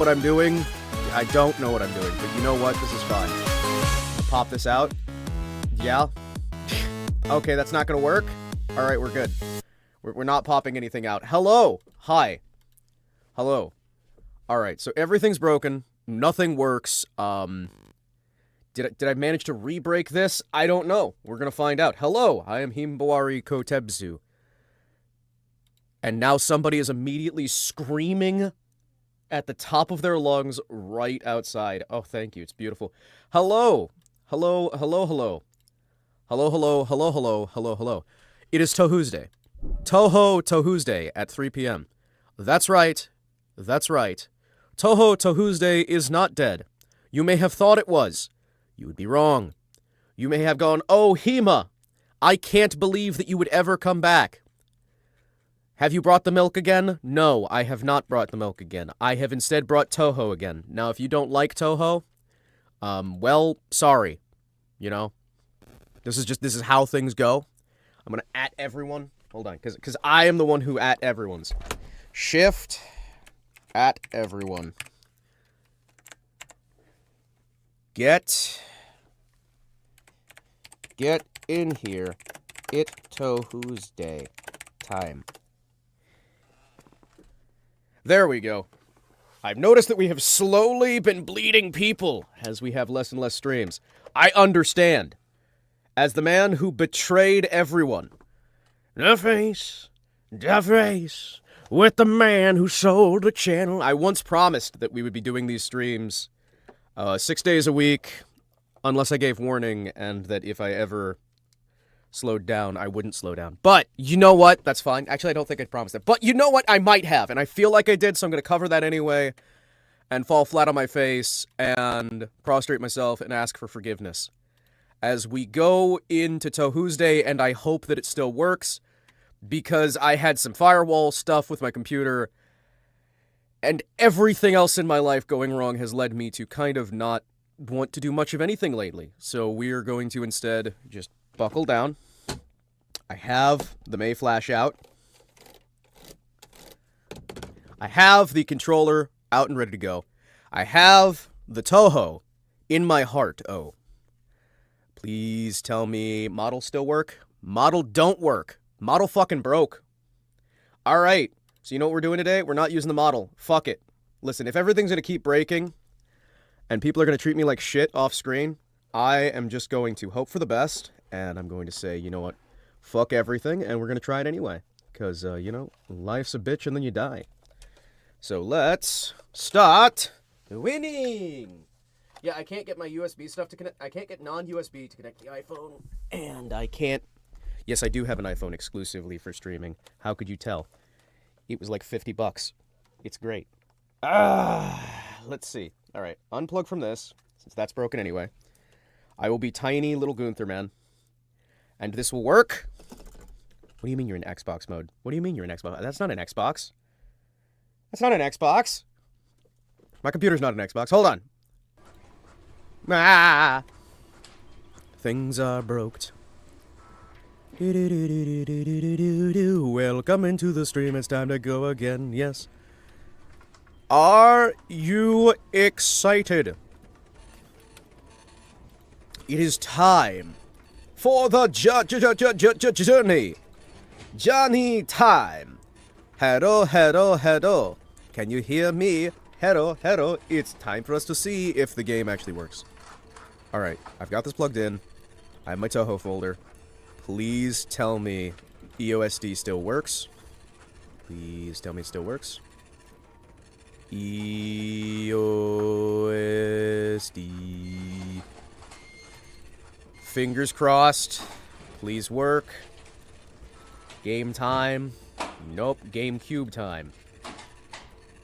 what I'm doing. I don't know what I'm doing, but you know what? This is fine. Pop this out. Yeah. Okay, that's not gonna work. All right, we're good. We're not popping anything out. Hello. Hi. Hello. All right, so everything's broken. Nothing works. Did I manage to re-break this? I don't know. We're gonna find out. Hello, I am Himawari Kotetsu. And now somebody is immediately screaming at the top of their lungs right outside. Oh, thank you. It's beautiful. Hello. Hello, hello, hello. Hello, hello, hello, hello, hello, hello. It is TOHousday. Touhou TouHousday at 3 p.m. That's right. That's right. Touhou TouHousday is not dead. You may have thought it was. You would be wrong. You may have gone, oh, Hima, I can't believe that you would ever come back. Have you brought the milk again? No, I have not brought the milk again. I have instead brought Touhou again. Now, if you don't like Touhou, well, sorry. You know? This is how things go. I'm gonna @ everyone. Hold on, because I am the one who @ everyone's. Shift @ everyone. Get in here. It TOHousday time. There we go. I've noticed that we have slowly been bleeding people as we have less and less streams. I understand. As the man who betrayed everyone. The face with the man who sold the channel. I once promised that we would be doing these streams 6 days a week, unless I gave warning, and that if I ever slowed down, I wouldn't slow down. But, you know what? That's fine. Actually, I don't think I promised that. But you know what? I might have, and I feel like I did, so I'm going to cover that anyway, and fall flat on my face, and prostrate myself, and ask for forgiveness. As we go into TOHousday, and I hope that it still works, because I had some firewall stuff with my computer, and everything else in my life going wrong has led me to kind of not want to do much of anything lately. So we're going to instead just buckle down. I have the May Flash out. I have the controller out and ready to go. I have the Touhou in my heart. Oh. Please tell me model still work? Model don't work. Model fucking broke. Alright. So you know what we're doing today? We're not using the model. Fuck it. Listen, if everything's gonna keep breaking, and people are gonna treat me like shit off screen, I am just going to hope for the best, and I'm going to say, you know what? Fuck everything, and we're gonna try it anyway. Because, you know, life's a bitch and then you die. So let's start winning! Yeah, I can't get my USB stuff to connect. I can't get non-USB to connect the iPhone. And I can't... Yes, I do have an iPhone exclusively for streaming. How could you tell? It was like $50. It's great. Let's see. All right, unplug from this, since that's broken anyway. I will be tiny little Gunther, man. And this will work. What do you mean you're in Xbox mode? What do you mean you're in Xbox? That's not an Xbox. That's not an Xbox. My computer's not an Xbox. Hold on. Ah! Things are broked. Welcome into the stream. It's time to go again. Yes. Are you excited? It is time for the journey. Johnny time. Hello, hello, hello. Can you hear me? Hello, hello. It's time for us to see if the game actually works. Alright, I've got this plugged in. I have my Touhou folder. Please tell me EOSD still works. Please tell me it still works. EOSD. Fingers crossed. Please work. Game time. Nope, GameCube time.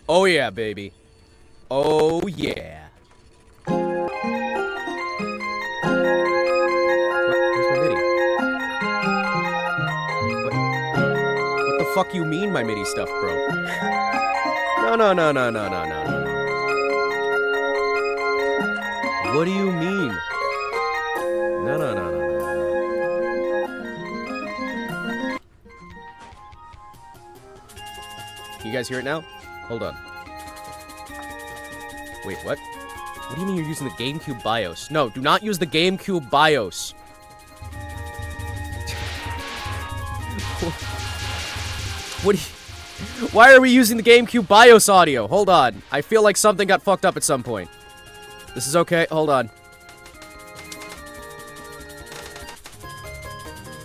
Oh yeah, baby. Oh yeah. What the fuck you mean my MIDI stuff broke? No. What do you mean? No. You guys hear it now? Hold on. Wait, what? What do you mean you're using the GameCube BIOS? No, do not use the GameCube BIOS. Why are we using the GameCube BIOS audio? Hold on. I feel like something got fucked up at some point. This is okay. Hold on.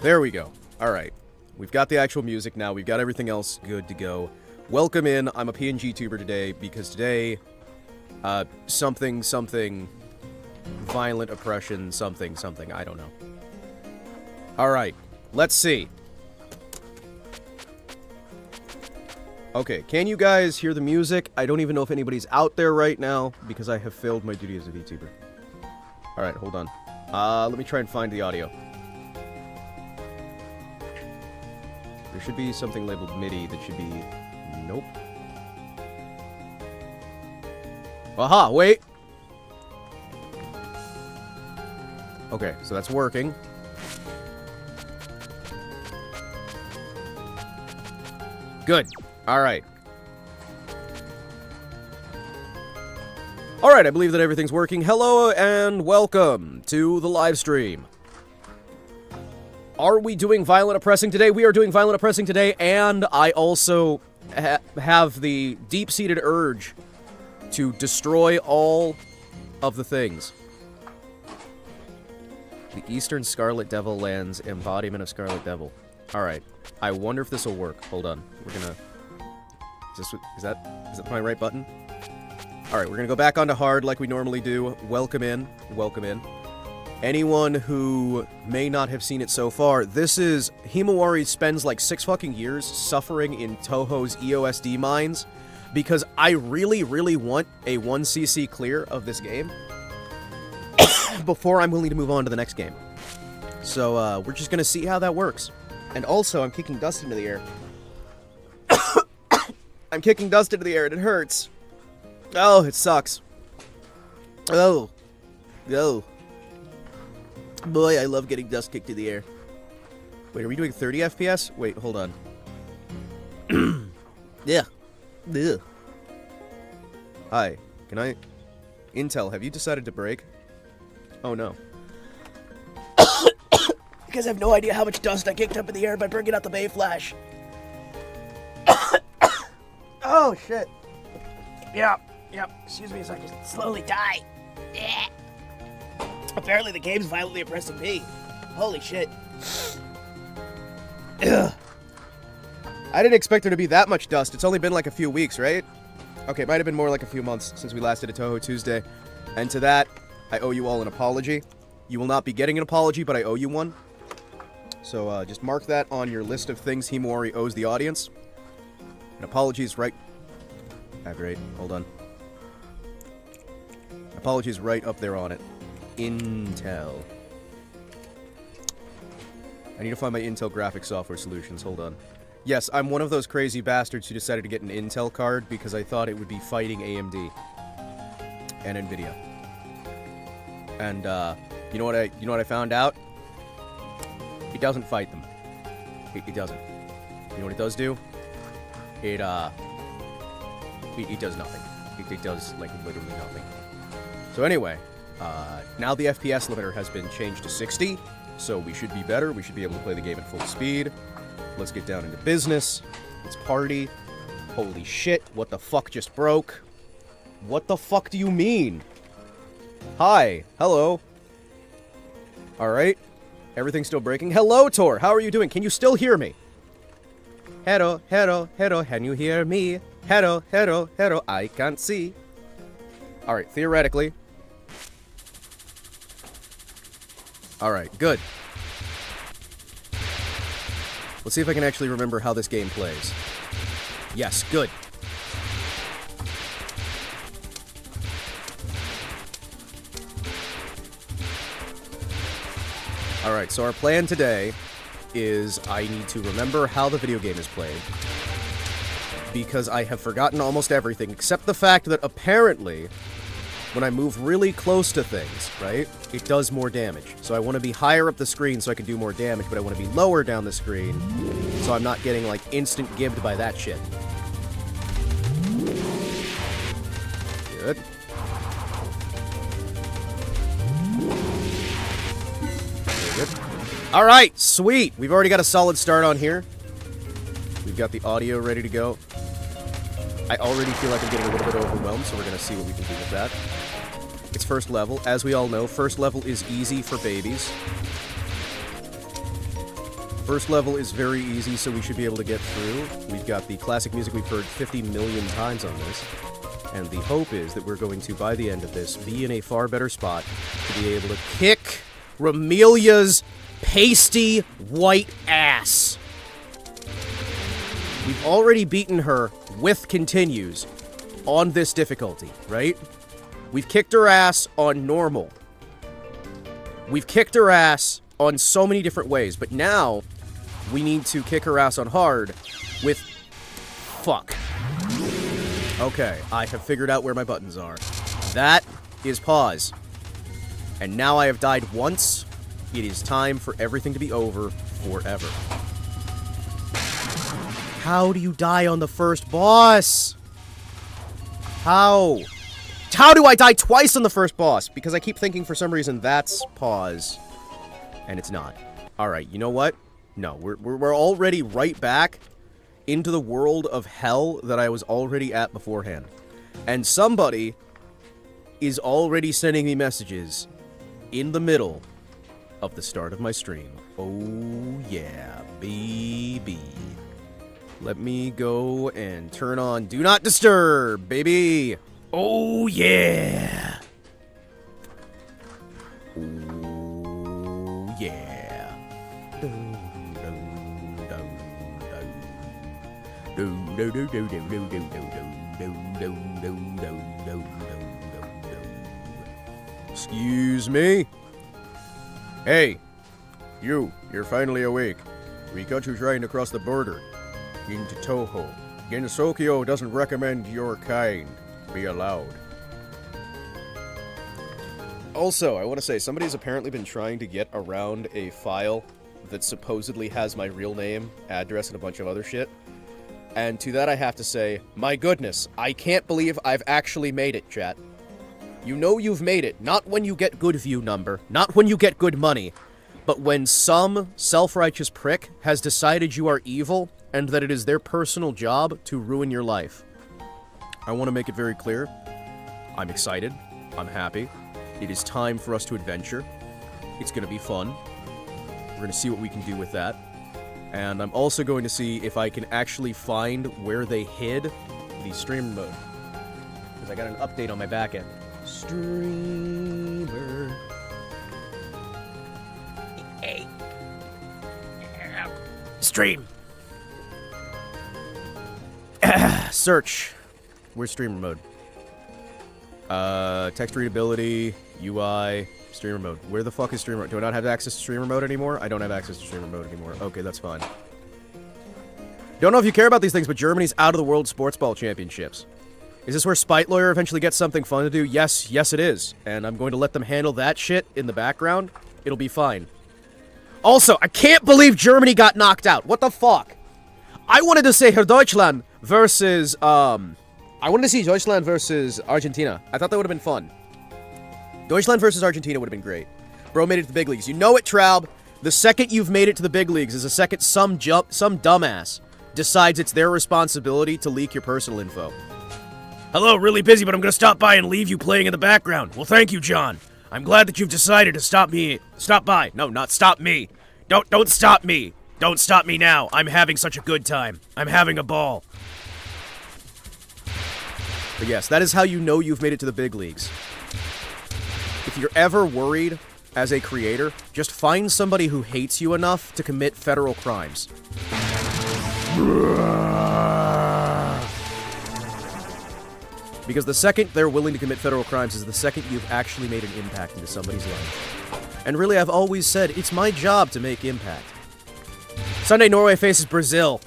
There we go. Alright. We've got the actual music now. We've got everything else good to go. Welcome in. I'm a PNG tuber today because today, something, violent oppression, something, I don't know. Alright. Let's see. Okay, can you guys hear the music? I don't even know if anybody's out there right now, because I have failed my duty as a VTuber. Alright, hold on. Let me try and find the audio. There should be something labeled MIDI that should be... Nope. Aha, wait! Okay, so that's working. Good. Alright. Alright, I believe that everything's working. Hello and welcome to the live stream. Are we doing violent oppressing today? We are doing violent oppressing today, and I also have the deep-seated urge to destroy all of the things. The Eastern Scarlet Devil lands embodiment of Scarlet Devil. Alright. I wonder if this will work. Hold on. We're gonna... Is that my right button? Alright, we're gonna go back onto hard like we normally do. Welcome in. Welcome in. Anyone who may not have seen it so far, this is... Himawari spends like 6 fucking years suffering in Touhou's EOSD mines because I really, really want a 1cc clear of this game before I'm willing to move on to the next game. So, we're just gonna see how that works. And also, I'm kicking dust into the air. I'm kicking dust into the air and it hurts. Oh, it sucks. Oh. Oh. Boy, I love getting dust kicked in the air. Wait, are we doing 30 FPS? Wait, hold on. Yeah. Ugh. Hi. Can I... Intel, have you decided to break? Oh, no. You guys have no idea how much dust I kicked up in the air by bringing out the Bay Flash. Oh, shit. Yep. Excuse me as I just slowly die. Yeah. Apparently the game's violently oppressing me. Holy shit. Ugh. I didn't expect there to be that much dust. It's only been like a few weeks, right? Okay, it might have been more like a few months since we last did a Touhou Tuesday. And to that, I owe you all an apology. You will not be getting an apology, but I owe you one. So, just mark that on your list of things Himawari owes the audience. An apology is right... Great. Hold on. Apology is right up there on it. Intel. I need to find my Intel graphics software solutions. Hold on. Yes, I'm one of those crazy bastards who decided to get an Intel card because I thought it would be fighting AMD and Nvidia. And you know what I found out? It doesn't fight them. It doesn't. You know what it does do? It does nothing. It does like literally nothing. So anyway, now the FPS limiter has been changed to 60, so we should be better. We should be able to play the game at full speed. Let's get down into business. Let's party. Holy shit, what the fuck just broke? What the fuck do you mean? Hi. Hello. Alright. Everything's still breaking. Hello, Tor. How are you doing? Can you still hear me? Hello, can you hear me? Hello, I can't see. Alright, theoretically. Alright, good. Let's see if I can actually remember how this game plays. Yes, good. Alright, so our plan today is I need to remember how the video game is played. Because I have forgotten almost everything, except the fact that apparently, when I move really close to things, right, it does more damage. So I want to be higher up the screen so I can do more damage, but I want to be lower down the screen so I'm not getting, like, instant gibbed by that shit. Good. Alright, sweet. We've already got a solid start on here. We've got the audio ready to go. I already feel like I'm getting a little bit overwhelmed, so we're going to see what we can do with that. It's first level. As we all know, first level is easy for babies. First level is very easy, so we should be able to get through. We've got the classic music we've heard 50 million times on this. And the hope is that we're going to, by the end of this, be in a far better spot to be able to kick Ramelia's pasty white ass. We've already beaten her with continues on this difficulty, right? We've kicked her ass on normal. We've kicked her ass on so many different ways, but now we need to kick her ass on hard with... Fuck. Okay, I have figured out where my buttons are. That is pause. And now I have died once. It is time for everything to be over forever. How do you die on the first boss? How? How do I die twice on the first boss? Because I keep thinking for some reason that's pause. And it's not. Alright, you know what? No, we're already right back into the world of hell that I was already at beforehand. And somebody is already sending me messages in the middle of the start of my stream. Oh yeah, baby. Let me go and turn on Do Not Disturb, baby. Oh yeah. Oh yeah. Excuse me? Hey, you're finally awake. We got you trying to cross the border into Touhou. Gensokyo doesn't recommend your kind be allowed. Also, I want to say, somebody's apparently been trying to get around a file that supposedly has my real name, address, and a bunch of other shit. And to that I have to say, my goodness, I can't believe I've actually made it, chat. You know you've made it, not when you get good view number, not when you get good money, but when some self-righteous prick has decided you are evil, and that it is their personal job to ruin your life. I want to make it very clear. I'm excited. I'm happy. It is time for us to adventure. It's going to be fun. We're going to see what we can do with that. And I'm also going to see if I can actually find where they hid the stream mode. Because I got an update on my back end. Streamer. Hey. Stream. Search. Where's streamer mode? Text readability, UI, streamer mode. Where the fuck is streamer mode? Do I not have access to streamer mode anymore? I don't have access to streamer mode anymore. Okay, that's fine. Don't know if you care about these things, but Germany's out of the World Sports Ball Championships. Is this where Spite Lawyer eventually gets something fun to do? Yes, yes it is. And I'm going to let them handle that shit in the background. It'll be fine. Also, I can't believe Germany got knocked out. What the fuck? I wanted to say Herr Deutschland versus, I wanted to see Deutschland versus Argentina. I thought that would have been fun. Deutschland versus Argentina would have been great. Bro made it to the big leagues. You know it, Traub. The second you've made it to the big leagues is the second some dumbass decides it's their responsibility to leak your personal info. Hello, really busy, but I'm gonna stop by and leave you playing in the background. Well, thank you, John. I'm glad that you've decided to stop by. No, not stop me. Don't stop me. Don't stop me now. I'm having such a good time. I'm having a ball. But yes, that is how you know you've made it to the big leagues. If you're ever worried as a creator, just find somebody who hates you enough to commit federal crimes. Because the second they're willing to commit federal crimes is the second you've actually made an impact into somebody's life. And really, I've always said, it's my job to make impact. Sunday, Norway faces Brazil.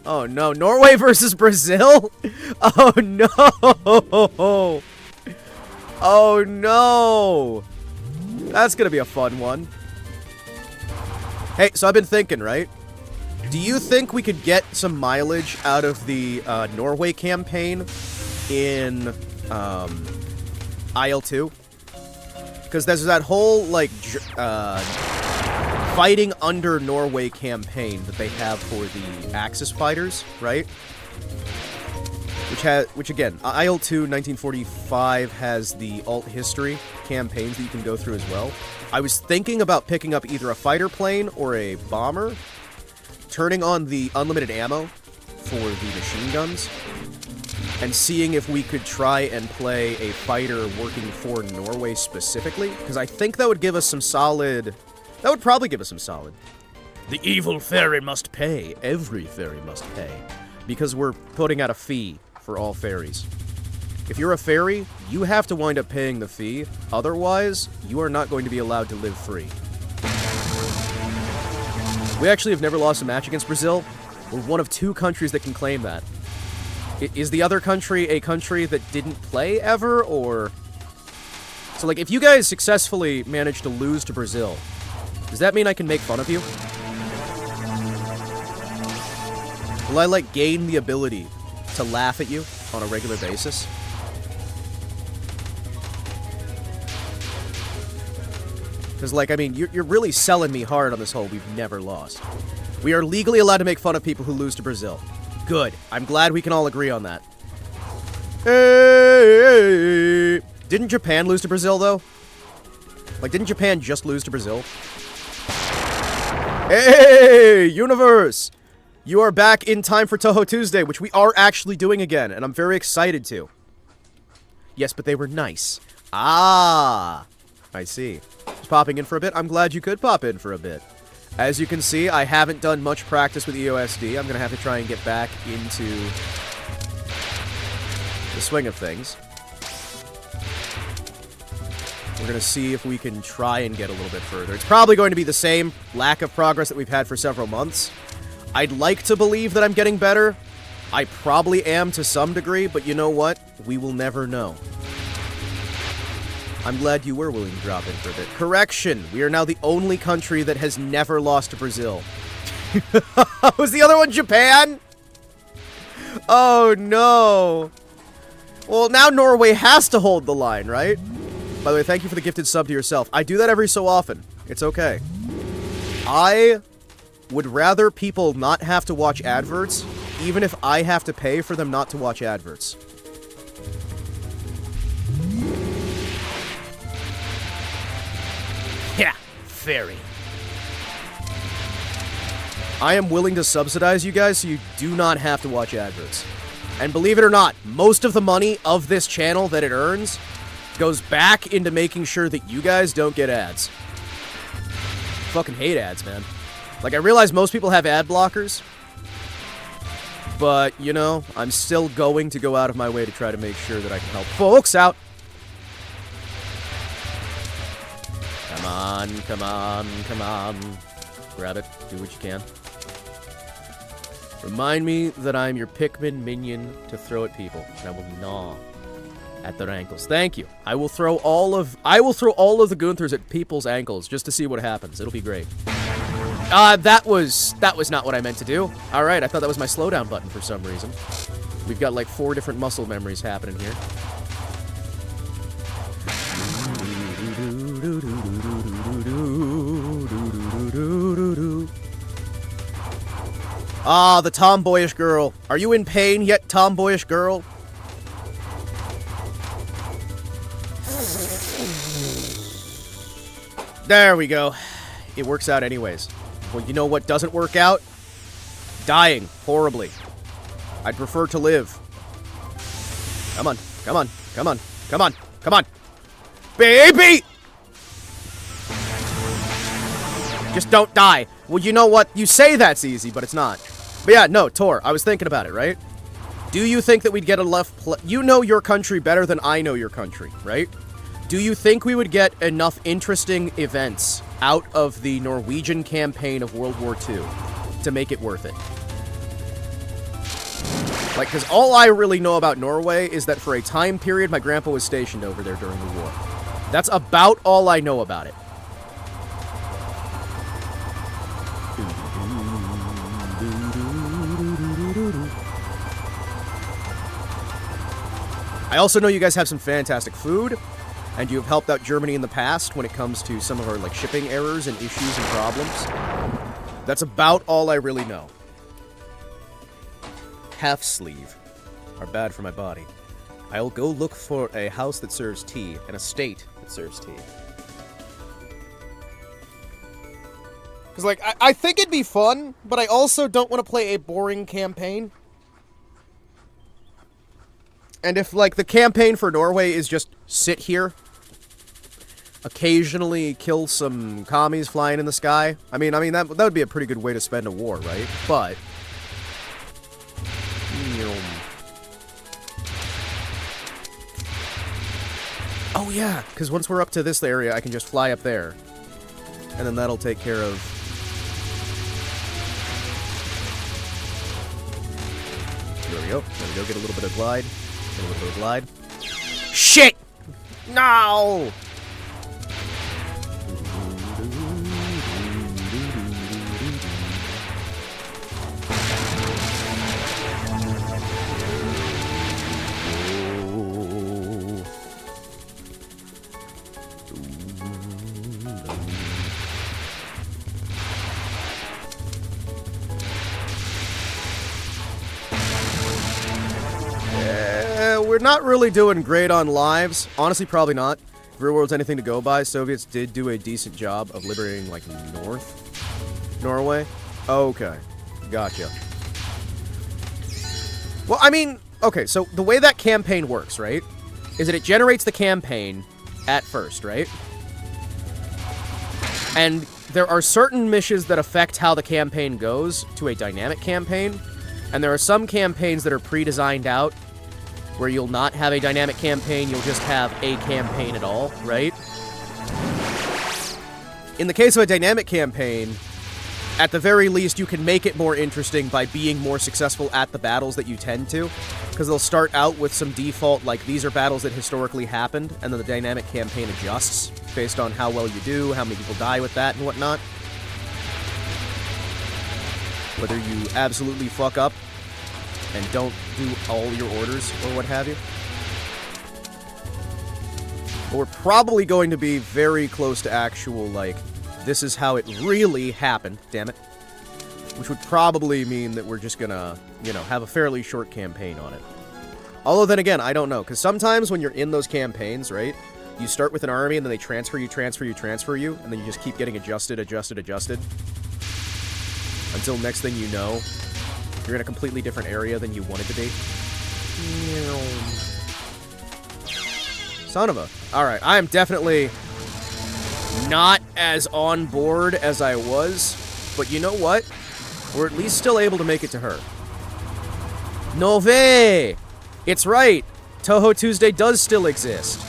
Oh no, Norway versus Brazil? Oh no! Oh no! That's gonna be a fun one. Hey, so I've been thinking, right? Do you think we could get some mileage out of the Norway campaign in IL-2? Because there's that whole, like, fighting under Norway campaign that they have for the Axis fighters, right? Which again, IL-2 1945 has the alt history campaigns that you can go through as well. I was thinking about picking up either a fighter plane or a bomber, turning on the unlimited ammo for the machine guns, and seeing if we could try and play a fighter working for Norway specifically, because I think that would give us some solid... That would probably give us some solid. The evil fairy must pay. Every fairy must pay. Because we're putting out a fee for all fairies. If you're a fairy, you have to wind up paying the fee. Otherwise, you are not going to be allowed to live free. We actually have never lost a match against Brazil. We're one of 2 countries that can claim that. Is the other country a country that didn't play ever, or... So, like, if you guys successfully manage to lose to Brazil, does that mean I can make fun of you? Will I, like, gain the ability to laugh at you on a regular basis? Because, like, I mean, you're really selling me hard on this whole we've never lost. We are legally allowed to make fun of people who lose to Brazil. Good. I'm glad we can all agree on that. Hey! Didn't Japan lose to Brazil, though? Like, didn't Japan just lose to Brazil? Hey, universe! You are back in time for Touhou Tuesday, which we are actually doing again, and I'm very excited to. Yes, but they were nice. Ah! I see. Just popping in for a bit. I'm glad you could pop in for a bit. As you can see, I haven't done much practice with EOSD. I'm going to have to try and get back into the swing of things. We're going to see if we can try and get a little bit further. It's probably going to be the same lack of progress that we've had for several months. I'd like to believe that I'm getting better. I probably am to some degree, but you know what? We will never know. I'm glad you were willing to drop in for a bit. Correction! We are now the only country that has never lost to Brazil. Was the other one Japan? Oh, no. Well, now Norway has to hold the line, right? By the way, thank you for the gifted sub to yourself. I do that every so often. It's okay. I would rather people not have to watch adverts, even if I have to pay for them not to watch adverts. Yeah, fairy. I am willing to subsidize you guys so you do not have to watch adverts. And believe it or not, most of the money of this channel that it earns goes back into making sure that you guys don't get ads. Fucking hate ads, man. Like, I realize most people have ad blockers, but, you know, I'm still going to go out of my way to try to make sure that I can help folks out. Come on, come on, come on. Grab it. Do what you can. Remind me that I'm your Pikmin minion to throw at people. And I will gnaw at their ankles. Thank you. I will throw all of the Gunthers at people's ankles just to see what happens. It'll be great. That was not what I meant to do. Alright, I thought that was my slowdown button for some reason. We've got like 4 different muscle memories happening here. Ah, the tomboyish girl. Are you in pain yet, tomboyish girl? There we go. It works out anyways. Well, you know what doesn't work out? Dying horribly. I'd prefer to live. Come on, come on, come on, come on, come on. Baby! Just don't die. Well, you know what? You say that's easy, but it's not. But yeah, no, Tor, I was thinking about it, right? Do you think that we'd get you know your country better than I know your country, right? Do you think we would get enough interesting events out of the Norwegian campaign of World War II to make it worth it? Like, because all I really know about Norway is that for a time period, my grandpa was stationed over there during the war. That's about all I know about it. I also know you guys have some fantastic food. and you have helped out Germany in the past when it comes to some of our, like, shipping errors and issues and problems. That's about all I really know. Half sleeve are bad for my body. I'll go look for a house that serves tea and a state that serves tea. Because, like, I think it'd be fun, but I also don't want to play a boring campaign. And if, like, the campaign for Norway is just sit here, occasionally kill some commies flying in the sky, I mean that would be a pretty good way to spend a war, right? But oh yeah, because once we're up to this area, I can just fly up there, and then that'll take care of. There we go. There we go. Get a little bit of glide. Get a little bit of glide. Shit! No! We're not really doing great on lives. Honestly, probably not. If real world's anything to go by, Soviets did do a decent job of liberating, like, North Norway. Okay. Gotcha. Well, I mean, okay, so the way that campaign works, right, is that it generates the campaign at first, right? And there are certain missions that affect how the campaign goes to a dynamic campaign, and there are some campaigns that are pre-designed out where you'll not have a dynamic campaign, you'll just have a campaign at all, right? In the case of a dynamic campaign, at the very least, you can make it more interesting by being more successful at the battles that you tend to, because they'll start out with some default, like, these are battles that historically happened, and then the dynamic campaign adjusts based on how well you do, how many people die with that, and whatnot. Whether you absolutely fuck up and don't do all your orders, or what have you. But we're probably going to be very close to actual, like, this is how it really happened, damn it. Which would probably mean that we're just gonna, you know, have a fairly short campaign on it. Although then again, I don't know, because sometimes when you're in those campaigns, right, you start with an army, and then they transfer you, and then you just keep getting adjusted, until next thing you know, you're in a completely different area than you wanted to be. Son of a... Alright, I am definitely not as on board as I was, but you know what? We're at least still able to make it to her. Nove! It's right! Touhou Tuesday does still exist.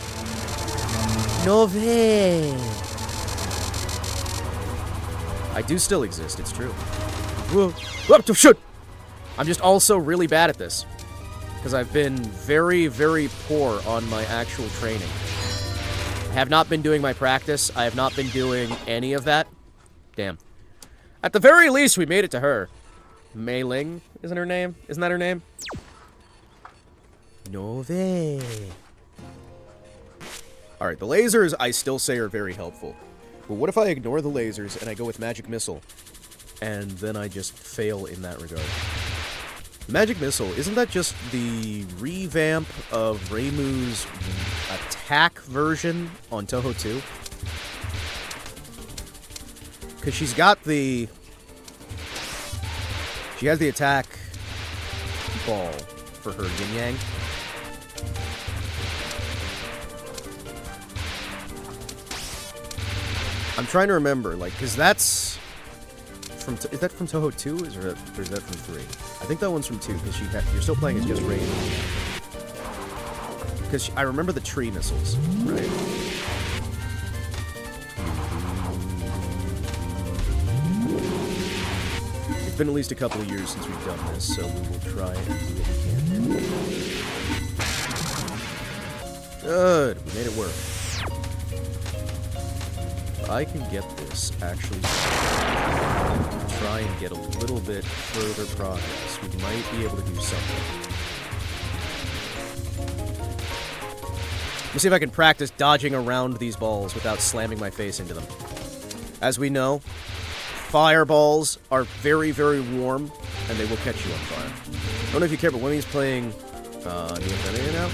Nove! I do still exist, it's true. Whoa. Whoa, shoot! I'm just also really bad at this, because I've been very, very poor on my actual training. I have not been doing my practice. I have not been doing any of that. Damn. At the very least, we made it to her. Mei Ling, isn't her name? Isn't that her name? Nove. Alright, the lasers, I still say, are very helpful. But what if I ignore the lasers and I go with Magic Missile, and then I just fail in that regard? Magic Missile, isn't that just the revamp of Reimu's attack version on Touhou 2? Because she's got the... She has the attack ball for her yin-yang. I'm trying to remember, like, because that's... Is that from Touhou 2, or is that from 3? I think that one's from 2, because you're still playing as just Reimu. Because I remember the tree missiles, right? It's been at least a couple of years since we've done this, so we will try and do what we can. Good, we made it work. I can get this, actually. Try and get a little bit further progress. We might be able to do something. me see if I can practice dodging around these balls without slamming my face into them. As we know, fireballs are very, very warm, and they will catch you on fire. I don't know if you care, but Wemmy's playing the Infinity now.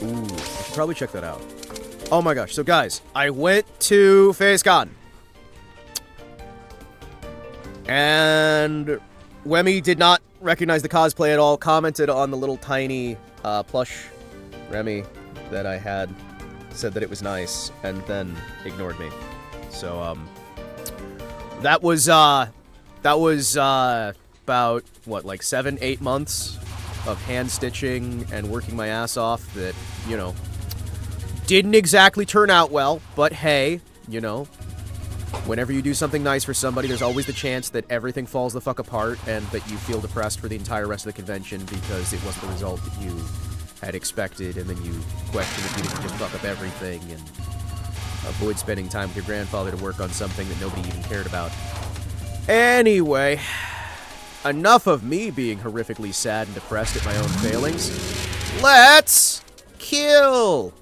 Ooh, I should probably check that out. Oh my gosh. So guys, I went to FaceCon. And Wemmy did not recognize the cosplay at all, commented on the little tiny plush Remy that I had, said that it was nice, and then ignored me. So, that was about, what, like 7-8 months of hand stitching and working my ass off that, you know, didn't exactly turn out well, but hey, you know, whenever you do something nice for somebody, there's always the chance that everything falls the fuck apart and that you feel depressed for the entire rest of the convention because it wasn't the result that you had expected, and then you question if you didn't just fuck up everything and avoid spending time with your grandfather to work on something that nobody even cared about. Anyway, enough of me being horrifically sad and depressed at my own failings. Let's kill!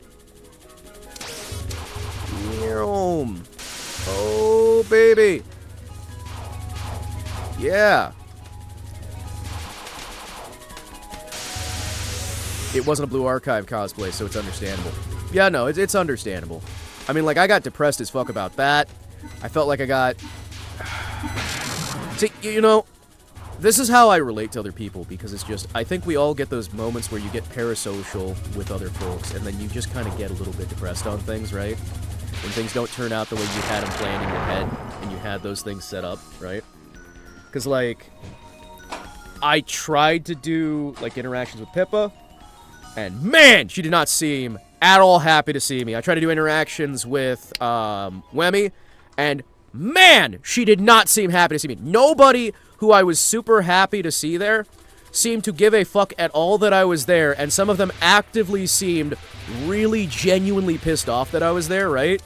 Oh, baby. Yeah. It wasn't a Blue Archive cosplay, so it's understandable. Yeah, no, it's understandable. I mean, like, I got depressed as fuck about that. I felt like I got... See, you know, this is how I relate to other people, because it's just... I think we all get those moments where you get parasocial with other folks, and then you just kind of get a little bit depressed on things, right? When things don't turn out the way you had them planned in your head, and you had those things set up, right? Because, like, I tried to do, like, interactions with Pippa, and man, she did not seem at all happy to see me. I tried to do interactions with Wemmy, and man, she did not seem happy to see me. Nobody who I was super happy to see there seemed to give a fuck at all that I was there, and some of them actively seemed really genuinely pissed off that I was there, right?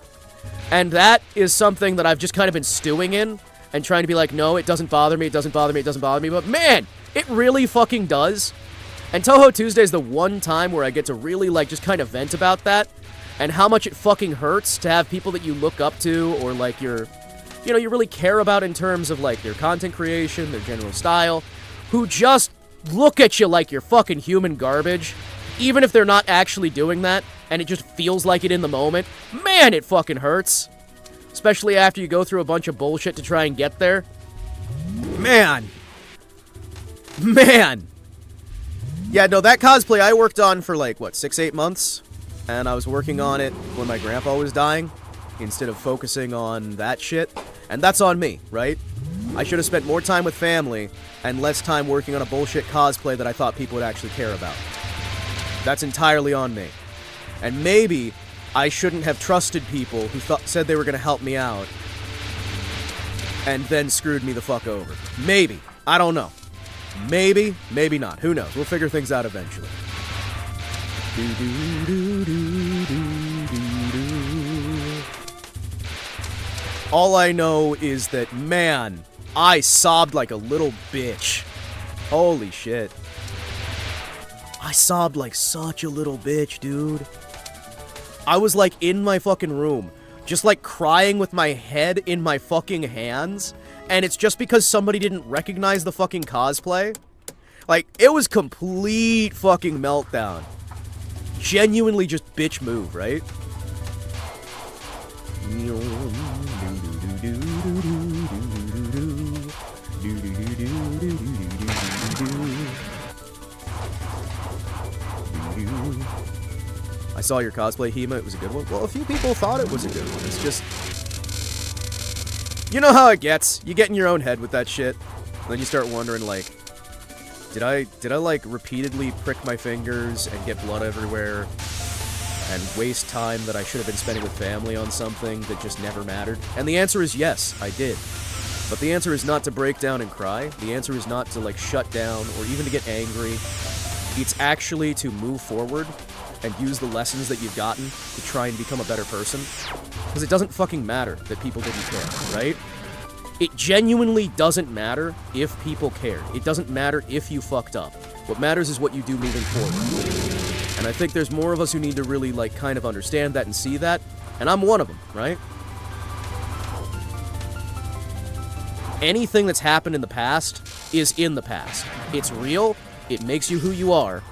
And that is something that I've just kind of been stewing in, and trying to be like, no, it doesn't bother me, it doesn't bother me, it doesn't bother me, but man, it really fucking does. And Touhou TouHusday is the one time where I get to really, like, just kind of vent about that, and how much it fucking hurts to have people that you look up to, or, like, you really care about in terms of, like, their content creation, their general style, who just look at you like you're fucking human garbage, even if they're not actually doing that, and it just feels like it in the moment. Man, it fucking hurts. Especially after you go through a bunch of bullshit to try and get there. Man. Yeah, no, that cosplay I worked on for, like, what, 6-8 months? And I was working on it when my grandpa was dying, instead of focusing on that shit. And that's on me, right? I should have spent more time with family, and less time working on a bullshit cosplay that I thought people would actually care about. That's entirely on me. And maybe I shouldn't have trusted people who said they were going to help me out, and then screwed me the fuck over. Maybe. I don't know. Maybe, maybe not. Who knows? We'll figure things out eventually. All I know is that, man, I sobbed like a little bitch. Holy shit. I sobbed like such a little bitch, dude. I was, like, in my fucking room, just, like, crying with my head in my fucking hands, and it's just because somebody didn't recognize the fucking cosplay. Like, it was complete fucking meltdown. Genuinely just bitch move, right? I saw your cosplay, Hima. It was a good one. Well, a few people thought it was a good one. It's just... You know how it gets. You get in your own head with that shit. Then you start wondering, like... Did I, like, repeatedly prick my fingers and get blood everywhere? And waste time that I should have been spending with family on something that just never mattered? And the answer is yes, I did. But the answer is not to break down and cry. The answer is not to, like, shut down or even to get angry. It's actually to move forward and use the lessons that you've gotten to try and become a better person. Because it doesn't fucking matter that people didn't care, right? It genuinely doesn't matter if people cared. It doesn't matter if you fucked up. What matters is what you do moving forward. And I think there's more of us who need to really, like, kind of understand that and see that. And I'm one of them, right? Anything that's happened in the past is in the past. It's real, it makes you who you are,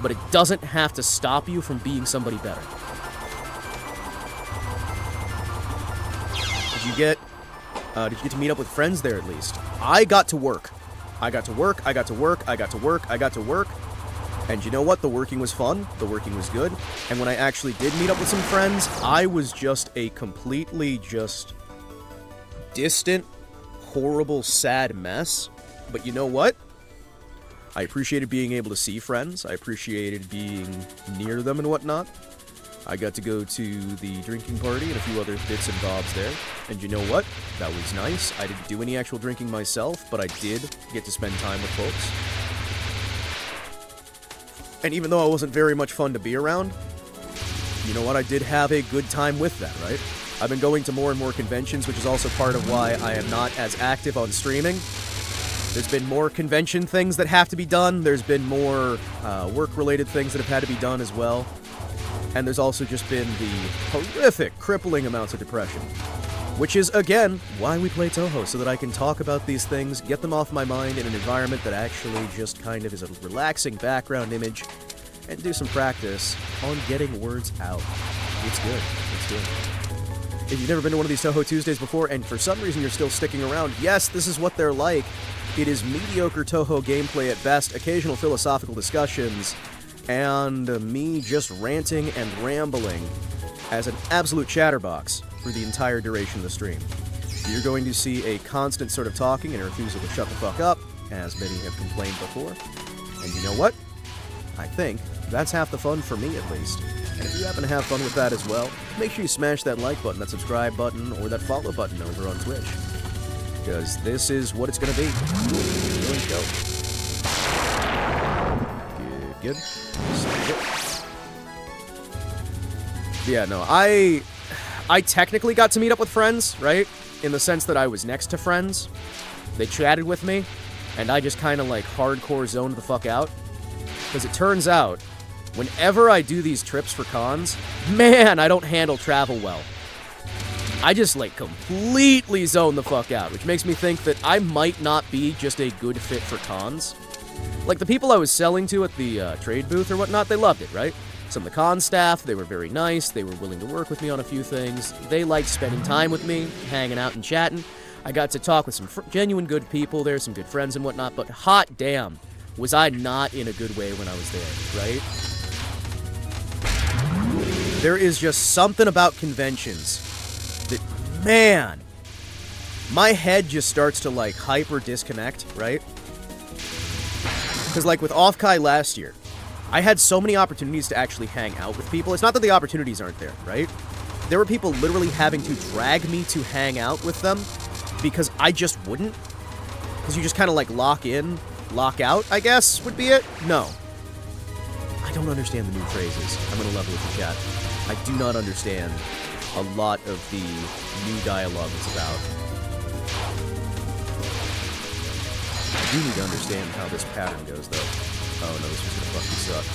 but it doesn't have to stop you from being somebody better. Did you get to meet up with friends there at least? I got to work. I got to work. And you know what? The working was fun. The working was good. And when I actually did meet up with some friends, I was just a completely just distant, horrible, sad mess. But you know what? I appreciated being able to see friends. I appreciated being near them and whatnot. I got to go to the drinking party and a few other bits and bobs there. And you know what? That was nice. I didn't do any actual drinking myself, but I did get to spend time with folks. And even though I wasn't very much fun to be around, you know what? I did have a good time with that, right? I've been going to more and more conventions, which is also part of why I am not as active on streaming. There's been more convention things that have to be done. There's been more work-related things that have had to be done as well. And there's also just been the horrific, crippling amounts of depression. Which is, again, why we play Touhou, so that I can talk about these things, get them off my mind in an environment that actually just kind of is a relaxing background image, and do some practice on getting words out. It's good. It's good. If you've never been to one of these Touhou Tuesdays before, and for some reason you're still sticking around, yes, this is what they're like. It is mediocre Touhou gameplay at best, occasional philosophical discussions, and me just ranting and rambling as an absolute chatterbox for the entire duration of the stream. You're going to see a constant sort of talking and a refusal to shut the fuck up, as many have complained before. And you know what? I think that's half the fun for me, at least. And if you happen to have fun with that as well, make sure you smash that like button, that subscribe button, or that follow button over on Twitch. Because this is what it's going to be. Here we go. Good. Yeah, no, I technically got to meet up with friends, right? In the sense that I was next to friends. They chatted with me, and I just kind of, like, hardcore zoned the fuck out. Because it turns out, whenever I do these trips for cons, man, I don't handle travel well. I just, like, completely zone the fuck out, which makes me think that I might not be just a good fit for cons. Like, the people I was selling to at the trade booth or whatnot, they loved it, right? Some of the con staff, they were very nice, they were willing to work with me on a few things, they liked spending time with me, hanging out and chatting. I got to talk with some genuine good people there, some good friends and whatnot, but hot damn, was I not in a good way when I was there, right? There is just something about conventions that, man, my head just starts to, like, hyper disconnect, right? Because, like, with Off-Kai last year, I had so many opportunities to actually hang out with people. It's not that the opportunities aren't there, right? There were people literally having to drag me to hang out with them because I just wouldn't. Because you just kind of, like, lock in, lock out, I guess, would be it? No. I don't understand the new phrases. I'm going to level with the chat. I do not understand a lot of the new dialogue it's about. I do need to understand how this pattern goes, though. Oh no, this is gonna fucking suck.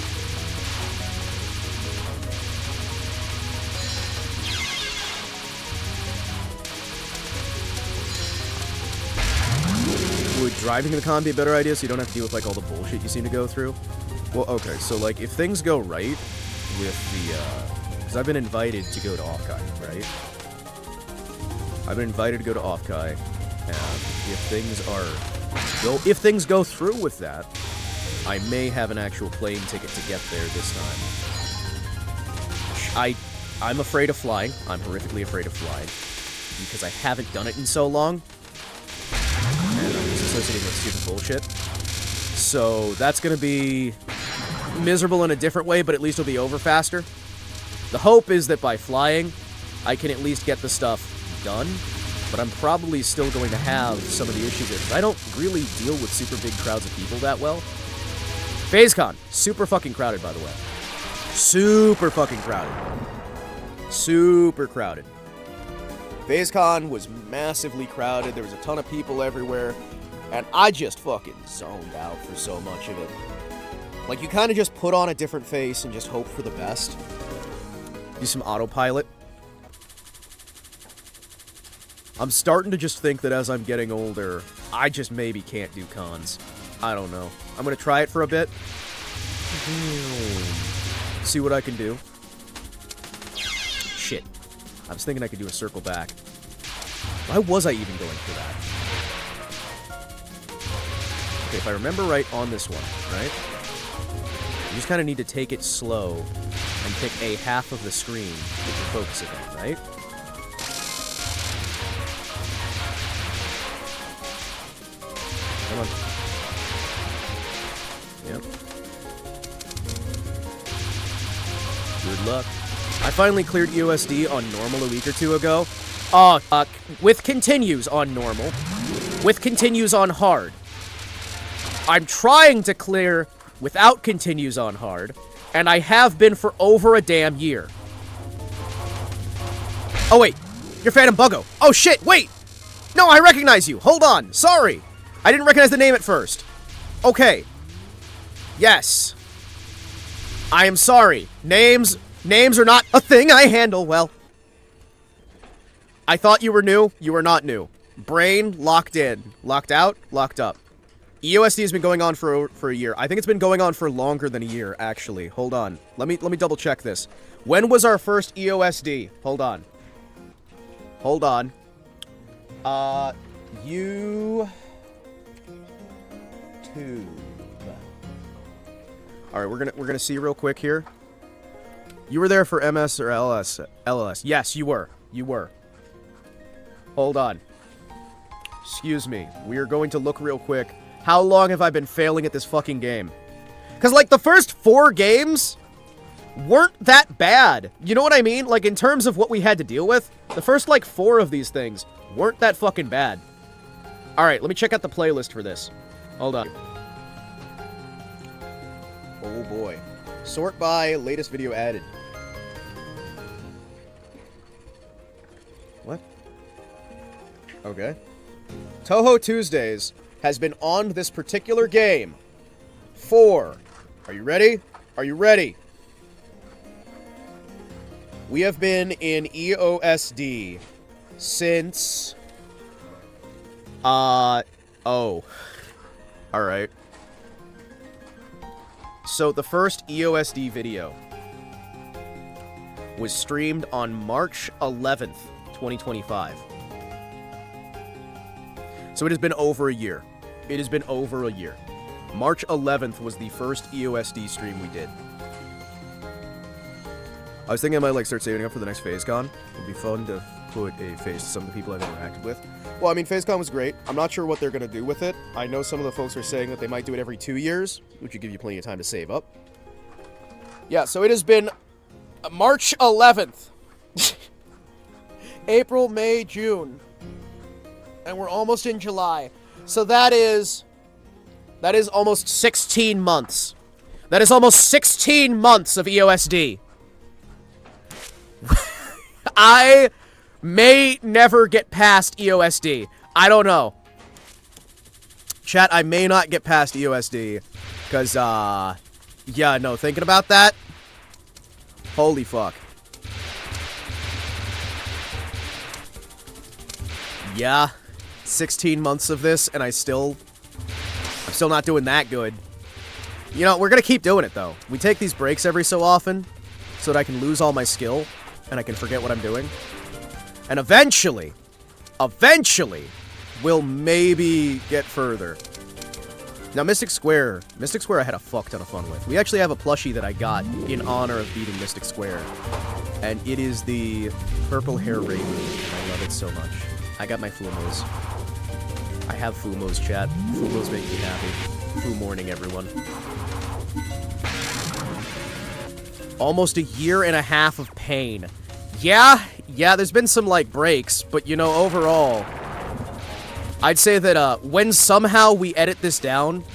Would driving to the con be a better idea so you don't have to deal with, like, all the bullshit you seem to go through? Well, okay, so, like, if things go right with the, because I've been invited to go to Off-Kai, right? I've been invited to go to Off-Kai, and if things go through with that, I may have an actual plane ticket to get there this time. I'm afraid of flying. I'm horrifically afraid of flying. Because I haven't done it in so long. And I'm just associating with stupid bullshit. So that's going to be miserable in a different way, but at least it'll be over faster. The hope is that by flying, I can at least get the stuff done. But I'm probably still going to have some of the issues that I don't really deal with super big crowds of people that well. FaZeCon, super fucking crowded, by the way. Super fucking crowded. Super crowded. FaZeCon was massively crowded. There was a ton of people everywhere. And I just fucking zoned out for so much of it. Like, you kind of just put on a different face and just hope for the best. Do some autopilot. I'm starting to just think that as I'm getting older, I just maybe can't do cons. I don't know. I'm gonna try it for a bit. See what I can do. Shit. I was thinking I could do a circle back. Why was I even going for that? Okay, if I remember right on this one, right? You just kind of need to take it slow and pick a half of the screen that you're focusing on, right? Come on. Yep. Good luck. I finally cleared EOSD on normal a week or two ago. With continues on normal. With continues on hard. I'm trying to clear without continues on hard, and I have been for over a damn year. Oh wait, you're Phantom Buggo. Oh shit, wait! No, I recognize you. Hold on, sorry. I didn't recognize the name at first. Okay. Yes. I am sorry. Names are not a thing I handle well. I thought you were new. You are not new. Brain locked in. Locked out, locked up. EOSD has been going on for a year. I think it's been going on for longer than a year, actually. Hold on. Let me double check this. When was our first EOSD? Hold on. Hold on. YouTube. Alright, we're gonna see real quick here. You were there for MS or LLS? Yes, you were. You were. Hold on. Excuse me. We are going to look real quick. How long have I been failing at this fucking game? Because, like, the first 4 games weren't that bad. You know what I mean? Like, in terms of what we had to deal with, the first, like, 4 of these things weren't that fucking bad. Alright, let me check out the playlist for this. Hold on. Oh boy. Sort by latest video added. What? Okay. Touhou Tuesdays has been on this particular game for... Are you ready? Are you ready? We have been in EOSD since... Oh. Alright. So the first EOSD video was streamed on March 11th, 2025. So it has been over a year. It has been over a year. March 11th was the first EOSD stream we did. I was thinking I might, like, start saving up for the next FazeCon. It'd be fun to put a face to some of the people I've interacted with. Well, I mean, FazeCon was great. I'm not sure what they're going to do with it. I know some of the folks are saying that they might do it every 2 years, which would give you plenty of time to save up. Yeah, so it has been March 11th. April, May, June. And we're almost in July. So that is almost 16 months. That is almost 16 months of EOSD. I may never get past EOSD. I don't know. Chat, I may not get past EOSD. Because, yeah, no, thinking about that. Holy fuck. Yeah. 16 months of this, and I'm still not doing that good. You know, we're gonna keep doing it, though. We take these breaks every so often, so that I can lose all my skill, and I can forget what I'm doing. And eventually, we'll maybe get further. Now, Mystic Square I had a fuck ton of fun with. We actually have a plushie that I got in honor of beating Mystic Square. And it is the purple hair raven, and I love it so much. I got my Fumos. I have Fumos, chat. Fumos make me happy. Fu morning, everyone. Almost a year and a half of pain. Yeah, there's been some, like, breaks, but, you know, overall, I'd say that, when somehow we edit this down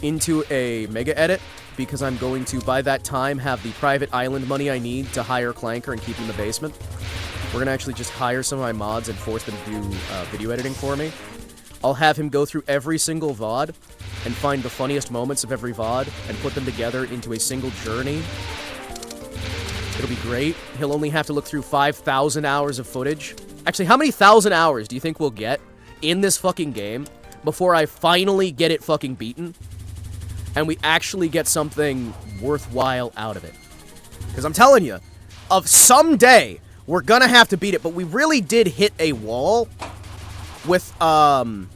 into a mega edit, because I'm going to, by that time, have the private island money I need to hire Clanker and keep him in the basement. We're gonna actually just hire some of my mods and force them to do, video editing for me. I'll have him go through every single VOD and find the funniest moments of every VOD and put them together into a single journey. It'll be great. He'll only have to look through 5,000 hours of footage. Actually, how many thousand hours do you think we'll get in this fucking game before I finally get it fucking beaten? And we actually get something worthwhile out of it. Because I'm telling you, of someday, we're gonna have to beat it, but we really did hit a wall with, the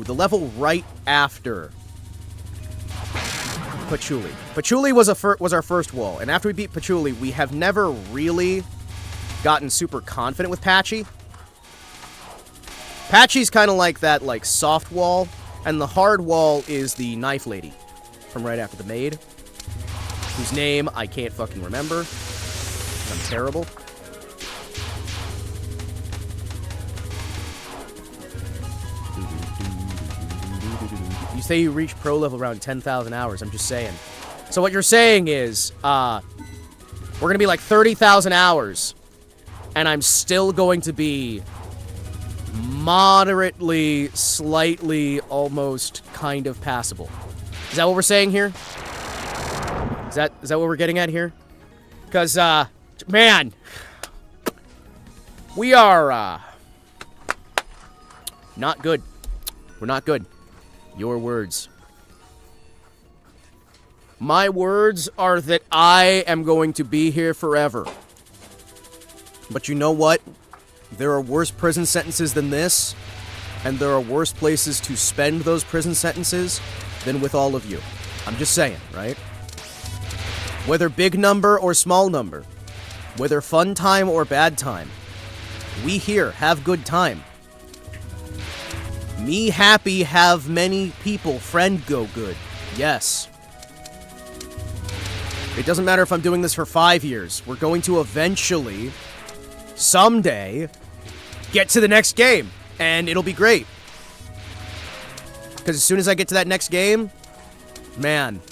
level right after Patchouli. Patchouli was our first wall, and after we beat Patchouli, we have never really gotten super confident with Patchy. Patchy's kind of like that, like, soft wall, and the hard wall is the knife lady from right after the maid, whose name I can't fucking remember. I'm terrible. You say you reach pro level around 10,000 hours, I'm just saying. So what you're saying is, we're gonna be like 30,000 hours, and I'm still going to be moderately, slightly, almost kind of passable. Is that what we're saying here? Is that what we're getting at here? Because, man, we are, not good. We're not good. Your words. My words are that I am going to be here forever. But you know what? There are worse prison sentences than this, and there are worse places to spend those prison sentences than with all of you. I'm just saying, right? Whether big number or small number, whether fun time or bad time, we here have good time. Me happy have many people friend go good. Yes. It doesn't matter if I'm doing this for 5 years. We're going to eventually, someday, get to the next game. And it'll be great. Because as soon as I get to that next game, man,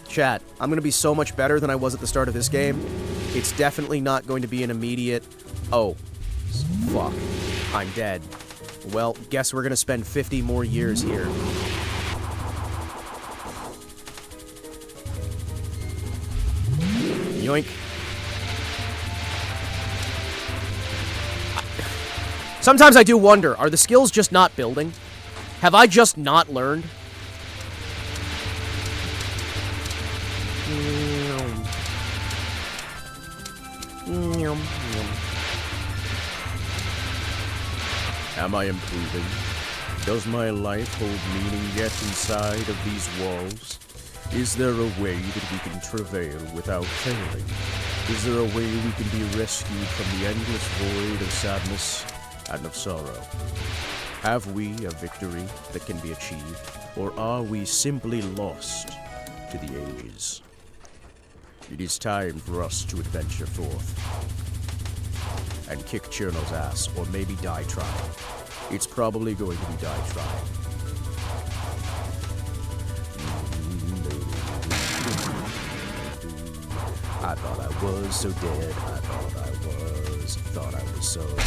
chat, I'm going to be so much better than I was at the start of this game. It's definitely not going to be an immediate, oh, fuck, I'm dead. Well, guess we're gonna spend 50 more years here. Yoink. Sometimes I do wonder, are the skills just not building? Have I just not learned? Am I improving? Does my life hold meaning yet inside of these walls? Is there a way that we can travail without failing? Is there a way we can be rescued from the endless void of sadness and of sorrow? Have we a victory that can be achieved, or are we simply lost to the ages? It is time for us to adventure forth and kick Cherno's ass, or maybe die trying. It's probably going to be die trying. I thought I was so dead. I thought I was so dead.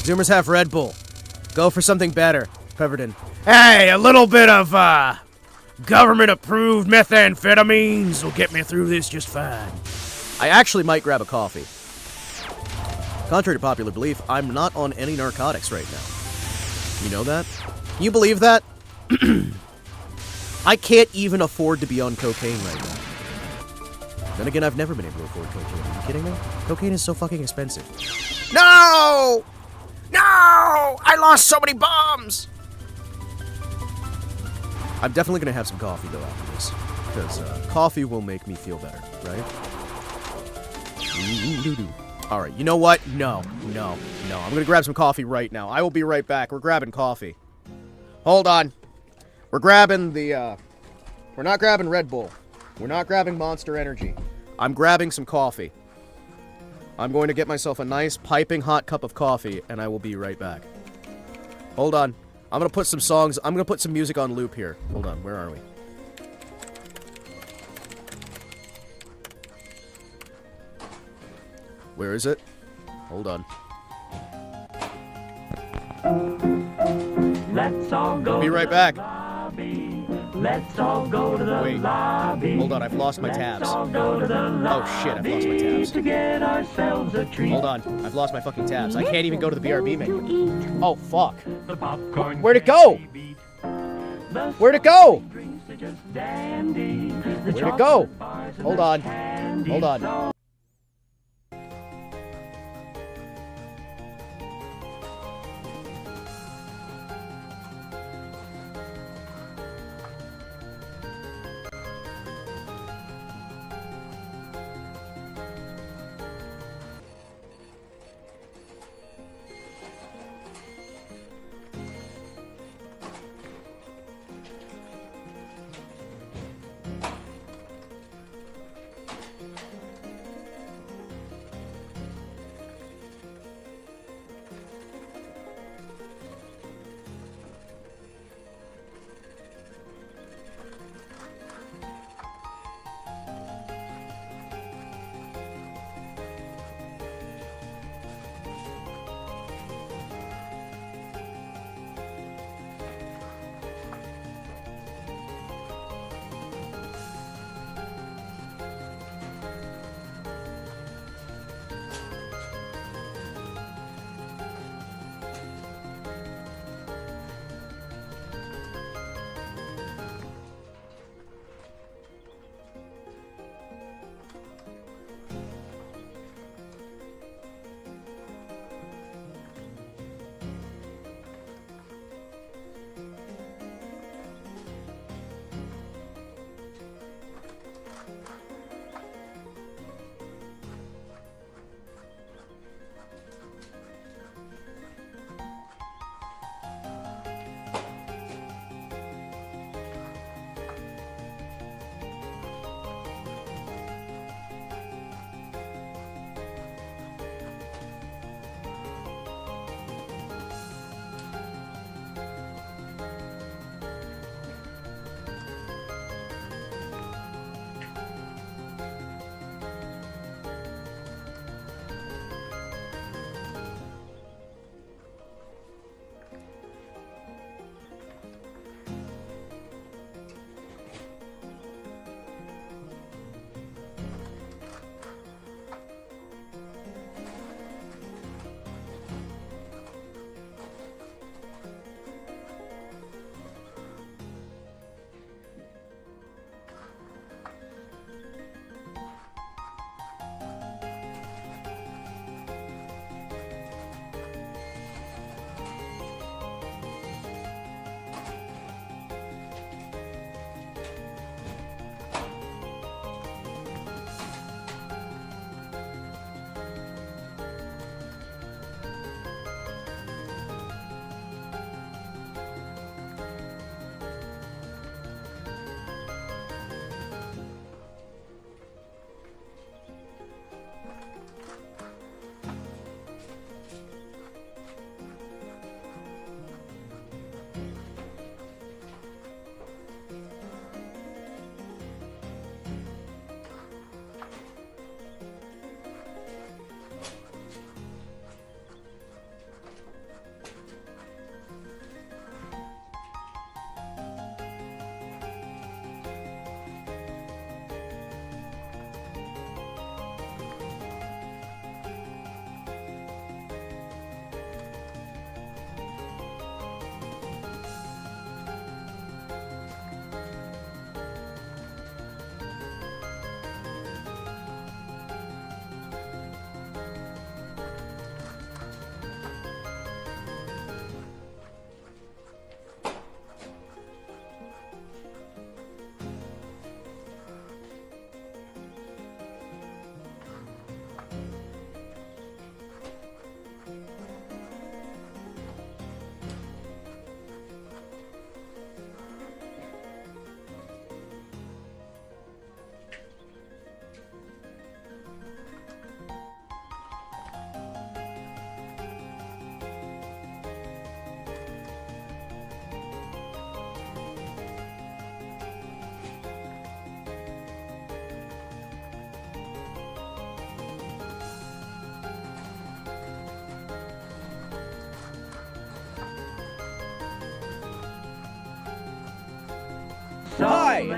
Zoomers have Red Bull. Go for something better. Pepperton. Hey, a little bit of, government-approved methamphetamines will get me through this just fine. I actually might grab a coffee. Contrary to popular belief, I'm not on any narcotics right now. You know that? Can you believe that? I can't even afford to be on cocaine right now. Then again, I've never been able to afford cocaine. Are you kidding me? Cocaine is so fucking expensive. No! No! I lost so many bombs! I'm definitely gonna have some coffee, though, after this. Because, coffee will make me feel better, right? Alright, you know what? No. I'm gonna grab some coffee right now. I will be right back. We're grabbing coffee. Hold on. We're grabbing the, we're not grabbing Red Bull. We're not grabbing Monster Energy. I'm grabbing some coffee. I'm going to get myself a nice, piping hot cup of coffee, and I will be right back. Hold on. I'm gonna put some songs, I'm gonna put some music on loop here. Hold on, where are we? Where is it? Hold on. Let's all go. I'll be right back. Let's all go to the lobby. Hold on, I've lost my tabs. Let's all go to the lobby. Oh shit, I've lost my tabs. To get ourselves a treat. Hold on, I've lost my fucking tabs. I can't even go to the BRB menu. Oh fuck. The popcorn Where'd it go? Where'd it go? Where'd it go? Hold on. Hold on.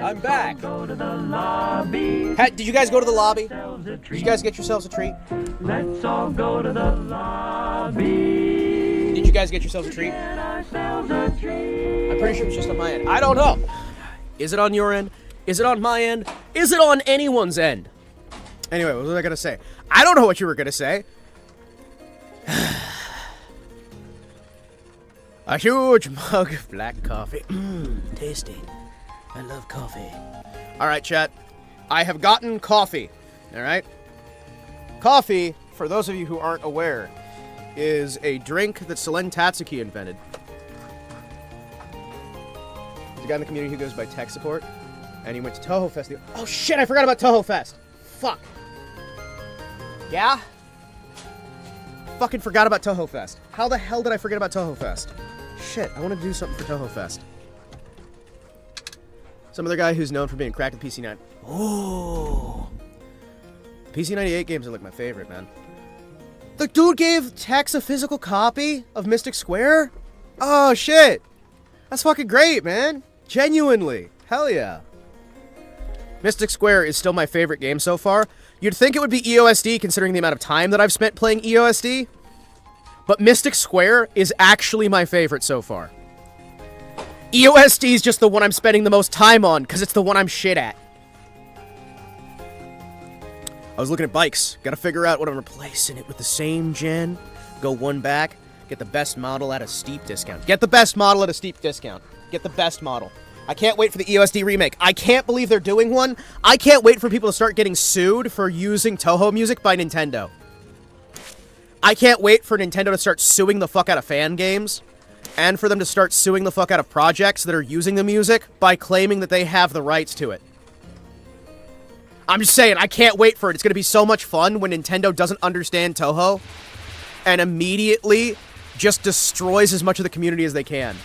I'm back. Go to the lobby. Did you guys go to the lobby? Ourselves a Did treat. you guys get yourselves a treat? Let's all go to the lobby. Did you guys get yourselves a treat? Get ourselves a treat. I'm pretty sure it's just on my end. I don't know. Is it on your end? Is it on my end? Is it on anyone's end? Anyway, what was I gonna say? I don't know what you were gonna say. A huge mug of black coffee. Tasty. I love coffee. Alright, chat. I have gotten coffee. Alright? Coffee, for those of you who aren't aware, is a drink that Selen Tatsuki invented. There's a guy in the community who goes by tech support, and he went to Touhou Fest. Oh shit, I forgot about Touhou Fest! Fuck. Yeah? Fucking forgot about Touhou Fest. How the hell did I forget about Touhou Fest? Shit, I want to do something for Touhou Fest. Some other guy who's known for being cracked at PC9. Oh. The PC98 games are like my favorite, man. The dude gave Tex a physical copy of Mystic Square? Oh, shit. That's fucking great, man. Genuinely. Hell yeah. Mystic Square is still my favorite game so far. You'd think it would be EOSD considering the amount of time that I've spent playing EOSD. But Mystic Square is actually my favorite so far. EOSD is just the one I'm spending the most time on because it's the one I'm shit at. I was looking at bikes. Gotta figure out what I'm replacing it with. The same gen. Go one back. Get the best model at a steep discount. Get the best model at a steep discount. Get the best model. I can't wait for the EOSD remake. I can't believe they're doing one. I can't wait for people to start getting sued for using Touhou music by Nintendo. I can't wait for Nintendo to start suing the fuck out of fan games. And for them to start suing the fuck out of projects that are using the music by claiming that they have the rights to it. I'm just saying, I can't wait for it. It's going to be so much fun when Nintendo doesn't understand Touhou and immediately just destroys as much of the community as they can.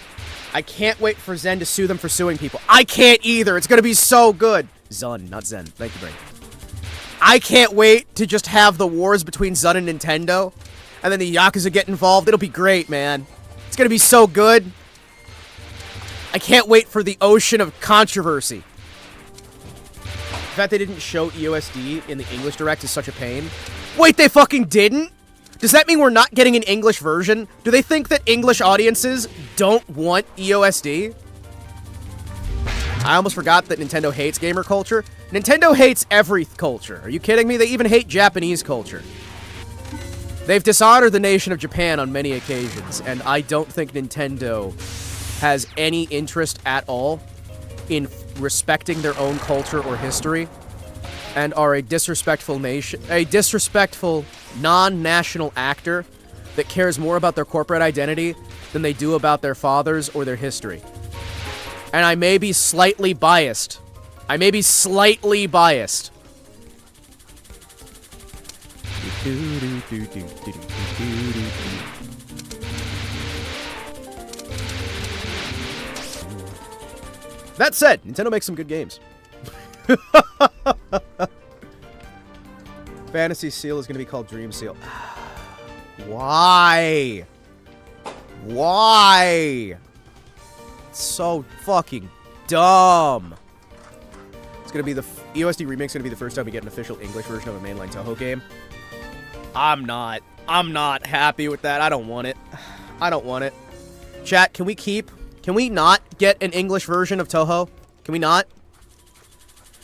I can't wait for Zen to sue them for suing people. I can't either. It's going to be so good. Zun, not Zen. Thank you, Brain. I can't wait to just have the wars between Zun and Nintendo, and then the Yakuza get involved. It'll be great, man. It's going to be so good. I can't wait for the ocean of controversy. The fact they didn't show EOSD in the English Direct is such a pain. Wait, they fucking didn't? Does that mean we're not getting an English version? Do they think that English audiences don't want EOSD? I almost forgot that Nintendo hates gamer culture. Nintendo hates every culture. Are you kidding me? They even hate Japanese culture. They've dishonored the nation of Japan on many occasions, and I don't think Nintendo has any interest at all in respecting their own culture or history, and are a disrespectful nation, a disrespectful non-national actor that cares more about their corporate identity than they do about their fathers or their history. And I may be slightly biased. I may be slightly biased. That said, Nintendo makes some good games. Fantasy Seal is going to be called Dream Seal. Why? Why? It's so fucking dumb. It's going to be the EOSD remake's going to be the first time we get an official English version of a mainline Touhou game. I'm not happy with that. I don't want it. I don't want it. Chat, can we not get an English version of Touhou? Can we not?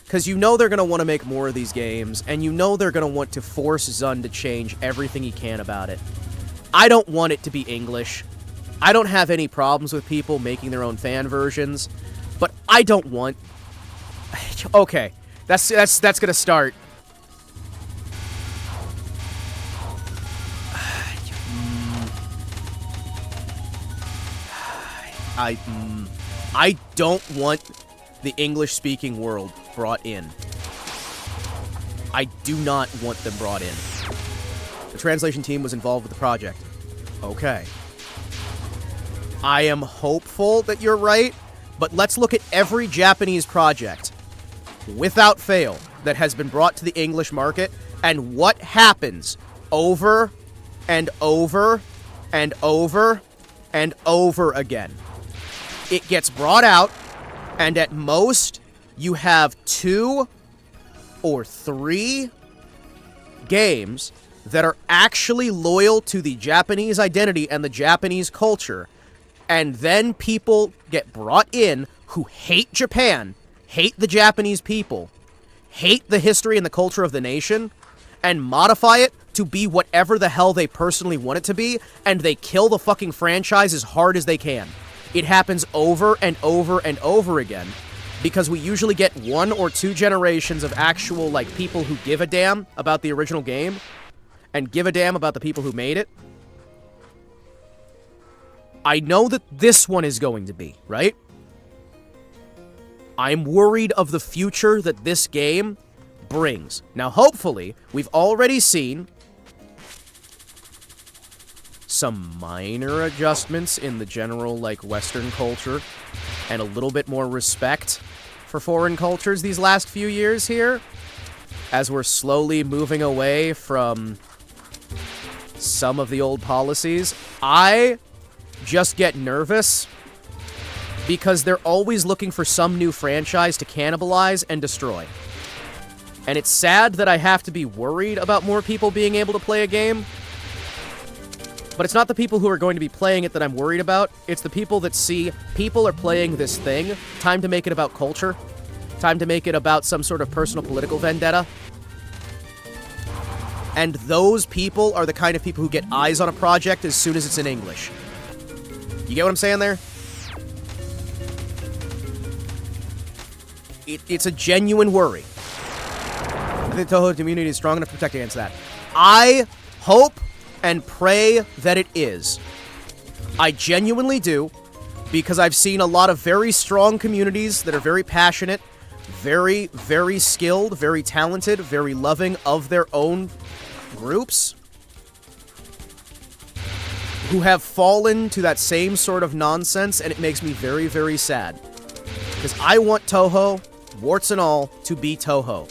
Because you know they're going to want to make more of these games, and you know they're going to want to force Zun to change everything he can about it. I don't want it to be English. I don't have any problems with people making their own fan versions, but I don't want... Okay, that's going to start. I don't want the English-speaking world brought in. I do not want them brought in. The translation team was involved with the project. Okay. I am hopeful that you're right, but let's look at every Japanese project, without fail, that has been brought to the English market, and what happens over and over and over and over again. It gets brought out, and at most, you have 2 or 3 games that are actually loyal to the Japanese identity and the Japanese culture, and then people get brought in who hate Japan, hate the Japanese people, hate the history and the culture of the nation, and modify it to be whatever the hell they personally want it to be, and they kill the fucking franchise as hard as they can. It happens over and over and over again, because we usually get 1 or 2 generations of actual, like, people who give a damn about the original game, and give a damn about the people who made it. I know that this one is going to be, right? I'm worried of the future that this game brings. Now, hopefully, we've already seen some minor adjustments in the general, like, Western culture, and a little bit more respect for foreign cultures these last few years here, as we're slowly moving away from some of the old policies. I just get nervous because they're always looking for some new franchise to cannibalize and destroy. And it's sad that I have to be worried about more people being able to play a game, but it's not the people who are going to be playing it that I'm worried about. It's the people that see people are playing this thing, time to make it about culture, time to make it about some sort of personal political vendetta. And those people are the kind of people who get eyes on a project as soon as it's in English. You get what I'm saying there? It's a genuine worry. I think the Touhou community is strong enough to protect against that. I hope and pray that it is. I genuinely do, because I've seen a lot of very strong communities that are very passionate, very, very skilled, very talented, very loving of their own groups, who have fallen to that same sort of nonsense, and it makes me very, very sad. Because I want Touhou, warts and all, to be Touhou.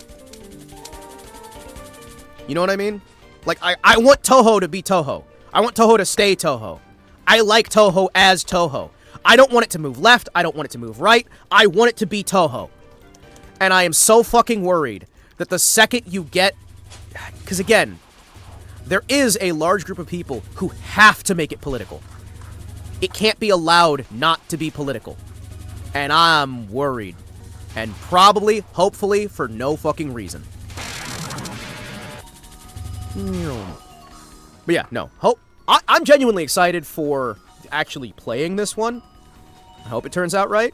You know what I mean? Like, I want Touhou to be Touhou. I want Touhou to stay Touhou. I like Touhou as Touhou. I don't want it to move left. I don't want it to move right. I want it to be Touhou. And I am so fucking worried that the second you get... Because again, there is a large group of people who have to make it political. It can't be allowed not to be political. And I'm worried. And probably, hopefully, for no fucking reason. But yeah, no. I'm genuinely excited for actually playing this one. I hope it turns out right.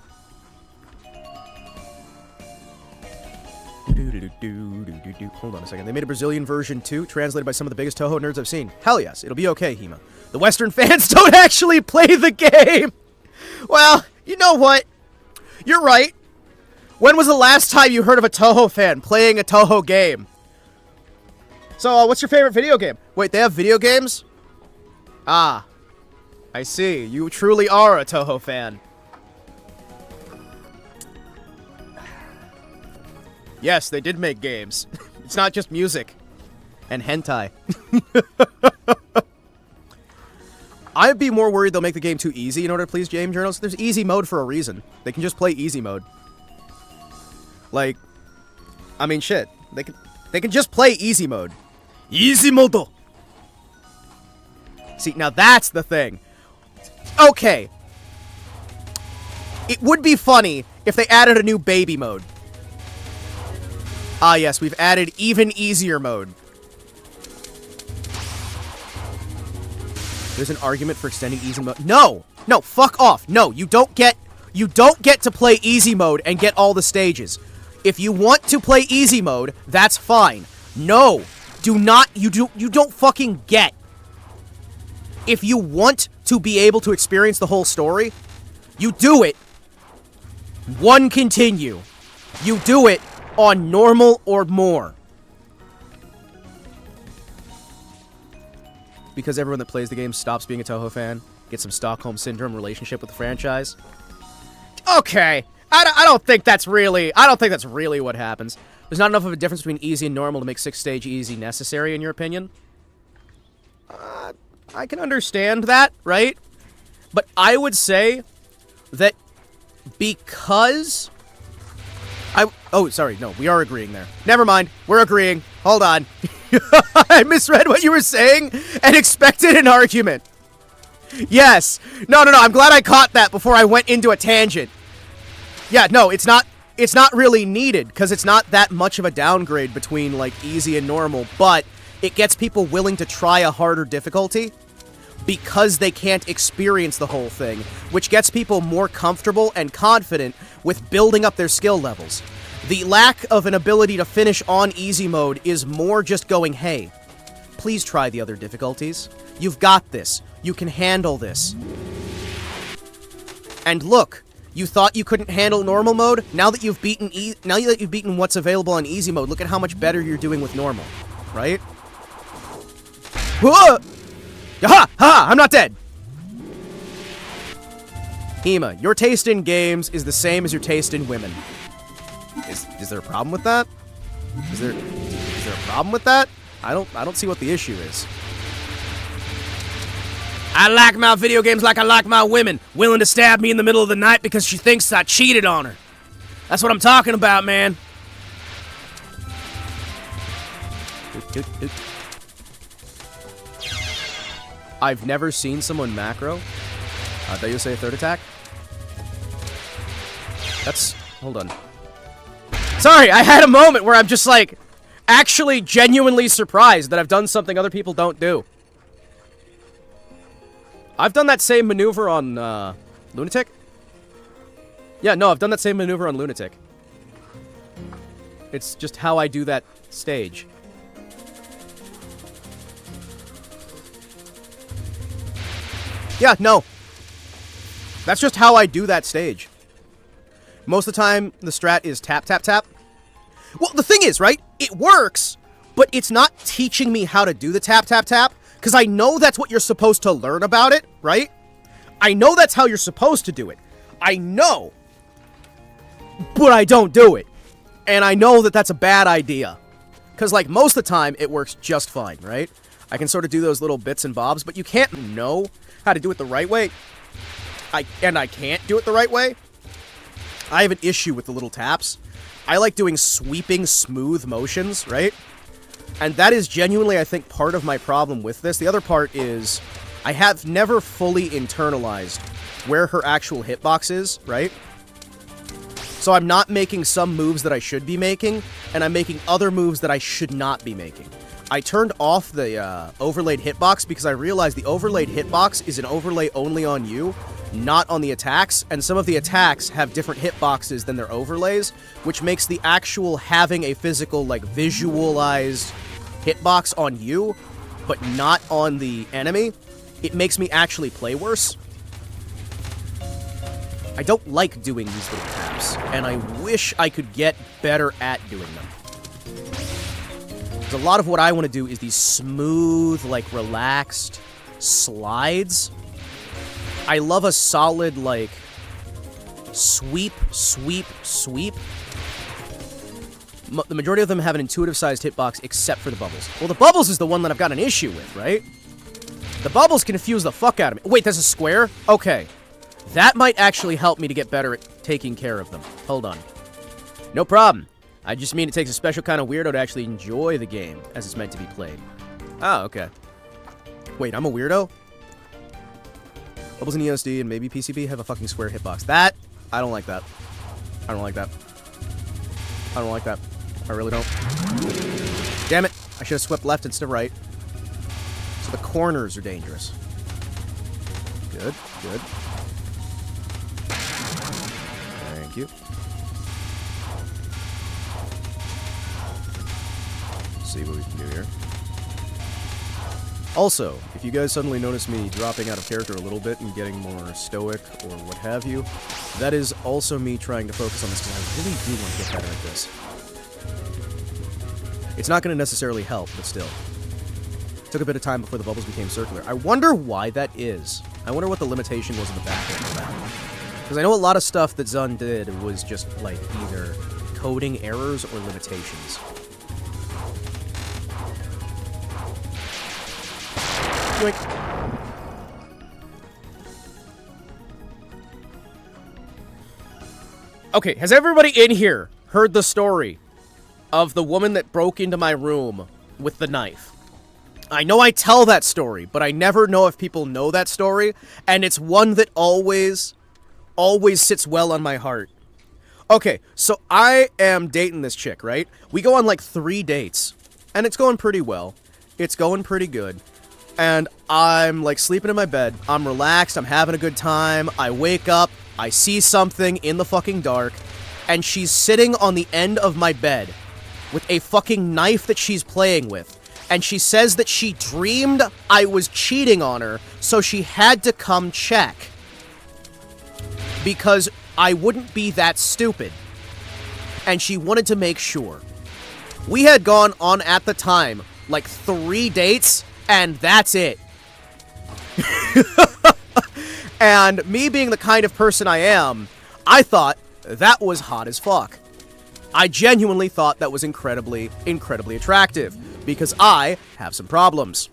Hold on a second. They made a Brazilian version too, translated by some of the biggest Touhou nerds I've seen. Hell yes, it'll be okay, Hima. The Western fans don't actually play the game! Well, you know what? You're right. When was the last time you heard of a Touhou fan playing a Touhou game? So, what's your favorite video game? Wait, they have video games? Ah. I see. You truly are a Touhou fan. Yes, they did make games. It's not just music. And hentai. I'd be more worried they'll make the game too easy in order to please game journalists. There's easy mode for a reason. They can just play easy mode. Like, I mean, shit. They can just play easy mode. Easy mode. See, now that's the thing. Okay. It would be funny if they added a new baby mode. Ah, yes, we've added even easier mode. There's an argument for extending easy mode. No! No, fuck off. No, you don't get to play easy mode and get all the stages. If you want to play easy mode, that's fine. No. You don't fucking get. If you want to be able to experience the whole story, you do it. One continue. You do it on normal or more. Because everyone that plays the game stops being a Touhou fan, gets some Stockholm Syndrome relationship with the franchise. Okay. I don't think that's really what happens. There's not enough of a difference between easy and normal to make 6-stage easy necessary, in your opinion? I can understand that, right? But I would say that because... I Oh, sorry, no, we are agreeing there. Never mind, we're agreeing. Hold on. I misread what you were saying and expected an argument. Yes. No, I'm glad I caught that before I went into a tangent. Yeah, no, it's not really needed, because it's not that much of a downgrade between, like, easy and normal, but it gets people willing to try a harder difficulty because they can't experience the whole thing, which gets people more comfortable and confident with building up their skill levels. The lack of an ability to finish on easy mode is more just going, hey, please try the other difficulties. You've got this. You can handle this. And look, you thought you couldn't handle normal mode? Now that you've beaten what's available on easy mode, look at how much better you're doing with normal, right? Whoa! Ha! Ha! I'm not dead! Hima, your taste in games is the same as your taste in women. Is there a problem with that? Is there a problem with that? I don't see what the issue is. I like my video games like I like my women, willing to stab me in the middle of the night because she thinks I cheated on her. That's what I'm talking about, man. I've never seen someone macro. I thought you would say a third attack. Hold on. Sorry, I had a moment where I'm just like, actually genuinely surprised that I've done something other people don't do. I've done that same maneuver on, Lunatic. Yeah, no, I've done that same maneuver on Lunatic. It's just how I do that stage. Yeah, no. That's just how I do that stage. Most of the time, the strat is tap, tap, tap. Well, the thing is, right? It works, but it's not teaching me how to do the tap, tap, tap, because I know that's what you're supposed to learn about it, right? I know that's how you're supposed to do it. I know. But I don't do it. And I know that that's a bad idea. Because, like, most of the time, it works just fine, right? I can sort of do those little bits and bobs, but you can't know how to do it the right way. I can't do it the right way. I have an issue with the little taps. I like doing sweeping, smooth motions, right? And that is genuinely, I think, part of my problem with this. The other part is I have never fully internalized where her actual hitbox is, right? So I'm not making some moves that I should be making, and I'm making other moves that I should not be making. I turned off the overlaid hitbox because I realized the overlaid hitbox is an overlay only on you, not on the attacks, and some of the attacks have different hitboxes than their overlays, which makes the actual having a physical, like, visualized hitbox on you, but not on the enemy, it makes me actually play worse. I don't like doing these little taps, and I wish I could get better at doing them. Because a lot of what I want to do is these smooth, like, relaxed slides. I love a solid, like, sweep, sweep, sweep. The majority of them have an intuitive-sized hitbox, except for the bubbles. Well, the bubbles is the one that I've got an issue with, right? The bubbles confuse the fuck out of me. Wait, there's a square? Okay. That might actually help me to get better at taking care of them. Hold on. No problem. I just mean it takes a special kind of weirdo to actually enjoy the game as it's meant to be played. Oh, okay. Wait, I'm a weirdo? Bubbles in ESD and maybe PCB have a fucking square hitbox. That, I don't like that. I don't like that. I don't like that. I really don't. Damn it. I should have swept left instead of right. So the corners are dangerous. Good, good. Thank you. Let's see what we can do here. Also, if you guys suddenly notice me dropping out of character a little bit and getting more stoic or what have you, that is also me trying to focus on this because I really do want to get better at this. It's not going to necessarily help, but still. It took a bit of time before the bubbles became circular. I wonder why that is. I wonder what the limitation was in the back end of that. Because I know a lot of stuff that Zun did was just, like, either coding errors or limitations. Yoink. Okay, has everybody in here heard the story of the woman that broke into my room with the knife. I know I tell that story, but I never know if people know that story, and it's one that always sits well on my heart. Okay, so I am dating this chick, right? We go on like 3 dates, and it's going pretty well. It's going pretty good. And I'm like sleeping in my bed. I'm relaxed. I'm having a good time. I wake up. I see something in the fucking dark. And she's sitting on the end of my bed with a fucking knife that she's playing with. And she says that she dreamed I was cheating on her, so she had to come check. Because I wouldn't be that stupid. And she wanted to make sure. We had gone on at the time like 3 dates, and that's it. And me being the kind of person I am, I thought that was hot as fuck. I genuinely thought that was incredibly, incredibly attractive, because I have some problems.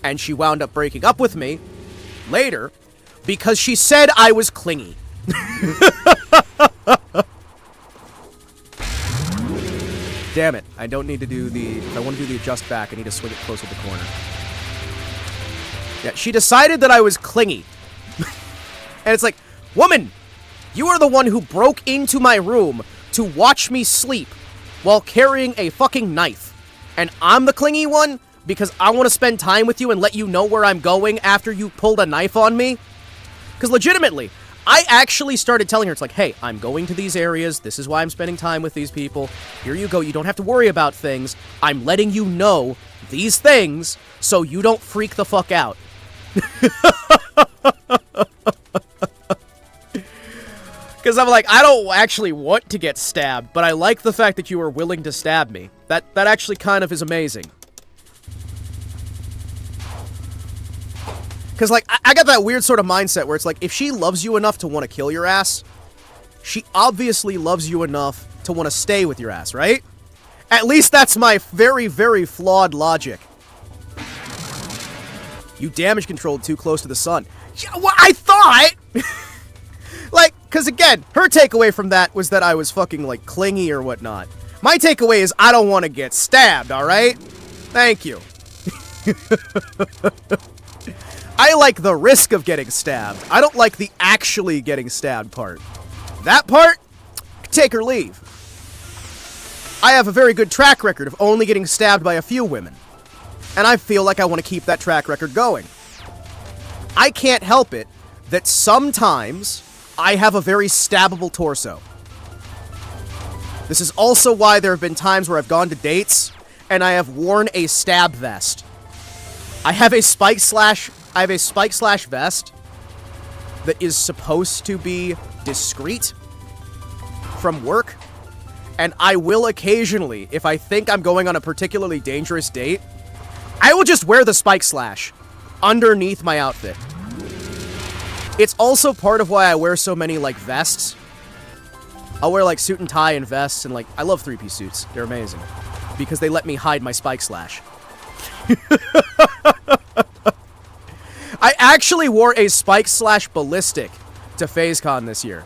And she wound up breaking up with me later because she said I was clingy. Damn it, I don't need to do the... If I want to do the adjust back, I need to swing it closer to the corner. Yeah, she decided that I was clingy. And it's like, woman, you are the one who broke into my room to watch me sleep while carrying a fucking knife. And I'm the clingy one because I want to spend time with you and let you know where I'm going after you pulled a knife on me? Because legitimately, I actually started telling her, it's like, hey, I'm going to these areas. This is why I'm spending time with these people. Here you go. You don't have to worry about things. I'm letting you know these things so you don't freak the fuck out. Because I'm like, I don't actually want to get stabbed, but I like the fact that you were willing to stab me. That actually kind of is amazing. Because, like, I got that weird sort of mindset where it's like, if she loves you enough to want to kill your ass, she obviously loves you enough to want to stay with your ass, right? At least that's my very, very flawed logic. You damage controlled too close to the sun. Yeah, well, I thought! Like, because again, her takeaway from that was that I was fucking, like, clingy or whatnot. My takeaway is I don't want to get stabbed, alright? Thank you. I like the risk of getting stabbed. I don't like the actually getting stabbed part. That part, take or leave. I have a very good track record of only getting stabbed by a few women. And I feel like I want to keep that track record going. I can't help it that sometimes I have a very stabbable torso. This is also why there have been times where I've gone to dates and I have worn a stab vest. I have a spike slash vest that is supposed to be discreet from work, and I will occasionally, if I think I'm going on a particularly dangerous date, I will just wear the spike slash underneath my outfit. It's also part of why I wear so many, like, vests. I'll wear, like, suit and tie and vests, and, like, I love 3-piece suits. They're amazing. Because they let me hide my spike slash. I actually wore a spike slash ballistic to FazeCon this year.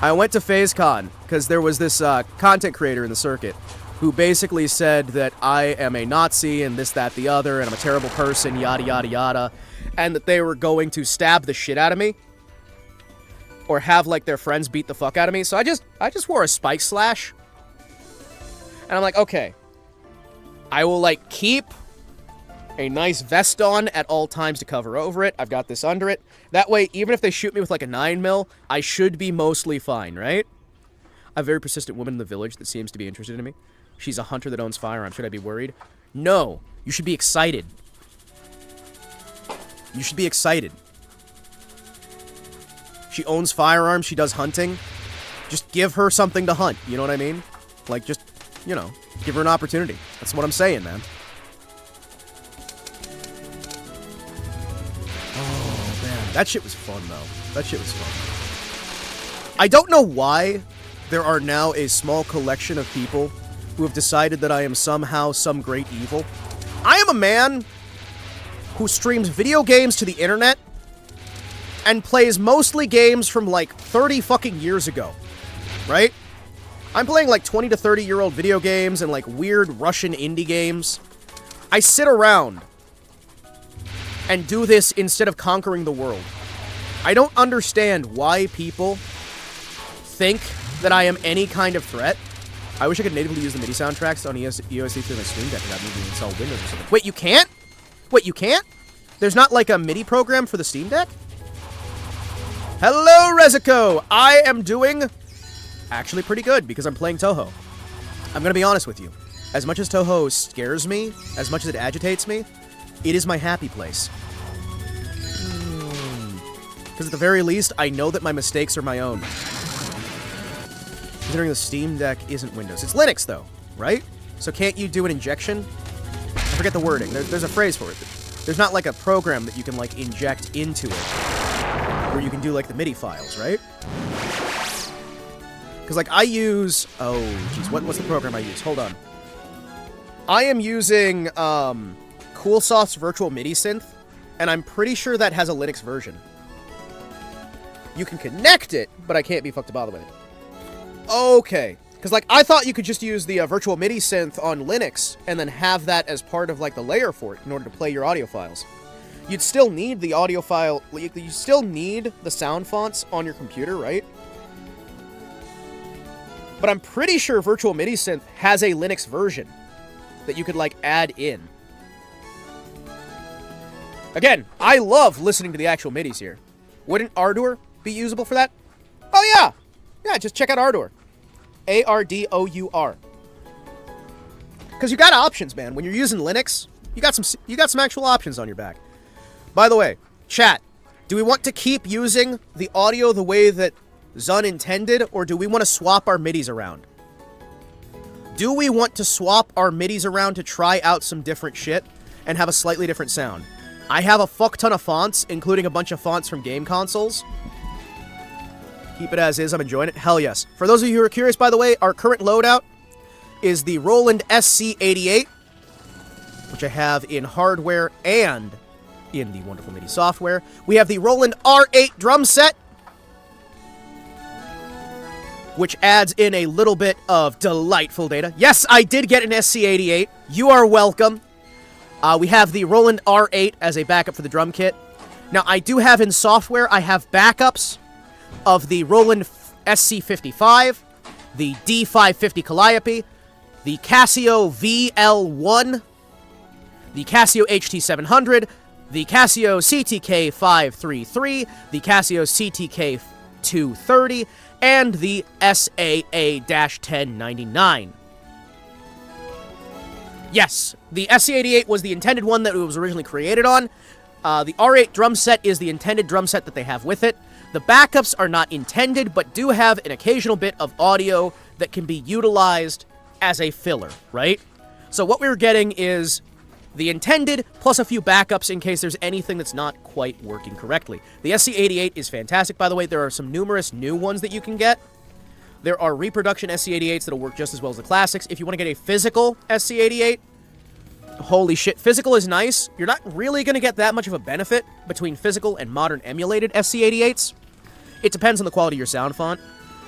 I went to FazeCon because there was this content creator in the circuit who basically said that I am a Nazi and this, that, the other, and I'm a terrible person, yada, yada, yada, and that they were going to stab the shit out of me or have, like, their friends beat the fuck out of me. So I just wore a spike slash. And I'm like, okay, I will, like, keep a nice vest on at all times to cover over it. I've got this under it. That way, even if they shoot me with, like, a 9mm, I should be mostly fine, right? A very persistent woman in the village that seems to be interested in me. She's a hunter that owns firearms. Should I be worried? No. You should be excited. You should be excited. She owns firearms. She does hunting. Just give her something to hunt. You know what I mean? Like, just, you know, give her an opportunity. That's what I'm saying, man. Oh, man. That shit was fun, though. That shit was fun. I don't know why there are now a small collection of people who have decided that I am somehow some great evil. I am a man who streams video games to the internet and plays mostly games from, like, 30 fucking years ago. Right? I'm playing like 20 to 30-year-old video games and like weird Russian indie games. I sit around and do this instead of conquering the world. I don't understand why people think that I am any kind of threat. I wish I could natively use the MIDI soundtracks on EOSD through my Stream Deck without needing to install Windows or something. Wait, you can't? Wait, you can't? There's not like a MIDI program for the Steam Deck? Hello, Rezico! I am doing actually pretty good because I'm playing Touhou. I'm gonna be honest with you. As much as Touhou scares me, as much as it agitates me, it is my happy place. Because at the very least, I know that my mistakes are my own. Considering the Steam Deck isn't Windows. It's Linux, though, right? So can't you do an injection? I forget the wording. There's a phrase for it. There's not, like, a program that you can, like, inject into it. Where you can do, like, the MIDI files, right? Because, like, I use... Oh, jeez. What's the program I use? Hold on. I am using, CoolSoft's Virtual MIDI Synth, and I'm pretty sure that has a Linux version. You can connect it, but I can't be fucked about with it. Okay. Because, like, I thought you could just use the Virtual MIDI Synth on Linux and then have that as part of, like, the layer for it in order to play your audio files. You'd still need the audio file... You still need the sound fonts on your computer, right? But I'm pretty sure Virtual MIDI Synth has a Linux version that you could, like, add in. Again, I love listening to the actual MIDIs here. Wouldn't Ardour be usable for that? Oh, yeah! Yeah, just check out Ardour. A-R-D-O-U-R. Because you got options, man. When you're using Linux, you got some actual options on your back. By the way, chat, do we want to keep using the audio the way that Zun intended, or do we want to swap our MIDIs around? Do we want to swap our MIDIs around to try out some different shit and have a slightly different sound? I have a fuck ton of fonts, including a bunch of fonts from game consoles. Keep it as is, I'm enjoying it. Hell yes. For those of you who are curious, by the way, our current loadout is the Roland SC88, which I have in hardware and in the wonderful MIDI software. We have the Roland R8 drum set, which adds in a little bit of delightful data. Yes, I did get an SC88. You are welcome. We have the Roland R8 as a backup for the drum kit. Now, I do have in software, I have backups of the Roland SC55, the D550 Calliope, the Casio VL1, the Casio HT700, the Casio CTK533, the Casio CTK230, and the SAA-1099. Yes, the SC88 was the intended one that it was originally created on. The R8 drum set is the intended drum set that they have with it. The backups are not intended, but do have an occasional bit of audio that can be utilized as a filler, right? So what we're getting is the intended, plus a few backups in case there's anything that's not quite working correctly. The SC88 is fantastic, by the way. There are some numerous new ones that you can get. There are reproduction SC88s that'll work just as well as the classics. If you want to get a physical SC88, holy shit, physical is nice. You're not really going to get that much of a benefit between physical and modern emulated SC88s. It depends on the quality of your sound font.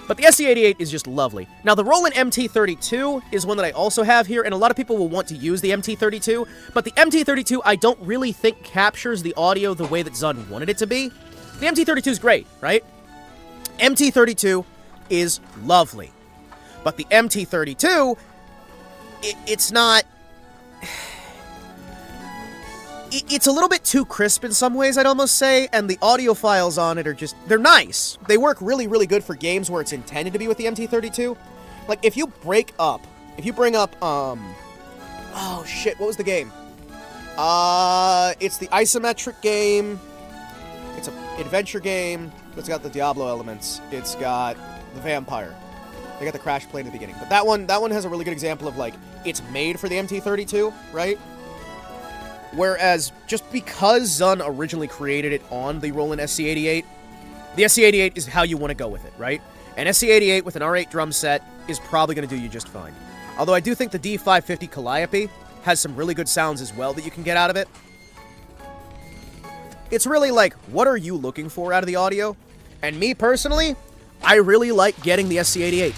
But the SC88 is just lovely. Now, the Roland MT32 is one that I also have here, and a lot of people will want to use the MT32, but the MT32 I don't really think captures the audio the way that Zun wanted it to be. The MT32 is great, right? MT32 is lovely. But the MT32, it's not... It's a little bit too crisp in some ways, I'd almost say, and the audio files on it are just... They're nice. They work really, really good for games where it's intended to be with the MT32. Like, if you bring up... Oh, shit, what was the game? It's the isometric game. It's an adventure game. It's got the Diablo elements. It's got the vampire. They got the crash plane at the beginning. But that one has a really good example of, like, it's made for the MT32, right? Whereas, just because Zun originally created it on the Roland SC88, the SC88 is how you want to go with it, right? An SC88 with an R8 drum set is probably going to do you just fine. Although I do think the D550 Calliope has some really good sounds as well that you can get out of it. It's really like, what are you looking for out of the audio? And me, personally, I really like getting the SC88.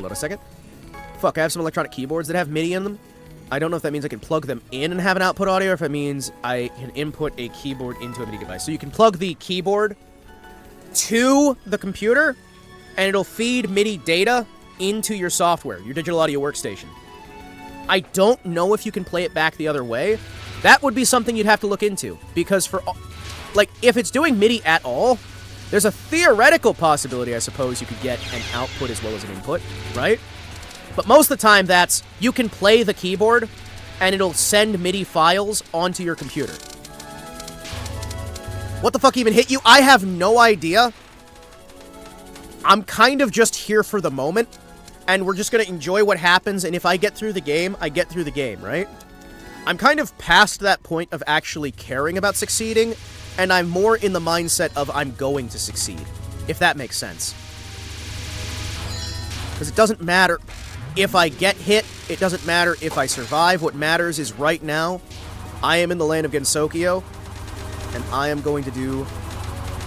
Hold on a second. Fuck, I have some electronic keyboards that have MIDI in them. I don't know if that means I can plug them in and have an output audio, or if it means I can input a keyboard into a MIDI device. So you can plug the keyboard to the computer, and it'll feed MIDI data into your software, your digital audio workstation. I don't know if you can play it back the other way. That would be something you'd have to look into, because for, like, if it's doing MIDI at all, there's a theoretical possibility, I suppose, you could get an output as well as an input, right? But most of the time, that's, you can play the keyboard, and it'll send MIDI files onto your computer. What the fuck even hit you? I have no idea. I'm kind of just here for the moment, and we're just gonna enjoy what happens, and if I get through the game, I get through the game, right? I'm kind of past that point of actually caring about succeeding, and I'm more in the mindset of I'm going to succeed, if that makes sense. Because it doesn't matter if I get hit, it doesn't matter if I survive. What matters is right now, I am in the land of Gensokyo, and I am going to do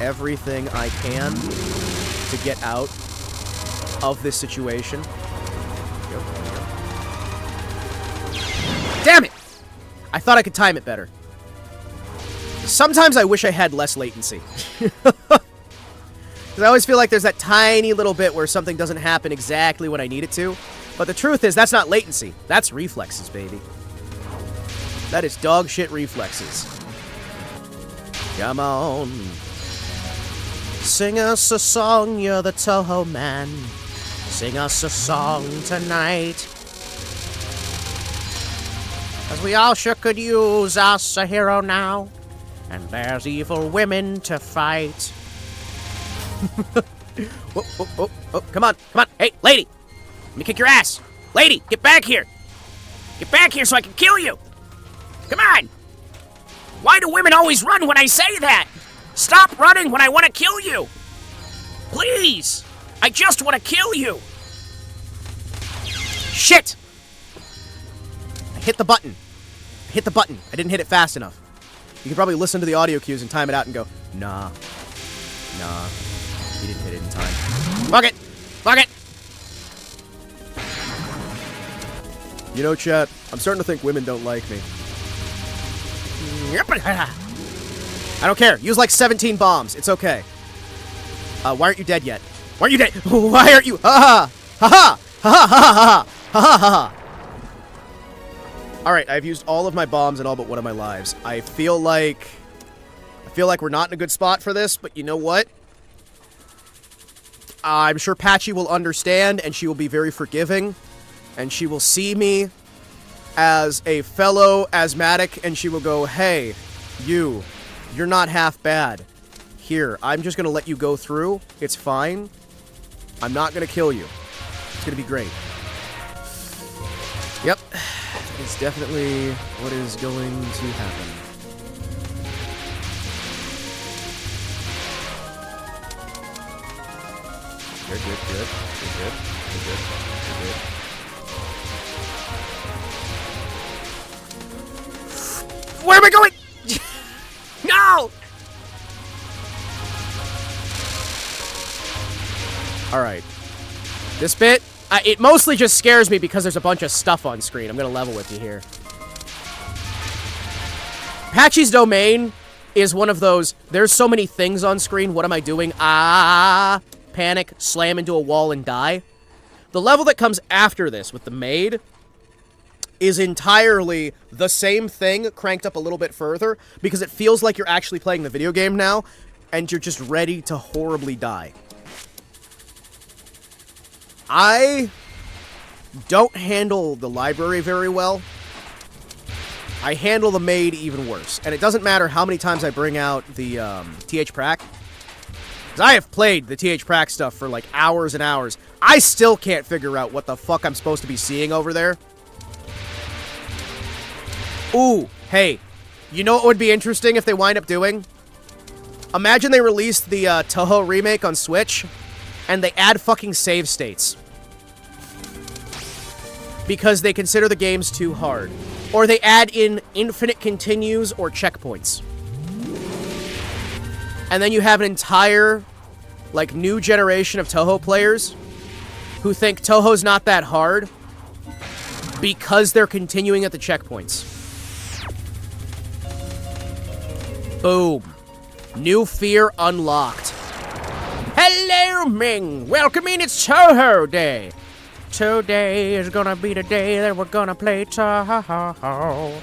everything I can to get out of this situation. Damn it! I thought I could time it better. Sometimes I wish I had less latency. Because I always feel like there's that tiny little bit where something doesn't happen exactly when I need it to. But the truth is, that's not latency. That's reflexes, baby. That is dog shit reflexes. Come on. Sing us a song, you're the Touhou man. Sing us a song tonight. 'Cause we all sure could use us a hero now. And there's evil women to fight. Whoa, whoa, whoa, whoa. Come on, come on. Hey, lady. Let me kick your ass. Lady, get back here. Get back here so I can kill you. Come on. Why do women always run when I say that? Stop running when I want to kill you. Please. I just want to kill you. Shit. I hit the button. I hit the button. I didn't hit it fast enough. You can probably listen to the audio cues and time it out and go, nah. Nah. You didn't hit it in time. Fuck it. Fuck it. You know, chat, I'm starting to think women don't like me. I don't care. Use like 17 bombs. It's okay. Why aren't you dead yet? Why aren't you dead? Why aren't you? Ha ha! Ha ha! Ha ha ha ha ha ha! Alright, I've used all of my bombs and all but one of my lives. I feel like we're not in a good spot for this, but you know what? I'm sure Patchy will understand, and she will be very forgiving, and she will see me as a fellow asthmatic, and she will go, hey, you're not half bad. Here, I'm just gonna let you go through. It's fine. I'm not gonna kill you. It's gonna be great. Yep. It's definitely what is going to happen. Good, good, good. Good, good. Good, good. Good, good. Where am I going? No! Alright. This bit, it mostly just scares me because there's a bunch of stuff on screen. I'm gonna level with you here. Patchy's domain is one of those, there's so many things on screen, what am I doing? Ah, panic, slam into a wall and die. The level that comes after this with the maid is entirely the same thing, cranked up a little bit further, because it feels like you're actually playing the video game now, and you're just ready to horribly die. I don't handle the library very well. I handle the maid even worse. And it doesn't matter how many times I bring out the TH Prac. Because I have played the TH Prac stuff for like hours and hours. I still can't figure out what the fuck I'm supposed to be seeing over there. Ooh, hey. You know what would be interesting if they wind up doing? Imagine they released the Touhou remake on Switch, and they add fucking save states. Because they consider the games too hard. Or they add in infinite continues or checkpoints. And then you have an entire, like, new generation of Touhou players who think Touhou's not that hard because they're continuing at the checkpoints. Boom. New fear unlocked. Hello, Ming. Welcome in. It's Touhou Day. Today is gonna be the day that we're gonna play Touhou.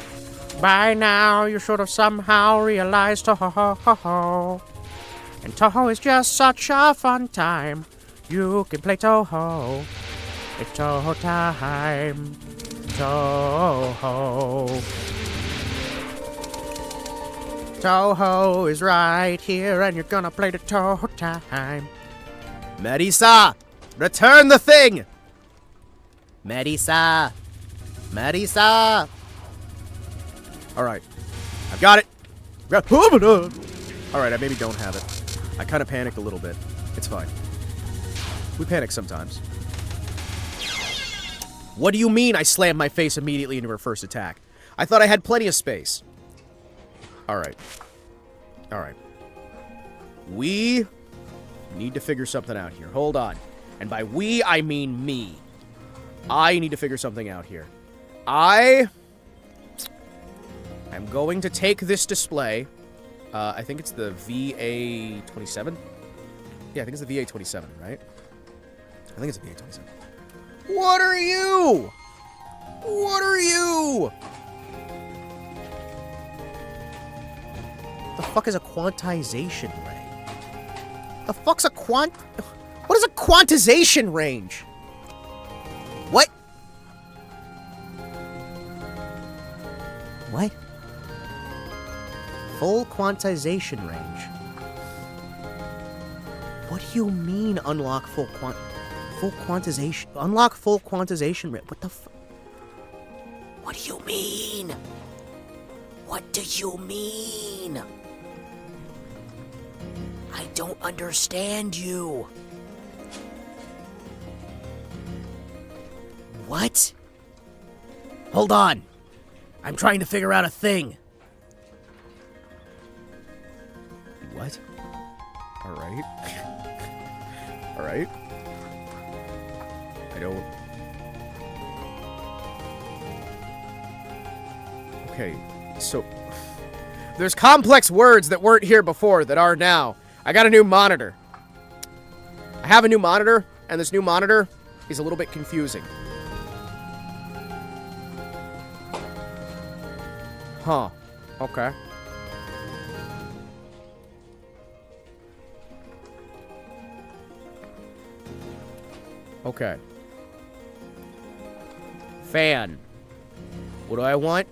By now, you should have somehow realized Touhou. And Touhou is just such a fun time. You can play Touhou. It's Touhou time. Touhou. Touhou is right here, and you're gonna play the Touhou time. Marisa, return the thing! Marisa. Marisa. Alright. I've got it. Alright, I maybe don't have it. I kind of panicked a little bit. It's fine. We panic sometimes. What do you mean I slammed my face immediately into her first attack? I thought I had plenty of space. Alright. Alright. We need to figure something out here. Hold on. And by we, I mean me. I need to figure something out here. I am going to take this display. I think it's the VA27. Yeah, I think it's the VA27, right? I think it's the VA27. What are you? What are you? The fuck is a quantization ray? The fuck's a What is a quantization range? What? What? Full quantization range. What do you mean unlock full quantization? Unlock full quantization range. What the f... What do you mean? What do you mean? I don't understand you. What? Hold on. I'm trying to figure out a thing. What? Alright. Alright. I don't... Okay, so... There's complex words that weren't here before that are now. I got a new monitor. I have a new monitor, and this new monitor is a little bit confusing. Huh. Okay. Okay. Fan. What do I want?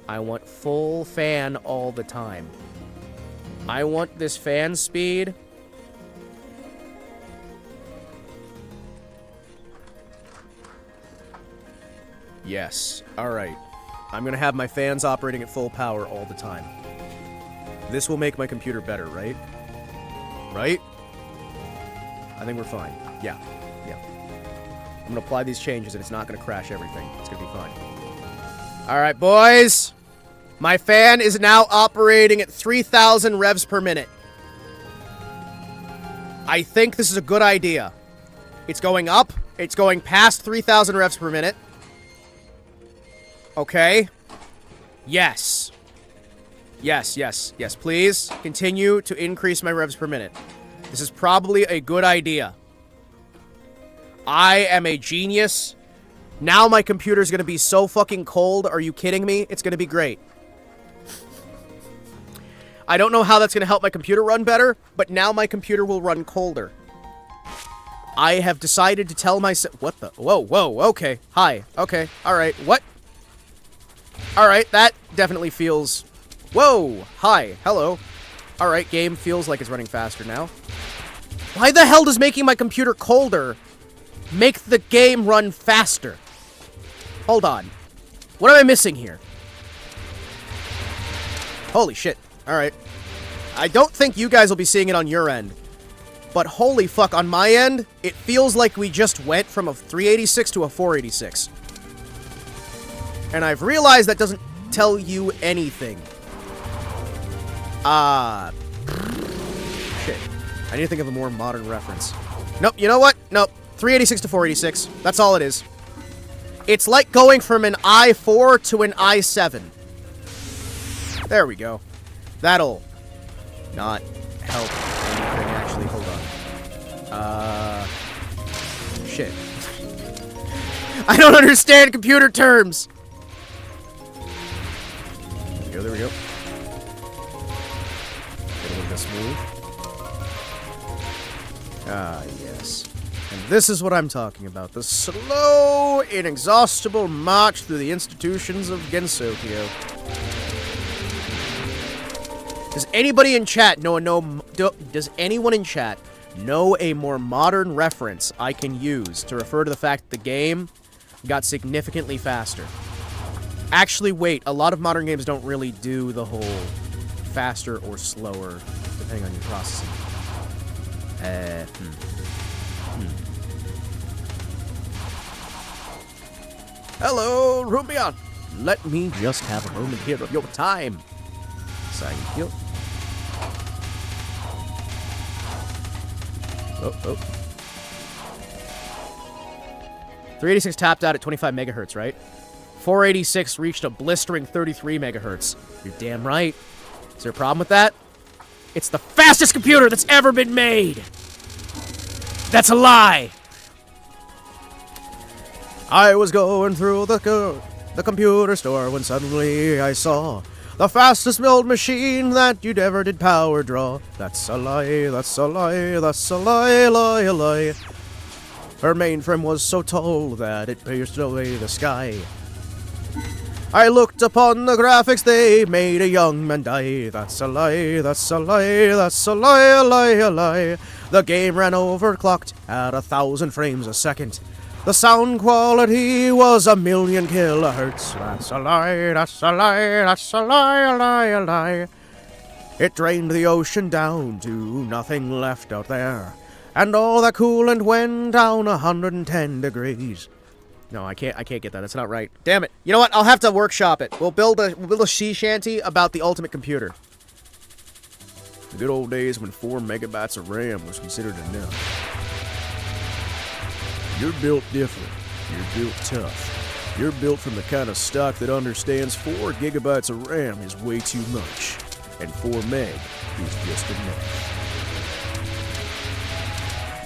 I want full fan all the time. I want this fan speed. Yes. Alright. I'm gonna have my fans operating at full power all the time. This will make my computer better, right? Right? I think we're fine. Yeah. Yeah. I'm gonna apply these changes and it's not gonna crash everything. It's gonna be fine. Alright, boys. My fan is now operating at 3,000 revs per minute. I think this is a good idea. It's going up. It's going past 3,000 revs per minute. Okay. Yes. Yes, yes, yes. Please continue to increase my revs per minute. This is probably a good idea. I am a genius. Now my computer's gonna be so fucking cold. Are you kidding me? It's gonna be great. I don't know how that's gonna help my computer run better, but now my computer will run colder. I have decided to tell myself... What the... Whoa, whoa, okay. Hi. Okay. Alright. What? Alright, that definitely feels... Whoa! Hi. Hello. Alright, game feels like it's running faster now. Why the hell does making my computer colder make the game run faster? Hold on. What am I missing here? Holy shit. Alright. I don't think you guys will be seeing it on your end. But holy fuck, on my end, it feels like we just went from a 386 to a 486. And I've realized that doesn't tell you anything. Shit. I need to think of a more modern reference. Nope, you know what? Nope. 386 to 486. That's all it is. It's like going from an i4 to an i7. There we go. That'll not help anything, actually. Hold on. Shit. I don't understand computer terms! There we go. Get a little bit smooth. Ah, yes. And this is what I'm talking about. The slow, inexhaustible march through the institutions of Gensokyo. Does anybody in chat does anyone in chat know a more modern reference I can use to refer to the fact that the game got significantly faster? Actually, wait, a lot of modern games don't really do the whole faster or slower, depending on your processing. Hello, Rubion! Let me just have a moment here of your time. Thank you. Oh. 386 tapped out at 25 megahertz, right? 486 reached a blistering 33 megahertz. You're damn right. Is there a problem with that? It's the fastest computer that's ever been made! That's a lie! I was going through the computer store when suddenly I saw the fastest build machine that you'd ever did power draw. That's a lie, that's a lie, that's a lie, lie, lie. Her mainframe was so tall that it pierced away the sky. I looked upon the graphics, they made a young man die. That's a lie, that's a lie, that's a lie, a lie, a lie. The game ran overclocked at 1,000 frames a second. The sound quality was 1,000,000 kilohertz. That's a lie, that's a lie, that's a lie, a lie, a lie. It drained the ocean down to nothing left out there. And all that coolant went down 110 degrees. No, I can't get that. That's not right. Damn it. You know what? I'll have to workshop it. We'll build a sea shanty about the ultimate computer. The good old days when 4 megabytes of RAM was considered enough. You're built different. You're built tough. You're built from the kind of stock that understands 4 gigabytes of RAM is way too much, and 4 meg is just enough.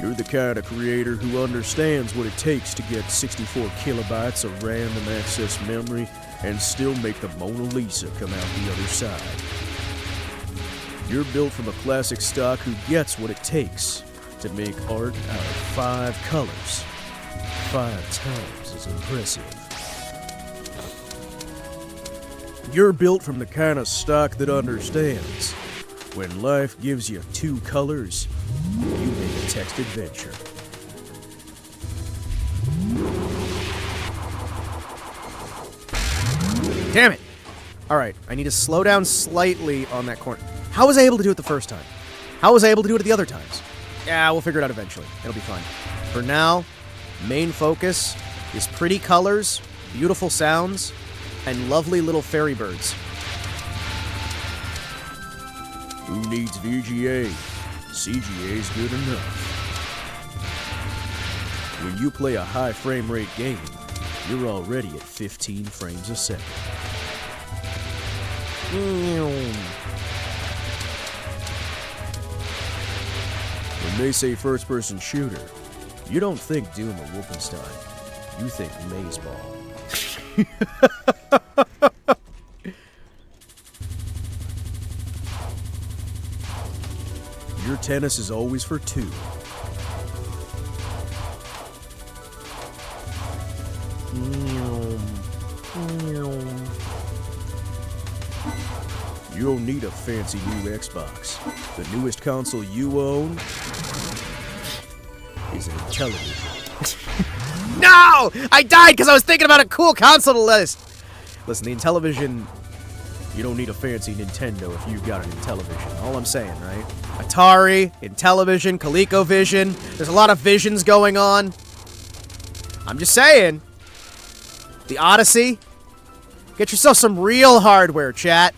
You're the kind of creator who understands what it takes to get 64 kilobytes of random access memory and still make the Mona Lisa come out the other side. You're built from a classic stock who gets what it takes to make art out of 5 colors. 5 times as impressive. You're built from the kind of stock that understands when life gives you 2 colors, you make a text adventure. Damn it! Alright, I need to slow down slightly on that corner. How was I able to do it the first time? How was I able to do it the other times? Yeah, we'll figure it out eventually. It'll be fine. For now, main focus is pretty colors, beautiful sounds, and lovely little fairy birds. Who needs VGA? CGA's good enough. When you play a high frame rate game, you're already at 15 frames a second. When they say first person shooter, you don't think Doom or Wolfenstein. You think Maze Ball. Your tennis is always for 2. You don't need a fancy new Xbox. The newest console you own is a television. No! I died because I was thinking about a cool console to list. Listen, the Intellivision, you don't need a fancy Nintendo if you've got an Intellivision. All I'm saying, right? Atari, Intellivision, ColecoVision. There's a lot of visions going on. I'm just saying. The Odyssey. Get yourself some real hardware, chat.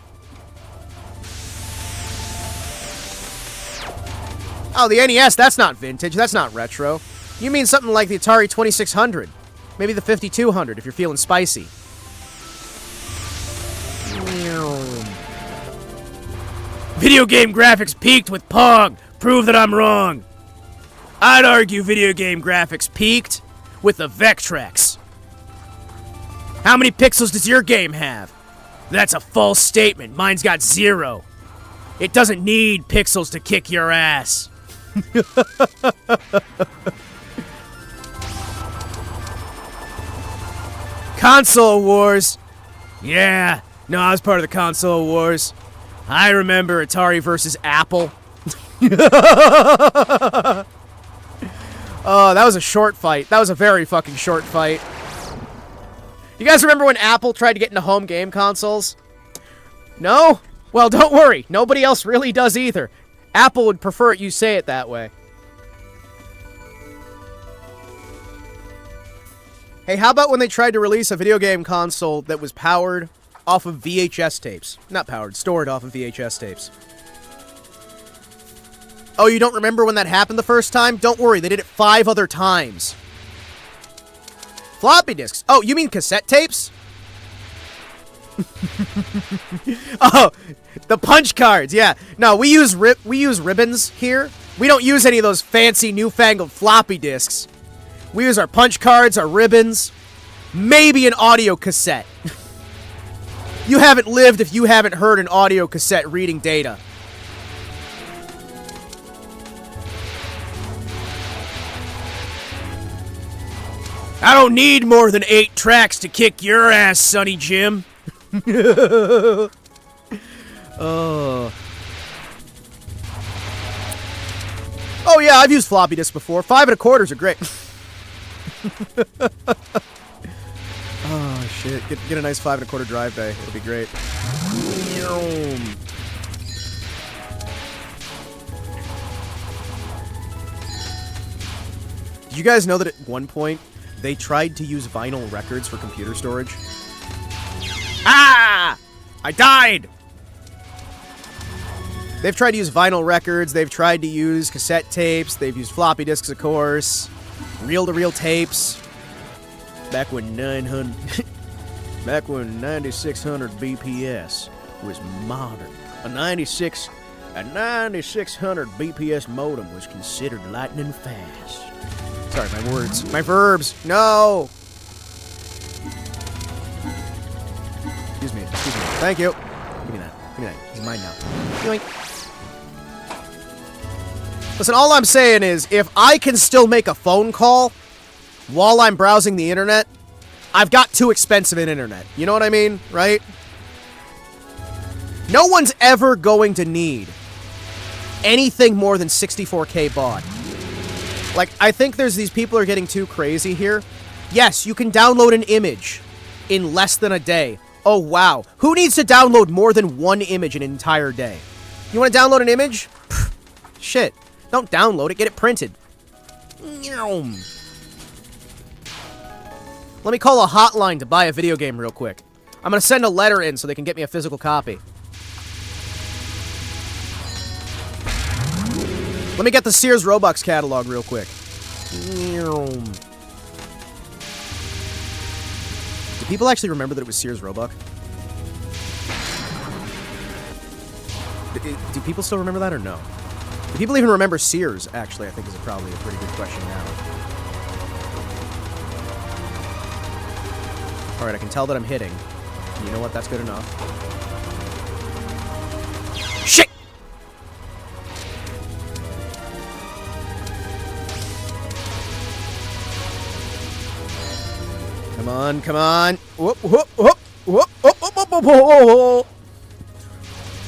Oh, the NES, that's not vintage. That's not retro. You mean something like the Atari 2600. Maybe the 5200 if you're feeling spicy. Video game graphics peaked with Pong. Prove that I'm wrong. I'd argue video game graphics peaked with the Vectrex. How many pixels does your game have? That's a false statement. Mine's got 0. It doesn't need pixels to kick your ass. Console Wars. Yeah, no, I was part of the Console Wars. I remember Atari versus Apple. Oh, that was a short fight. That was a very fucking short fight. You guys remember when Apple tried to get into home game consoles? No? Well, don't worry. Nobody else really does either. Apple would prefer you say it that way. Hey, how about when they tried to release a video game console that was powered off of VHS tapes? Not powered, stored off of VHS tapes. Oh, you don't remember when that happened the first time? Don't worry, they did it 5 other times. Floppy disks. Oh, you mean cassette tapes? Oh, the punch cards. Yeah. No, we use ribbons here. We don't use any of those fancy newfangled floppy disks. We use our punch cards, our ribbons, maybe an audio cassette. You haven't lived if you haven't heard an audio cassette reading data. I don't need more than 8 tracks to kick your ass, Sonny Jim. Oh. Oh yeah, I've used floppy disks before. 5 1/4s are great. Oh shit! Get a nice 5 1/4 drive bay. It'll be great. Did you guys know that at one point they tried to use vinyl records for computer storage? Ah! I died! They've tried to use vinyl records, they've tried to use cassette tapes, they've used floppy disks, of course, reel-to-reel tapes. Back when 9600 BPS was modern. A 9600 BPS modem was considered lightning fast. Sorry, my words. My verbs. No! Excuse me. Thank you. Give me that. He's mine now. Yoink. Listen, all I'm saying is, if I can still make a phone call while I'm browsing the internet, I've got too expensive an internet. You know what I mean? Right? No one's ever going to need anything more than 64K baud. Like, I think there's these people are getting too crazy here. Yes, you can download an image in less than a day. Oh, wow. Who needs to download more than 1 image an entire day? You want to download an image? Pfft, shit. Don't download it. Get it printed. Let me call a hotline to buy a video game real quick. I'm going to send a letter in so they can get me a physical copy. Let me get the Sears Robux catalog real quick. Do people actually remember that it was Sears Roebuck? Do people still remember that or no? Do people even remember Sears, actually, I think is probably a pretty good question now. Alright, I can tell that I'm hitting. You know what? That's good enough. Shit! Come on, come on. Whoop, whoop, whoop, whoop, whoop, whoop, whoop, whoop, whoop.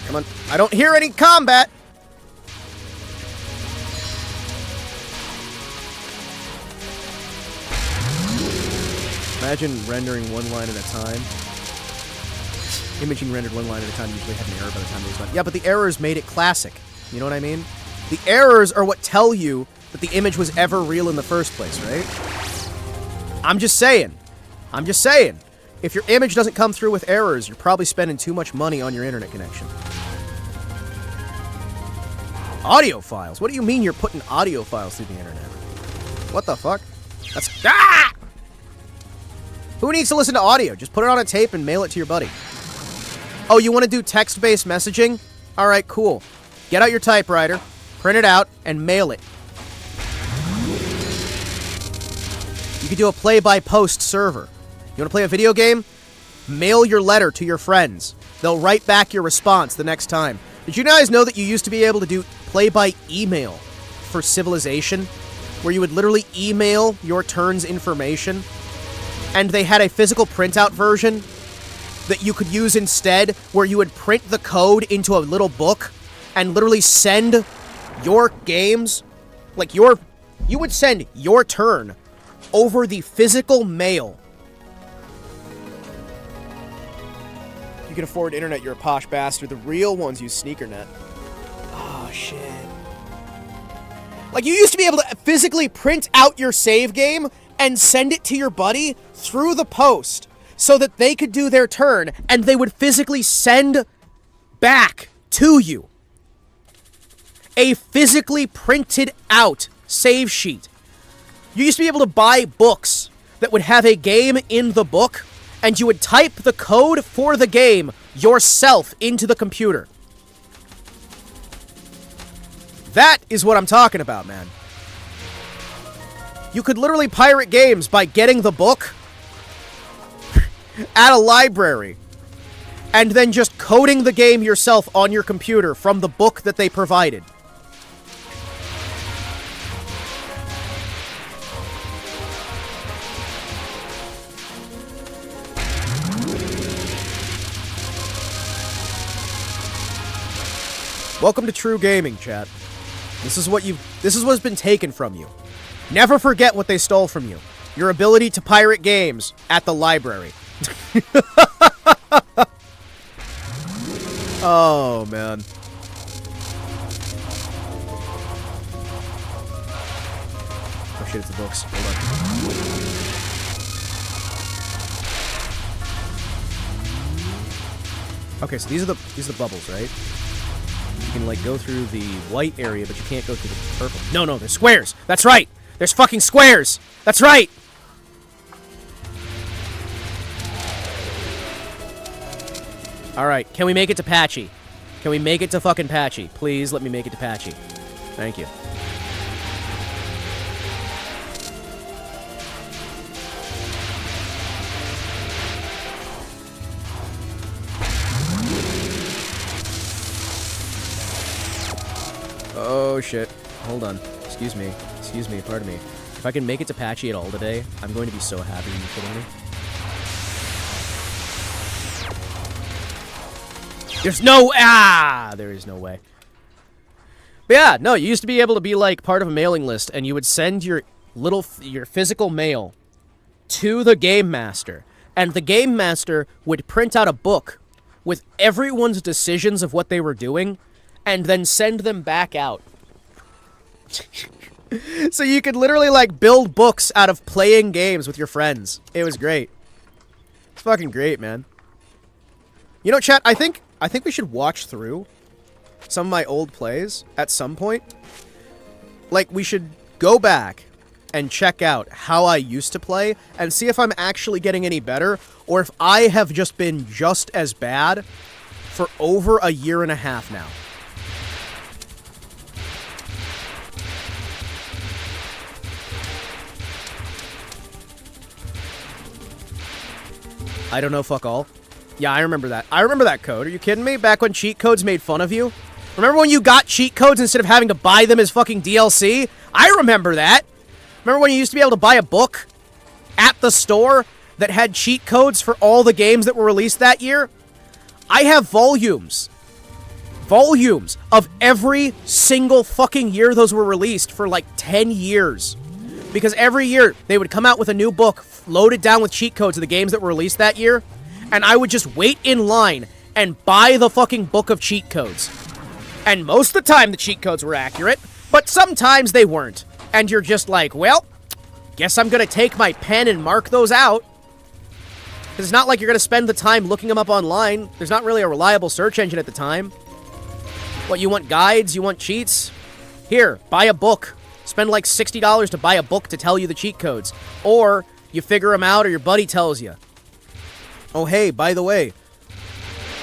Come on. I don't hear any combat. Imagine rendering 1 line at a time. Imaging rendered 1 line at a time usually had an error by the time it was done. Yeah, but the errors made it classic. You know what I mean? The errors are what tell you that the image was ever real in the first place, right? I'm just saying. I'm just saying. If your image doesn't come through with errors, you're probably spending too much money on your internet connection. Audio files? What do you mean you're putting audio files through the internet? What the fuck? That's... Ah! Who needs to listen to audio? Just put it on a tape and mail it to your buddy. Oh, you want to do text-based messaging? Alright, cool. Get out your typewriter, print it out, and mail it. You could do a play-by-post server. You want to play a video game? Mail your letter to your friends. They'll write back your response the next time. Did you guys know that you used to be able to do play-by-email for Civilization? Where you would literally email your turn's information? And they had a physical printout version that you could use instead, where you would print the code into a little book and literally send your games, like you would send your turn over the physical mail. If you can afford internet, you're a posh bastard. The real ones use SneakerNet. Oh, shit. Like, you used to be able to physically print out your save game and send it to your buddy through the post so that they could do their turn, and they would physically send back to you a physically printed out save sheet. You used to be able to buy books that would have a game in the book, and you would type the code for the game yourself into the computer. That is what I'm talking about, man. You could literally pirate games by getting the book at a library and then just coding the game yourself on your computer from the book that they provided. Welcome to True Gaming, chat. This is what's been taken from you. Never forget what they stole from you. Your ability to pirate games at the library. Oh, man. Oh shit, it's the books. Hold on. Okay, so these are the bubbles, right? You can, like, go through the white area, but you can't go through the purple. No, there's squares! That's right! There's fucking squares! That's right! Alright, can we make it to Patchy? Can we make it to fucking Patchy? Please let me make it to Patchy. Thank you. Oh shit. Hold on. Excuse me, pardon me. If I can make it to Patchy at all today, I'm going to be so happy. Are you kidding me? There's no... Ah! There is no way. But yeah, no, you used to be able to be, like, part of a mailing list, and you would send your physical mail to the Game Master, and the Game Master would print out a book with everyone's decisions of what they were doing, and then send them back out. So you could literally, like, build books out of playing games with your friends. It was great. It's fucking great, man. You know, chat, I think we should watch through some of my old plays at some point. Like, we should go back and check out how I used to play and see if I'm actually getting any better, or if I have just been just as bad for over a year and a half now. I don't know fuck all. Yeah, I remember that. I remember that code. Are you kidding me? Back when cheat codes made fun of you? Remember when you got cheat codes instead of having to buy them as fucking DLC? I remember that. Remember when you used to be able to buy a book at the store that had cheat codes for all the games that were released that year? I have volumes of every single fucking year those were released for like 10 years. Because every year they would come out with a new book loaded down with cheat codes of the games that were released that year, and I would just wait in line and buy the fucking book of cheat codes. And most of the time the cheat codes were accurate, but sometimes they weren't. And you're just like, well, guess I'm gonna take my pen and mark those out. Because it's not like you're gonna spend the time looking them up online. There's not really a reliable search engine at the time. What, you want guides? You want cheats? Here, buy a book. spend like $60 to buy a book to tell you the cheat codes. Or you figure them out or your buddy tells you. Oh, hey, by the way,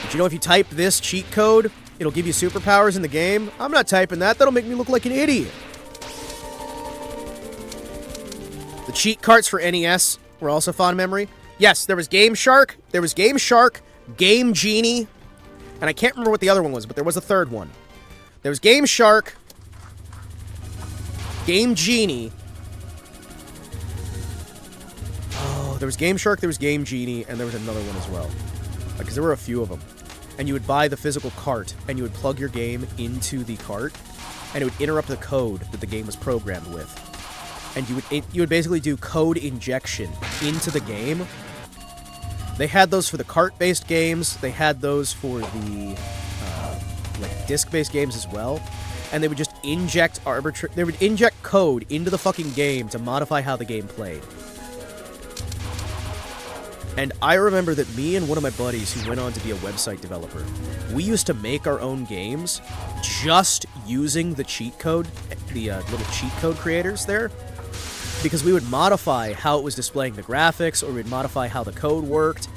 did you know if you type this cheat code, it'll give you superpowers in the game? I'm not typing that. That'll make me look like an idiot. The cheat carts for NES were also fond memory. Yes, there was Game Shark, Game Genie, and I can't remember what the other one was, but there was a third one. There was Game Shark, Game Genie. Oh, there was Game Shark, there was Game Genie, and there was another one as well. Because there were a few of them. And you would buy the physical cart, and you would plug your game into the cart, and it would interrupt the code that the game was programmed with. And you would basically do code injection into the game. They had those for the cart-based games. They had those for the like disc-based games as well. And they would just inject they would inject code into the fucking game to modify how the game played. And I remember that me and one of my buddies who went on to be a website developer, we used to make our own games just using the cheat code, the little cheat code creators there. Because we would modify how it was displaying the graphics, or we'd modify how the code worked.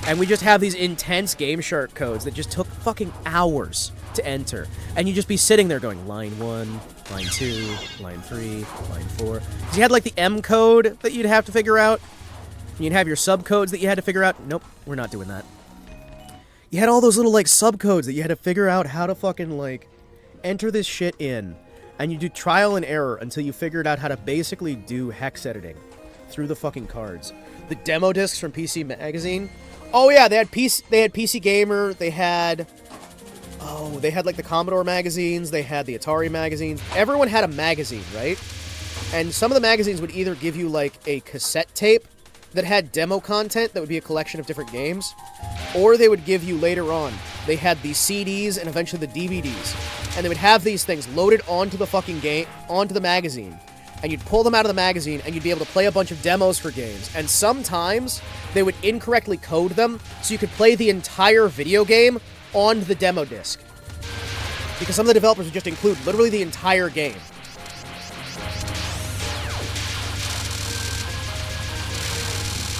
And we just have these intense Game Shark codes that just took fucking hours to enter. And you'd just be sitting there going, line 1, line 2, line 3, line 4. Because you had like the M code that you'd have to figure out. And you'd have your subcodes that you had to figure out. Nope, we're not doing that. You had all those little like subcodes that you had to figure out how to fucking like enter this shit in. And you do trial and error until you figured out how to basically do hex editing through the fucking cards. The demo discs from PC Magazine. Oh yeah, they had PC Gamer, they had like the Commodore magazines, they had the Atari magazines. Everyone had a magazine, right? And some of the magazines would either give you like a cassette tape that had demo content that would be a collection of different games, or they would give you later on, they had the CDs and eventually the DVDs. And they would have these things loaded onto the fucking game, onto the magazine. And you'd pull them out of the magazine, and you'd be able to play a bunch of demos for games. And sometimes, they would incorrectly code them, so you could play the entire video game on the demo disc. Because some of the developers would just include literally the entire game.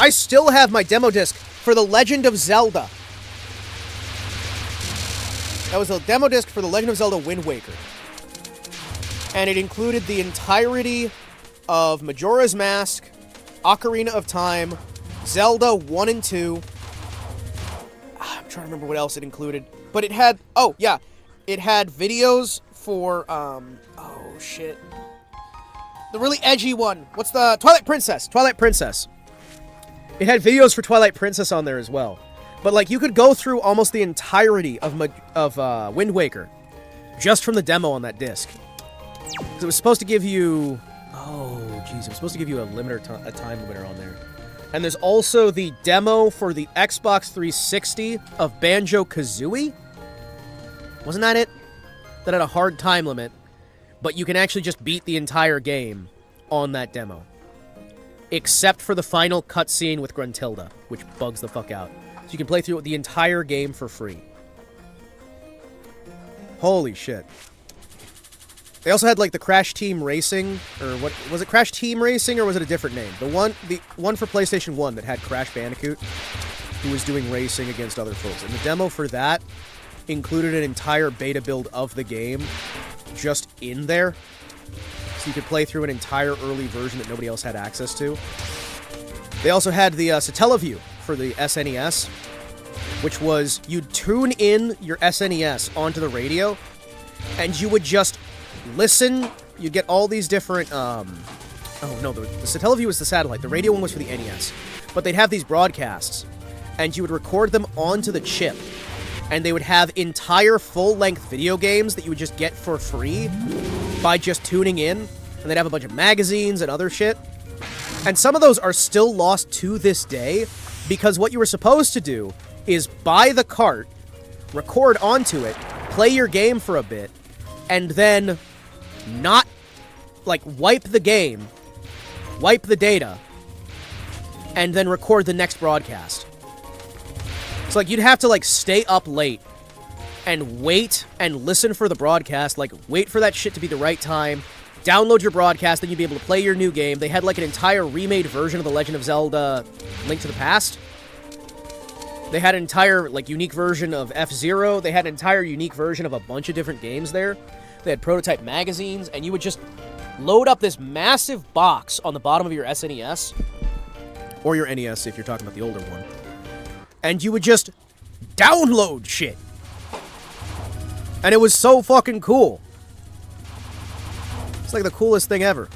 I still have my demo disc for The Legend of Zelda. That was a demo disc for The Legend of Zelda Wind Waker. And it included the entirety of Majora's Mask, Ocarina of Time, Zelda 1 and 2. I'm trying to remember what else it included. But it had... Oh, yeah. It had videos for... oh, shit. The really edgy one. What's the... Twilight Princess. Twilight Princess. It had videos for Twilight Princess on there as well. But, like, you could go through almost the entirety of Wind Waker just from the demo on that disc. Because it was supposed to give you... Oh, jeez. It was supposed to give you a time limiter on there. And there's also the demo for the Xbox 360 of Banjo-Kazooie. Wasn't that it? That had a hard time limit. But you can actually just beat the entire game on that demo. Except for the final cutscene with Gruntilda, which bugs the fuck out. So you can play through the entire game for free. Holy shit. They also had, like, the Crash Team Racing, or what, was it Crash Team Racing, or was it a different name? The one for PlayStation 1 that had Crash Bandicoot, who was doing racing against other folks. And the demo for that included an entire beta build of the game just in there. So you could play through an entire early version that nobody else had access to. They also had the Satellaview for the SNES, which was you'd tune in your SNES onto the radio, and you would just listen. You'd get all these different... oh, no, the Satellaview was the satellite. The radio one was for the NES. But they'd have these broadcasts, and you would record them onto the chip, and they would have entire full-length video games that you would just get for free by just tuning in, and they'd have a bunch of magazines and other shit. And some of those are still lost to this day, because what you were supposed to do is buy the cart, record onto it, play your game for a bit, and then not, like, wipe the game, wipe the data, and then record the next broadcast. It's like you'd have to, like, stay up late and wait and listen for the broadcast, like, wait for that shit to be the right time, download your broadcast, then you'd be able to play your new game. They had like an entire remade version of The Legend of Zelda Link to the Past. They had an entire like unique version of F-Zero. They had an entire unique version of a bunch of different games there. They had prototype magazines, and you would just load up this massive box on the bottom of your SNES, or your NES if you're talking about the older one, and you would just download shit. And it was so fucking cool. It's like the coolest thing ever.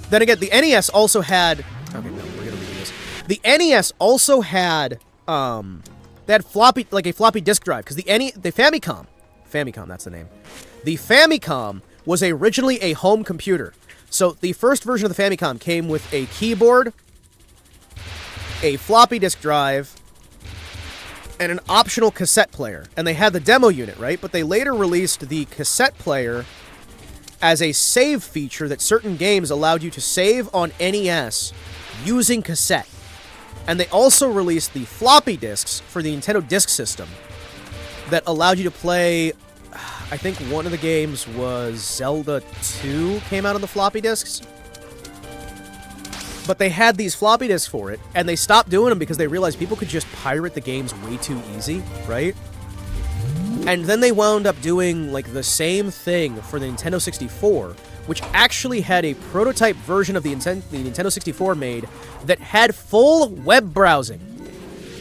Then again, the NES also had... Okay, no, we're gonna redo this. The NES also had, they had floppy, like a floppy disk drive, because the Famicom, that's the name. The Famicom was originally a home computer. So the first version of the Famicom came with a keyboard, a floppy disk drive, and an optional cassette player. And they had the demo unit, right? But they later released the cassette player as a save feature that certain games allowed you to save on NES using cassette. And they also released the floppy disks for the Nintendo Disk System that allowed you to play... I think one of the games was Zelda 2 came out on the floppy disks. But they had these floppy disks for it, and they stopped doing them because they realized people could just pirate the games way too easy, right? And then they wound up doing, like, the same thing for the Nintendo 64, which actually had a prototype version of the Nintendo 64 made that had full web browsing.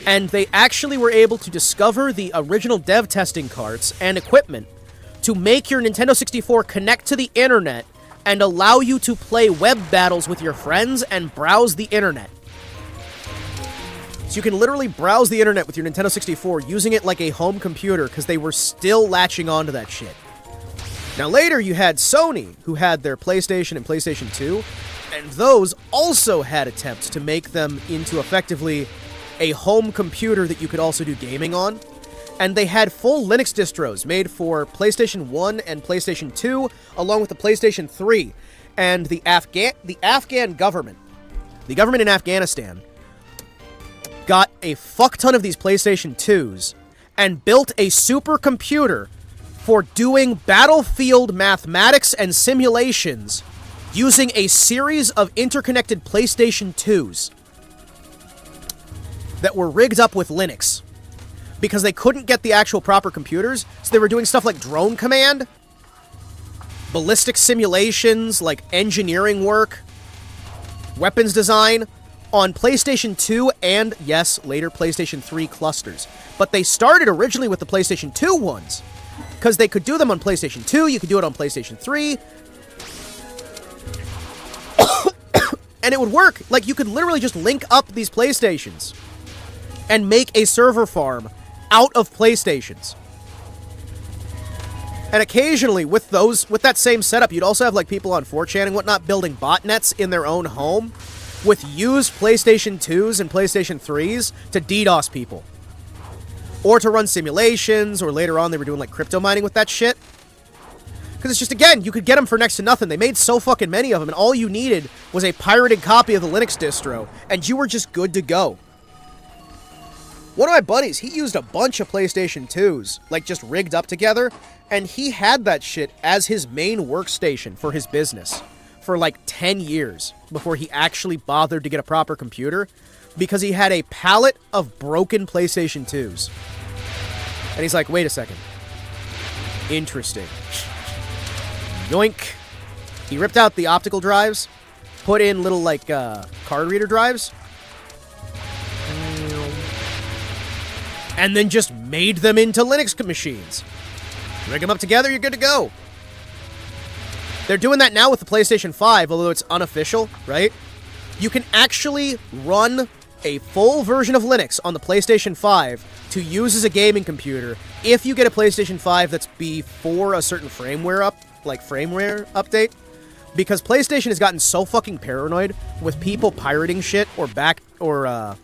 And they actually were able to discover the original dev testing carts and equipment to make your Nintendo 64 connect to the internet and allow you to play web battles with your friends and browse the internet. So you can literally browse the internet with your Nintendo 64 using it like a home computer because they were still latching onto that shit. Now later you had Sony, who had their PlayStation and PlayStation 2, and those also had attempts to make them into effectively a home computer that you could also do gaming on. And they had full Linux distros made for PlayStation 1 and PlayStation 2, along with the PlayStation 3. And the Afghan government, the government in Afghanistan, got a fuck ton of these PlayStation 2s and built a supercomputer for doing battlefield mathematics and simulations using a series of interconnected PlayStation 2s that were rigged up with Linux. Because they couldn't get the actual proper computers, so they were doing stuff like drone command, ballistic simulations, like engineering work, weapons design, on PlayStation 2 and, yes, later PlayStation 3 clusters. But they started originally with the PlayStation 2 ones, because they could do them on PlayStation 2, you could do it on PlayStation 3, and it would work. Like, you could literally just link up these PlayStations and make a server farm out of PlayStations. And occasionally, with that same setup, you'd also have like people on 4chan and whatnot building botnets in their own home with used PlayStation 2s and PlayStation 3s to DDoS people. Or to run simulations, or later on they were doing like crypto mining with that shit. Because it's just, again, you could get them for next to nothing. They made so fucking many of them, and all you needed was a pirated copy of the Linux distro, and you were just good to go. One of my buddies, he used a bunch of PlayStation 2s, like just rigged up together, and he had that shit as his main workstation for his business for like 10 years before he actually bothered to get a proper computer, because he had a pallet of broken PlayStation 2s. And he's like, wait a second. Interesting. Yoink. He ripped out the optical drives, put in little like card reader drives, and then just made them into Linux machines. Rig them up together, you're good to go. They're doing that now with the PlayStation 5, although it's unofficial, right? You can actually run a full version of Linux on the PlayStation 5 to use as a gaming computer if you get a PlayStation 5 that's before a certain firmware update. Because PlayStation has gotten so fucking paranoid with people pirating shit or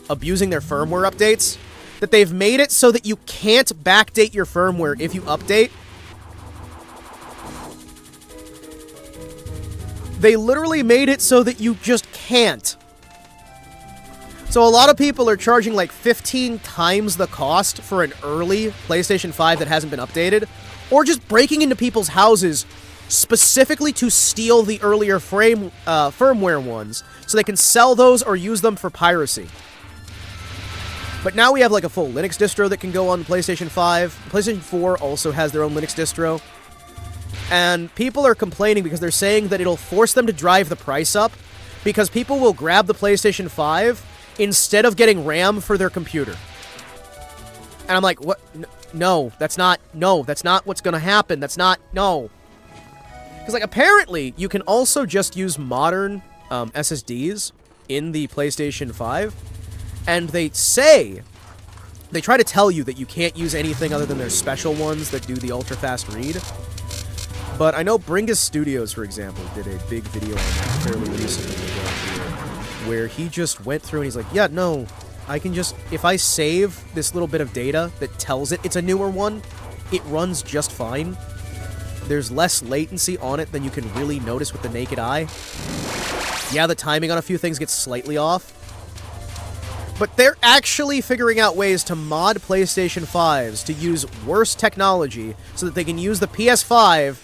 abusing their firmware updates that they've made it so that you can't backdate your firmware if you update. They literally made it so that you just can't. So a lot of people are charging like 15 times the cost for an early PlayStation 5 that hasn't been updated, or just breaking into people's houses specifically to steal the earlier firmware ones, so they can sell those or use them for piracy. But now we have like a full Linux distro that can go on PlayStation 5. PlayStation 4 also has their own Linux distro. And people are complaining because they're saying that it'll force them to drive the price up because people will grab the PlayStation 5 instead of getting RAM for their computer. And I'm like, what? No, that's not what's gonna happen. No. Because, like, apparently, you can also just use modern SSDs in the PlayStation 5. And they try to tell you that you can't use anything other than their special ones that do the ultra-fast read. But I know Bringus Studios, for example, did a big video on that fairly recently, where he just went through and he's like, yeah, no, I can just, if I save this little bit of data that tells it it's a newer one, it runs just fine. There's less latency on it than you can really notice with the naked eye. Yeah, the timing on a few things gets slightly off. But they're actually figuring out ways to mod PlayStation 5s to use worse technology so that they can use the PS5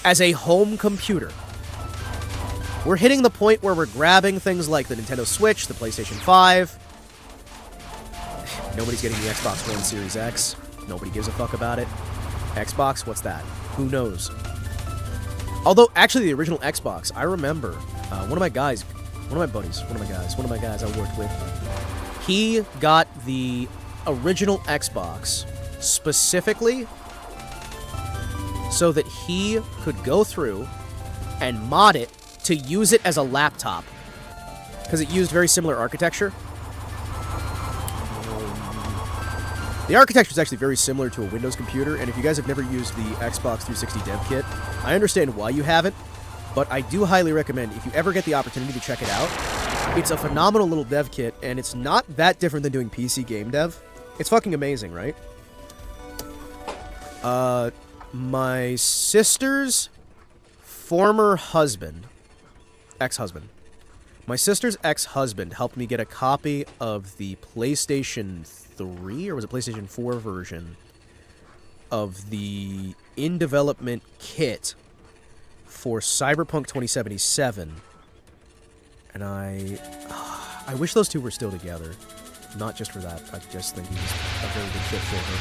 as a home computer. We're hitting the point where we're grabbing things like the Nintendo Switch, the PlayStation 5. Nobody's getting the Xbox One Series X. Nobody gives a fuck about it. Xbox? What's that? Who knows? Although, actually, the original Xbox, I remember one of my guys I worked with, he got the original Xbox specifically so that he could go through and mod it to use it as a laptop. Because it used very similar architecture. The architecture is actually very similar to a Windows computer, and if you guys have never used the Xbox 360 dev kit, I understand why you haven't, but I do highly recommend, if you ever get the opportunity to check it out, it's a phenomenal little dev kit, and it's not that different than doing PC game dev. It's fucking amazing, right? My sister's former husband, ex-husband, my sister's ex-husband helped me get a copy of the PlayStation 3, or was it PlayStation 4 version of the in-development kit for Cyberpunk 2077. And I wish those two were still together. Not just for that. I just think he's a very good fit for her.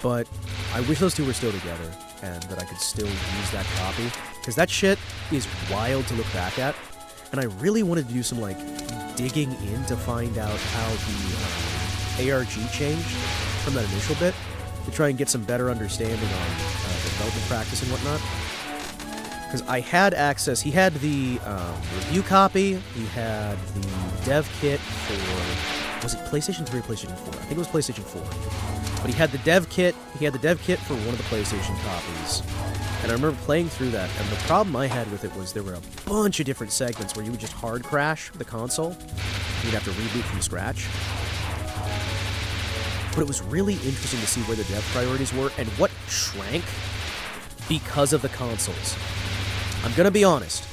But I wish those two were still together and that I could still use that copy. Because that shit is wild to look back at. And I really wanted to do some, like, digging in to find out how the ARG changed from that initial bit to try and get some better understanding on development practice and whatnot. Because I had access, he had the review copy, he had the dev kit for, was it PlayStation 3 or PlayStation 4? I think it was PlayStation 4. But he had the dev kit for one of the PlayStation copies. And I remember playing through that, and the problem I had with it was there were a bunch of different segments where you would just hard crash the console. You'd have to reboot from scratch. But it was really interesting to see where the dev priorities were and what shrank because of the consoles. I'm gonna be honest.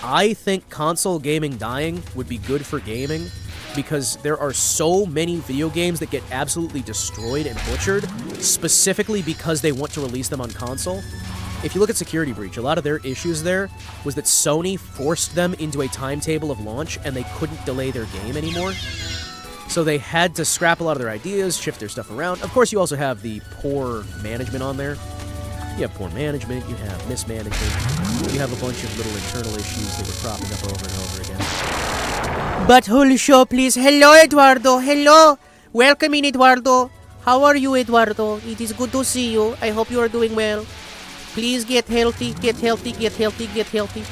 I think console gaming dying would be good for gaming because there are so many video games that get absolutely destroyed and butchered specifically because they want to release them on console. If you look at Security Breach, a lot of their issues there was that Sony forced them into a timetable of launch and they couldn't delay their game anymore. So they had to scrap a lot of their ideas, shift their stuff around. Of course, you also have the poor management on there. You have poor management, you have mismanagement, you have a bunch of little internal issues that were cropping up over and over again. But whole show, please. Hello, Eduardo. Hello. Welcome in, Eduardo. How are you, Eduardo? It is good to see you. I hope you are doing well. Please get healthy, get healthy, get healthy, get healthy.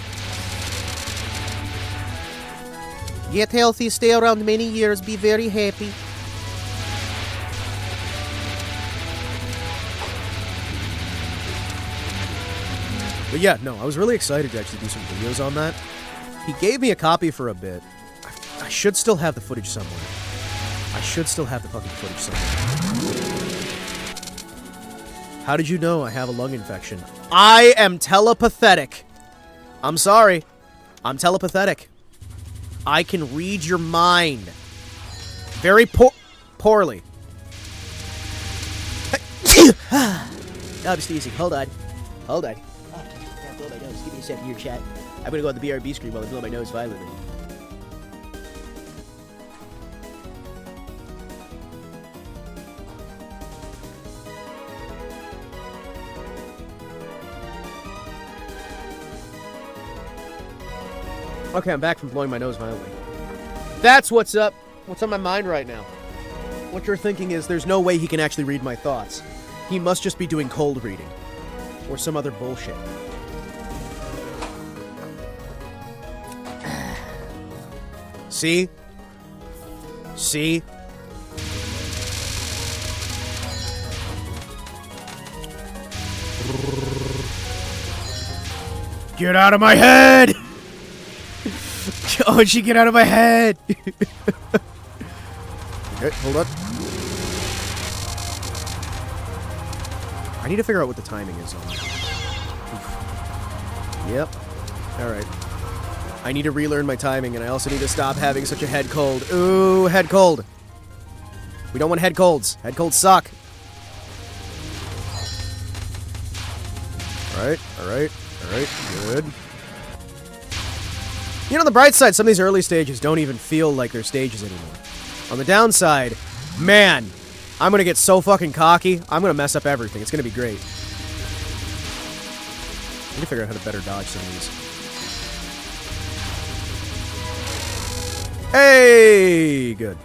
Get healthy, stay around many years, be very happy. But yeah, no, I was really excited to actually do some videos on that. He gave me a copy for a bit. I should still have the footage somewhere. I should still have the fucking footage somewhere. How did you know I have a lung infection? I am telepathetic. I'm sorry. I'm telepathetic. I can read your mind. Very poorly. Oh, just easy. Hold on. Hold on. a second here, chat. I'm gonna go on the BRB screen while I blow my nose violently. Okay, I'm back from blowing my nose violently. That's what's up. What's on my mind right now? What you're thinking is there's no way he can actually read my thoughts. He must just be doing cold reading. Or some other bullshit. See? See? Get out of my head! Oh, she get out of my head! Okay, hold up. I need to figure out what the timing is on. Yep. Alright. I need to relearn my timing, and I also need to stop having such a head cold. Ooh, head cold. We don't want head colds. Head colds suck. Alright, alright, alright, good. You know, on the bright side, some of these early stages don't even feel like they're stages anymore. On the downside, man, I'm gonna get so fucking cocky, I'm gonna mess up everything. It's gonna be great. I need to figure out how to better dodge some of these. Hey! Good.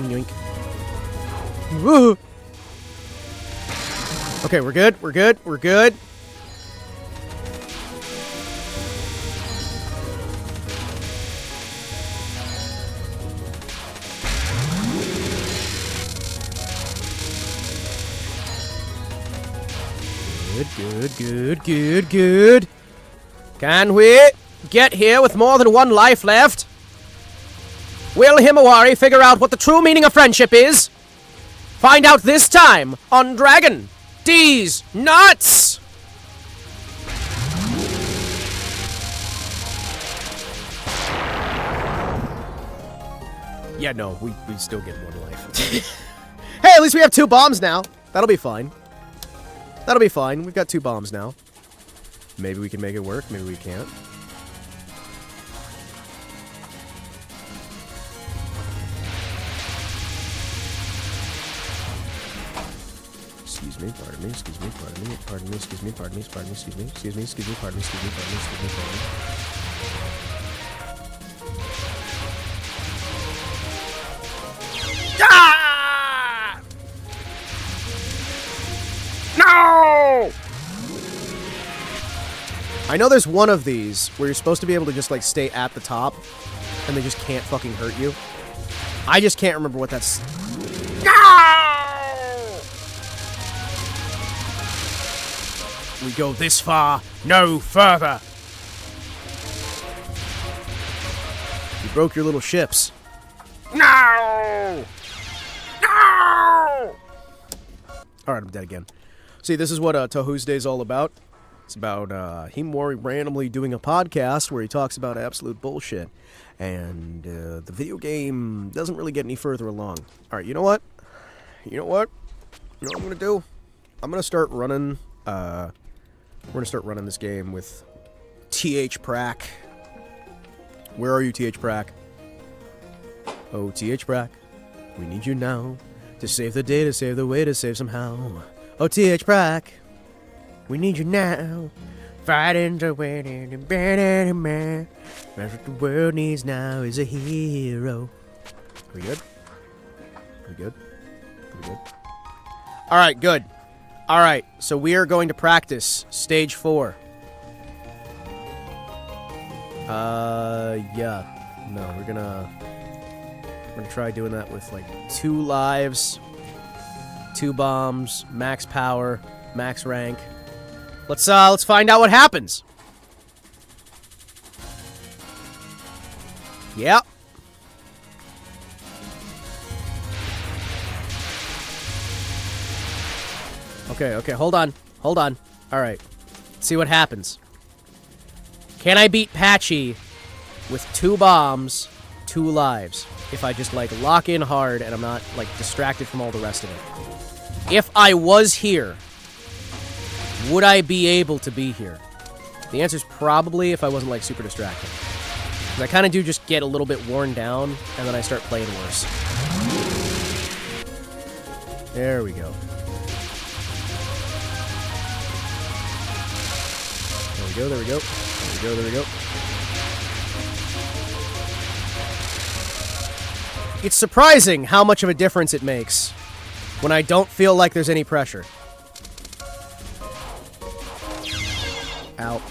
Yoink. Woo! Okay, we're good, we're good, we're good. Good. Can we get here with more than one life left? Will Himawari figure out what the true meaning of friendship is? Find out this time on Dragon D's Nuts! Yeah, no, we still get one life. Hey, at least we have 2 bombs now. That'll be fine. That'll be fine. We've got 2 bombs now. Maybe we can make it work. Maybe we can't. Excuse me, pardon me, excuse me, pardon me, pardon me, excuse me, pardon me, pardon me, excuse me, excuse me, excuse me, pardon me, excuse me, pardon me, excuse me, pardon me. Ah! No! I know there's one of these where you're supposed to be able to just, like, stay at the top, and they just can't fucking hurt you. I just can't remember what that's... No! We go this far, no further. You broke your little ships. No! No! Alright, I'm dead again. See, this is what TOHousday is all about. It's about Himawari randomly doing a podcast where he talks about absolute bullshit. And the video game doesn't really get any further along. Alright, you know what? You know what? You know what I'm gonna do? I'm gonna start running, we're gonna start running this game with TH Prack. Where are you, TH Prack? Oh, TH Prack, we need you now to save the day, to save the way, to save somehow. Oh, TH Prack, we need you now. Fighting to win and better man. That's what the world needs now is a hero. Are we good? Are we good? Are we good? Alright, good. Alright, so we are going to practice stage 4. Yeah. No, we're gonna try doing that with like 2 lives, 2 bombs, max power, max rank. Let's find out what happens. Yep. Okay, hold on. Alright. Let's see what happens. Can I beat Patchy with 2 bombs, 2 lives? if I just, like, lock in hard and I'm not, like, distracted from all the rest of it. If I was here, would I be able to be here? The answer is probably if I wasn't, like, super distracted. Because I kind of do just get a little bit worn down, and then I start playing worse. There we go. There we go, there we go. There we go, there we go. It's surprising how much of a difference it makes when I don't feel like there's any pressure. Ow.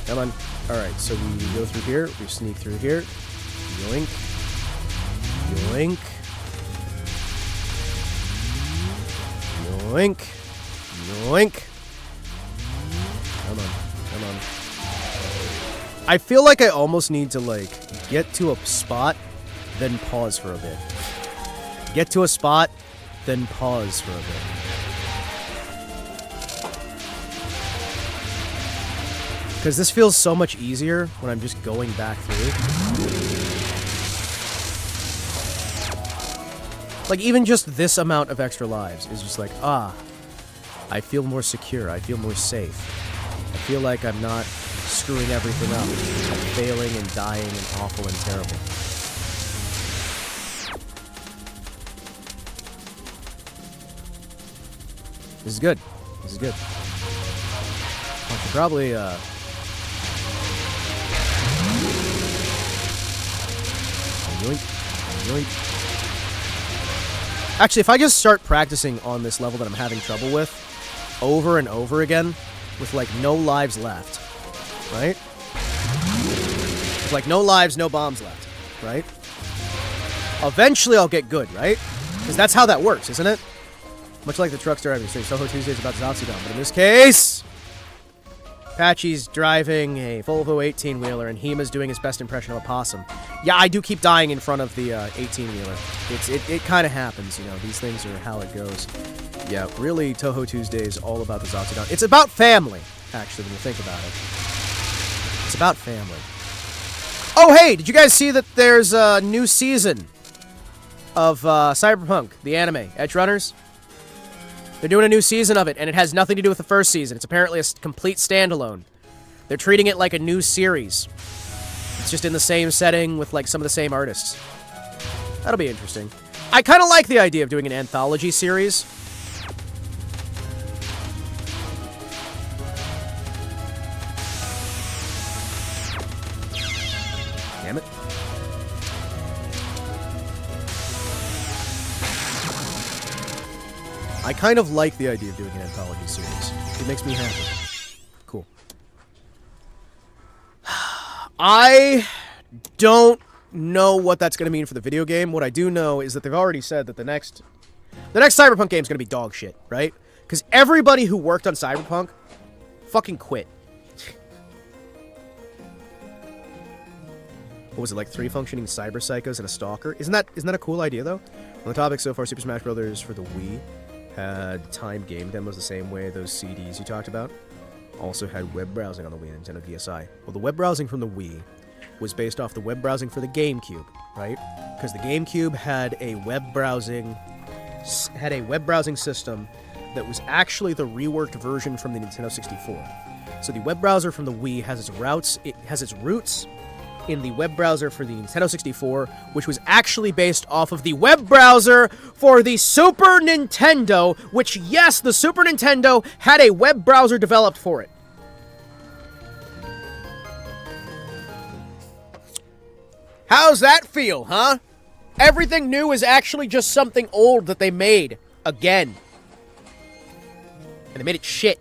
Come on. Alright, so we go through here, we sneak through here. Yoink. Yoink. Yoink. Yoink. Come on. Come on. I feel like I almost need to, like, get to a spot, then pause for a bit. Get to a spot, then pause for a bit. Because this feels so much easier when I'm just going back through. Like, even just this amount of extra lives is just like, I feel more secure. I feel more safe. I feel like I'm not screwing everything up. I'm failing and dying and awful and terrible. This is good. This is good. I should probably, yoink. Yoink. Actually, if I just start practicing on this level that I'm having trouble with over and over again with, like, no lives left, right? With, like, no lives, no bombs left, right? Eventually I'll get good, right? Because that's how that works, isn't it? Much like the truck's driving stage, Touhou TOUHusday is about Zatsudan, but in this case, Patchy's driving a Volvo 18-wheeler, and Hima's doing his best impression of a possum. Yeah, I do keep dying in front of the 18-wheeler. It kind of happens, you know. These things are how it goes. Yeah, really, Touhou TOUHusday is all about the Zatsudan. It's about family, actually, when you think about it. It's about family. Oh, hey, did you guys see that there's a new season of Cyberpunk, the anime, Edgerunners? They're doing a new season of it, and it has nothing to do with the first season. It's apparently a complete standalone. They're treating it like a new series. It's just in the same setting with, like, some of the same artists. That'll be interesting. I kind of like the idea of doing an anthology series. Damn it. I kind of like the idea of doing an anthology series. It makes me happy. Cool. I don't know what that's going to mean for the video game. What I do know is that they've already said that the next Cyberpunk game is going to be dog shit, right? Because everybody who worked on Cyberpunk fucking quit. What was it, like 3 functioning cyber psychos and a stalker? Isn't that a cool idea, though? On the topic so far, Super Smash Bros. For the Wii had timed game demos the same way those CDs you talked about. Also had web browsing on the Wii and Nintendo DSi. Well, the web browsing from the Wii was based off the web browsing for the GameCube, right? Because the GameCube had a web browsing system that was actually the reworked version from the Nintendo 64. So the web browser from the Wii has its roots in the web browser for the Nintendo 64, which was actually based off of the web browser for the Super Nintendo, which, yes, the Super Nintendo had a web browser developed for it. How's that feel, huh? Everything new is actually just something old that they made again. And they made it shit.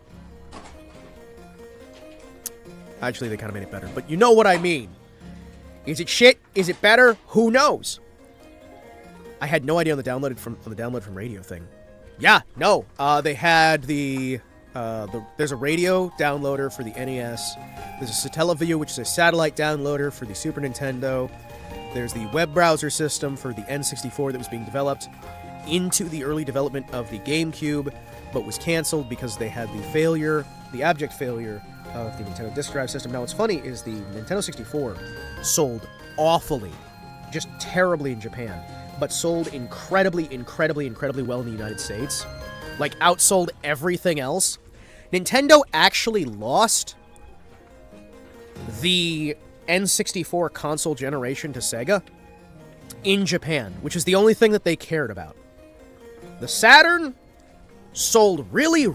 Actually, they kind of made it better, but you know what I mean. Is it shit? Is it better? Who knows? I had no idea on the download from radio thing. Yeah, no. They had there's a radio downloader for the NES. There's a Satellaview, which is a satellite downloader for the Super Nintendo. There's the web browser system for the N64 that was being developed. into the early development of the GameCube, but was canceled because they had the abject failure of the Nintendo Disk Drive system. Now, what's funny is the Nintendo 64 sold awfully, just terribly in Japan, but sold incredibly well in the United States. Like, outsold everything else. Nintendo actually lost the N64 console generation to Sega in Japan, which is the only thing that they cared about. The Saturn sold really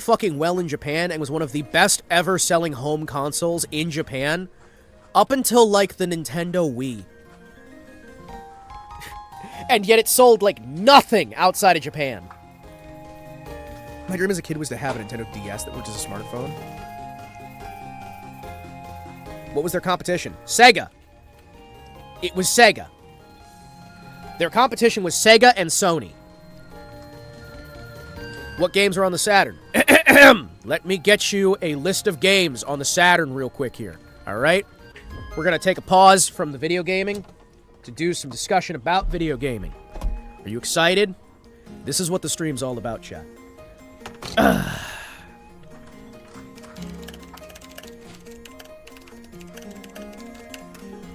fucking well in Japan and was one of the best ever selling home consoles in Japan up until, like, the Nintendo Wii. And yet it sold like nothing outside of Japan. My dream as a kid was to have a Nintendo DS that worked as a smartphone. What was their competition? Sega. It was Sega. Their competition was Sega and Sony. What games are on the Saturn? Let me get you a list of games on the Saturn real quick here. Alright? We're going to take a pause from the video gaming to do some discussion about video gaming. Are you excited? This is what the stream's all about, chat.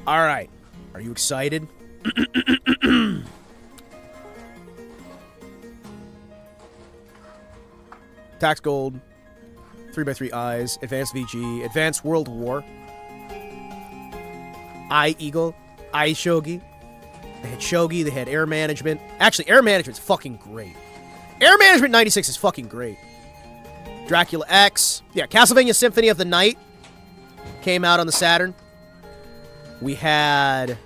Alright. Are you excited? Tax Gold, 3x3 Eyes, Advanced VG, Advanced World War, Eagle, Shogi. They had Shogi, they had Air Management. Actually, Air Management's fucking great. Air Management 96 is fucking great. Dracula X. Yeah, Castlevania Symphony of the Night came out on the Saturn. We had...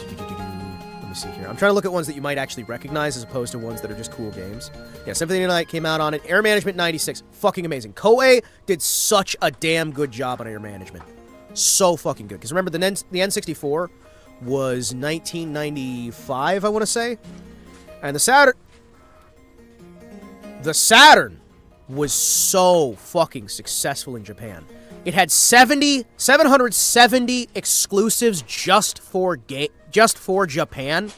Let me see here. I'm trying to look at ones that you might actually recognize as opposed to ones that are just cool games. Yeah, Symphony of the Night came out on it. Air Management 96. Fucking amazing. Koei did such a damn good job on Air Management. So fucking good. Because remember, the N64 was 1995, I want to say. And the Saturn was so fucking successful in Japan. It had 770 exclusives just for Japan.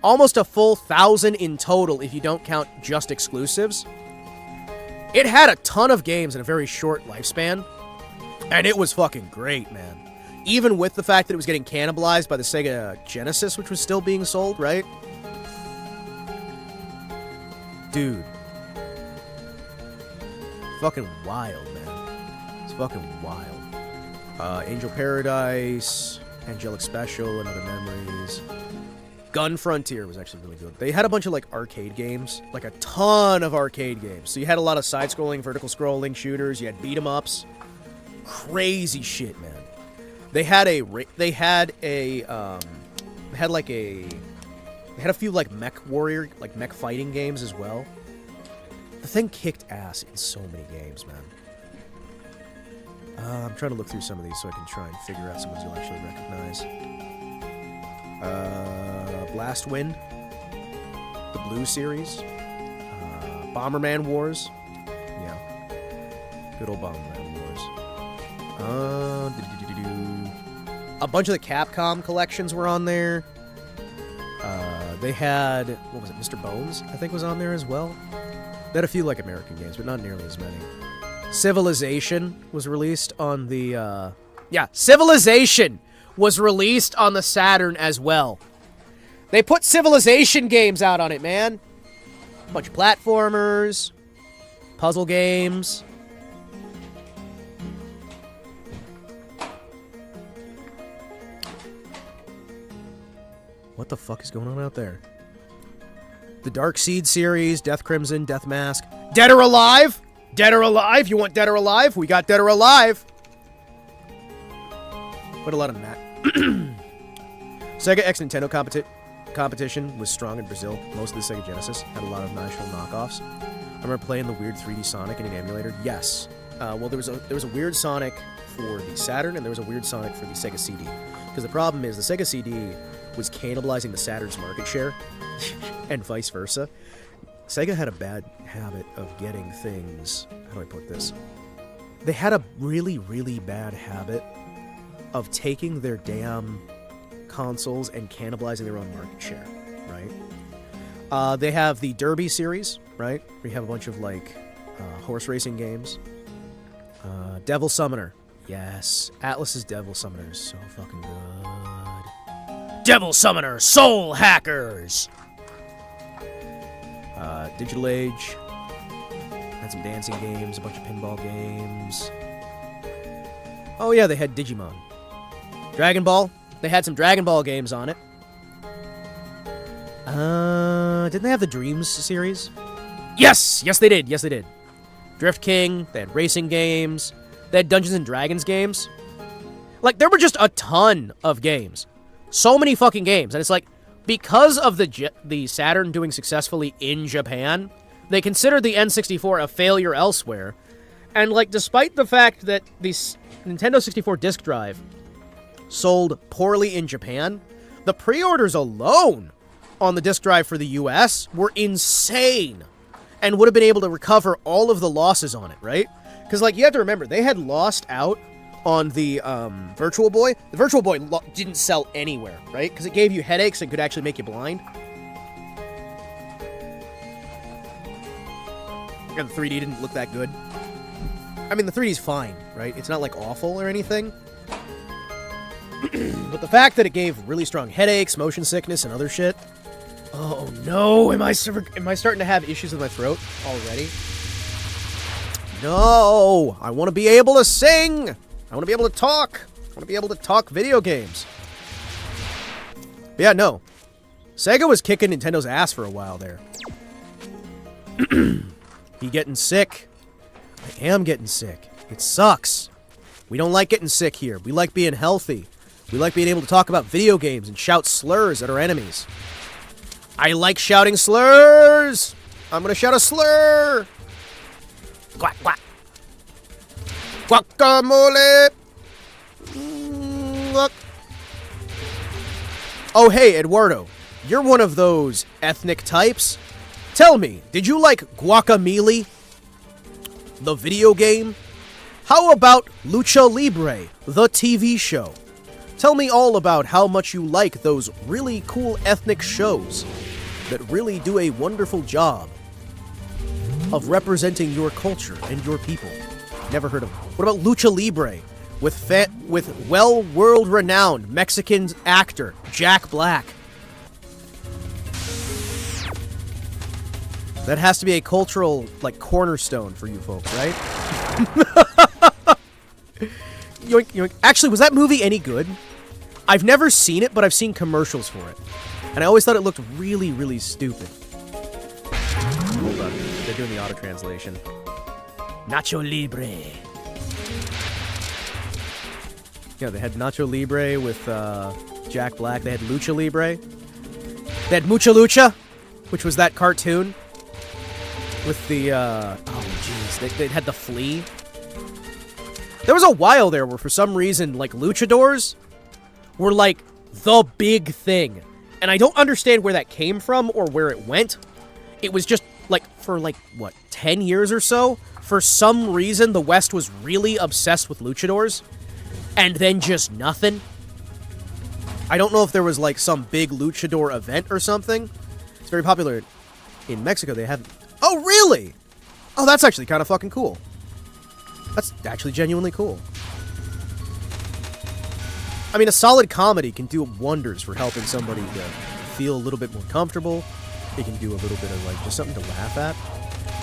Almost a full 1,000 in total if you don't count just exclusives. It had a ton of games in a very short lifespan. And it was fucking great, man. Even with the fact that it was getting cannibalized by the Sega Genesis, which was still being sold, right? Dude. Fucking wild, man. It's fucking wild. Angel Paradise, Angelic Special, and Other Memories. Gun Frontier was actually really good. They had a bunch of, like, arcade games. Like, a ton of arcade games. So you had a lot of side-scrolling, vertical-scrolling shooters. You had beat-em-ups. Crazy shit, man. They had a few, like, mech warrior, like, mech fighting games as well. The thing kicked ass in so many games, man. I'm trying to look through some of these so I can try and figure out some ones you'll actually recognize. Blast Wind, the Blue series, Bomberman Wars, yeah, good old Bomberman Wars. A bunch of the Capcom collections were on there. They had, what was it, Mr. Bones, I think was on there as well. They had a few, like, American games, but not nearly as many. Civilization was released on the, Civilization was released on the Saturn as well. They put Civilization games out on it, man. A bunch of platformers, puzzle games. What the fuck is going on out there? The Dark Seed series, Death Crimson, Death Mask. Dead or Alive? Dead or Alive? You want Dead or Alive? We got Dead or Alive. Put a lot of that. Sega X Nintendo competition was strong in Brazil. Most of the Sega Genesis had a lot of national knockoffs. I remember playing the weird 3D Sonic in an emulator. Yes. Well, there was a weird Sonic for the Saturn, and there was a weird Sonic for the Sega CD. Because the problem is the Sega CD was cannibalizing the Saturn's market share, and vice versa. Sega had a bad habit of getting things... How do I put this? They had a really, really bad habit of taking their damn consoles and cannibalizing their own market share. right? They have the Derby series, right? We have a bunch of, like, horse racing games. Devil Summoner. Yes. Atlas's Devil Summoner is so fucking good. Devil Summoner Soul Hackers! Digital Age. Had some dancing games, a bunch of pinball games. Oh yeah, they had Digimon. Dragon Ball. They had some Dragon Ball games on it. Didn't they have the Dreams series? Yes! Yes, they did. Yes, they did. Drift King. They had racing games. They had Dungeons and Dragons games. Like, there were just a ton of games. So many fucking games. And it's like, because of the Saturn doing successfully in Japan, they considered the N64 a failure elsewhere. And, like, despite the fact that the Nintendo 64 disk drive sold poorly in Japan, the pre-orders alone on the disk drive for the US were insane and would have been able to recover all of the losses on it, right? Because, like, you have to remember, they had lost out on the Virtual Boy. The Virtual Boy didn't sell anywhere, right? Because it gave you headaches and could actually make you blind. And the 3D didn't look that good. I mean, the 3D's fine, right? It's not, like, awful or anything. But the fact that it gave really strong headaches, motion sickness, and other shit... Oh, no! Am I starting to have issues with my throat already? No! I want to be able to sing! I want to be able to talk! I want to be able to talk video games. But yeah, no. Sega was kicking Nintendo's ass for a while there. You getting sick? I am getting sick. It sucks. We don't like getting sick here. We like being healthy. We like being able to talk about video games and shout slurs at our enemies. I like shouting slurs! I'm gonna shout a slur! Quack, quack. Guacamole! Look. Oh, hey, Eduardo. You're one of those ethnic types. Tell me, did you like Guacamole? The video game? How about Lucha Libre, the TV show? Tell me all about how much you like those really cool ethnic shows that really do a wonderful job of representing your culture and your people. Never heard of them. What about Lucha Libre with world-renowned Mexican actor Jack Black? That has to be a cultural, like, cornerstone for you folks, right? Yoink, yoink. Actually, was that movie any good? I've never seen it, but I've seen commercials for it. And I always thought it looked really, really stupid. Hold on. They're doing the auto-translation. Nacho Libre. Yeah, they had Nacho Libre with Jack Black. They had Lucha Libre. They had Mucha Lucha, which was that cartoon with the, oh, jeez. They had the flea. There was a while there where, for some reason, like, luchadors were, like, the big thing. And I don't understand where that came from or where it went. It was just, like, for, like, what, 10 years or so? For some reason, the West was really obsessed with luchadors. And then just nothing. I don't know if there was, like, some big luchador event or something. It's very popular in Mexico. They have... Oh, really? Oh, that's actually kind of fucking cool. That's actually genuinely cool. I mean, a solid comedy can do wonders for helping somebody to feel a little bit more comfortable. It can do a little bit of, like, just something to laugh at.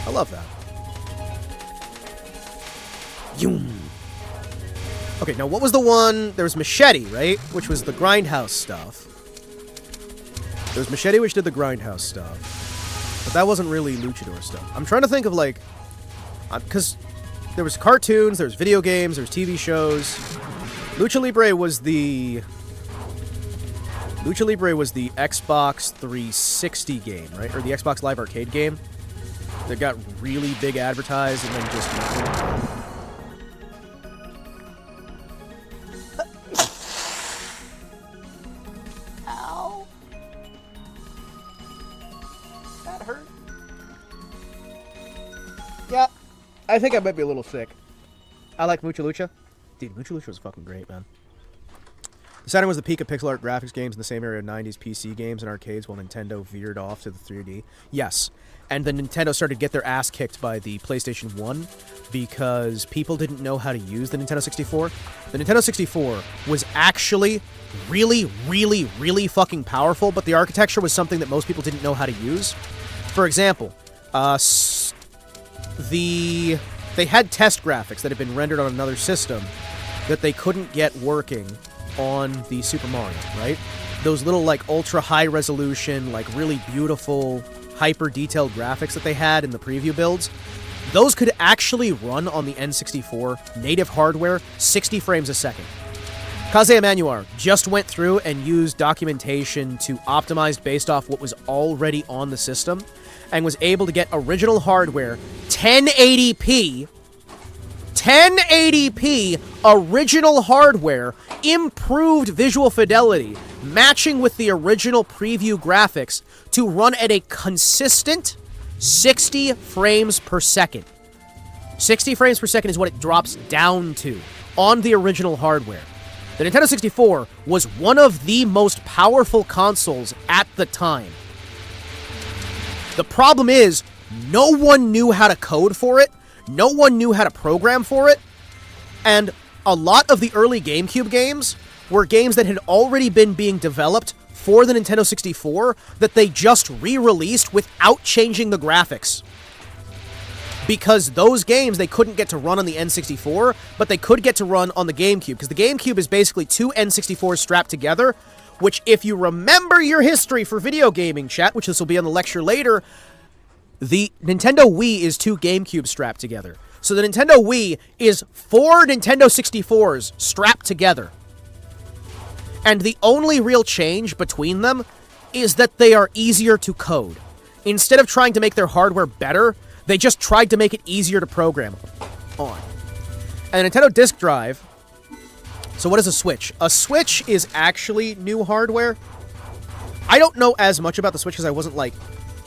I love that. Yoom. Okay, now what was the one... There was Machete, right? Which was the Grindhouse stuff. There was Machete, which did the Grindhouse stuff. But that wasn't really luchador stuff. I'm trying to think of, like... Because there was cartoons, there was video games, there was TV shows... Lucha Libre was the Xbox 360 game, right? Or the Xbox Live Arcade game that got really big advertised and then just nothing. Ow. That hurt. Yeah, I think I might be a little sick. I like Mucha Lucha. Dude, Mucha Lucha was fucking great, man. The Saturn was the peak of pixel art graphics games in the same area of 90s PC games and arcades while Nintendo veered off to the 3D. Yes. And then Nintendo started to get their ass kicked by the PlayStation 1 because people didn't know how to use the Nintendo 64. The Nintendo 64 was actually really, really, really fucking powerful, but the architecture was something that most people didn't know how to use. For example, they had test graphics that had been rendered on another system that they couldn't get working on the Super Mario, right? Those little, like, ultra-high resolution, like, really beautiful, hyper-detailed graphics that they had in the preview builds, those could actually run on the N64 native hardware 60 frames a second. Kaze Emanuar just went through and used documentation to optimize based off what was already on the system and was able to get original hardware 1080p original hardware, improved visual fidelity, matching with the original preview graphics to run at a consistent 60 frames per second. 60 frames per second is what it drops down to on the original hardware. The Nintendo 64 was one of the most powerful consoles at the time. The problem is, no one knew how to code for it, no one knew how to program for it, and a lot of the early GameCube games were games that had already been being developed for the Nintendo 64 that they just re-released without changing the graphics. Because those games, they couldn't get to run on the N64, but they could get to run on the GameCube, because the GameCube is basically two N64s strapped together, which, if you remember your history for video gaming, chat, which this will be on the lecture later, the Nintendo Wii is two GameCubes strapped together. So the Nintendo Wii is 4 Nintendo 64s strapped together. And the only real change between them is that they are easier to code. Instead of trying to make their hardware better, they just tried to make it easier to program on. And the Nintendo Disk Drive... So what is a Switch? A Switch is actually new hardware. I don't know as much about the Switch because I wasn't, like...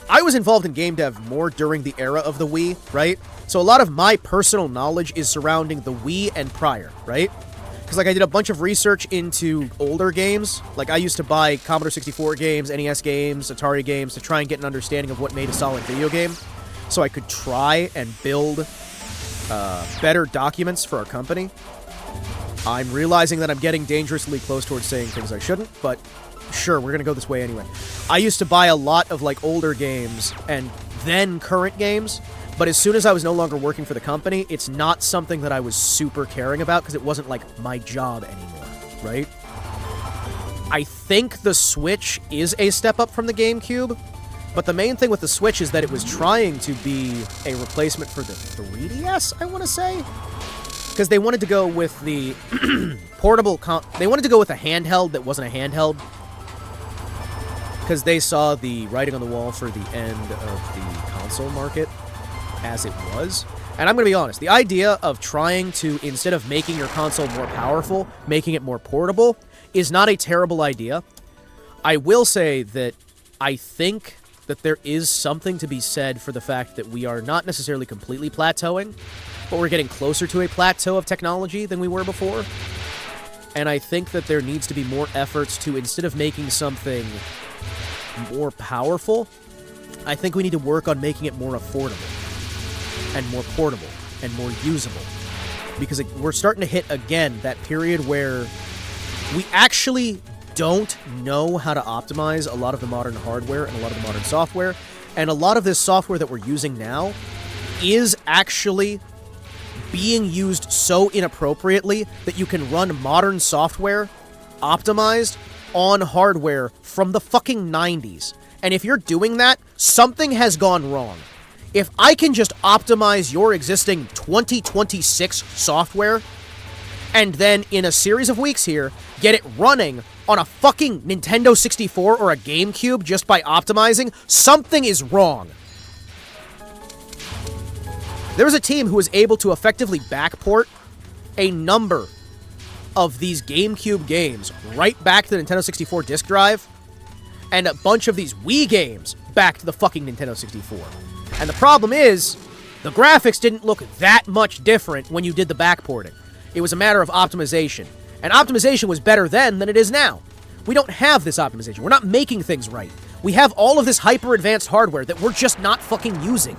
I was involved in game dev more during the era of the Wii, right? So a lot of my personal knowledge is surrounding the Wii and prior, right? Because, like, I did a bunch of research into older games. Like, I used to buy Commodore 64 games, NES games, Atari games to try and get an understanding of what made a solid video game. So I could try and build better documents for our company. I'm realizing that I'm getting dangerously close towards saying things I shouldn't, but sure, we're gonna go this way anyway. I used to buy a lot of, like, older games and then current games, but as soon as I was no longer working for the company, it's not something that I was super caring about because it wasn't, like, my job anymore, right? I think the Switch is a step up from the GameCube, but the main thing with the Switch is that it was trying to be a replacement for the 3DS, I want to say? Because they wanted to go with the portable... they wanted to go with a handheld that wasn't a handheld. Because they saw the writing on the wall for the end of the console market as it was. And I'm going to be honest, the idea of trying to, instead of making your console more powerful, making it more portable, is not a terrible idea. I will say that I think that there is something to be said for the fact that we are not necessarily completely plateauing, but we're getting closer to a plateau of technology than we were before. And I think that there needs to be more efforts to, instead of making something more powerful, I think we need to work on making it more affordable and more portable and more usable. Because we're starting to hit, again, that period where we actually don't know how to optimize a lot of the modern hardware and a lot of the modern software. And a lot of this software that we're using now is actually being used so inappropriately that you can run modern software optimized on hardware from the fucking 90s. And if you're doing that, something has gone wrong. If I can just optimize your existing 2026 software, and then in a series of weeks here, get it running on a fucking Nintendo 64 or a GameCube just by optimizing, something is wrong. There was a team who was able to effectively backport a number of these GameCube games right back to the Nintendo 64 disk drive, and a bunch of these Wii games back to the fucking Nintendo 64. And the problem is, the graphics didn't look that much different when you did the backporting. It was a matter of optimization. And optimization was better then than it is now. We don't have this optimization. We're not making things right. We have all of this hyper-advanced hardware that we're just not fucking using.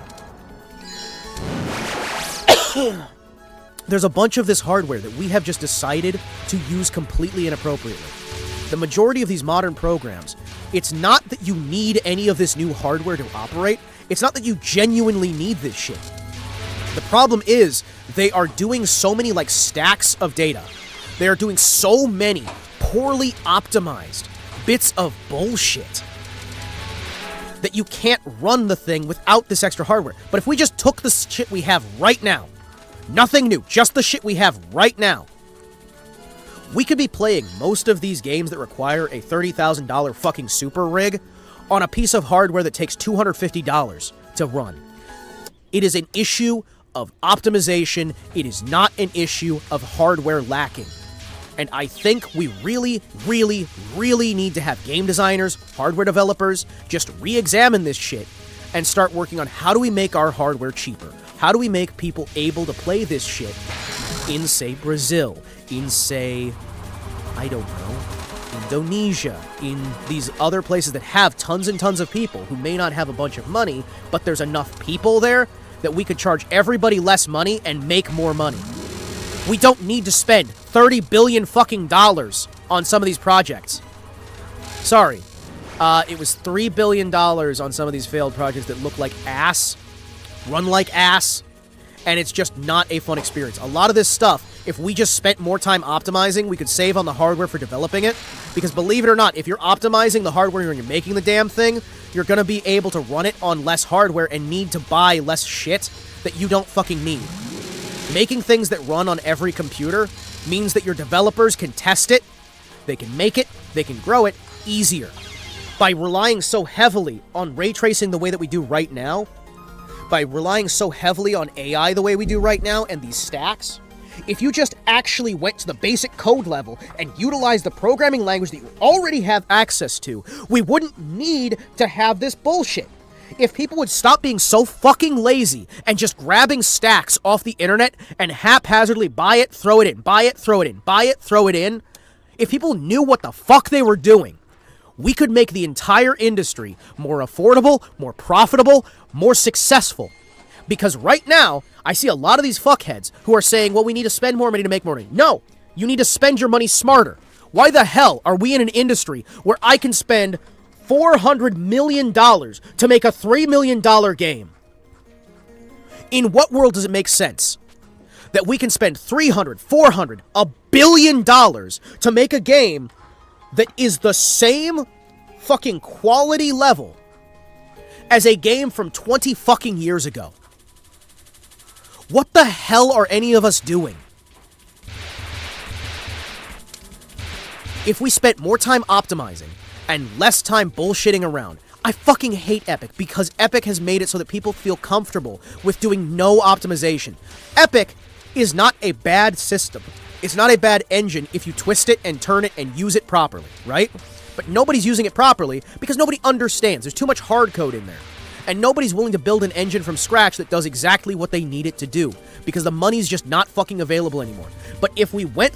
There's a bunch of this hardware that we have just decided to use completely inappropriately. The majority of these modern programs, it's not that you need any of this new hardware to operate. It's not that you genuinely need this shit. The problem is, they are doing so many, like, stacks of data. They are doing so many poorly optimized bits of bullshit that you can't run the thing without this extra hardware. But if we just took the shit we have right now, nothing new, just the shit we have right now, we could be playing most of these games that require a $30,000 fucking super rig on a piece of hardware that takes $250 to run. It is an issue of optimization. It is not an issue of hardware lacking. And I think we really, really, really need to have game designers, hardware developers, just re-examine this shit and start working on how do we make our hardware cheaper? How do we make people able to play this shit in, say, Brazil, in, say, I don't know, Indonesia, in these other places that have tons and tons of people who may not have a bunch of money, but there's enough people there that we could charge everybody less money and make more money. We don't need to spend $30 billion fucking dollars on some of these projects. Sorry. It was $3 billion on some of these failed projects that look like ass, run like ass, and it's just not a fun experience. A lot of this stuff, if we just spent more time optimizing, we could save on the hardware for developing it. Because believe it or not, if you're optimizing the hardware when you're making the damn thing, you're going to be able to run it on less hardware and need to buy less shit that you don't fucking need. Making things that run on every computer means that your developers can test it, they can make it, they can grow it easier. By relying so heavily on ray tracing the way that we do right now, by relying so heavily on AI the way we do right now and these stacks, if you just actually went to the basic code level and utilized the programming language that you already have access to, we wouldn't need to have this bullshit. If people would stop being so fucking lazy and just grabbing stacks off the internet and haphazardly buy it, throw it in, buy it, throw it in, buy it, throw it in, if people knew what the fuck they were doing, we could make the entire industry more affordable, more profitable, more successful. Because right now, I see a lot of these fuckheads who are saying, well, we need to spend more money to make more money. No, you need to spend your money smarter. Why the hell are we in an industry where I can spend $400 million to make a $3 million game? In what world does it make sense that we can spend $300, $400, $1 billion to make a game that is the same fucking quality level as a game from 20 fucking years ago? What the hell are any of us doing? If we spent more time optimizing and less time bullshitting around. I fucking hate Epic because Epic has made it so that people feel comfortable with doing no optimization. Epic is not a bad system. It's not a bad engine if you twist it and turn it and use it properly, right? But nobody's using it properly because nobody understands. There's too much hard code in there. And nobody's willing to build an engine from scratch that does exactly what they need it to do because the money's just not fucking available anymore. But if we went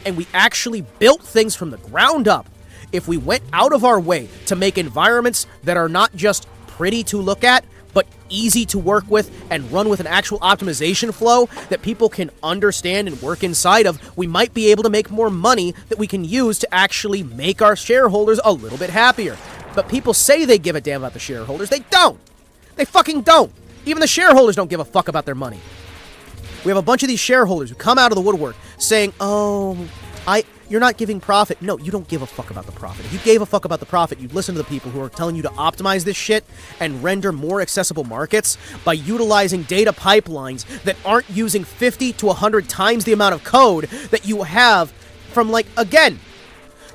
and we actually built things from the ground up, if we went out of our way to make environments that are not just pretty to look at, but easy to work with and run with an actual optimization flow that people can understand and work inside of, we might be able to make more money that we can use to actually make our shareholders a little bit happier. But people say they give a damn about the shareholders. They don't. They fucking don't. Even the shareholders don't give a fuck about their money. We have a bunch of these shareholders who come out of the woodwork saying, oh, you're not giving profit. No, you don't give a fuck about the profit. If you gave a fuck about the profit, you'd listen to the people who are telling you to optimize this shit and render more accessible markets by utilizing data pipelines that aren't using 50 to 100 times the amount of code that you have from, like, again,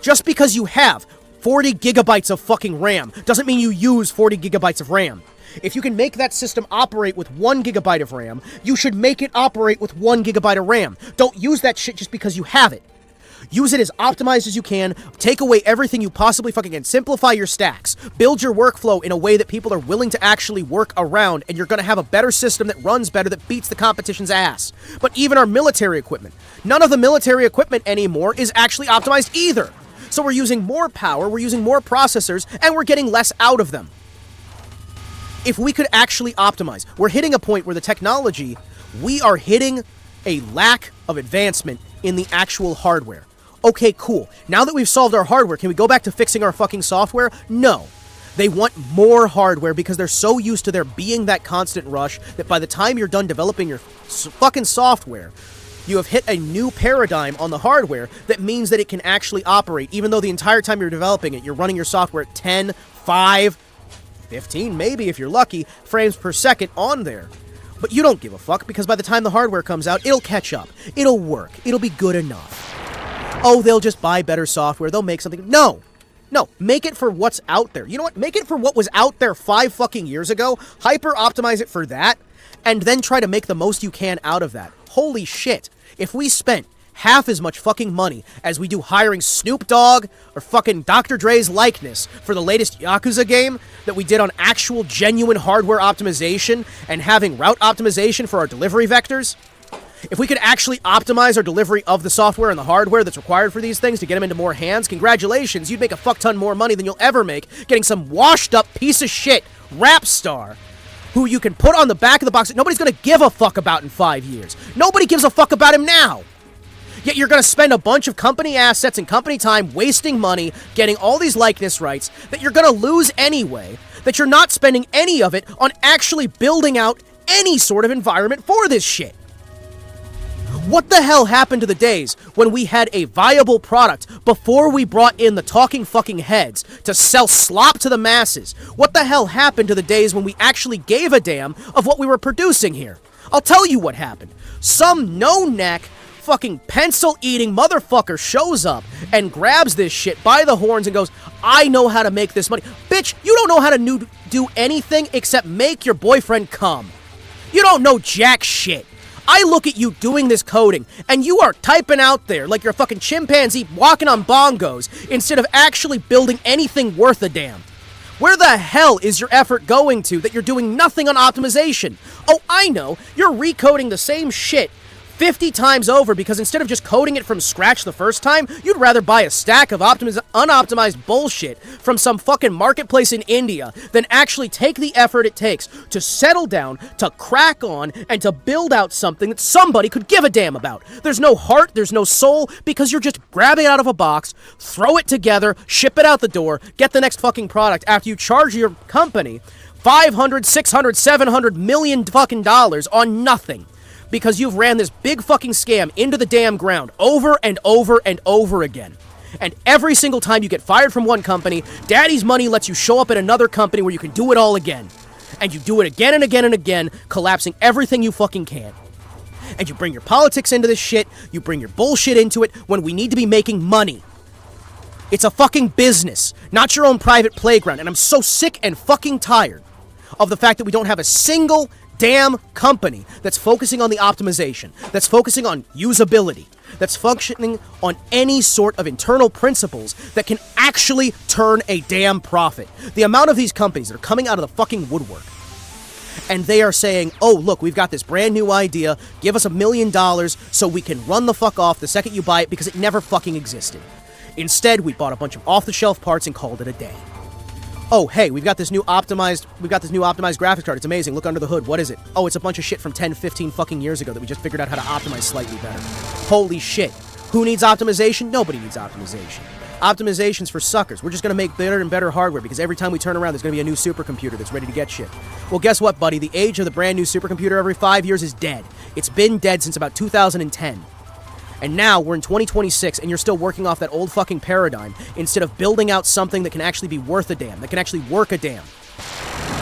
just because you have 40 gigabytes of fucking RAM doesn't mean you use 40 gigabytes of RAM. If you can make that system operate with 1 gigabyte of RAM, you should make it operate with 1 gigabyte of RAM. Don't use that shit just because you have it. Use it as optimized as you can. Take away everything you possibly fucking can. Simplify your stacks. Build your workflow in a way that people are willing to actually work around, and you're going to have a better system that runs better, that beats the competition's ass. But even our military equipment, none of the military equipment anymore is actually optimized either. So we're using more power, we're using more processors, and we're getting less out of them. If we could actually optimize, we're hitting a point where the technology, we are hitting a lack of advancement in the actual hardware. Okay, cool. Now that we've solved our hardware, can we go back to fixing our fucking software? No. They want more hardware because they're so used to there being that constant rush that by the time you're done developing your fucking software, you have hit a new paradigm on the hardware that means that it can actually operate, even though the entire time you're developing it, you're running your software at 10, 5, 15, maybe if you're lucky, frames per second on there. But you don't give a fuck because by the time the hardware comes out, it'll catch up. It'll work. It'll be good enough. Oh, they'll just buy better software. They'll make something. No. No. Make it for what's out there. You know what? Make it for what was out there 5 fucking years ago. Hyper optimize it for that. And then try to make the most you can out of that. Holy shit. If we spent half as much fucking money as we do hiring Snoop Dogg or fucking Dr. Dre's likeness for the latest Yakuza game that we did on actual genuine hardware optimization and having route optimization for our delivery vectors, if we could actually optimize our delivery of the software and the hardware that's required for these things to get them into more hands, congratulations, you'd make a fuck ton more money than you'll ever make getting some washed up piece of shit rap star who you can put on the back of the box that nobody's gonna give a fuck about in 5 years. Nobody gives a fuck about him now. Yet you're going to spend a bunch of company assets and company time wasting money getting all these likeness rights that you're going to lose anyway, that you're not spending any of it on actually building out any sort of environment for this shit. What the hell happened to the days when we had a viable product before we brought in the talking fucking heads to sell slop to the masses? What the hell happened to the days when we actually gave a damn of what we were producing here? I'll tell you what happened. Some no-neck fucking pencil-eating motherfucker shows up and grabs this shit by the horns and goes, I know how to make this money. Bitch, you don't know how to do anything except make your boyfriend come. You don't know jack shit. I look at you doing this coding, and you are typing out there like you're a fucking chimpanzee walking on bongos instead of actually building anything worth a damn. Where the hell is your effort going to that you're doing nothing on optimization? Oh, I know. You're recoding the same shit 50 times over because instead of just coding it from scratch the first time, you'd rather buy a stack of unoptimized bullshit from some fucking marketplace in India than actually take the effort it takes to settle down, to crack on, and to build out something that somebody could give a damn about. There's no heart, there's no soul, because you're just grabbing it out of a box, throw it together, ship it out the door, get the next fucking product after you charge your company $500, $600, $700 million fucking dollars on nothing. Because you've ran this big fucking scam into the damn ground over and over and over again. And every single time you get fired from one company, daddy's money lets you show up at another company where you can do it all again. And you do it again and again and again, collapsing everything you fucking can. And you bring your politics into this shit, you bring your bullshit into it when we need to be making money. It's a fucking business, not your own private playground. And I'm so sick and fucking tired of the fact that we don't have a single damn company that's focusing on the optimization, that's focusing on usability, that's functioning on any sort of internal principles that can actually turn a damn profit. The amount of these companies that are coming out of the fucking woodwork and they are saying, oh, look, we've got this brand new idea, give us $1 million so we can run the fuck off the second you buy it because it never fucking existed. Instead, we bought a bunch of off-the-shelf parts and called it a day. Oh, hey, we've got this new optimized graphics card. It's amazing. Look under the hood. What is it? Oh, it's a bunch of shit from 10, 15 fucking years ago that we just figured out how to optimize slightly better. Holy shit. Who needs optimization? Nobody needs optimization. Optimization's for suckers. We're just gonna make better and better hardware because every time we turn around, there's gonna be a new supercomputer that's ready to get shit. Well, guess what, buddy? The age of the brand new supercomputer every 5 years is dead. It's been dead since about 2010. And now we're in 2026 and you're still working off that old fucking paradigm instead of building out something that can actually be worth a damn, that can actually work a damn.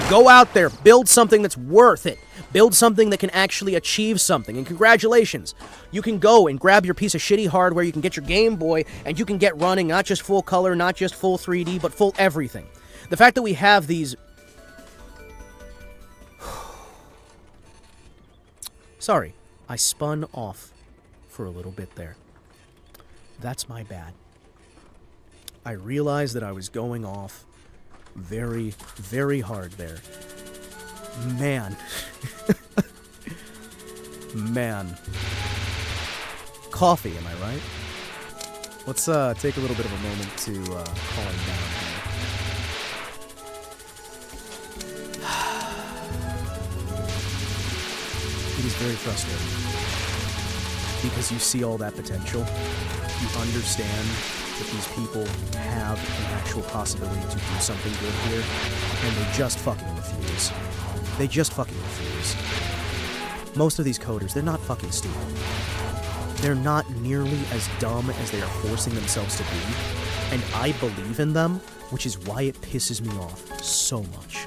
Go out there, build something that's worth it. Build something that can actually achieve something. And congratulations. You can go and grab your piece of shitty hardware, you can get your Game Boy, and you can get running not just full color, not just full 3D, but full everything. The fact that we have these... Sorry, I spun off for a little bit there. That's my bad. I realized that I was going off very, very hard there. Man. Man. Coffee, am I right? Let's take a little bit of a moment to calm down here. It is very frustrating. Because you see all that potential, you understand that these people have an actual possibility to do something good here, and they just fucking refuse. They just fucking refuse. Most of these coders, they're not fucking stupid. They're not nearly as dumb as they are forcing themselves to be, and I believe in them, which is why it pisses me off so much.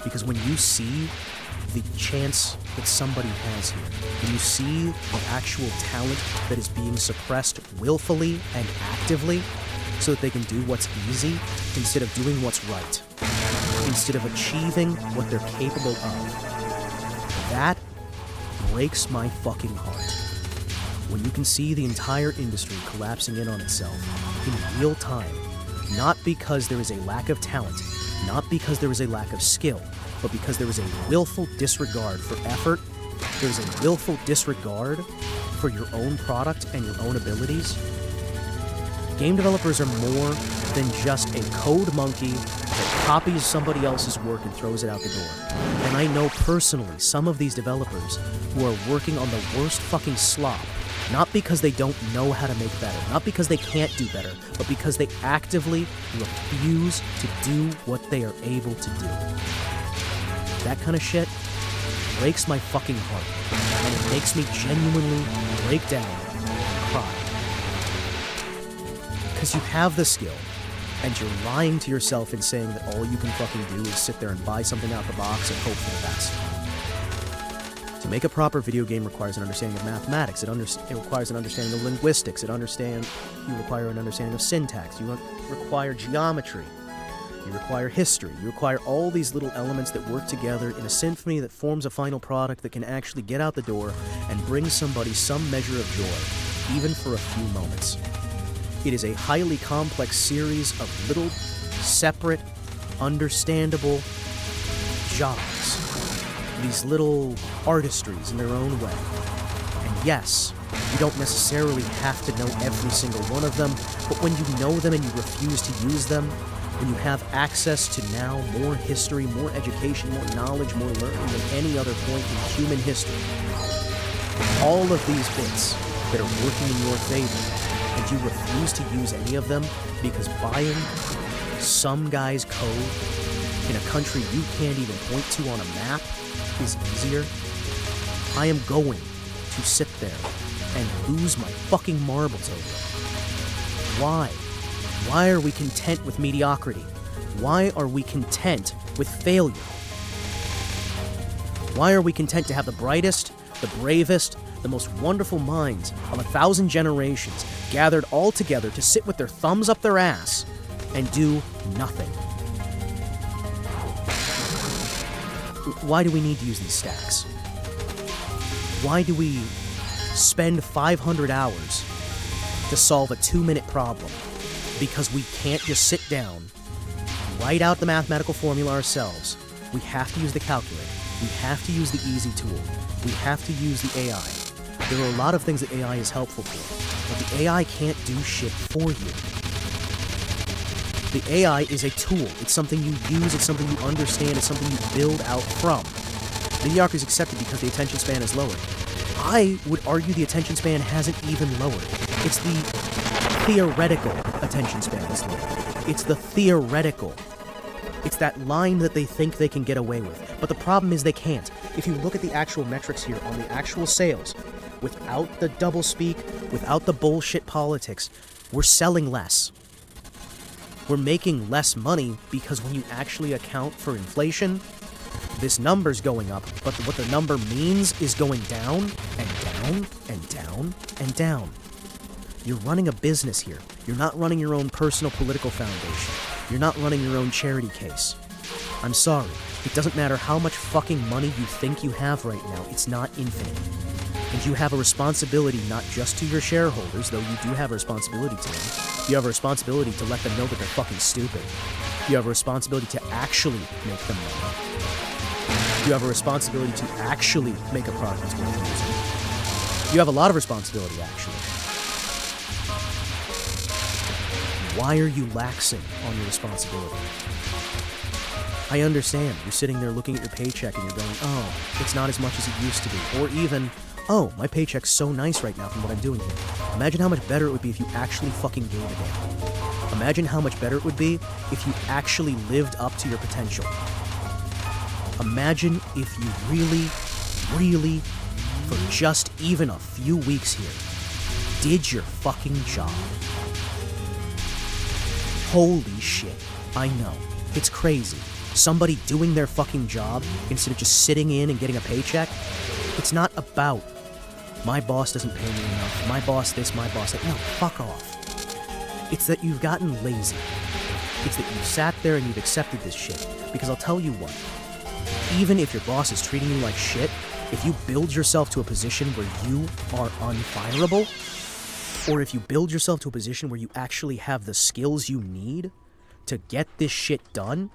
Because when you see the chance that somebody has here, when you see the actual talent that is being suppressed willfully and actively so that they can do what's easy instead of doing what's right, instead of achieving what they're capable of, that breaks my fucking heart. When you can see the entire industry collapsing in on itself in real time, not because there is a lack of talent, not because there is a lack of skill, but because there is a willful disregard for effort, there is a willful disregard for your own product and your own abilities. Game developers are more than just a code monkey that copies somebody else's work and throws it out the door. And I know personally some of these developers who are working on the worst fucking slop, not because they don't know how to make better, not because they can't do better, but because they actively refuse to do what they are able to do. That kind of shit breaks my fucking heart, and it makes me genuinely break down and cry. Because you have the skill, and you're lying to yourself in saying that all you can fucking do is sit there and buy something out the box and hope for the best. To make a proper video game requires an understanding of mathematics, it requires an understanding of linguistics, you require an understanding of syntax, you require geometry, you require history, you require all these little elements that work together in a symphony that forms a final product that can actually get out the door and bring somebody some measure of joy, even for a few moments. It is a highly complex series of little, separate, understandable jobs. These little artistries in their own way. And yes, you don't necessarily have to know every single one of them, but when you know them and you refuse to use them, when you have access to now more history, more education, more knowledge, more learning than any other point in human history, all of these bits that are working in your favor, and you refuse to use any of them because buying some guy's code in a country you can't even point to on a map is easier, I am going to sit there and lose my fucking marbles over it. Why? Why are we content with mediocrity? Why are we content with failure? Why are we content to have the brightest, the bravest, the most wonderful minds of 1,000 generations gathered all together to sit with their thumbs up their ass and do nothing? Why do we need to use these stacks? Why do we spend 500 hours to solve a 2-minute problem? Because we can't just sit down, write out the mathematical formula ourselves. We have to use the calculator. We have to use the easy tool. We have to use the AI. There are a lot of things that AI is helpful for, but the AI can't do shit for you. The AI is a tool. It's something you use, it's something you understand, it's something you build out from. Mediocrity is accepted because the attention span is lowered. I would argue the attention span hasn't even lowered. It's the theoretical attention span is lowered. It's the theoretical. It's that line that they think they can get away with. But the problem is they can't. If you look at the actual metrics here on the actual sales, without the doublespeak, without the bullshit politics, we're selling less. We're making less money because when you actually account for inflation, this number's going up, but what the number means is going down and down and down and down. You're running a business here. You're not running your own personal political foundation. You're not running your own charity case. I'm sorry. It doesn't matter how much fucking money you think you have right now. It's not infinite. And you have a responsibility not just to your shareholders, though you do have a responsibility to them. You have a responsibility to let them know that they're fucking stupid. You have a responsibility to actually make them money. You have a responsibility to actually make a product that's worth using. You have a lot of responsibility, actually. Why are you laxing on your responsibility? I understand. You're sitting there looking at your paycheck and you're going, oh, it's not as much as it used to be. Or even, oh, my paycheck's so nice right now from what I'm doing here. Imagine how much better it would be if you actually fucking gave a damn. Imagine how much better it would be if you actually lived up to your potential. Imagine if you really, for just even a few weeks here, did your fucking job. Holy shit. I know. It's crazy. Somebody doing their fucking job instead of just sitting in and getting a paycheck. It's not about, my boss doesn't pay me enough, my boss this, my boss that. No, fuck off. It's that you've gotten lazy. It's that you've sat there and you've accepted this shit. Because I'll tell you what, even if your boss is treating you like shit, if you build yourself to a position where you are unfireable, or if you build yourself to a position where you actually have the skills you need to get this shit done,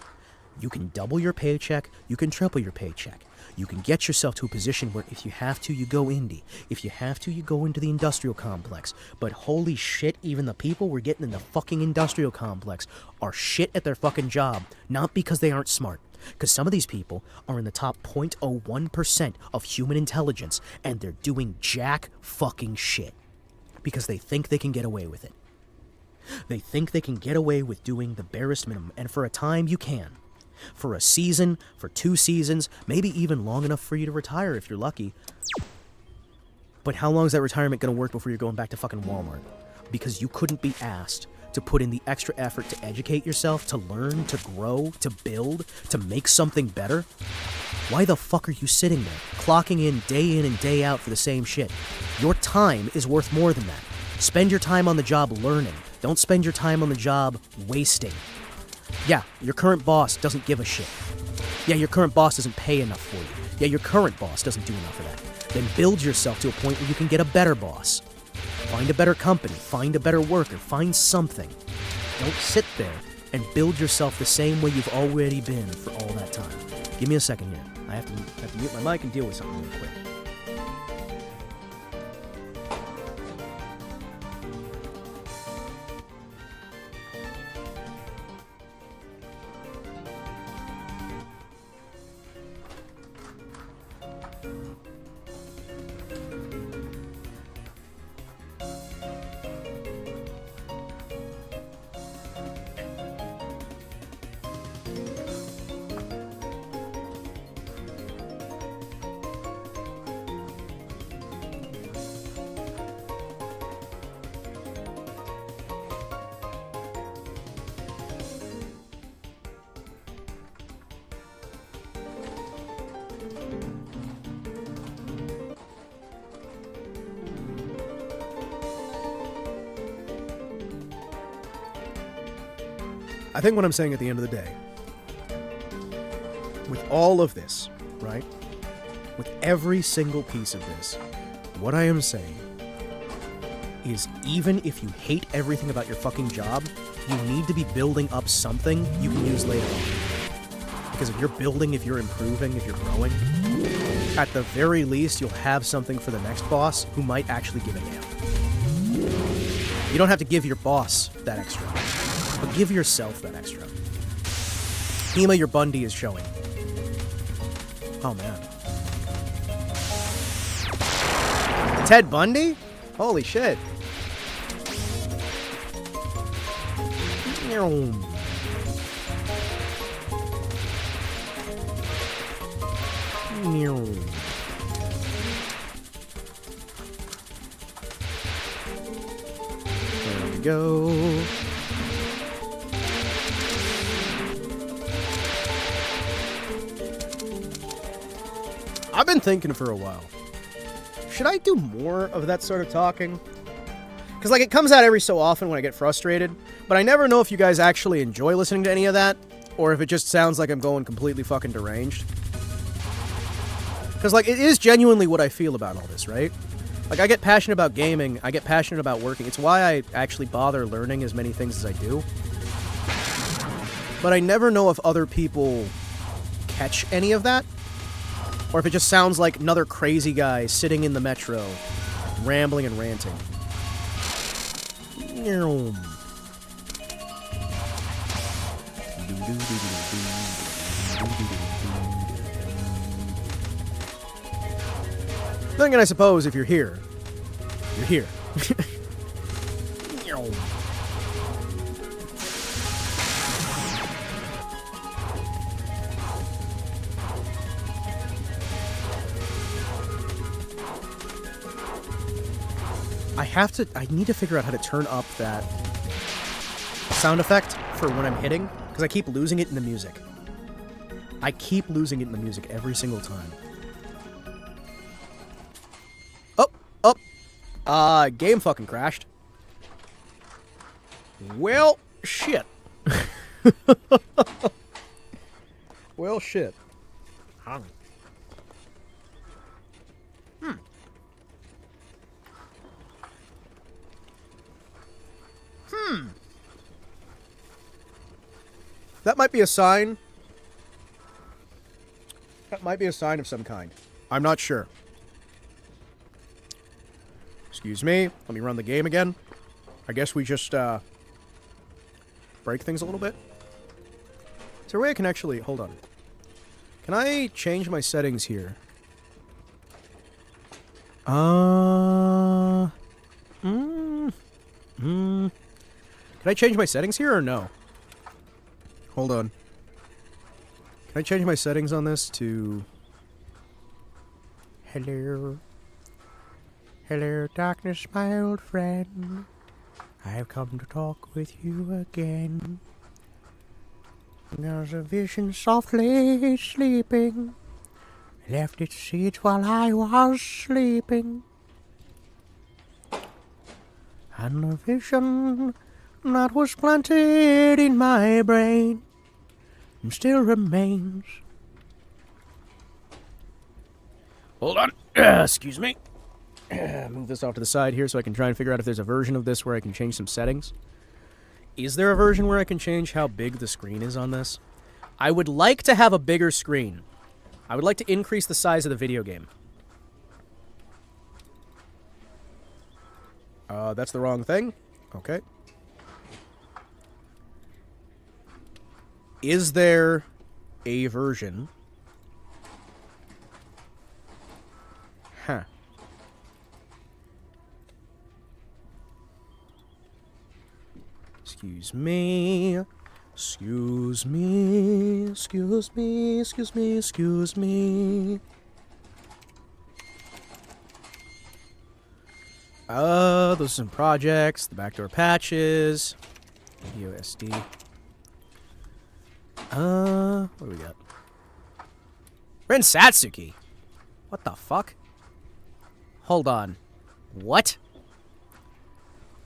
you can double your paycheck, you can triple your paycheck. You can get yourself to a position where if you have to, you go indie. If you have to, you go into the industrial complex. But holy shit, even the people we're getting in the fucking industrial complex are shit at their fucking job, not because they aren't smart. Because some of these people are in the top 0.01% of human intelligence, and they're doing jack fucking shit. Because they think they can get away with it. They think they can get away with doing the barest minimum, and for a time you can. For a season, for 2 seasons, maybe even long enough for you to retire if you're lucky. But how long is that retirement going to work before you're going back to fucking Walmart? Because you couldn't be asked to put in the extra effort to educate yourself, to learn, to grow, to build, to make something better? Why the fuck are you sitting there, clocking in and day out for the same shit? Your time is worth more than that. Spend your time on the job learning. Don't spend your time on the job wasting. Yeah, your current boss doesn't give a shit. Yeah, your current boss doesn't pay enough for you. Yeah, your current boss doesn't do enough of that. Then build yourself to a point where you can get a better boss. Find a better company, find a better worker, find something. Don't sit there and build yourself the same way you've already been for all that time. Give me a second here. I have to mute my mic and deal with something real quick. I think what I'm saying at the end of the day, with all of this, right? With every single piece of this, what I am saying is even if you hate everything about your fucking job, you need to be building up something you can use later on. Because if you're building, if you're improving, if you're growing, at the very least, you'll have something for the next boss who might actually give a damn. You don't have to give your boss that extra. But give yourself that extra. Hima, your Bundy is showing. Oh, man. Ted Bundy? Holy shit. There we go. I've been thinking for a while. Should I do more of that sort of talking? Because, like, it comes out every so often when I get frustrated, but I never know if you guys actually enjoy listening to any of that, or if it just sounds like I'm going completely fucking deranged. Because, like, it is genuinely what I feel about all this, right? Like, I get passionate about gaming, I get passionate about working. It's why I actually bother learning as many things as I do. But I never know if other people catch any of that, or if it just sounds like another crazy guy sitting in the metro, rambling and ranting. Then again, I suppose if you're here, you're here. I need to figure out how to turn up that sound effect for when I'm hitting, because I keep losing it in the music. I keep losing it in the music every single time. Game fucking crashed. Well, shit. Well, shit. That might be a sign. That might be a sign of some kind. I'm not sure. Excuse me. Let me run the game again. I guess we just, break things a little bit. Is there a way I can actually... Hold on. Can I change my settings here? Can I change my settings here or no? Hold on. Can I change my settings on this to... Hello. Hello, darkness, my old friend. I've come to talk with you again. There's a vision softly sleeping. Left its seeds while I was sleeping. And the vision that was planted in my brain still remains. Hold on. Excuse me. Move this off to the side here so I can try and figure out if there's a version of this where I can change some settings. Is there a version where I can change how big the screen is on this? I would like to have a bigger screen. I would like to increase the size of the video game. That's the wrong thing. Okay. Is there a version? Huh. Excuse me. Excuse me. Excuse me. Excuse me. Excuse me. Those are some projects, the backdoor patches, USD. What do we got? Rin Satsuki. What the fuck? Hold on. What?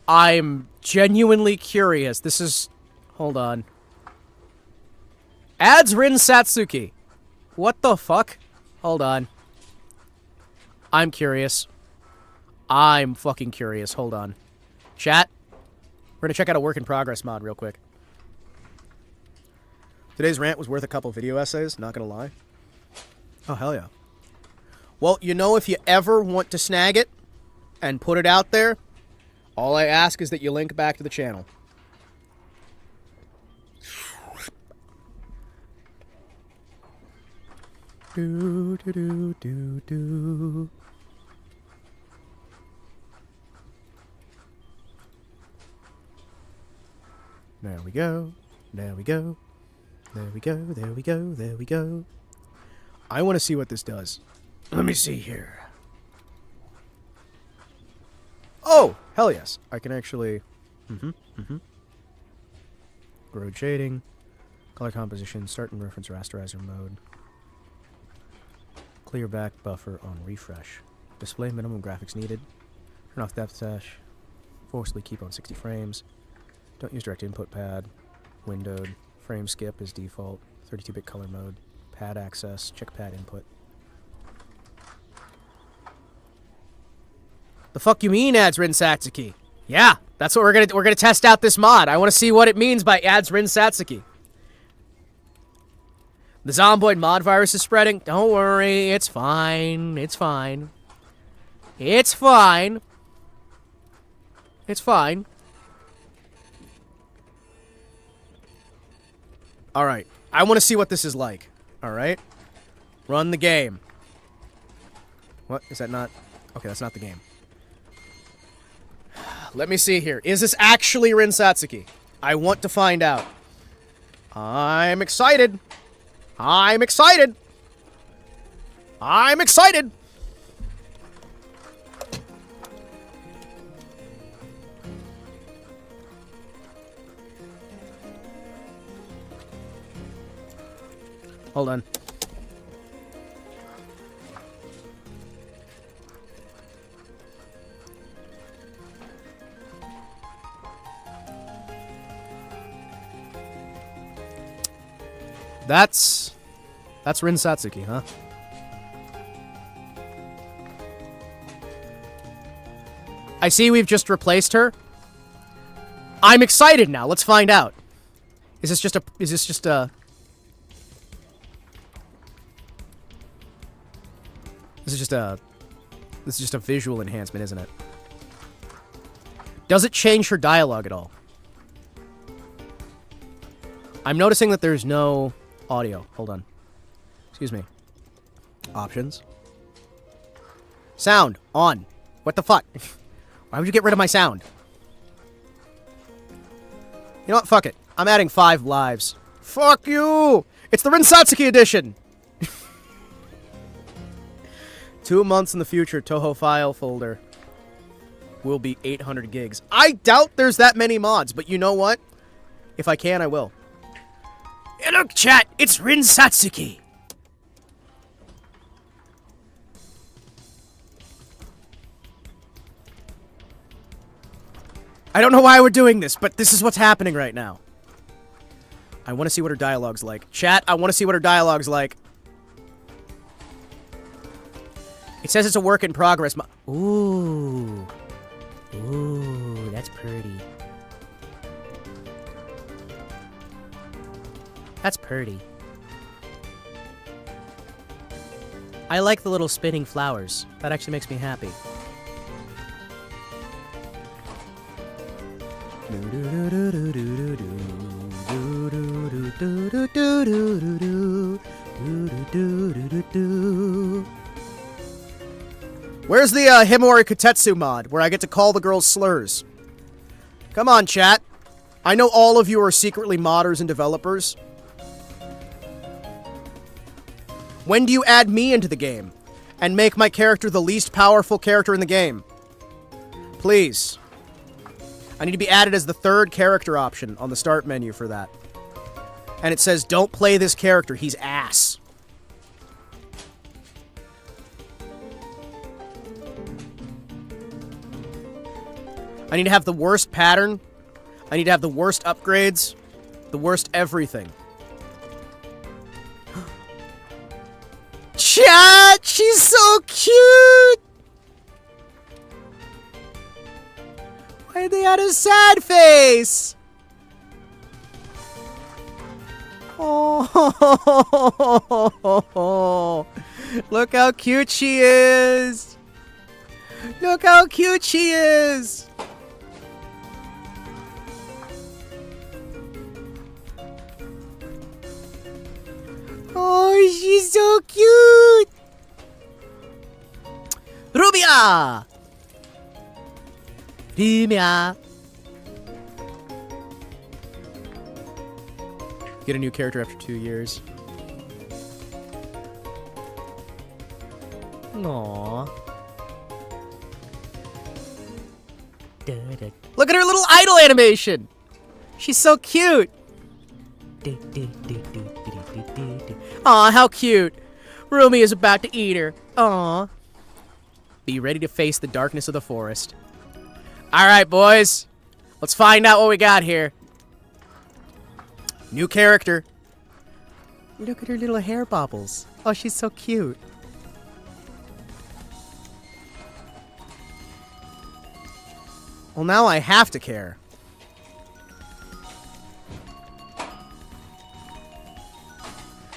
I'm genuinely curious. This is... Hold on. Adds Rin Satsuki. What the fuck? Hold on. I'm curious. I'm fucking curious. Hold on. Chat. We're gonna check out a work in progress mod real quick. Today's rant was worth a couple video essays, not gonna lie. Oh, hell yeah. Well, you know, if you ever want to snag it and put it out there, all I ask is that you link back to the channel. Do, do, do, do, do. There we go. There we go. There we go. There we go. There we go. I want to see what this does. Let me see here. Oh, hell yes. I can actually... Road shading. Color composition. Start and reference rasterizer mode. Clear back buffer on refresh. Display minimum graphics needed. Turn off depth dash. Forcibly keep on 60 frames. Don't use direct input pad. Windowed. Frame skip is default. 32-bit color mode. Pad access. Check pad input. The fuck you mean adds Rin Satsuki? Yeah, that's what we're gonna test out this mod. I want to see what it means by adds Rin Satsuki. The Zomboid mod virus is spreading. Don't worry, it's fine. It's fine. It's fine. It's fine. All right, I want to see what this is like. All right, run the game. What is that? Not okay. That's not the game. Let me see here. Is this actually Rin Satsuki? I want to find out. I'm excited. I'm excited. I'm excited. Hold on. That's Rin Satsuki, huh? I see we've just replaced her. I'm excited now. Let's find out. Is this just a This is just a visual enhancement, isn't it? Does it change her dialogue at all? I'm noticing that there's no audio. Hold on. Excuse me. Options. Sound. On. What the fuck? Why would you get rid of my sound? You know what? Fuck it. I'm adding 5 lives. Fuck you! It's the Rin Satsuki edition! 2 months in the future, Touhou file folder will be 800 gigs. I doubt there's that many mods, but you know what? If I can, I will. Hey, look, chat! It's Rin Satsuki! I don't know why we're doing this, but this is what's happening right now. I want to see what her dialogue's like. Chat, I want to see what her dialogue's like. It says it's a work in progress. Ooh. Ooh, that's pretty. That's pretty. I like the little spinning flowers. That actually makes me happy. Where's the Himawari Kotetsu mod, where I get to call the girls slurs? Come on, chat. I know all of you are secretly modders and developers. When do you add me into the game? And make my character the least powerful character in the game? Please. I need to be added as the 3rd character option on the start menu for that. And it says, don't play this character, he's ass. I need to have the worst pattern. I need to have the worst upgrades. The worst everything. Chat! She's so cute! Why did they add a sad face? Oh, look how cute she is! Look how cute she is! Oh, she's so cute! Rubia! Rubia! Get a new character after 2 years. Aww. Look at her little idol animation! She's so cute! Aw, how cute. Rumi is about to eat her. Aw. Be ready to face the darkness of the forest. Alright, boys. Let's find out what we got here. New character. Look at her little hair bobbles. Oh, she's so cute. Well, now I have to care.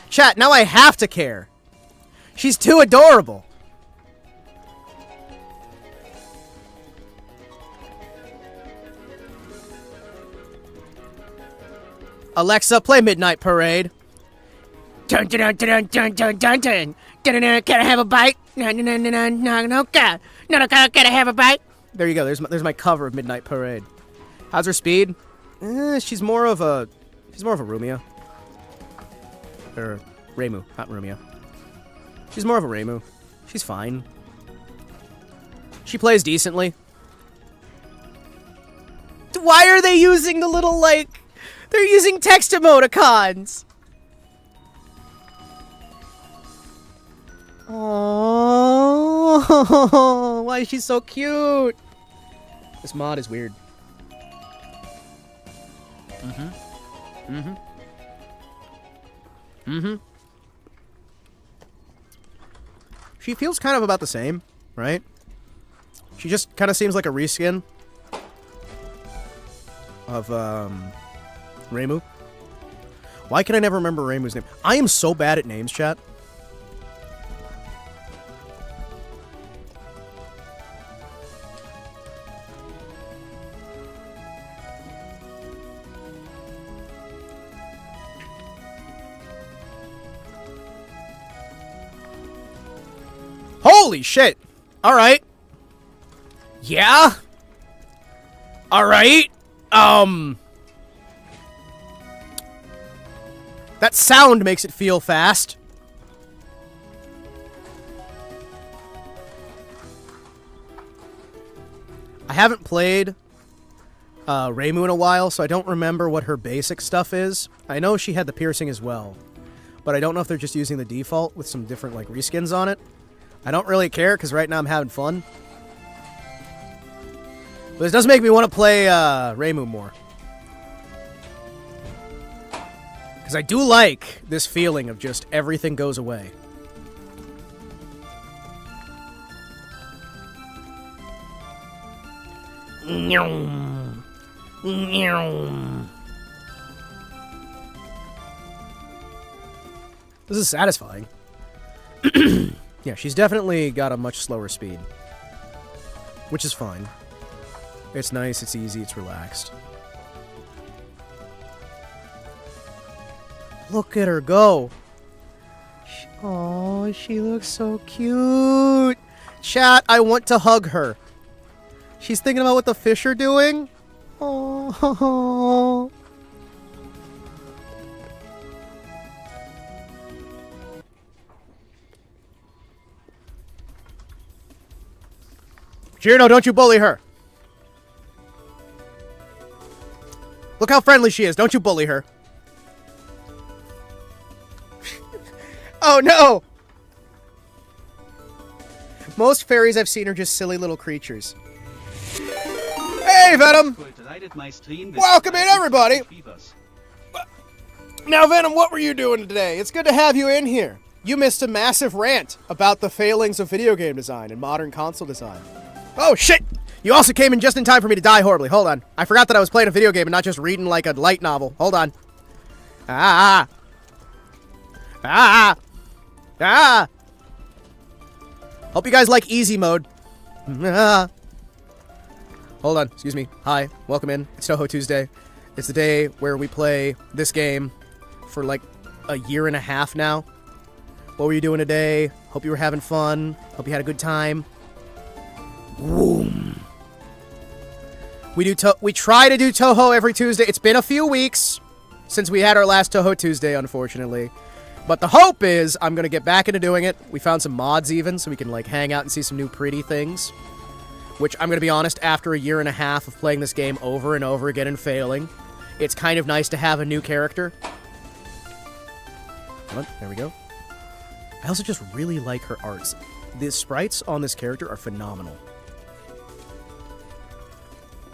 Chat, now I have to care. She's too adorable. Alexa, play Midnight Parade. Dun dun dun dun dun dun dun. Can I have a bite? No, can I have a bite? There you go. There's my cover of Midnight Parade. How's her speed? She's more of a Rumia. Or Reimu, not Rumia. She's more of a Reimu. She's fine. She plays decently. Why are they using the little, like... They're using text emoticons! Oh, why is she so cute? This mod is weird. She feels kind of about the same, right? She just kind of seems like a reskin of, Reimu. Why can I never remember Reimu's name? I am so bad at names, chat. Holy shit! Alright. Yeah? Alright. That sound makes it feel fast. I haven't played Reimu in a while, so I don't remember what her basic stuff is. I know she had the piercing as well, but I don't know if they're just using the default with some different like reskins on it. I don't really care, because right now I'm having fun. But this does make me want to play Reimu more. Because I do like this feeling of just everything goes away. This is satisfying. Yeah, she's definitely got a much slower speed. Which is fine. It's nice, it's easy, it's relaxed. Look at her go. Oh, she looks so cute. Chat, I want to hug her. She's thinking about what the fish are doing. Oh. Jirno, don't you bully her. Look how friendly she is. Don't you bully her. Oh, no! Most fairies I've seen are just silly little creatures. Hey, Venom! Welcome in, everybody! Now, Venom, what were you doing today? It's good to have you in here. You missed a massive rant about the failings of video game design and modern console design. Oh, shit! You also came in just in time for me to die horribly. Hold on. I forgot that I was playing a video game and not just reading like a light novel. Hold on. Ah! Ah! Ah! Hope you guys like easy mode. Ah. Hold on. Excuse me. Hi. Welcome in. It's Touhou Tuesday. It's the day where we play this game for like a year and a half now. What were you doing today? Hope you were having fun. Hope you had a good time. Boom. We try to do Touhou every Tuesday. It's been a few weeks since we had our last Touhou Tuesday, unfortunately. But the hope is I'm going to get back into doing it. We found some mods even, so we can like hang out and see some new pretty things. Which, I'm going to be honest, after a year and a half of playing this game over and over again and failing, it's kind of nice to have a new character. Come on, there we go. I also just really like her arts. The sprites on this character are phenomenal.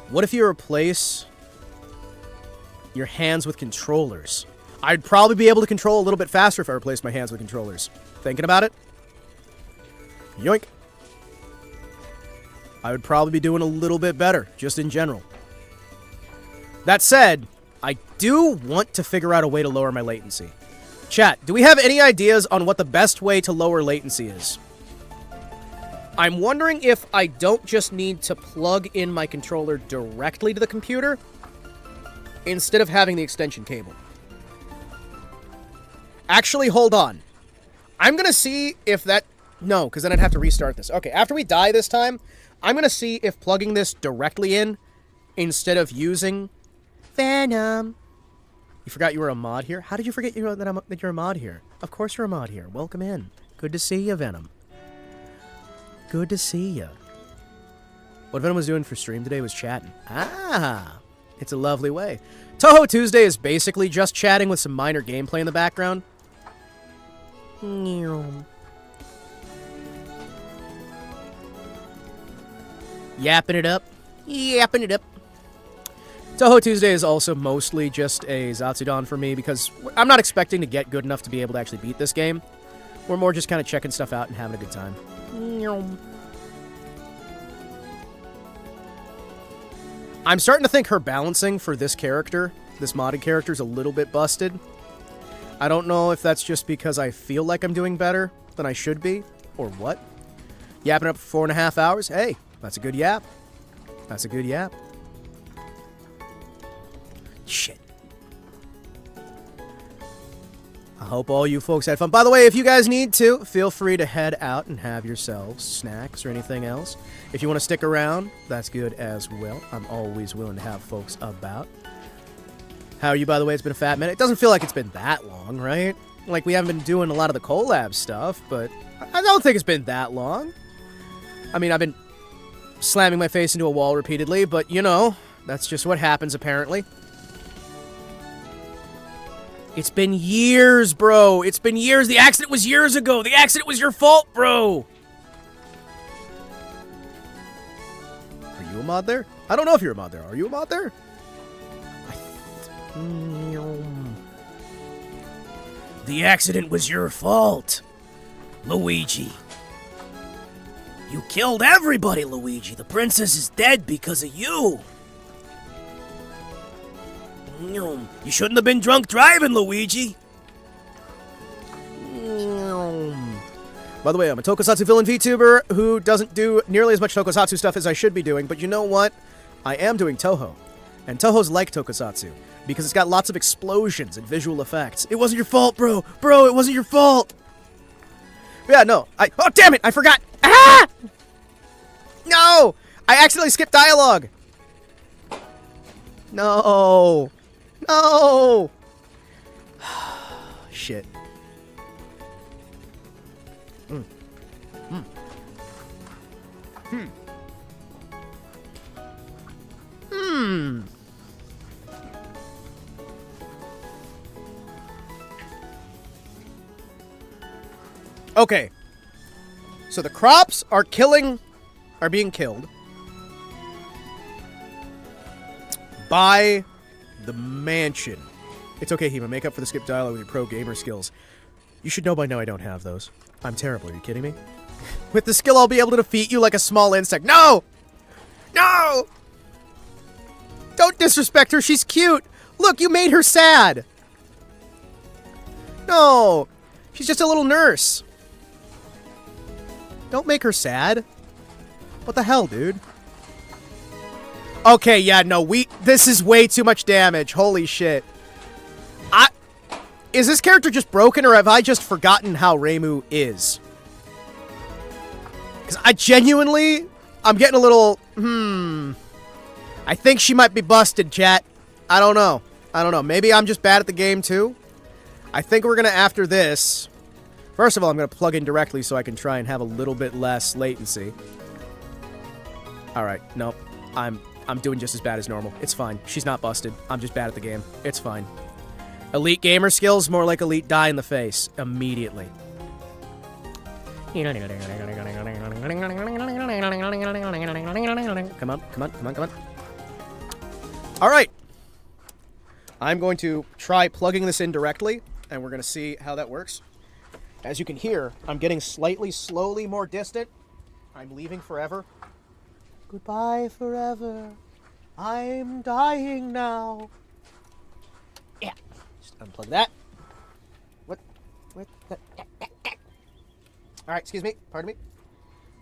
What if you replace your hands with controllers? I'd probably be able to control a little bit faster if I replaced my hands with controllers. Thinking about it? Yoink. I would probably be doing a little bit better, just in general. That said, I do want to figure out a way to lower my latency. Chat, do we have any ideas on what the best way to lower latency is? I'm wondering if I don't just need to plug in my controller directly to the computer instead of having the extension cable. Actually, hold on. I'm going to see if that... No, because then I'd have to restart this. Okay, after we die this time, I'm going to see if plugging this directly in instead of using Venom... You forgot you were a mod here? How did you forget that you're a mod here? Of course you're a mod here. Welcome in. Good to see you, Venom. Good to see you. What Venom was doing for stream today was chatting. Ah, it's a lovely way. Touhou TouHuSday is basically just chatting with some minor gameplay in the background. Yapping it up. Yapping it up. Touhou TouHuSday is also mostly just a Zatsudan for me because I'm not expecting to get good enough to be able to actually beat this game. We're more just kind of checking stuff out and having a good time. I'm starting to think her balancing for this character, this modded character, is a little bit busted. I don't know if that's just because I feel like I'm doing better than I should be, or what. Yapping up for 4.5 hours? Hey, that's a good yap. That's a good yap. Shit. I hope all you folks had fun. By the way, if you guys need to, feel free to head out and have yourselves snacks or anything else. If you want to stick around, that's good as well. I'm always willing to have folks about. How are you, by the way? It's been a fat minute. It doesn't feel like it's been that long, right? Like, we haven't been doing a lot of the collab stuff, but I don't think it's been that long. I mean, I've been slamming my face into a wall repeatedly, but, you know, that's just what happens, apparently. It's been years, bro. It's been years. The accident was years ago. The accident was your fault, bro. Are you a mod there? I don't know if you're a mod there. Are you a mod there? The accident was your fault, Luigi. You killed everybody, Luigi. The princess is dead because of you. You shouldn't have been drunk driving, Luigi. By the way, I'm a Tokusatsu villain VTuber who doesn't do nearly as much Tokusatsu stuff as I should be doing, but you know what? I am doing Touhou. And Touhou's like Tokusatsu, because it's got lots of explosions and visual effects. It wasn't your fault, bro! Bro, it wasn't your fault! Yeah, no. Oh, damn it! I forgot! Ah! No! I accidentally skipped dialogue! No! No! Shit. Okay. So the crops are being killed by the mansion. It's okay, Hima. Make up for the skip dialogue with your pro gamer skills. You should know by now I don't have those. I'm terrible. Are you kidding me? With the skill, I'll be able to defeat you like a small insect. No! No! Don't disrespect her. She's cute. Look, you made her sad. No. She's just a little nurse. Don't make her sad. What the hell, dude? Okay, yeah, no, this is way too much damage. Holy shit. Is this character just broken, or have I just forgotten how Reimu is? Because I'm getting a little, I think she might be busted, chat. I don't know. Maybe I'm just bad at the game, too. I think we're gonna, after this... First of all, I'm gonna plug in directly so I can try and have a little bit less latency. Alright, nope. I'm doing just as bad as normal. It's fine. She's not busted. I'm just bad at the game. It's fine. Elite gamer skills, more like elite die in the face. Immediately. Come on. Alright. I'm going to try plugging this in directly, and we're going to see how that works. As you can hear, I'm getting slowly more distant. I'm leaving forever. Goodbye forever. I'm dying now. Yeah. Just unplug that. What? Alright, excuse me. Pardon me.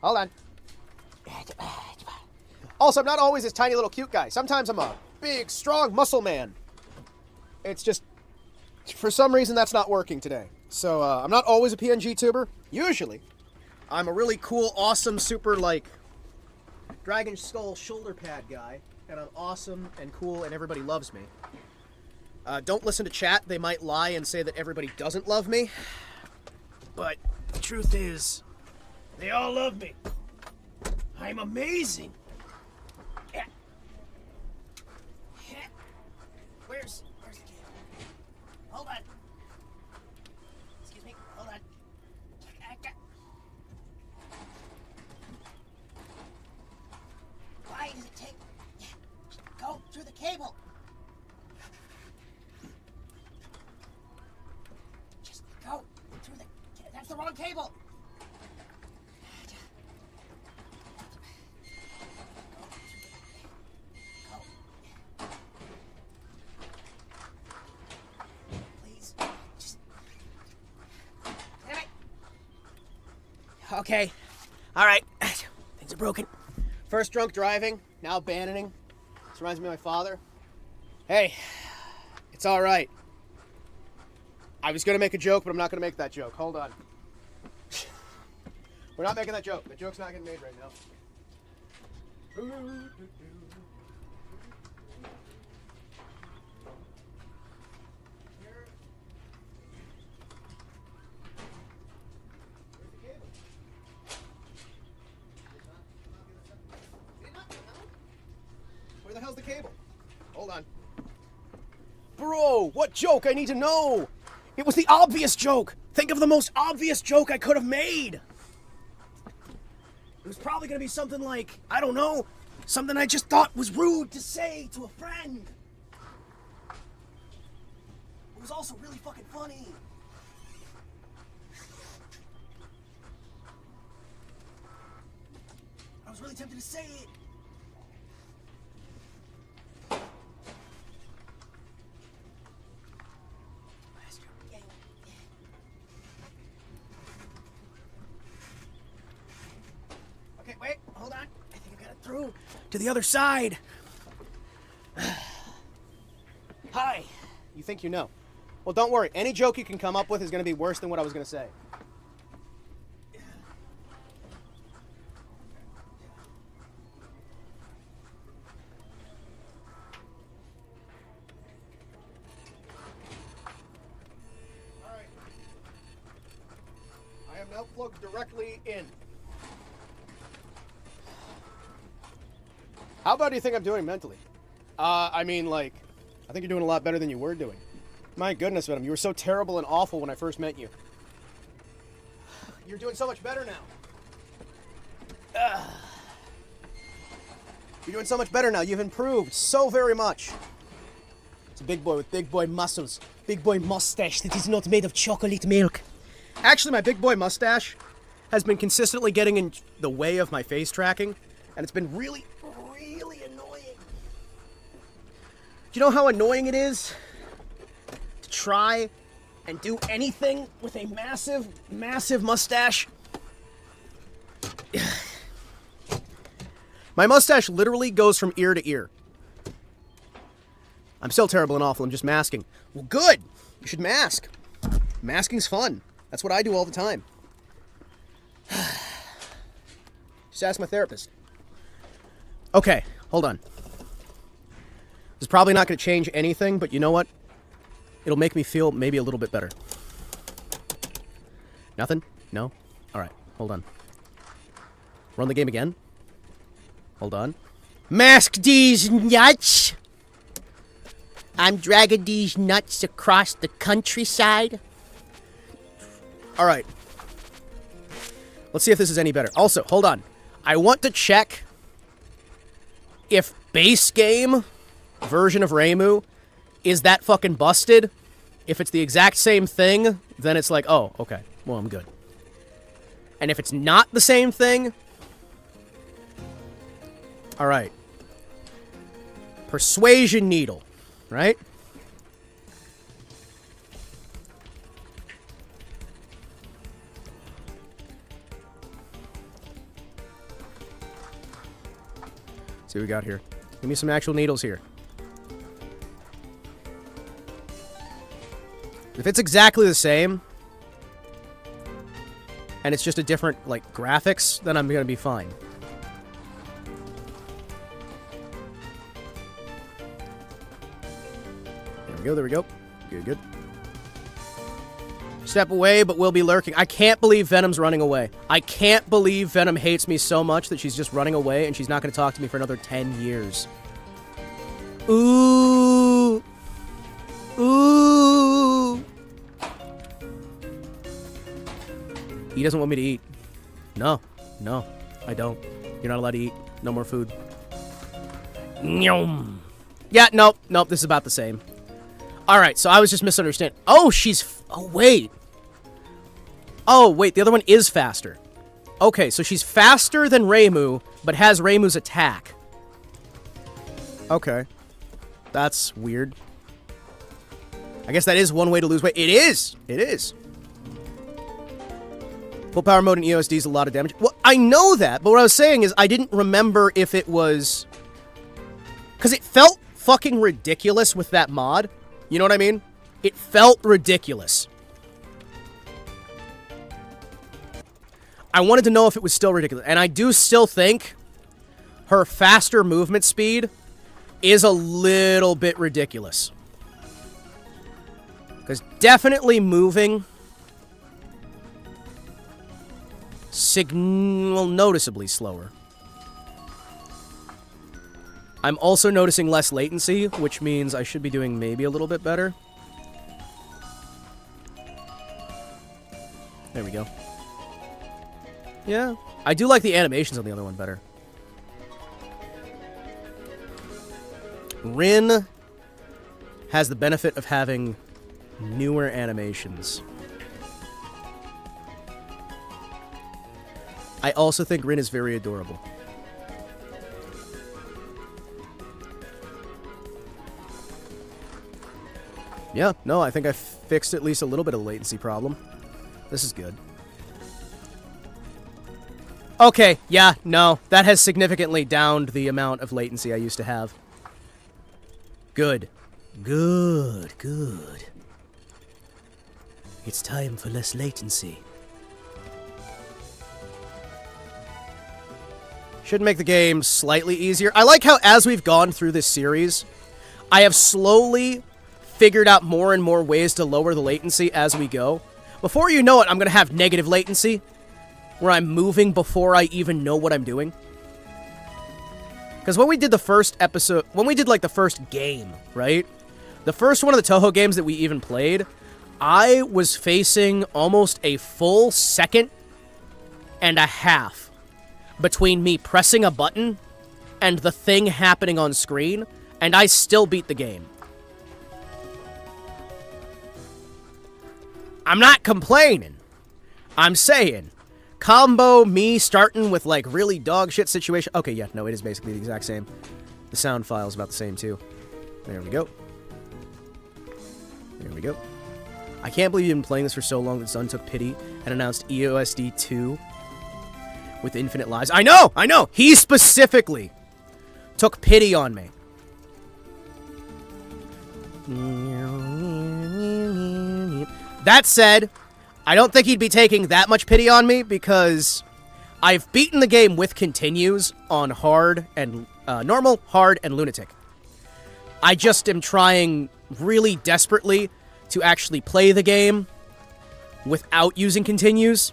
Hold on. Also, I'm not always this tiny little cute guy. Sometimes I'm a big, strong muscle man. It's just, for some reason, that's not working today. So, I'm not always a PNG tuber. Usually, I'm a really cool, awesome, super, like, Dragon Skull shoulder pad guy. And I'm awesome and cool and everybody loves me. Don't listen to chat. They might lie and say that everybody doesn't love me. But the truth is, they all love me. I'm amazing. Yeah. Yeah. Where's the cable? Hold on. Excuse me. Hold on. Why does it take? Go through the cable. Just go through the. That's the wrong cable. Okay. All right. Things are broken. First drunk driving, now abandoning. This reminds me of my father. Hey, it's all right. I was going to make a joke, but I'm not going to make that joke. Hold on. We're not making that joke. The joke's not getting made right now. Where the hell's the cable? Hold on. Bro, what joke? I need to know. It was the obvious joke. Think of the most obvious joke I could have made. It was probably going to be something like, I don't know, something I just thought was rude to say to a friend. It was also really fucking funny. I was really tempted to say it. Okay, wait, hold on. I think I got it through to the other side. Hi. You think you know? Well, don't worry. Any joke you can come up with is going to be worse than what I was going to say. Alright. I am now plugged directly in. How bad do you think I'm doing mentally? I mean, like, I think you're doing a lot better than you were doing. My goodness, Venom, you were so terrible and awful when I first met you. You're doing so much better now. You're doing so much better now. You've improved so very much. It's a big boy with big boy muscles. Big boy mustache that is not made of chocolate milk. Actually, my big boy mustache has been consistently getting in the way of my face tracking, and it's been really annoying. Do you know how annoying it is to try and do anything with a massive mustache? My mustache literally goes from ear to ear. I'm still terrible and awful. I'm just masking. Well, good. You should mask. Masking's fun. That's what I do all the time. Just ask my therapist. Okay, hold on. This is probably not going to change anything, but you know what? It'll make me feel maybe a little bit better. Nothing? No? Alright, hold on. Run the game again. Hold on. Mask these nuts! I'm dragging these nuts across the countryside. Alright. Let's see if this is any better. Also, hold on. I want to check if base game version of Reimu is that fucking busted. If it's the exact same thing, then it's like, oh, okay. Well, I'm good. And if it's not the same thing, All right. Persuasion needle, right? See what we got here. Give me some actual needles here. If it's exactly the same, and it's just a different, like, graphics, then I'm gonna be fine. There we go. Good. Step away, but we'll be lurking. I can't believe Venom's running away. I can't believe Venom hates me so much that she's just running away and she's not going to talk to me for another 10 years. Ooh. He doesn't want me to eat. No, I don't. You're not allowed to eat. No more food. Nyom. Yeah, nope, this is about the same. Alright, so I was just misunderstanding. Oh, oh, wait. Oh, wait, the other one is faster. Okay, so she's faster than Reimu, but has Reimu's attack. Okay. That's weird. I guess that is one way to lose weight. It is! Full power mode in EOSD is a lot of damage. Well, I know that, but what I was saying is I didn't remember if it was... Because it felt fucking ridiculous with that mod. You know what I mean? It felt ridiculous. I wanted to know if it was still ridiculous. And I do still think her faster movement speed is a little bit ridiculous. Because definitely moving noticeably slower. I'm also noticing less latency, which means I should be doing maybe a little bit better. There we go. Yeah, I do like the animations on the other one better. Rin has the benefit of having newer animations. I also think Rin is very adorable. Yeah, no, I think I fixed at least a little bit of the latency problem. This is good. Okay, yeah, no, that has significantly downed the amount of latency I used to have. Good. Good. It's time for less latency. Should make the game slightly easier. I like how as we've gone through this series, I have slowly figured out more and more ways to lower the latency as we go. Before you know it, I'm going to have negative latency, where I'm moving before I even know what I'm doing. Because when we did the first episode, when we did like the first game, right? The first one of the Touhou games that we even played, I was facing almost a full second and a half between me pressing a button and the thing happening on screen, and I still beat the game. I'm not complaining. I'm saying, combo me starting with, like, really dog shit situation. Okay, yeah, no, it is basically the exact same. The sound file is about the same, too. There we go. There we go. I can't believe you've been playing this for so long that Sun took pity and announced EOSD 2 with infinite lives. I know! He specifically took pity on me. That said, I don't think he'd be taking that much pity on me because I've beaten the game with continues on hard and normal, hard, and lunatic. I just am trying really desperately to actually play the game without using continues.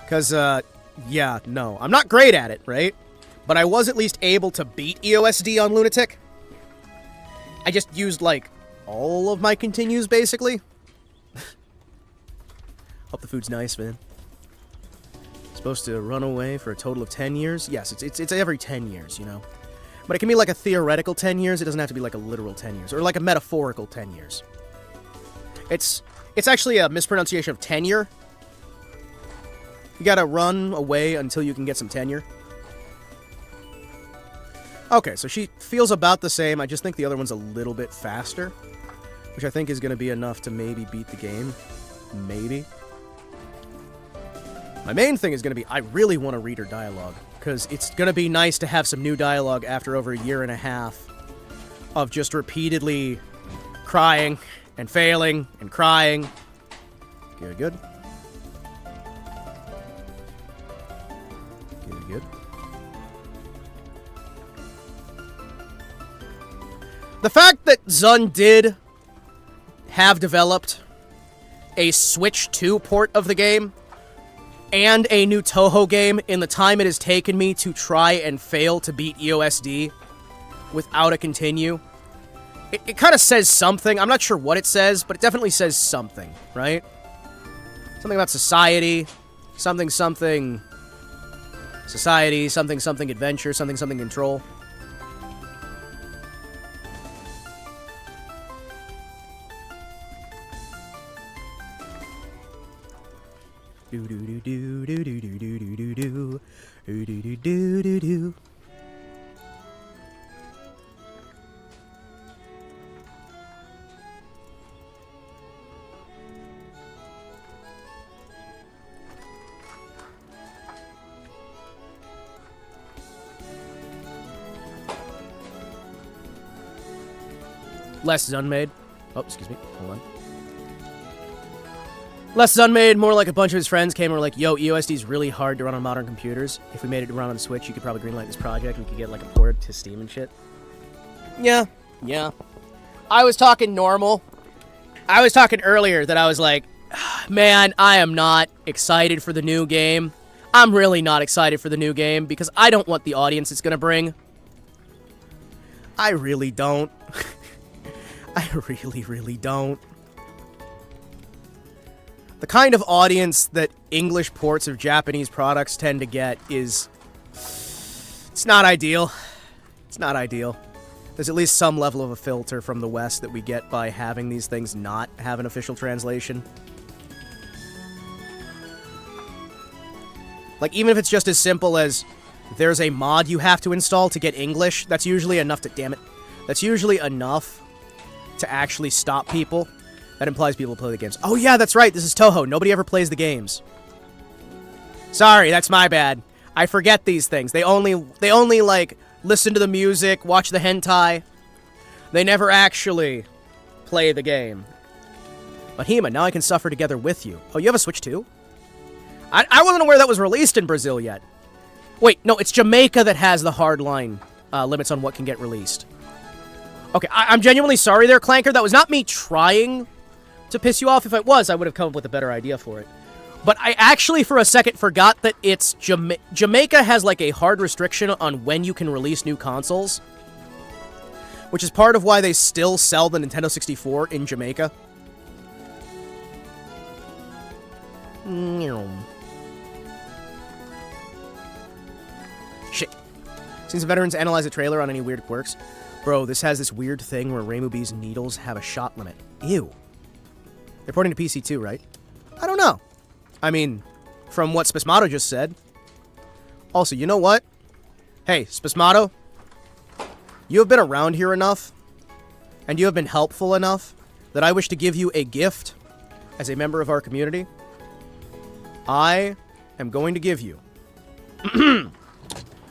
Because, yeah, no. I'm not great at it, right? But I was at least able to beat EOSD on lunatic. I just used, like, all of my continues, basically. Hope the food's nice, man. Supposed to run away for a total of 10 years? Yes, it's every 10 years, you know? But it can be like a theoretical 10 years. It doesn't have to be like a literal 10 years. Or like a metaphorical 10 years. It's actually a mispronunciation of tenure. You gotta run away until you can get some tenure. Okay, so she feels about the same. I just think the other one's a little bit faster, which I think is going to be enough to maybe beat the game. Maybe. My main thing is going to be, I really want to read her dialogue, because it's going to be nice to have some new dialogue after over a year and a half of just repeatedly crying and failing and crying. Good, good. Good, good. The fact that Zun did have developed a Switch 2 port of the game and a new Touhou game in the time it has taken me to try and fail to beat EOSD without a continue, it kind of says something. I'm not sure what it says, but it definitely says something, right? Something about society, something something society, something something adventure, something something control. Do do do do do do do do do do do do do do do do. Less Zunmade. Oh, excuse me. Hold on. Less Zunmade, more like a bunch of his friends came and were like, yo, EOSD is really hard to run on modern computers. If we made it to run on the Switch, you could probably greenlight this project. We could get like a port to Steam and shit. Yeah. I was talking normal. I was talking earlier that I was like, man, I am not excited for the new game. I'm really not excited for the new game because I don't want the audience it's going to bring. I really don't. I really, really don't. The kind of audience that English ports of Japanese products tend to get is... It's not ideal. It's not ideal. There's at least some level of a filter from the West that we get by having these things not have an official translation. Like, even if it's just as simple as there's a mod you have to install to get English, that's usually enough to... Damn it. That's usually enough to actually stop people. That implies people play the games. Oh yeah, that's right, this is Touhou. Nobody ever plays the games. Sorry, that's my bad. I forget these things. They only like, listen to the music, watch the hentai. They never actually play the game. But Hima, now I can suffer together with you. Oh, you have a Switch too? I wasn't aware that was released in Brazil yet. Wait, no, it's Jamaica that has the hardline limits on what can get released. Okay, I'm genuinely sorry there, Clanker. That was not me trying to piss you off. If it was, I would have come up with a better idea for it. But I actually, for a second, forgot that it's Jamaica has, like, a hard restriction on when you can release new consoles. Which is part of why they still sell the Nintendo 64 in Jamaica. Shit. Since the veterans analyze a trailer on any weird quirks. Bro, this has this weird thing where Reimu B's needles have a shot limit. Ew. They're porting to PC too, right? I don't know. I mean, from what Spasmato just said. Also, you know what? Hey, Spasmato. You have been around here enough, and you have been helpful enough, that I wish to give you a gift as a member of our community. I am going to give you...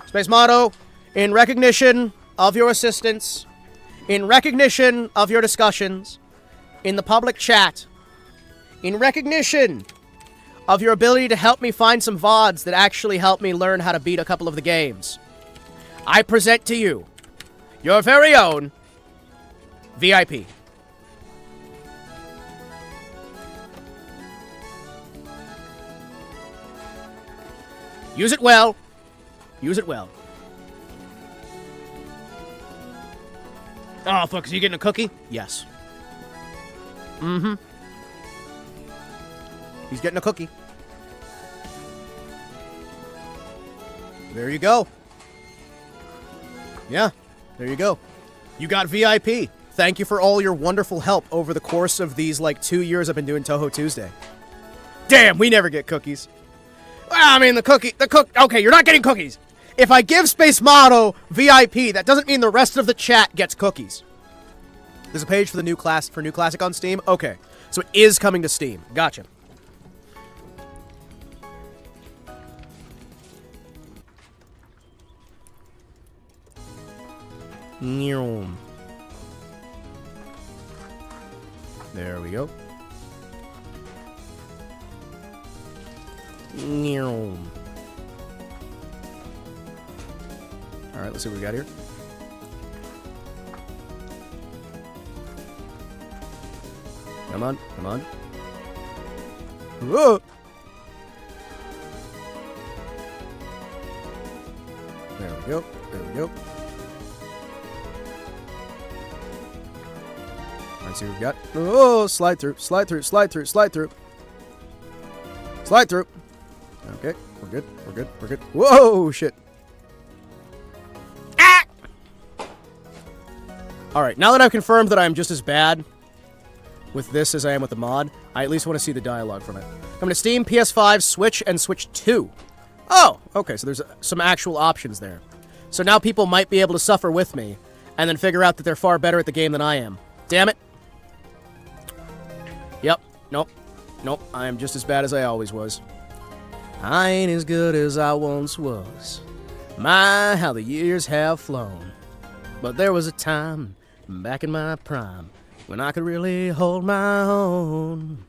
Spasmato, in recognition of your assistance, in recognition of your discussions, in the public chat, in recognition of your ability to help me find some VODs that actually help me learn how to beat a couple of the games, I present to you your very own VIP. Use it well. Use it well. Oh, fuck, is he getting a cookie? Yes. Mm-hmm. He's getting a cookie. There you go. Yeah, there you go. You got VIP. Thank you for all your wonderful help over the course of these, like, 2 years I've been doing Touhou Tuesday. Damn, we never get cookies. I mean, okay, you're not getting cookies. If I give Space Motto VIP, that doesn't mean the rest of the chat gets cookies. There's a page for the new Classic on Steam. Okay, so it is coming to Steam. Gotcha. There we go. Alright, let's see what we got here. Come on, come on. Whoa! There we go, there we go. Let's see what we got. Oh, slide through, slide through, slide through, slide through. Slide through. Okay, we're good, we're good, we're good. Whoa, shit. Ah! Alright, now that I've confirmed that I'm just as bad with this as I am with the mod, I at least want to see the dialogue from it. Coming to Steam, PS5, Switch, and Switch 2. Oh, okay, so there's some actual options there. So now people might be able to suffer with me, and then figure out that they're far better at the game than I am. Damn it. Yep, nope, nope, I am just as bad as I always was. I ain't as good as I once was. My, how the years have flown. But there was a time, back in my prime, when I could really hold my own.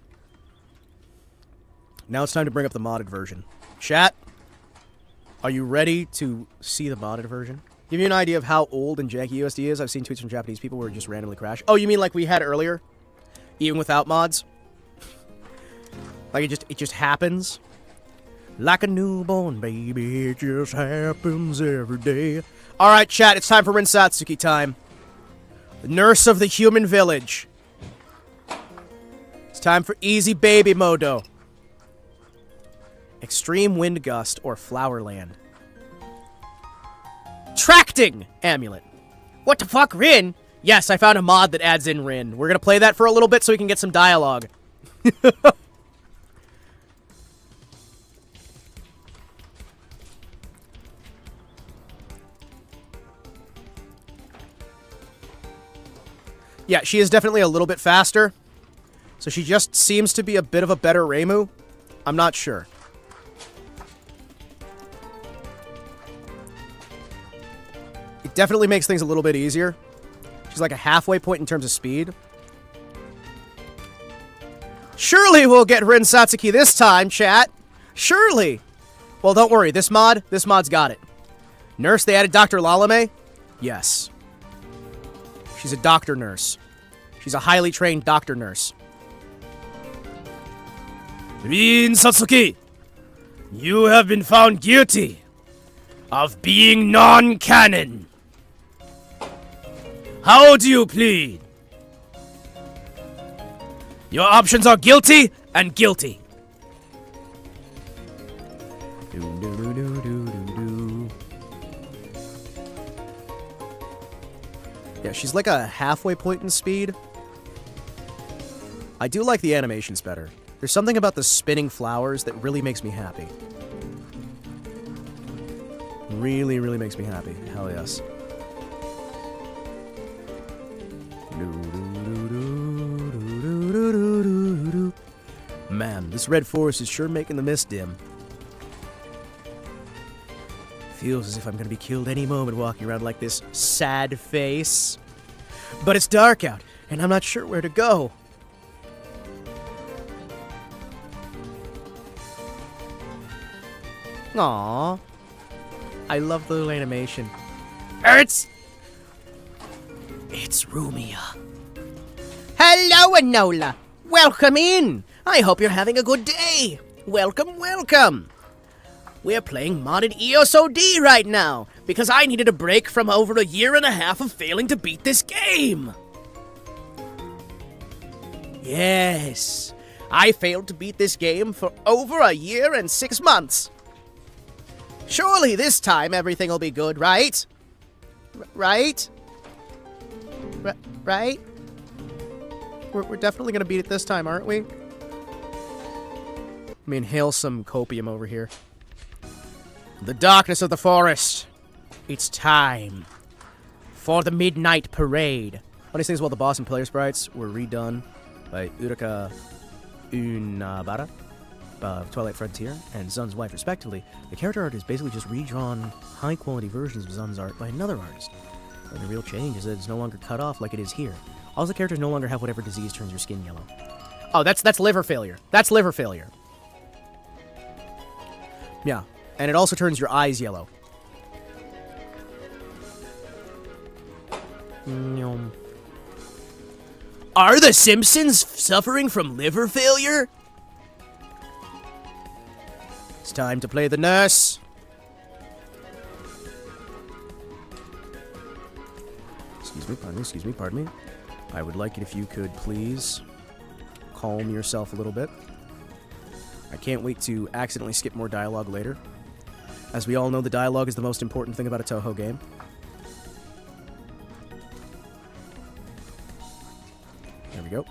Now it's time to bring up the modded version. Chat, are you ready to see the modded version? Give you an idea of how old and janky USD is. I've seen tweets from Japanese people where it just randomly crashed. Oh, you mean like we had earlier? Even without mods? Like it just happens? Like a newborn baby, it just happens every day. Alright, chat, it's time for Rin Satsuki time. The nurse of the human village. It's time for easy baby modo. Extreme wind gust or flowerland. Tracting amulet. What the fuck, Rin? Yes, I found a mod that adds in Rin. We're gonna play that for a little bit so we can get some dialogue. Yeah, she is definitely a little bit faster. So she just seems to be a bit of a better Reimu. I'm not sure. It definitely makes things a little bit easier. She's like a halfway point in terms of speed. Surely we'll get Rin Satsuki this time, chat. Surely. Well, don't worry. This mod's got it. Nurse, they added Dr. Lalame? Yes. She's a doctor nurse. She's a highly trained doctor nurse. Rin Satsuki, you have been found guilty of being non-canon. How do you plead? Your options are guilty and guilty. Yeah, she's like a halfway point in speed. I do like the animations better. There's something about the spinning flowers that really makes me happy. Really, really makes me happy. Hell yes. Man, this red forest is sure making the mist dim. Feels as if I'm gonna be killed any moment walking around like this sad face. But it's dark out, and I'm not sure where to go. Aww. I love the little animation. It's Rumia. Hello, Enola. Welcome in. I hope you're having a good day. Welcome, welcome. We're playing modded EOSOD right now, because I needed a break from over a year and a half of failing to beat this game. Yes, I failed to beat this game for over a year and 6 months. Surely this time everything will be good, right? Right? Right? We're definitely gonna beat it this time, aren't we? Let me inhale some copium over here. The darkness of the forest. It's time for the midnight parade. Funny things about the boss and player sprites were redone by Uraka Unabara of Twilight Frontier and Zun's wife, respectively. The character art is basically just redrawn high-quality versions of Zun's art by another artist. And the real change is that it's no longer cut off like it is here. All the characters no longer have whatever disease turns your skin yellow. Oh, that's liver failure. That's liver failure. Yeah, and it also turns your eyes yellow. Are the Simpsons suffering from liver failure? It's time to play the nurse. Excuse me, pardon me. I would like it if you could please calm yourself a little bit. I can't wait to accidentally skip more dialogue later. As we all know, the dialogue is the most important thing about a Touhou game. There we go.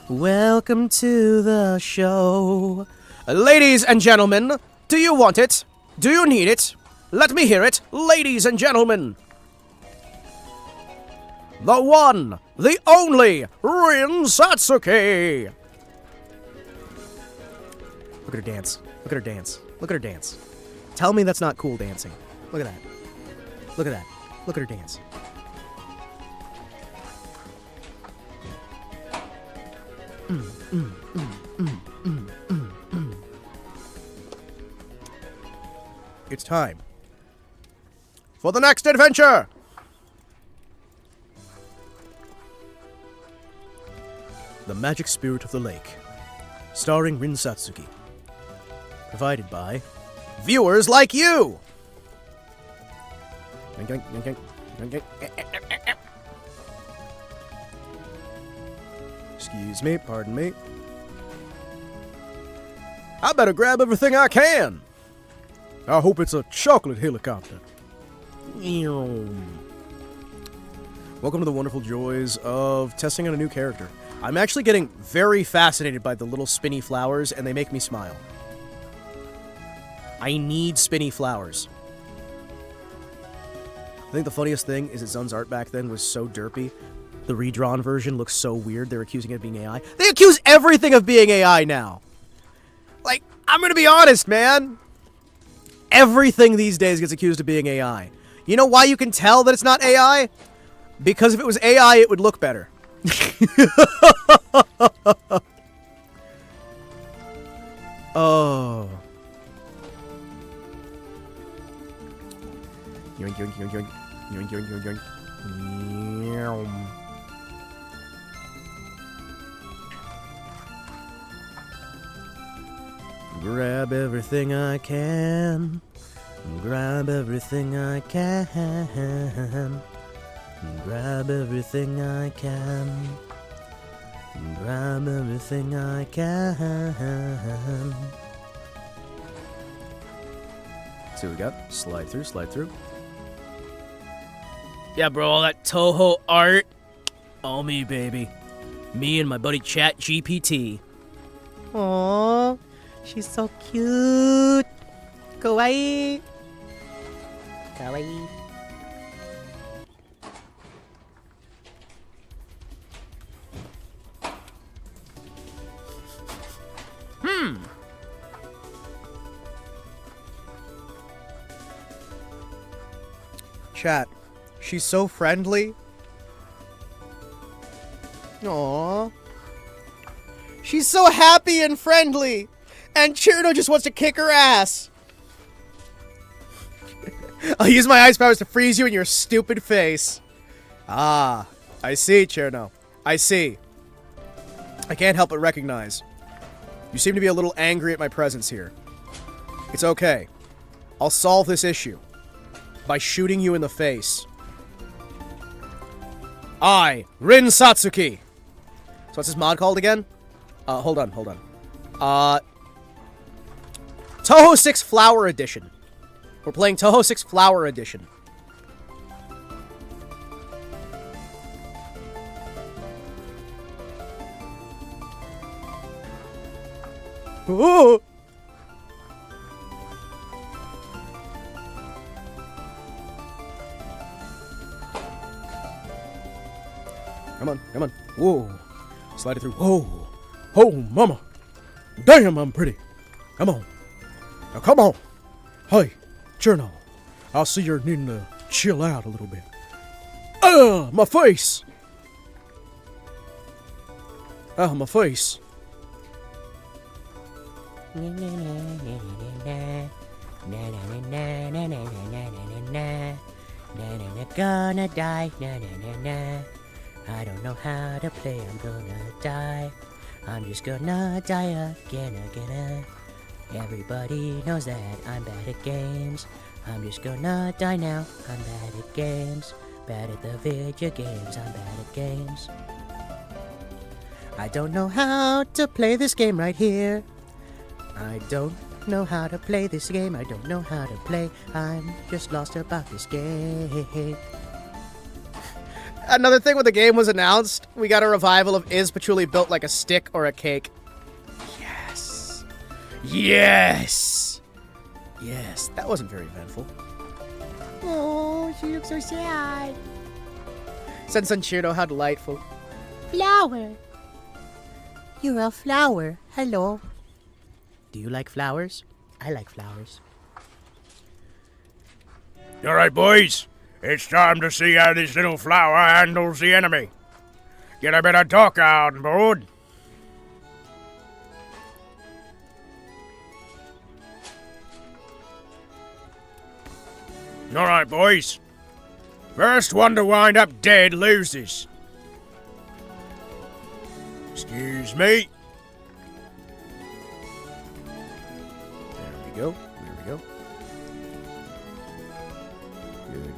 Welcome to the show. Ladies and gentlemen, do you want it? Do you need it? Let me hear it, ladies and gentlemen. The one, the only, Rin Satsuki! Look at her dance. Look at her dance. Look at her dance. Tell me that's not cool dancing. Look at that. Look at that. Look at her dance. It's time for the next adventure! The Magic Spirit of the Lake, starring Rin Satsuki. Provided by viewers like you! Excuse me, pardon me. I better grab everything I can! I hope it's a chocolate helicopter. Welcome to the wonderful joys of testing out a new character. I'm actually getting very fascinated by the little spinny flowers, and they make me smile. I need spinny flowers. I think the funniest thing is that Zun's art back then was so derpy. The redrawn version looks so weird, they're accusing it of being AI. They accuse everything of being AI now! Like, I'm gonna be honest, man! Everything these days gets accused of being AI. You know why you can tell that it's not AI? Because if it was AI, it would look better. Oh. Yoink, yoink, yoink, yoink. Yoink, yoink, yoink, yoink. Grab everything I can. Grab everything I can. Grab everything I can. Grab everything I can. See what we got? Slide through, slide through. Yeah, bro, all that Touhou art. All me, baby. Me and my buddy Chat GPT. Aww, she's so cute. Kawaii. Kawaii. Chat, she's so friendly. Aww. She's so happy and friendly. And Chirno just wants to kick her ass. I'll use my ice powers to freeze you in your stupid face. Ah, I see, Chirno. I see. I can't help but recognize. You seem to be a little angry at my presence here. It's okay. I'll solve this issue by shooting you in the face. I, Rin Satsuki. So what's this mod called again? Hold on. Touhou 6 Flower Edition. We're playing Touhou 6 Flower Edition. Ooh. on, come on. Whoa. Slide it through. Whoa. Oh, mama. Damn, I'm pretty. Come on. Now, come on. Hey, Journal. I see you're needing to chill out a little bit. My face. My face. Gonna die, na na na na. I don't know how to play, I'm gonna die. I'm just gonna die again. Everybody knows that I'm bad at games. I'm just gonna die now, I'm bad at games. Bad at the video games, I'm bad at games. I don't know how to play this game right here. I don't know how to play this game, I don't know how to play. I'm just lost about this game. Another thing when the game was announced, we got a revival of Is Patchouli built like a stick or a cake? Yes! Yes! Yes, that wasn't very eventful. Oh, she looks so sad. Sensanchiro, how delightful. Flower. You're a flower. Hello. Do you like flowers? I like flowers. All right, boys. It's time to see how this little flower handles the enemy. Get a bit of talk on board. All right, boys. First one to wind up dead loses. Excuse me. There we go.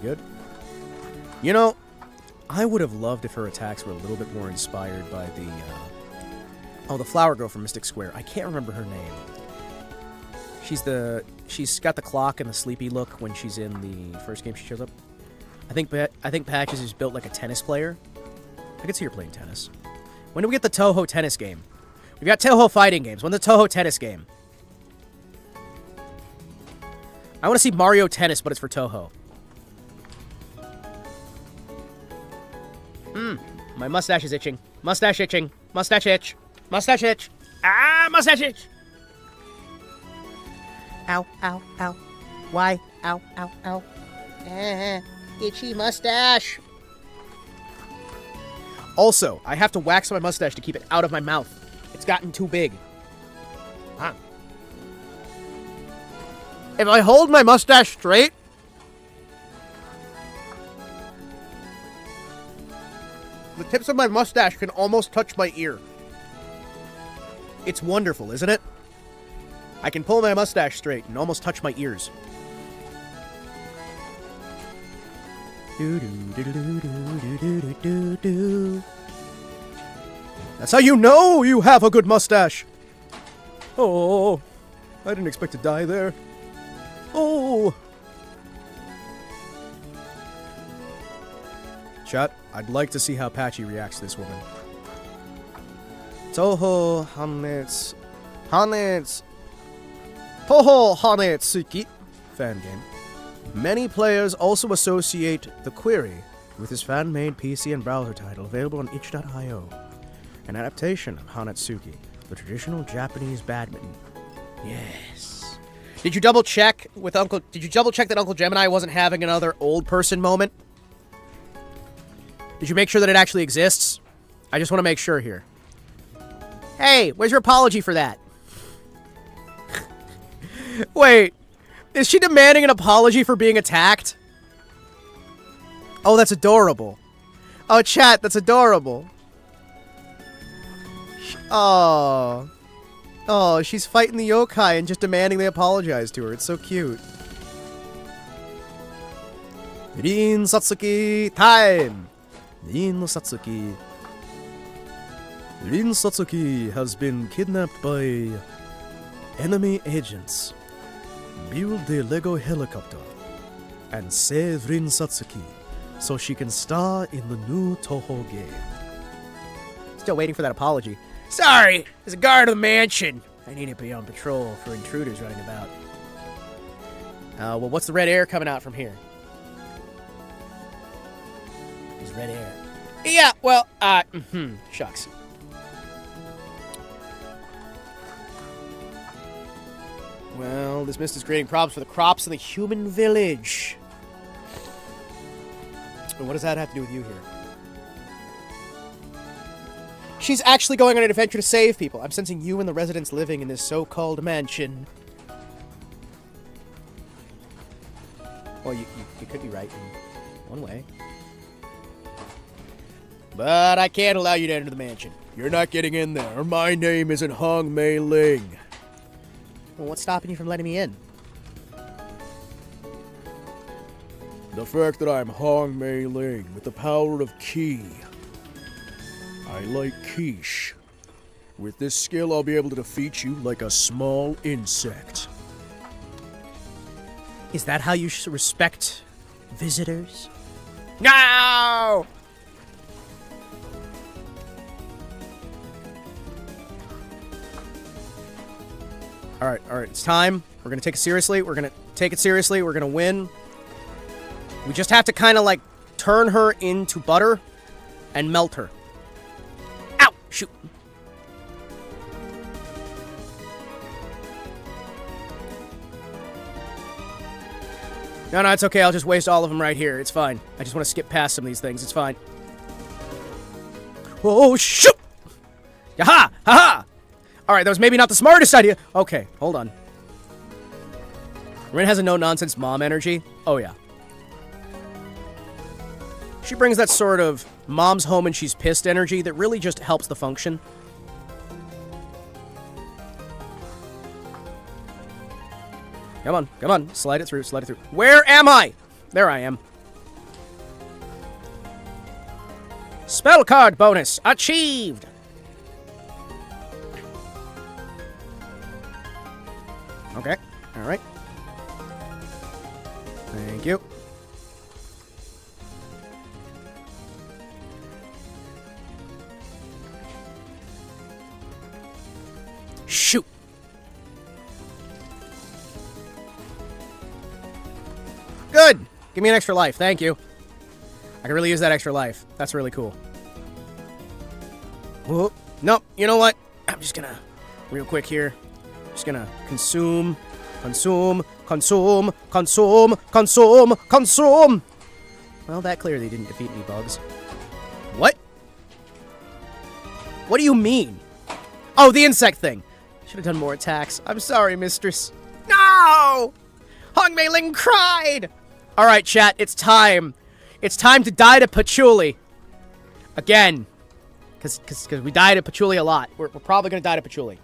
Good. You know, I would have loved if her attacks were a little bit more inspired by the flower girl from Mystic Square. I can't remember her name. She's got the clock and the sleepy look when she's in the first game she shows up. I think Patches is built like a tennis player. I could see her playing tennis. When do we get the Touhou tennis game? We've got Touhou fighting games. When's the Touhou tennis game? I want to see Mario Tennis, but it's for Touhou. My mustache is itching. Mustache itching. Mustache itch. Mustache itch. Ah, mustache itch. Ow, ow, ow. Why? Ow, ow, ow. Itchy mustache. Also, I have to wax my mustache to keep it out of my mouth. It's gotten too big. Huh. If I hold my mustache straight, the tips of my mustache can almost touch my ear. It's wonderful, isn't it? I can pull my mustache straight and almost touch my ears. That's how you know you have a good mustache. Oh, I didn't expect to die there. Oh. Chat, I'd like to see how Patchy reacts to this woman. Touhou Hanetsuki fan game. Many players also associate The Query with his fan-made PC and browser title available on itch.io, an adaptation of Hanetsuki, the traditional Japanese badminton. Yes. Did you double check that Uncle Gemini wasn't having another old person moment? Did you make sure that it actually exists? I just want to make sure here. Hey, where's your apology for that? Wait, is she demanding an apology for being attacked? Oh, that's adorable. Oh, chat, that's adorable. Oh. Oh, she's fighting the yokai and just demanding they apologize to her. It's so cute. Rin Satsuki time! Rin Satsuki. Rin Satsuki has been kidnapped by enemy agents. Build the Lego helicopter and save Rin Satsuki so she can star in the new Touhou game. Still waiting for that apology. Sorry, there's a guard of the mansion. I need to be on patrol for intruders running about. Well, what's the red air coming out from here? There's red air. Yeah, well, shucks. Well, this mist is creating problems for the crops in the human village. And what does that have to do with you here? She's actually going on an adventure to save people. I'm sensing you and the residents living in this so-called mansion. Well, you could be right in one way. But I can't allow you to enter the mansion. You're not getting in there. My name isn't Hong Mei Ling. Well, what's stopping you from letting me in? The fact that I'm Hong Mei Ling with the power of Ki. I like quiche. With this skill, I'll be able to defeat you like a small insect. Is that how you respect visitors? No! Alright, it's time. We're gonna take it seriously. We're gonna take it seriously. We're gonna win. We just have to kind of like turn her into butter and melt her. Ow! Shoot. No, it's okay. I'll just waste all of them right here. It's fine. I just want to skip past some of these things. It's fine. Oh, shoot! Yaha! Haha! Alright, that was maybe not the smartest idea. Okay, hold on. Rin has a no-nonsense mom energy. Oh, yeah. She brings that sort of mom's home and she's pissed energy that really just helps the function. Come on. Slide it through. Where am I? There I am. Spell card bonus achieved! Okay, alright. Thank you. Shoot! Good! Give me an extra life, thank you. I can really use that extra life. That's really cool. Whoop. Nope, you know what? I'm just gonna, real quick here, just gonna consume. Well, that clearly didn't defeat me, Bugs. What? What do you mean? Oh, the insect thing. Should have done more attacks. I'm sorry, mistress. No! Hong Mei Ling cried! Alright, chat, it's time. It's time to die to patchouli. Again. Because we died to patchouli a lot. We're probably going to die to patchouli.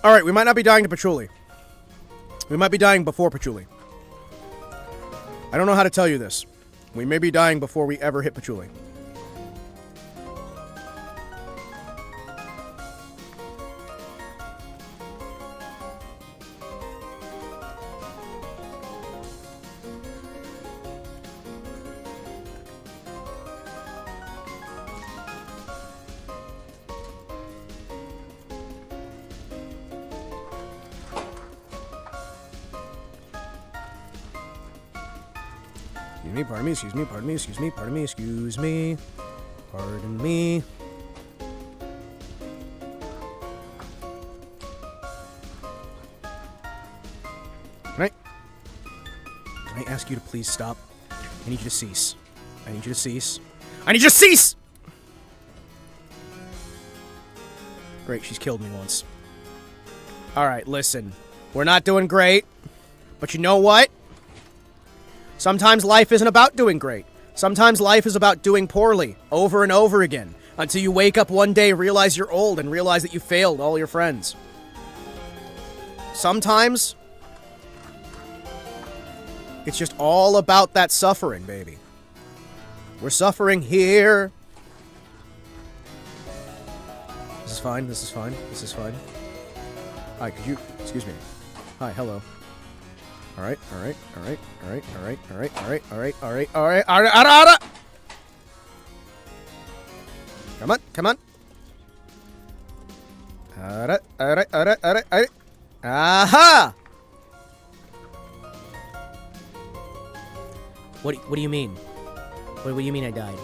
Alright, we might not be dying to patchouli. We might be dying before patchouli. I don't know how to tell you this. We may be dying before we ever hit patchouli. Excuse me. Right? Can I ask you to please stop? I need you to cease. I need you to cease! Great, she's killed me once. Alright, listen. We're not doing great. But you know what? Sometimes life isn't about doing great. Sometimes life is about doing poorly, over and over again, until you wake up one day, realize you're old, and realize that you failed all your friends. Sometimes, it's just all about that suffering, baby. We're suffering here. This is fine. Alright, could you... Excuse me. Hi, hello. Alright, alright, alright, alright, alright, alright, alright, alright, alright, alright, alright, alright! Come on, come on. Alright, alright, alright, alright, alright. Aha! What do you mean? What do you mean I died?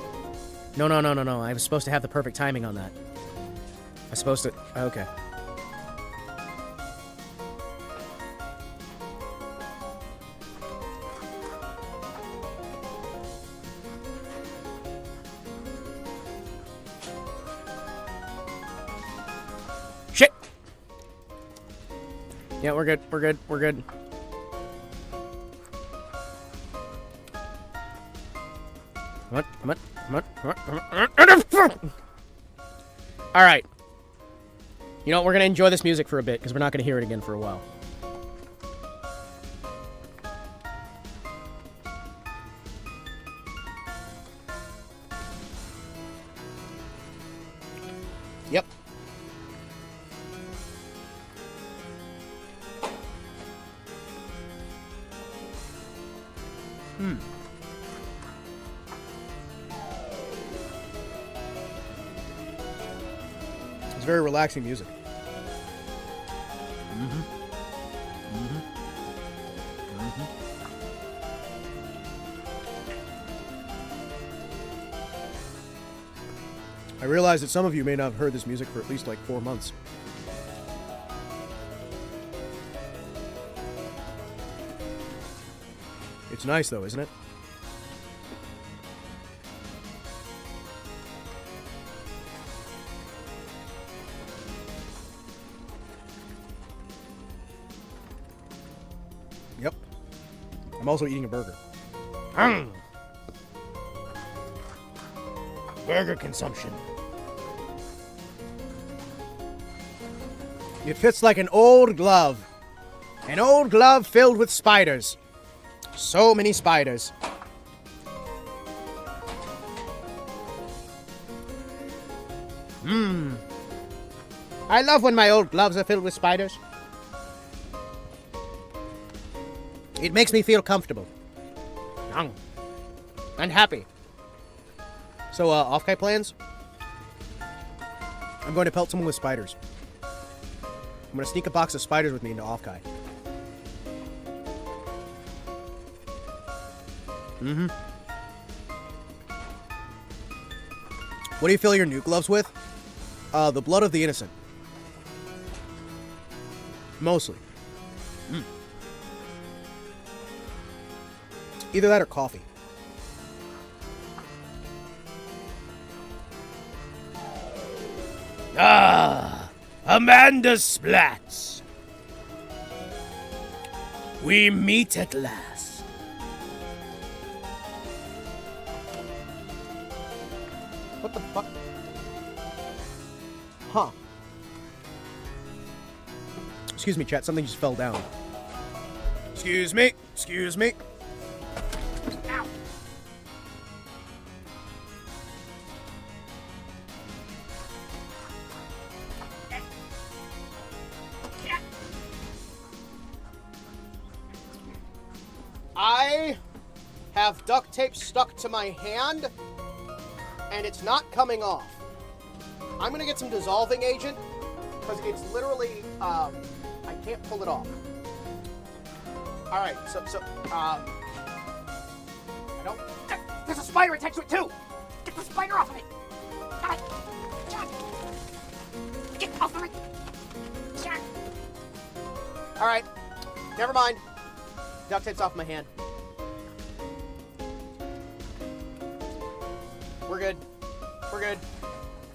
No. I was supposed to have the perfect timing on that. I was supposed to... Okay. Shit! Yeah, we're good, we're good, we're good. Come on, come on, come on, come on, come on. Alright. You know what, we're gonna enjoy this music for a bit, because we're not gonna hear it again for a while. Yep. It's very relaxing music. I realize that some of you may not have heard this music for at least like 4 months. It's nice though, isn't it? Yep. I'm also eating a burger. Burger consumption. It fits like an old glove. An old glove filled with spiders. So many spiders. I love when my old gloves are filled with spiders. It makes me feel comfortable. And happy. So, off-kite plans? I'm going to pelt someone with spiders. I'm going to sneak a box of spiders with me into off-kite. What do you fill your new gloves with? The blood of the innocent. Mostly. Either that or coffee. Ah, Amanda Splats. We meet at last. What the fuck? Huh. Excuse me, chat. Something just fell down. Excuse me. Excuse me. Ow. I have duct tape stuck to my hand, and it's not coming off. I'm gonna get some dissolving agent, because it's literally, I can't pull it off. Alright, I don't... There's a spider attached to it, too! Get the spider off of it! Get off of it! Alright, never mind. Duct tape's off my hand. We're good. We're good.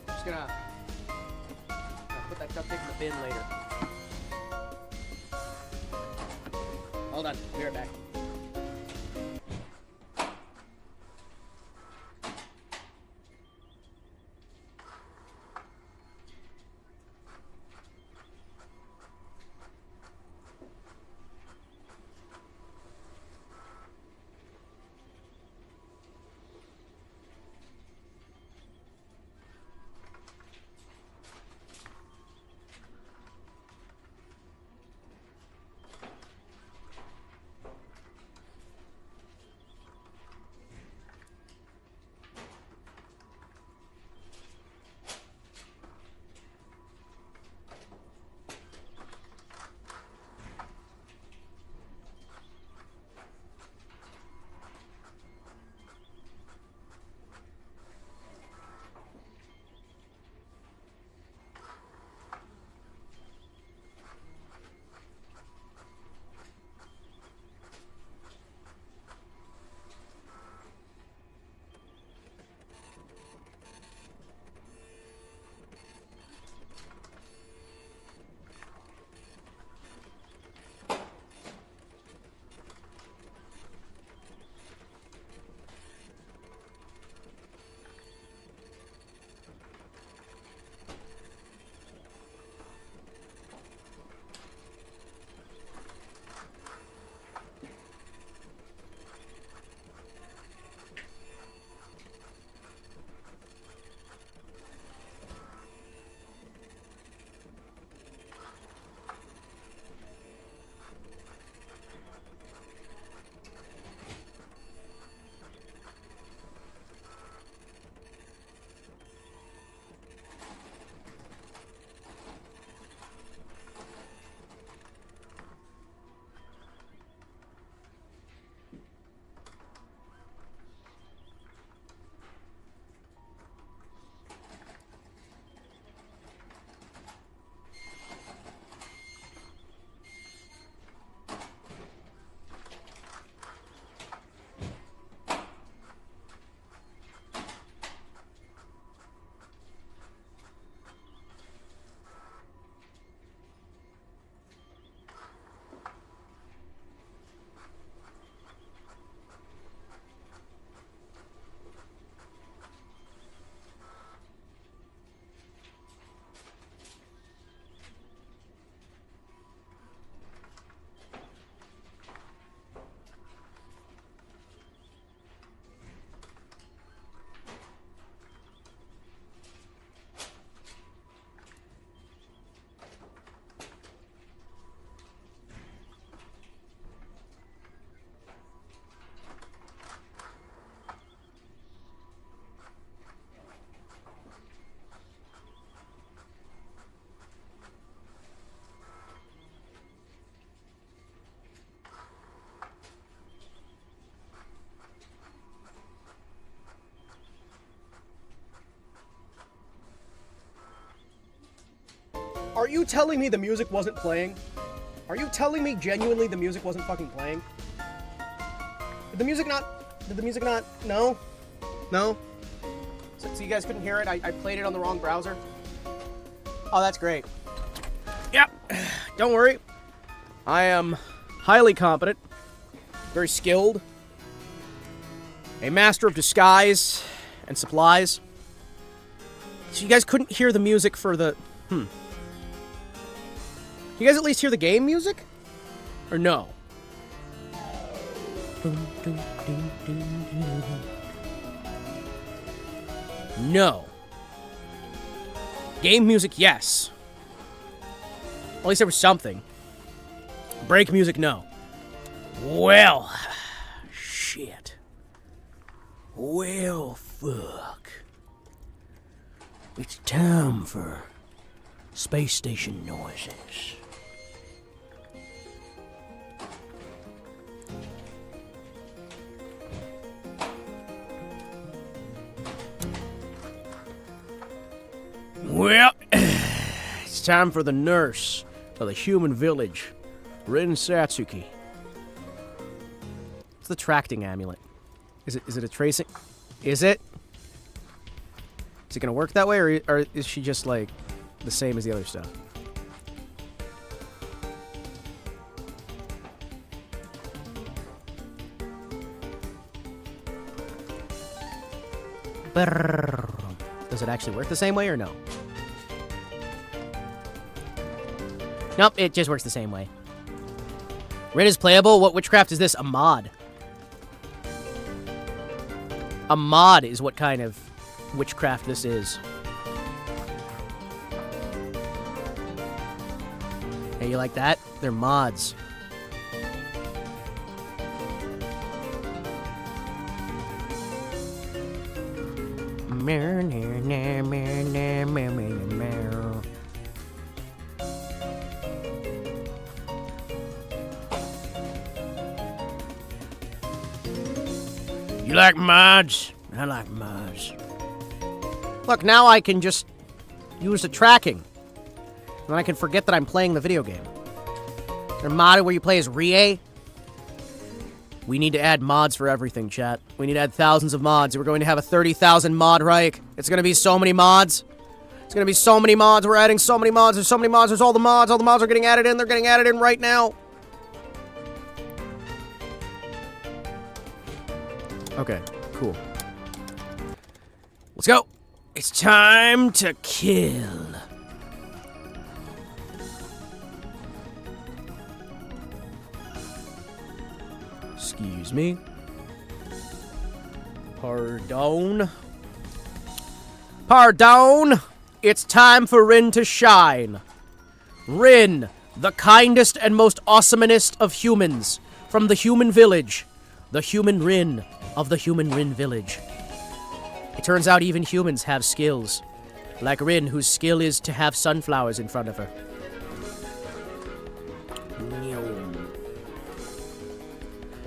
I'm just gonna put that duct tape in the bin later. Hold on. Be right back. you telling me the music wasn't playing? Are you telling me genuinely the music wasn't fucking playing? Did the music not... No? No? So you guys couldn't hear it? I played it on the wrong browser? Oh, that's great. Yep. Don't worry. I am highly competent. Very skilled. A master of disguise and supplies. So you guys couldn't hear the music for the... You guys at least hear the game music? Or no? No. Game music, yes. At least there was something. Break music, no. Well, shit. Well, fuck. It's time for space station noises. Well, it's time for the nurse of the human village, Rin Satsuki. It's the tracting amulet. Is it a tracing? Is it? Is it gonna work that way, or is she just like the same as the other stuff? Does it actually work the same way or no? Nope, it just works the same way. Rin is playable. What witchcraft is this? A mod. A mod is what kind of witchcraft this is. Hey, you like that? They're mods. You like mods? I like mods. Look, now I can just use the tracking. And I can forget that I'm playing the video game. They're modded where you play as Rie. We need to add mods for everything, chat. We need to add thousands of mods. We're going to have a 30,000 mod hike. It's going to be so many mods. It's going to be so many mods. We're adding so many mods. There's so many mods. There's all the mods. All the mods are getting added in. They're getting added in right now. Okay, cool. Let's go. It's time to kill. Excuse me. Pardon. Pardon. It's time for Rin to shine. Rin, the kindest and most awesomest of humans, from the human village. The human Rin of the human Rin village. It turns out even humans have skills. Like Rin, whose skill is to have sunflowers in front of her.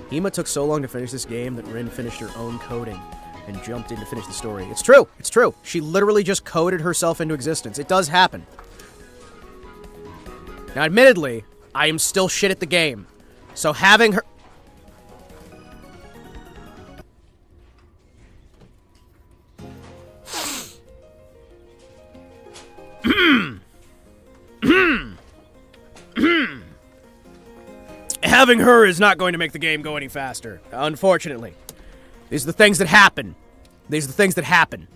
Hima took so long to finish this game that Rin finished her own coding and jumped in to finish the story. It's true. It's true. She literally just coded herself into existence. It does happen. Now, admittedly, I am still shit at the game. So having her... Having her is not going to make the game go any faster, unfortunately. These are the things that happen. These are the things that happen.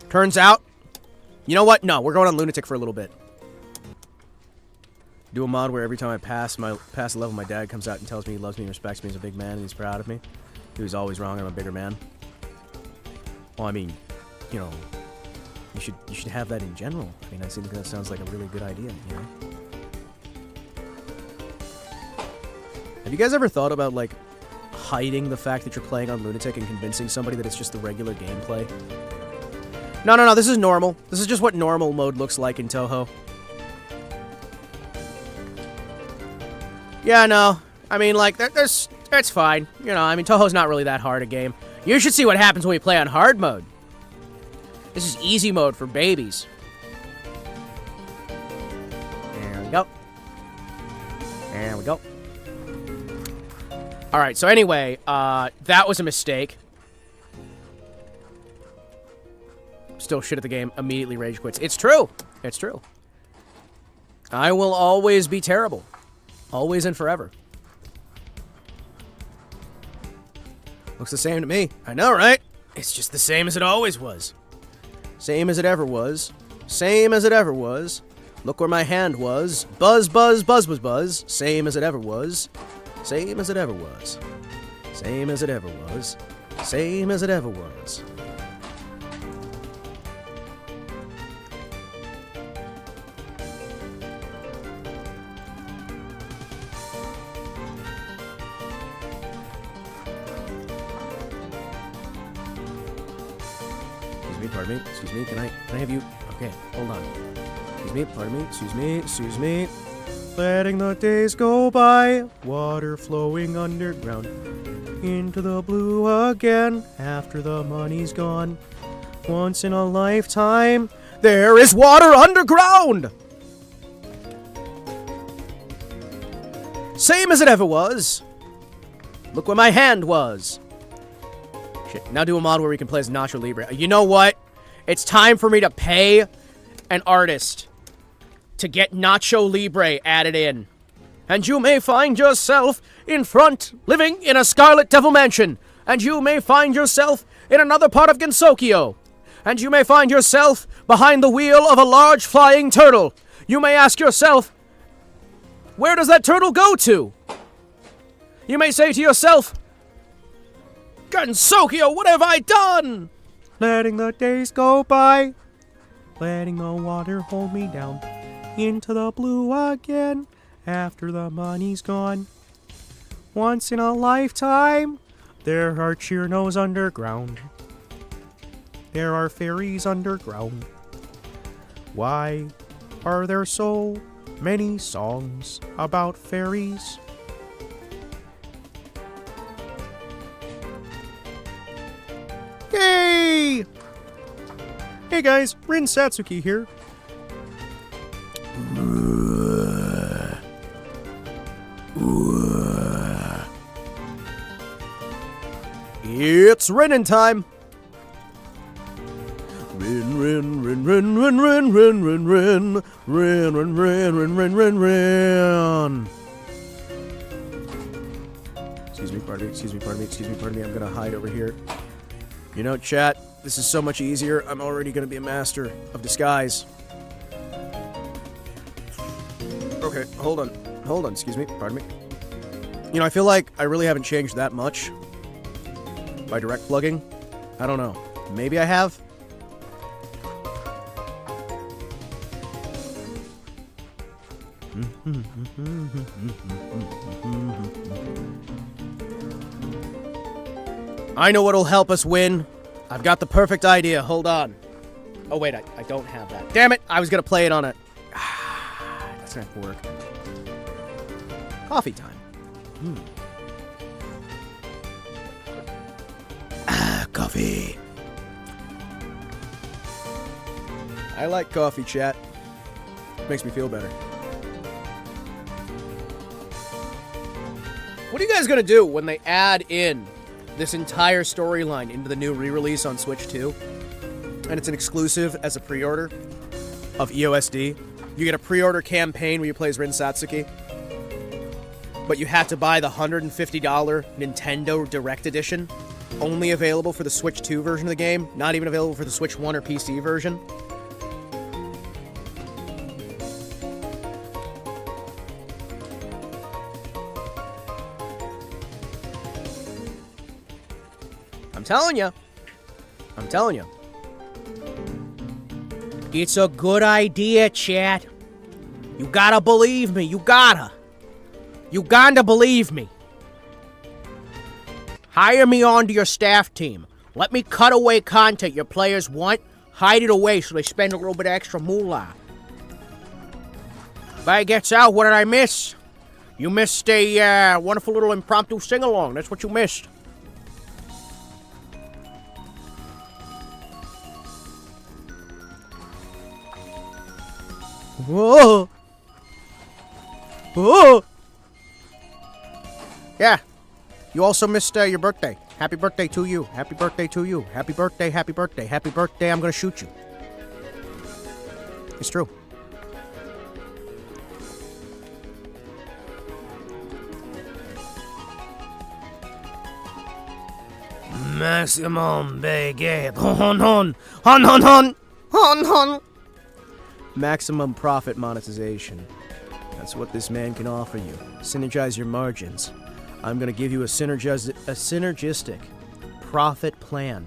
Turns out, you know what? No, we're going on Lunatic for a little bit. Do a mod where every time I pass the level, my dad comes out and tells me he loves me and respects me as a big man and he's proud of me. He was always wrong, I'm a bigger man. Well, I mean, you know, you should have that in general. I mean, I think that sounds like a really good idea, you know? Have you guys ever thought about, like, hiding the fact that you're playing on Lunatic and convincing somebody that it's just the regular gameplay? No, this is normal. This is just what normal mode looks like in Touhou. Yeah, no. I mean, like, it's fine. You know, I mean, Touhou's not really that hard a game. You should see what happens when we play on hard mode. This is easy mode for babies. we go. There we go. Alright, so anyway, that was a mistake. Still shit at the game. Immediately rage quits. It's true. It's true. I will always be terrible. Always and forever. Looks the same to me. I know, right? It's just the same as it always was. Same as it ever was. Same as it ever was. Look where my hand was. Buzz, buzz, buzz, buzz, buzz. Same as it ever was. Same as it ever was. Same as it ever was. Same as it ever was. Pardon me, excuse me, can I have you? Okay, hold on. Excuse me, pardon me, excuse me. Letting the days go by, water flowing underground, into the blue again, after the money's gone. Once in a lifetime, there is water underground! Same as it ever was. Look where my hand was. Shit, now do a mod where we can play as Nacho Libre. You know what? It's time for me to pay an artist to get Nacho Libre added in. And you may find yourself in front, living in a Scarlet Devil mansion. And you may find yourself in another part of Gensokyo. And you may find yourself behind the wheel of a large flying turtle. You may ask yourself, where does that turtle go to? You may say to yourself, Gensokyo, what have I done? Letting the days go by, letting the water hold me down, into the blue again, after the money's gone. Once in a lifetime, there are Chirnos underground. There are fairies underground. Why are there so many songs about fairies? Yay! Hey guys, Rin Satsuki here. It's Rinnin' time. Rin, rin, rin, rin, rin, rin, rin, rin, rin, rin, rin, rin, rin, rin, rin, rin. Excuse me, pardon me. I'm gonna hide over here. You know, chat, this is so much easier. I'm already gonna be a master of disguise. Okay, hold on, excuse me, pardon me. You know, I feel like I really haven't changed that much by direct plugging. I don't know. Maybe I have? I know what'll help us win. I've got the perfect idea. Hold on. Oh, wait, I don't have that. Damn it! I was gonna play it on it. That's not gonna work. Coffee time. Coffee. I like coffee, chat. Makes me feel better. What are you guys gonna do when they add in this entire storyline into the new re-release on Switch 2? And it's an exclusive as a pre-order of EOSD. You get a pre-order campaign where you play as Rin Satsuki. But you have to buy the $150 Nintendo Direct Edition. Only available for the Switch 2 version of the game. Not even available for the Switch 1 or PC version. I'm telling you. It's a good idea, chat. You gotta believe me. You gotta believe me. Hire me onto your staff team. Let me cut away content your players want, hide it away so they spend a little bit of extra moolah. But it gets out, what did I miss? You missed a wonderful little impromptu sing-along. That's what you missed. Whoa! Oh! Yeah. You also missed your birthday. Happy birthday to you. Happy birthday to you. Happy birthday, happy birthday. Happy birthday, I'm gonna shoot you. It's true. Maximum baguette. Hon hon. Hon hon hon. Hon hon. Maximum profit monetization. That's what this man can offer you. Synergize your margins. I'm gonna give you a synergistic profit plan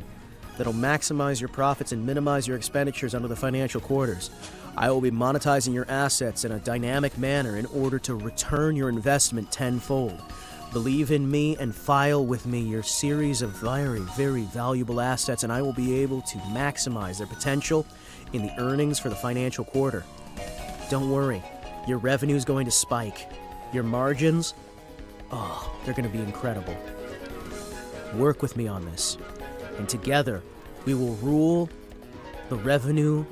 that'll maximize your profits and minimize your expenditures under the financial quarters. I will be monetizing your assets in a dynamic manner in order to return your investment tenfold. Believe in me and file with me your series of very, very valuable assets, and I will be able to maximize their potential in the earnings for the financial quarter. Don't worry, your revenue is going to spike. Your margins, they're going to be incredible. Work with me on this, and together we will rule the revenue,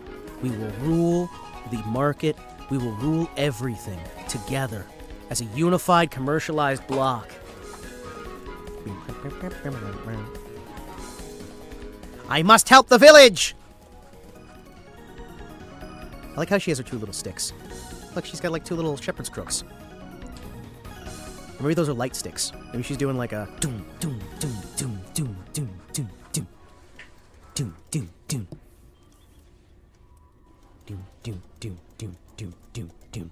we will rule the market, we will rule everything together as a unified commercialized block. I must help the village! I like how she has her two little sticks. Look, she's got like two little shepherd's crooks. Or maybe those are light sticks. Maybe she's doing like a doom doom doom doom doom doom doom doom doom doom doom doom doom doom doom doom doom doom.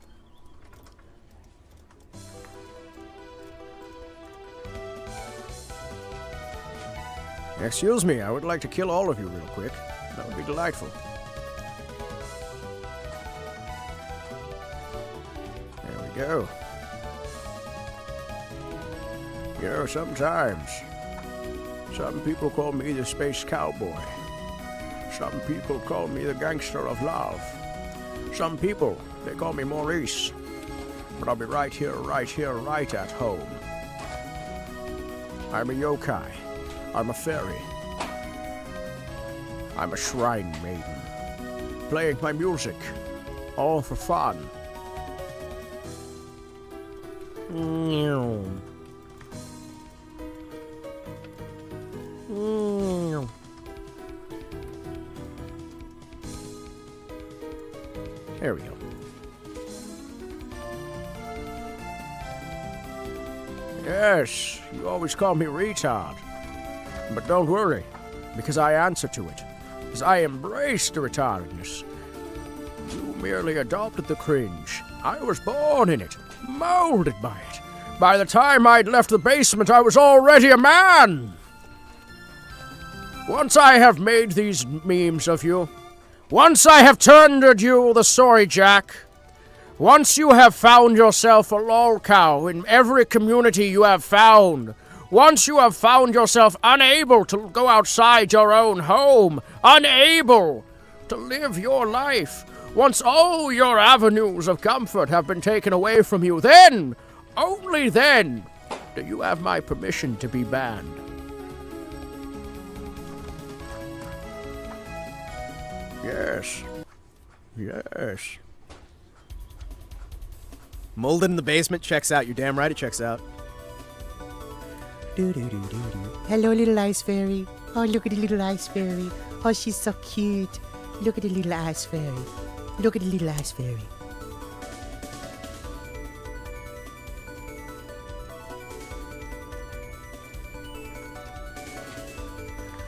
Excuse me, I would like to kill all of you real quick. That would be delightful. There we go. You know, sometimes, some people call me the space cowboy. Some people call me the gangster of love. Some people, they call me Maurice. But I'll be right here, right at home. I'm a yokai. I'm a fairy. I'm a shrine maiden. Playing my music. All for fun. There we go. Yes, you always call me retard. But don't worry, because I answer to it. Because I embrace the retardedness. You merely adopted the cringe. I was born in it, molded by it. By the time I'd left the basement, I was already a man! Once I have made these memes of you, once I have turned you the sorry jack, once you have found yourself a lol cow in every community you have found, once you have found yourself unable to go outside your own home, unable to live your life, once all your avenues of comfort have been taken away from you, then, only then, do you have my permission to be banned. Yes. Yes. Molded in the basement checks out. You're damn right it checks out. Hello, little ice fairy. Oh, look at the little ice fairy. Oh, she's so cute. Look at the little ice fairy. Look at the little ice fairy.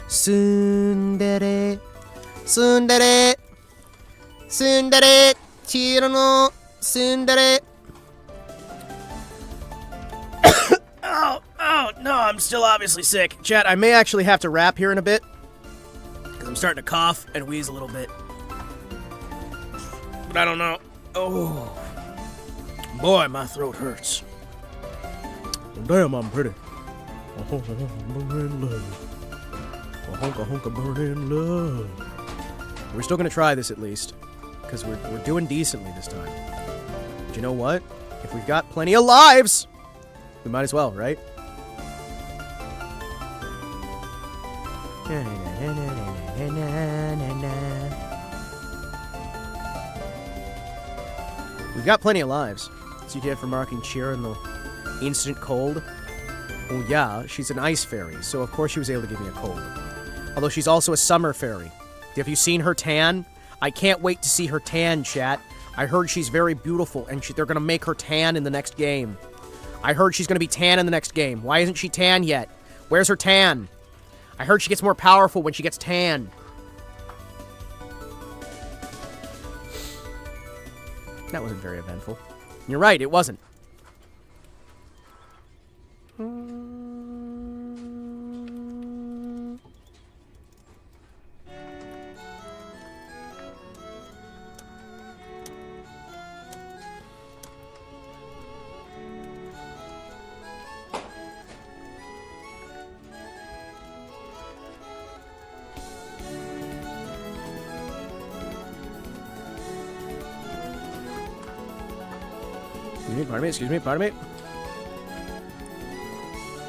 Tsundere. Tsundere. Tsundere. Chiro no tsundere. Oh, no, I'm still obviously sick. Chat, I may actually have to rap here in a bit. Because I'm starting to cough and wheeze a little bit. But I don't know. Oh. Boy, my throat hurts. Damn, I'm pretty. A burning love. A honka burning love. We're still going to try this at least. Because we're doing decently this time. But you know what? If we've got plenty of lives, we might as well, right? We've got plenty of lives. So you get for marking cheer in the instant cold? Well, yeah, she's an ice fairy, so of course she was able to give me a cold. Although she's also a summer fairy. Have you seen her tan? I can't wait to see her tan, chat. I heard she's very beautiful, and they're gonna make her tan in the next game. I heard she's gonna be tan in the next game. Why isn't she tan yet? Where's her tan? I heard she gets more powerful when she gets tan. That wasn't very eventful. You're right, it wasn't. Excuse me, pardon me.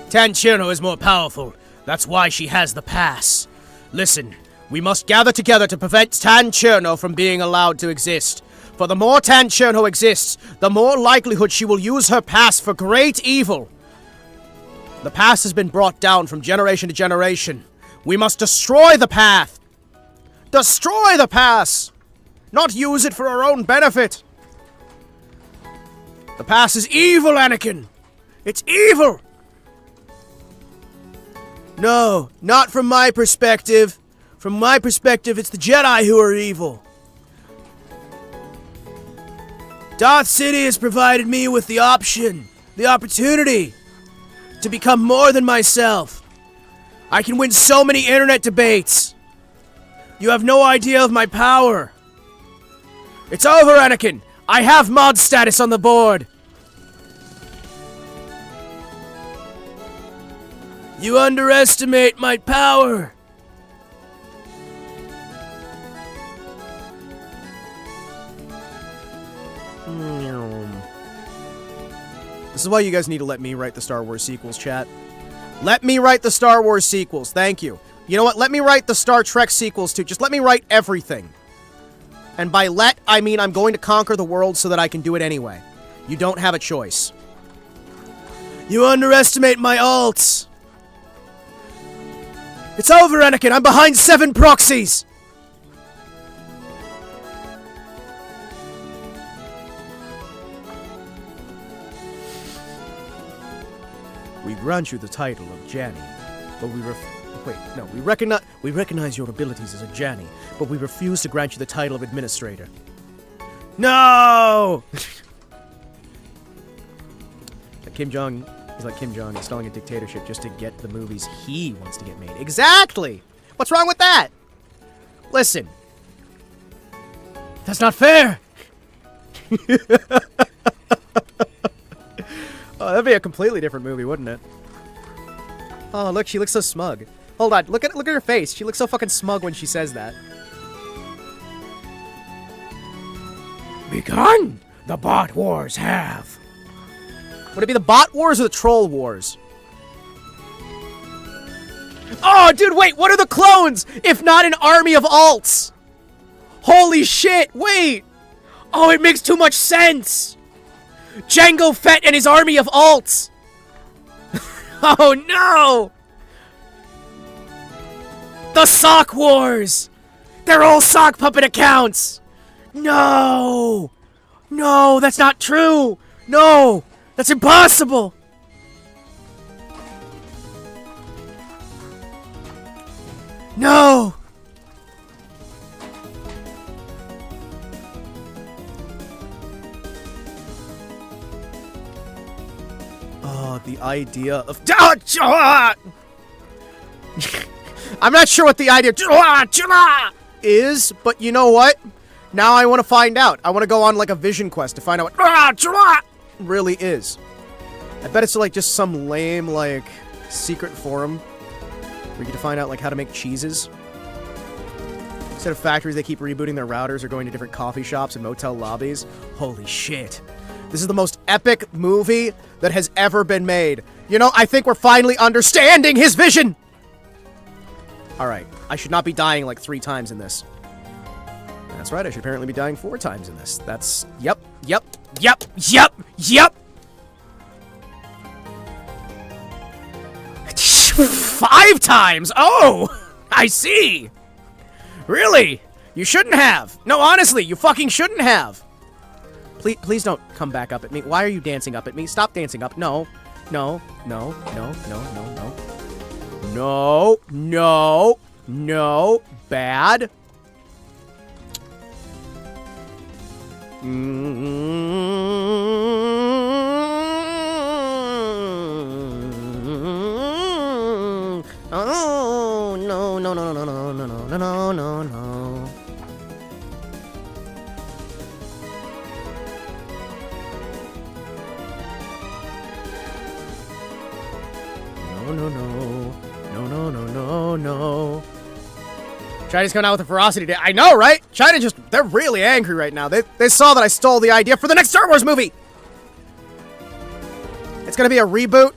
Tancherno is more powerful. That's why she has the pass. Listen, we must gather together to prevent Tancherno from being allowed to exist. For the more Tancherno exists, the more likelihood she will use her pass for great evil. The pass has been brought down from generation to generation. We must destroy the path. Destroy the pass! Not use it for our own benefit. The pass is evil, Anakin! It's evil! No, not from my perspective. From my perspective, it's the Jedi who are evil. Darth Sidious provided me with the option, the opportunity, to become more than myself. I can win so many internet debates. You have no idea of my power. It's over, Anakin! I have mod status on the board! You underestimate my power! This is why you guys need to let me write the Star Wars sequels, chat. Let me write the Star Wars sequels, thank you. You know what, let me write the Star Trek sequels too. Just let me write everything. And by let, I mean I'm going to conquer the world so that I can do it anyway. You don't have a choice. You underestimate my ults! It's over, Anakin! I'm behind 7 proxies! We grant you the title of Janny, but we recognize your abilities as a Janny, but we refuse to grant you the title of Administrator. No! Kim Jong is like Kim Jong installing a dictatorship just to get the movies he wants to get made. Exactly! What's wrong with that? Listen. That's not fair! Oh, that'd be a completely different movie, wouldn't it? Oh, look, she looks so smug. Hold on, look at her face. She looks so fucking smug when she says that. Begun! The bot wars have. Would it be the bot wars or the troll wars? Oh, dude, wait, what are the clones if not an army of alts? Holy shit, wait! Oh, it makes too much sense! Jango Fett and his army of alts! Oh no! The sock wars! They're all sock puppet accounts! No! No, that's not true! No! That's impossible! No! Oh, the idea of... I'm not sure what the idea is, but you know what? Now I want to find out. I want to go on like a vision quest to find out what really is. I bet it's like just some lame like secret forum where you get to find out like how to make cheeses. Instead of factories, they keep rebooting their routers or going to different coffee shops and motel lobbies. Holy shit. This is the most epic movie that has ever been made. You know, I think we're finally understanding his vision! Alright, I should not be dying like 3 times in this. That's right, I should apparently be dying 4 times in this. That's... Yep. Yep. 5 times? Oh! I see! Really? You shouldn't have. No, honestly, you fucking shouldn't have. Please don't come back up at me. Why are you dancing up at me? Stop dancing up. No. No. No. No. No. No. No. No. No. No. Bad. Oh, no, no, no, no, no, no, no, no, no, no. No, no, no. No, no, no, no, no. China's coming out with a ferocity today. I know, right? China they're really angry right now. They saw that I stole the idea for the next Star Wars movie. It's gonna be a reboot.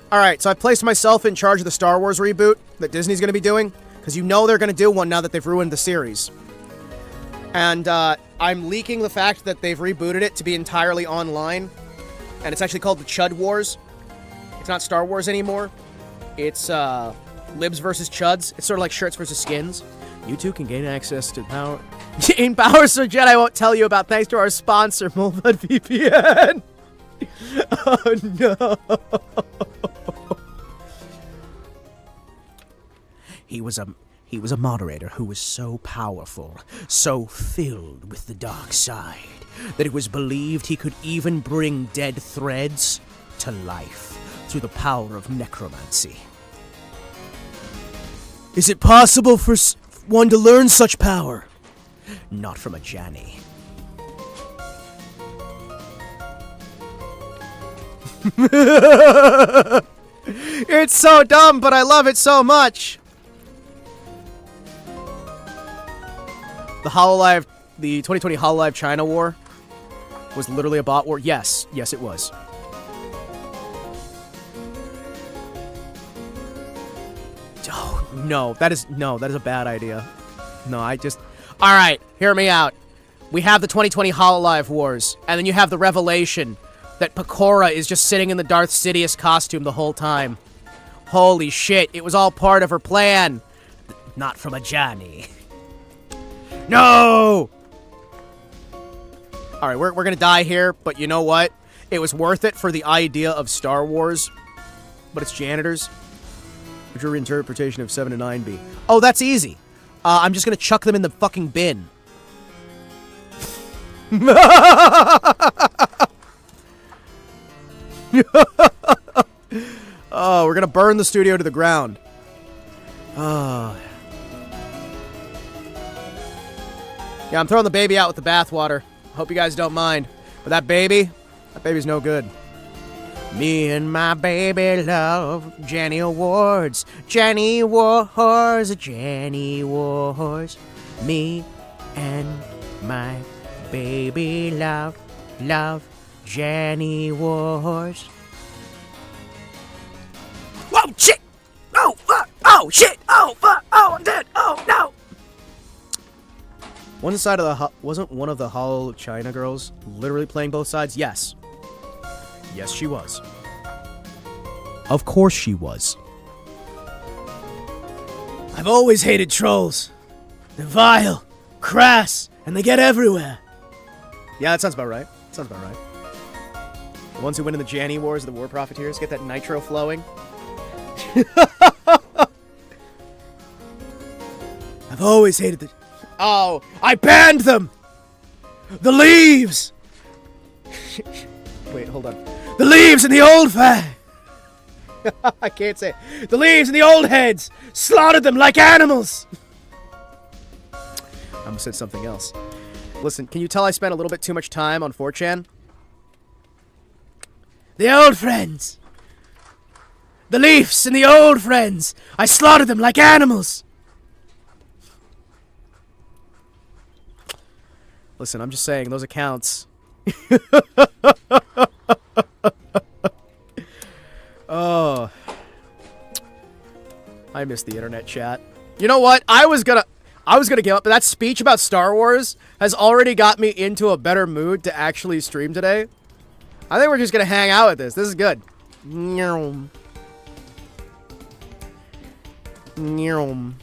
Alright, so I placed myself in charge of the Star Wars reboot that Disney's gonna be doing, because you know they're gonna do one now that they've ruined the series. And I'm leaking the fact that they've rebooted it to be entirely online, and it's actually called the Chud Wars. It's not Star Wars anymore. It's libs versus chuds. It's sort of like shirts versus skins. You too can gain access to power. Gain powers so Jedi won't tell you about, thanks to our sponsor, Molbud VPN. Oh no. He was a moderator who was so powerful, so filled with the dark side, that it was believed he could even bring dead threads to life through the power of necromancy. Is it possible for one to learn such power? Not from a Janny. It's so dumb, but I love it so much. The 2020 Hololive China War was literally a bot war. Yes, it was. Oh, no, that is a bad idea. No, Alright, hear me out. We have the 2020 Hololive Wars, and then you have the revelation that Pecora is just sitting in the Darth Sidious costume the whole time. Holy shit, it was all part of her plan. Not from a Johnny. No! Alright, we're gonna die here, but you know what? It was worth it for the idea of Star Wars. But it's janitors. What's your interpretation of 7 and 9B? Oh, that's easy. I'm just gonna chuck them in the fucking bin. Oh, we're gonna burn the studio to the ground. Oh. Yeah, I'm throwing the baby out with the bathwater. Hope you guys don't mind. But that baby's no good. Me and my baby love Jenny Awards. Jenny Wars, Jenny Wars. Me and my baby love Jenny Wars. Whoa, shit! Oh, fuck! Oh, shit! Oh, fuck! Oh, I'm dead! Oh, no! Wasn't one of the Hollow China girls literally playing both sides? Yes. Yes, she was. Of course she was. I've always hated trolls. They're vile, crass, and they get everywhere. Yeah, that sounds about right. The ones who win in the Janny Wars are the war profiteers. Get that nitro flowing. I've always hated the... Oh, I banned them! The leaves! Wait, hold on. The leaves and the old fag! I can't say it. The leaves and the old heads! Slaughtered them like animals! I almost said something else. Listen, can you tell I spent a little bit too much time on 4chan? The old friends! The Leafs and the old friends! I slaughtered them like animals! Listen, I'm just saying, those accounts... Oh. I miss the internet chat. You know what? I I was gonna give up, but that speech about Star Wars has already got me into a better mood to actually stream today. I think we're just gonna hang out with this. This is good. Nyom. Nyom.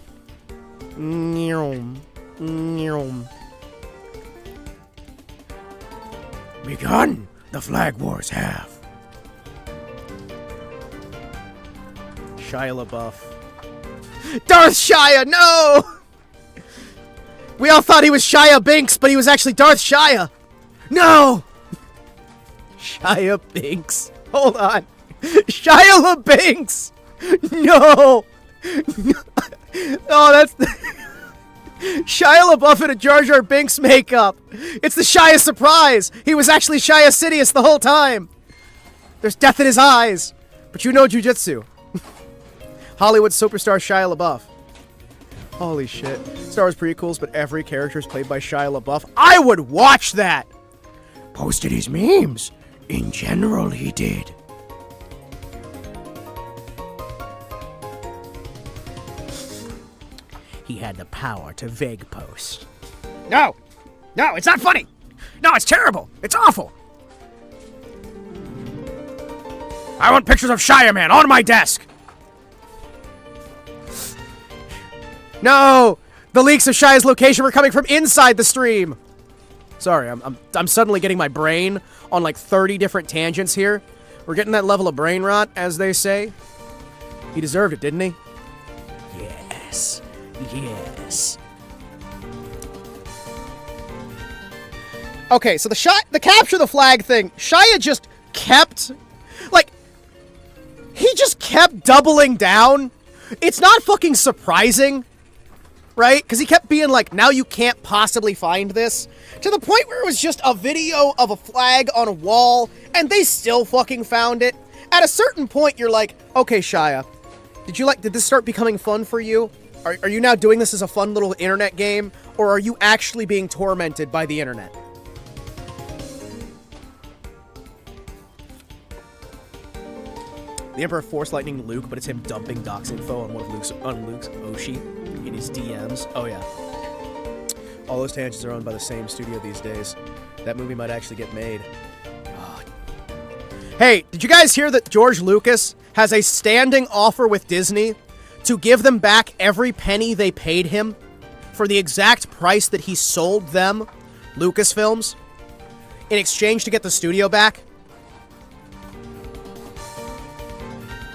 Nyom. Nyom. Begun, the flag wars have. Shia LaBeouf. Darth Shia, no! We all thought he was Shia Binks, but he was actually Darth Shia. No! Shia Binks. Hold on. Shia LaBinks! No! Oh, that's... Shia LaBeouf in a Jar Jar Binks makeup. It's the Shia surprise. He was actually Shia Sidious the whole time. There's death in his eyes. But you know jujitsu. Hollywood superstar Shia LaBeouf. Holy shit. Star Wars prequels, but every character is played by Shia LaBeouf. I would watch that! Posted his memes. In general, he did. He had the power to vague post. No! No, it's not funny! No, it's terrible! It's awful! I want pictures of Shia Man on my desk! No! The leaks of Shia's location were coming from inside the stream! Sorry, I'm suddenly getting my brain on like 30 different tangents here. We're getting that level of brain rot, as they say. He deserved it, didn't he? Yes. Yes. Okay, so the capture the flag thing, Shia just kept, like, he just kept doubling down. It's not fucking surprising, right? Because he kept being like, now you can't possibly find this. To the point where it was just a video of a flag on a wall, and they still fucking found it. At a certain point, you're like, okay, Shia, did this start becoming fun for you? Are you now doing this as a fun little internet game, or are you actually being tormented by the internet? The Emperor Force Lightning Luke, but it's him dumping dox info on one of Luke's Oshi in his DMs. Oh yeah. All those tangents are owned by the same studio these days. That movie might actually get made. Oh. Hey, did you guys hear that George Lucas has a standing offer with Disney to give them back every penny they paid him for the exact price that he sold them, Lucasfilms, in exchange to get the studio back?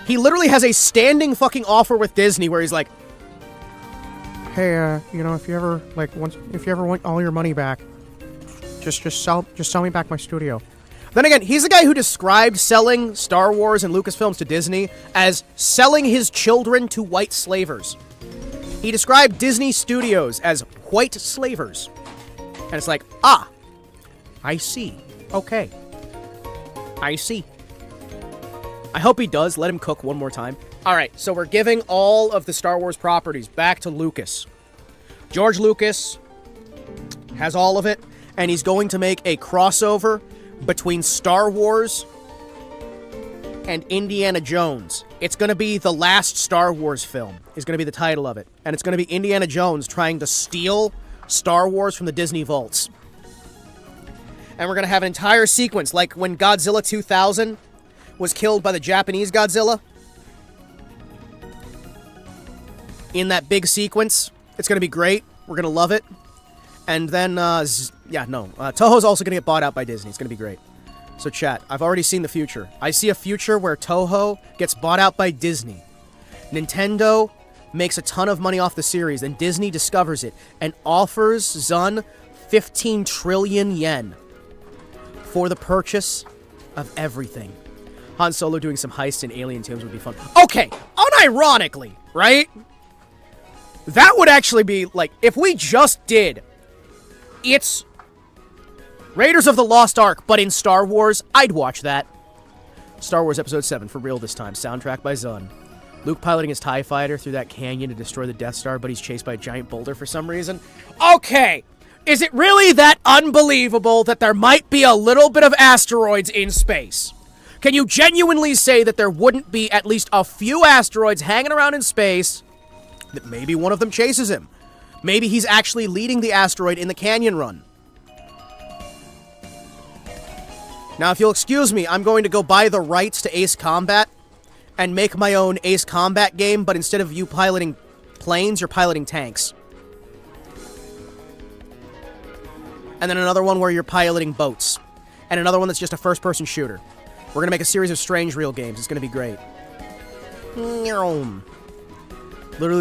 He literally has a standing fucking offer with Disney where he's like, hey, you know, if you ever want all your money back, just sell me back my studio. Then again, he's the guy who described selling Star Wars and Lucasfilms to Disney as selling his children to white slavers. He described Disney Studios as white slavers. And it's like, I see. Okay. I see. I hope he does. Let him cook one more time. Alright, so we're giving all of the Star Wars properties back to Lucas. George Lucas has all of it, and he's going to make a crossover between Star Wars and Indiana Jones. It's going to be the last Star Wars film, is going to be the title of it. And it's going to be Indiana Jones trying to steal Star Wars from the Disney vaults. And we're going to have an entire sequence, like when Godzilla 2000 was killed by the Japanese Godzilla. In that big sequence. It's going to be great. We're going to love it. And then, Touhou's also going to get bought out by Disney. It's going to be great. So chat, I've already seen the future. I see a future where Touhou gets bought out by Disney. Nintendo makes a ton of money off the series, then Disney discovers it and offers Zun 15 trillion yen for the purchase of everything. Han Solo doing some heists in alien tombs would be fun. Okay, unironically, right? That would actually be, like, if we just did it's Raiders of the Lost Ark, but in Star Wars, I'd watch that. Star Wars Episode 7, for real this time. Soundtrack by Zun. Luke piloting his TIE fighter through that canyon to destroy the Death Star, but he's chased by a giant boulder for some reason. Okay! Is it really that unbelievable that there might be a little bit of asteroids in space? Can you genuinely say that there wouldn't be at least a few asteroids hanging around in space that maybe one of them chases him? Maybe he's actually leading the asteroid in the canyon run. Now, if you'll excuse me, I'm going to go buy the rights to Ace Combat and make my own Ace Combat game, but instead of you piloting planes, you're piloting tanks. And then another one where you're piloting boats. And another one that's just a first-person shooter. We're going to make a series of strange real games. It's going to be great. Literally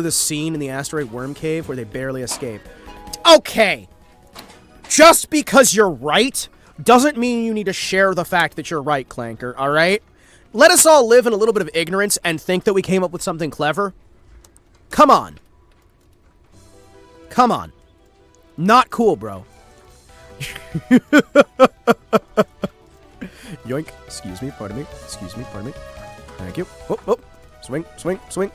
the scene in the asteroid worm cave where they barely escape. Okay! Just because you're right doesn't mean you need to share the fact that you're right, Clanker, alright? Let us all live in a little bit of ignorance and think that we came up with something clever. Come on. Come on. Not cool, bro. Yoink. Excuse me, pardon me. Excuse me, pardon me. Thank you. Whoop, whoop. Swing, swing, swing.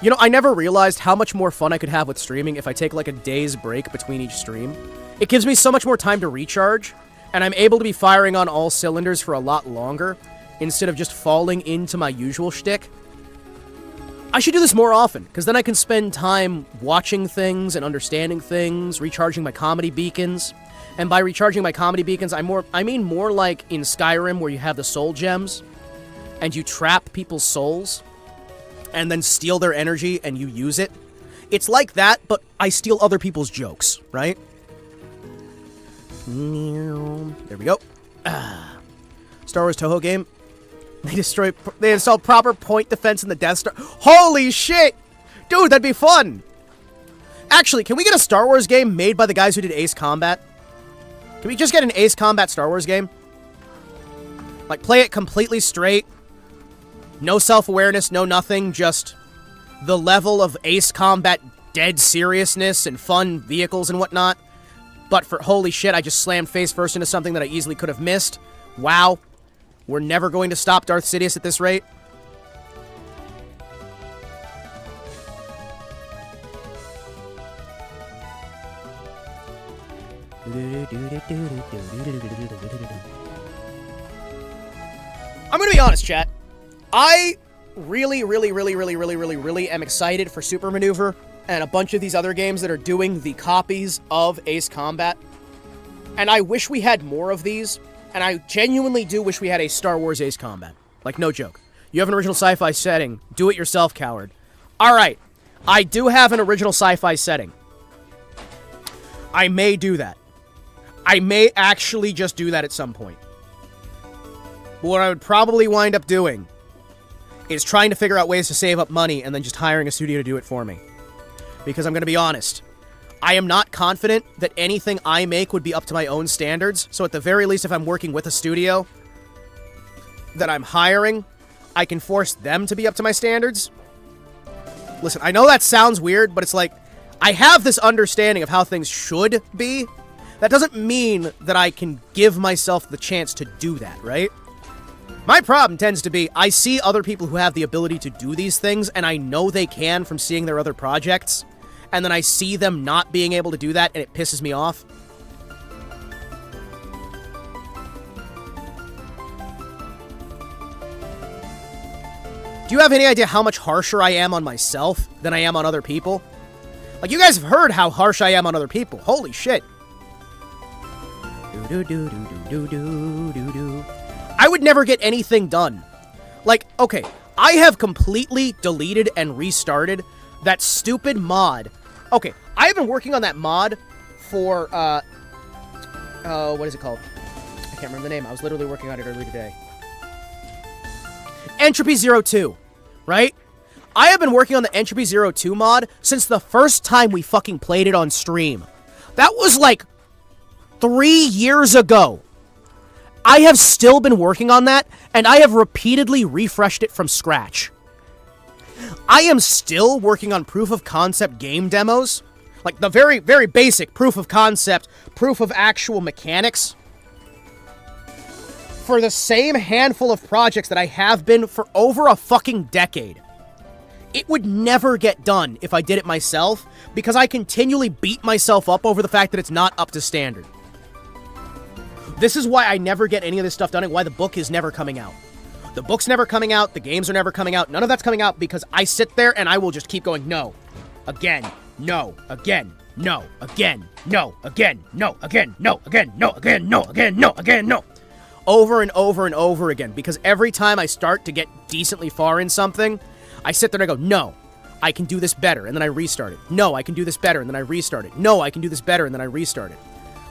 You know, I never realized how much more fun I could have with streaming if I take like a day's break between each stream. It gives me so much more time to recharge, and I'm able to be firing on all cylinders for a lot longer, instead of just falling into my usual shtick. I should do this more often, because then I can spend time watching things and understanding things, recharging my comedy beacons. And by recharging my comedy beacons, I mean more like in Skyrim where you have the soul gems, and you trap people's souls, and then steal their energy and you use it. It's like that, but I steal other people's jokes, right? There we go. Star Wars Touhou game. They install proper point defense in the Death Star. Holy shit! Dude, that'd be fun! Actually, can we get a Star Wars game made by the guys who did Ace Combat? Can we just get an Ace Combat Star Wars game? Like, play it completely straight. No self-awareness, no nothing, just the level of Ace Combat dead seriousness and fun vehicles and whatnot. But for holy shit, I just slammed face first into something that I easily could have missed. Wow. We're never going to stop Darth Sidious at this rate. I'm gonna be honest, chat. I really am excited for Super Maneuver and a bunch of these other games that are doing the copies of Ace Combat. And I wish we had more of these. And I genuinely do wish we had a Star Wars Ace Combat. Like, no joke. You have an original sci-fi setting. Do it yourself, coward. Alright. I do have an original sci-fi setting. I may do that. I may actually just do that at some point. But what I would probably wind up doing is trying to figure out ways to save up money and then just hiring a studio to do it for me. Because I'm going to be honest. I am not confident that anything I make would be up to my own standards, so at the very least, if I'm working with a studio that I'm hiring, I can force them to be up to my standards. Listen, I know that sounds weird, but it's like, I have this understanding of how things should be. That doesn't mean that I can give myself the chance to do that, right? My problem tends to be, I see other people who have the ability to do these things, and I know they can from seeing their other projects. And then I see them not being able to do that, and it pisses me off. Do you have any idea how much harsher I am on myself than I am on other people? Like, you guys have heard how harsh I am on other people. Holy shit. I would never get anything done. Like, okay, I have completely deleted and restarted that stupid mod. Okay, I have been working on that mod for, what is it called? I can't remember the name. I was literally working on it earlier today. Entropy 02, right? I have been working on the Entropy 02 mod since the first time we fucking played it on stream. That was like 3 years ago. I have still been working on that, and I have repeatedly refreshed it from scratch. I am still working on proof of concept game demos. Like the very, very basic proof of concept, proof of actual mechanics. For the same handful of projects that I have been for over a fucking decade. It would never get done if I did it myself, because I continually beat myself up over the fact that it's not up to standard. This is why I never get any of this stuff done and why the book is never coming out. The book's never coming out, the games are never coming out, none of that's coming out because I sit there and I will just keep going, no. again, no, again, no, again, no, again, no, again, no, again, no, again, no, again, no, again, no. Over and over and over again, because every time I start to get decently far in something, I sit there and I go, no, I can do this better, and then I restart it. No, I can do this better, and then I restart it. No, I can do this better, and then I restart it.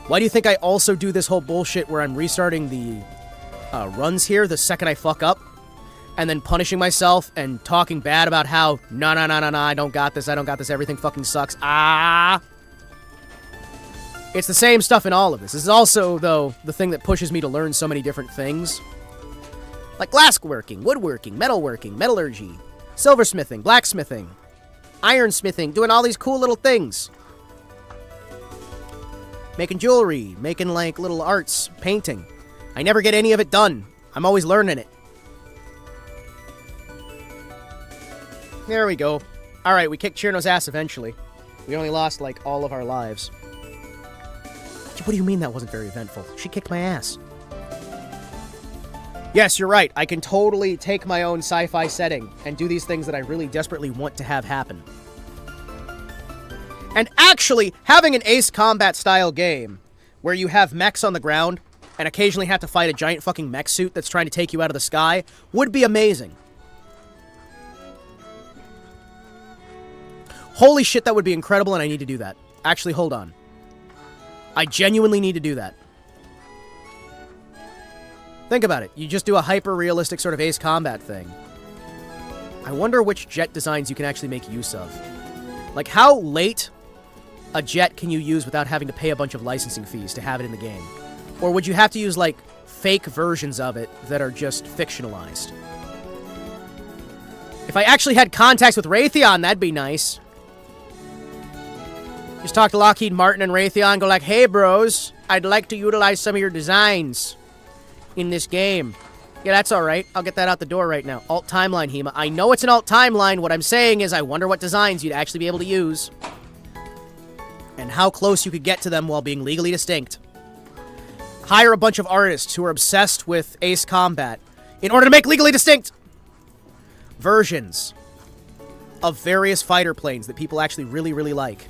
Why do you think I also do this whole bullshit where I'm restarting the runs here the second I fuck up? And then punishing myself and talking bad about how, no, I don't got this, everything fucking sucks. It's the same stuff in all of this. This is also, though, the thing that pushes me to learn so many different things. Like glassworking, woodworking, metalworking, metallurgy, silversmithing, blacksmithing, ironsmithing, doing all these cool little things. Making jewelry, making, like, little arts, painting. I never get any of it done. I'm always learning it. There we go. Alright, we kicked Chirno's ass eventually. We only lost, like, all of our lives. What do you mean that wasn't very eventful? She kicked my ass. Yes, you're right. I can totally take my own sci-fi setting and do these things that I really desperately want to have happen. And actually, having an Ace Combat style game where you have mechs on the ground and occasionally have to fight a giant fucking mech suit that's trying to take you out of the sky would be amazing. Holy shit, that would be incredible, and I need to do that. Actually, hold on. I genuinely need to do that. Think about it. You just do a hyper-realistic sort of Ace Combat thing. I wonder which jet designs you can actually make use of. Like, how late a jet can you use without having to pay a bunch of licensing fees to have it in the game? Or would you have to use, like, fake versions of it that are just fictionalized? If I actually had contacts with Raytheon, that'd be nice. Just talk to Lockheed Martin and Raytheon and go like, hey, bros, I'd like to utilize some of your designs in this game. Yeah, that's alright. I'll get that out the door right now. Alt timeline, Hima. I know it's an alt timeline. What I'm saying is I wonder what designs you'd actually be able to use. And how close you could get to them while being legally distinct. Hire a bunch of artists who are obsessed with Ace Combat in order to make legally distinct versions of various fighter planes that people actually really, really like.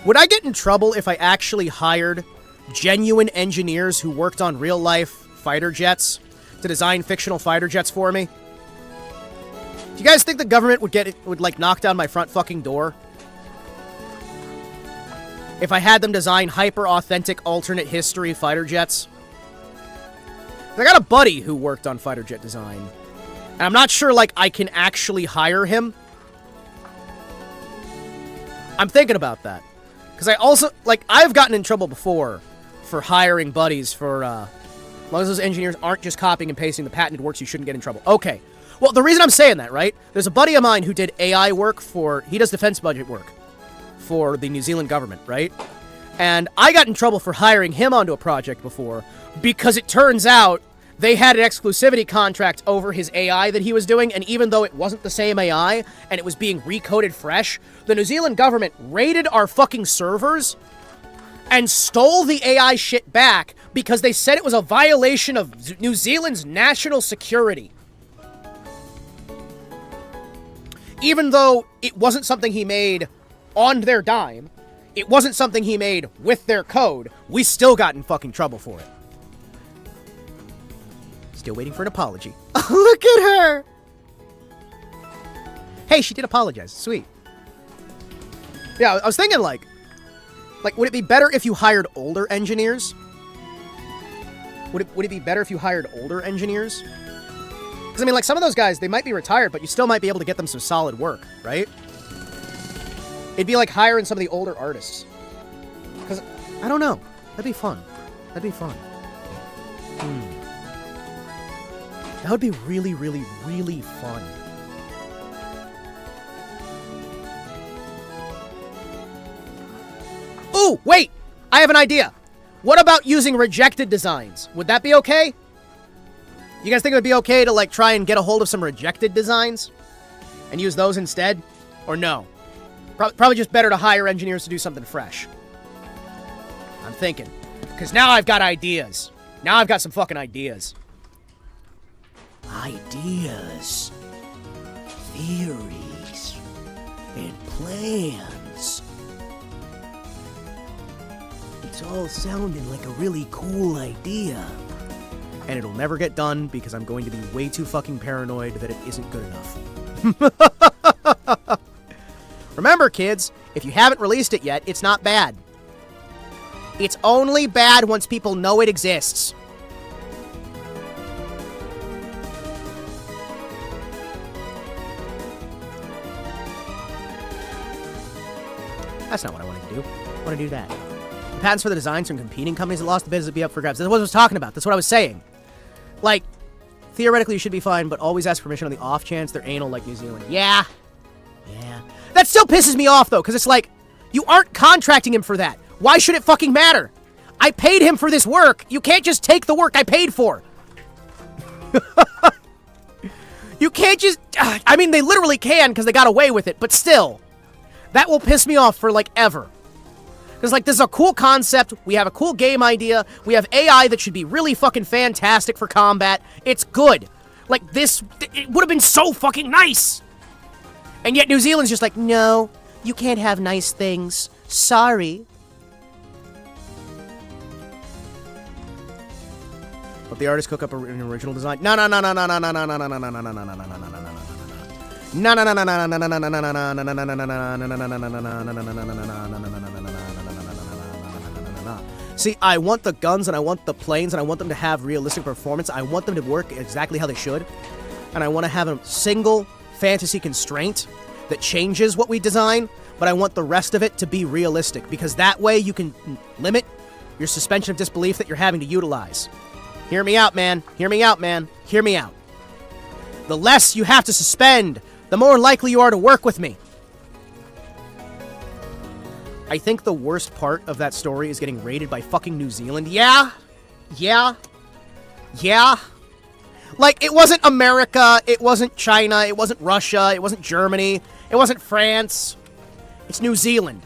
Would I get in trouble if I actually hired genuine engineers who worked on real-life fighter jets to design fictional fighter jets for me? Do you guys think the government would like knock down my front fucking door if I had them design hyper-authentic alternate history fighter jets? I got a buddy who worked on fighter jet design. And I'm not sure, like, I can actually hire him. I'm thinking about that. Because I also, like, I've gotten in trouble before for hiring buddies for, as long as those engineers aren't just copying and pasting the patented works, you shouldn't get in trouble. Okay. Well, the reason I'm saying that, right? There's a buddy of mine who did AI work he does defense budget work for the New Zealand government, right? And I got in trouble for hiring him onto a project before because it turns out they had an exclusivity contract over his AI that he was doing, and even though it wasn't the same AI, and it was being recoded fresh, the New Zealand government raided our fucking servers and stole the AI shit back because they said it was a violation of New Zealand's national security. Even though it wasn't something he made on their dime, it wasn't something he made with their code, we still got in fucking trouble for it. Still waiting for an apology. Look at her! Hey, she did apologize. Sweet. Yeah, I was thinking, like, would it be better if you hired older engineers? Would it be better if you hired older engineers? Because, I mean, like, some of those guys, they might be retired, but you still might be able to get them some solid work, right? It'd be like hiring some of the older artists. Because, I don't know. That'd be fun. That'd be fun. That would be really, really, really fun. Ooh, wait! I have an idea. What about using rejected designs? Would that be okay? You guys think it would be okay to, like, try and get a hold of some rejected designs? And use those instead? Or no? Probably just better to hire engineers to do something fresh. I'm thinking. Because now I've got ideas. Now I've got some fucking ideas. Ideas, theories, and plans. It's all sounding like a really cool idea. And it'll never get done because I'm going to be way too fucking paranoid that it isn't good enough. Remember, kids, if you haven't released it yet, it's not bad. It's only bad once people know it exists. That's not what I wanted to do. I want to do that. The patents for the designs from competing companies that lost the bids would be up for grabs. That's what I was talking about. That's what I was saying. Like, theoretically you should be fine, but always ask permission on the off chance they're anal like New Zealand. Yeah. Yeah. That still pisses me off, though, because it's like, you aren't contracting him for that. Why should it fucking matter? I paid him for this work. You can't just take the work I paid for. You can't just... I mean, they literally can because they got away with it, but still. That will piss me off for, like, ever. Because, like, this is a cool concept. We have a cool game idea. We have AI that should be really fucking fantastic for combat. It's good. Like, this... It would have been so fucking nice. And yet New Zealand's just like, no, you can't have nice things. Sorry. Let the artist cook up an original design. No. See, I want the guns and I want the planes and I want them to have realistic performance. I want them to work exactly how they should. And I want to have a single fantasy constraint that changes what we design, but I want the rest of it to be realistic, because that way you can limit your suspension of disbelief that you're having to utilize. Hear me out, man. Hear me out, man. Hear me out. The less you have to suspend, the more likely you are to work with me. I think the worst part of that story is getting raided by fucking New Zealand. Yeah. Like, it wasn't America, it wasn't China, it wasn't Russia, it wasn't Germany, it wasn't France. It's New Zealand.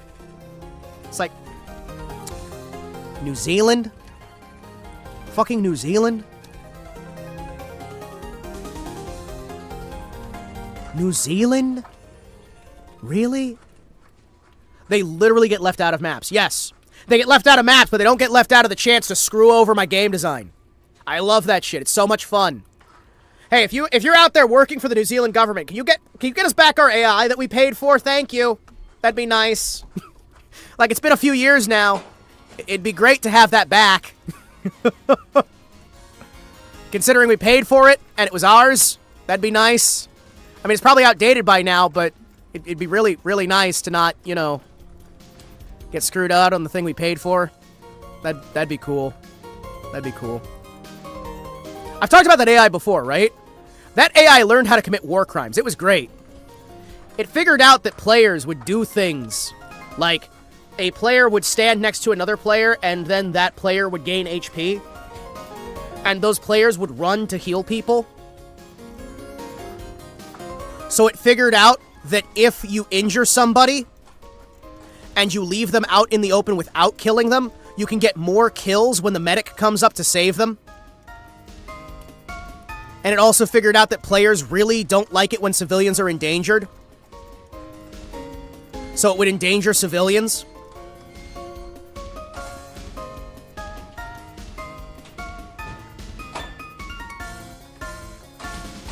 It's like... New Zealand? Fucking New Zealand? New Zealand? Really? They literally get left out of maps. Yes. They get left out of maps, but they don't get left out of the chance to screw over my game design. I love that shit. It's so much fun. Hey, if you're out there working for the New Zealand government, can you get us back our AI that we paid for? Thank you. That'd be nice. Like, it's been a few years now. It'd be great to have that back. Considering we paid for it and it was ours, that'd be nice. I mean, it's probably outdated by now, but it'd be really, really nice to not, you know, get screwed out on the thing we paid for. That'd be cool. That'd be cool. I've talked about that AI before, right? That AI learned how to commit war crimes. It was great. It figured out that players would do things like a player would stand next to another player and then that player would gain HP. And those players would run to heal people. So it figured out that if you injure somebody and you leave them out in the open without killing them, you can get more kills when the medic comes up to save them. And it also figured out that players really don't like it when civilians are endangered. So it would endanger civilians.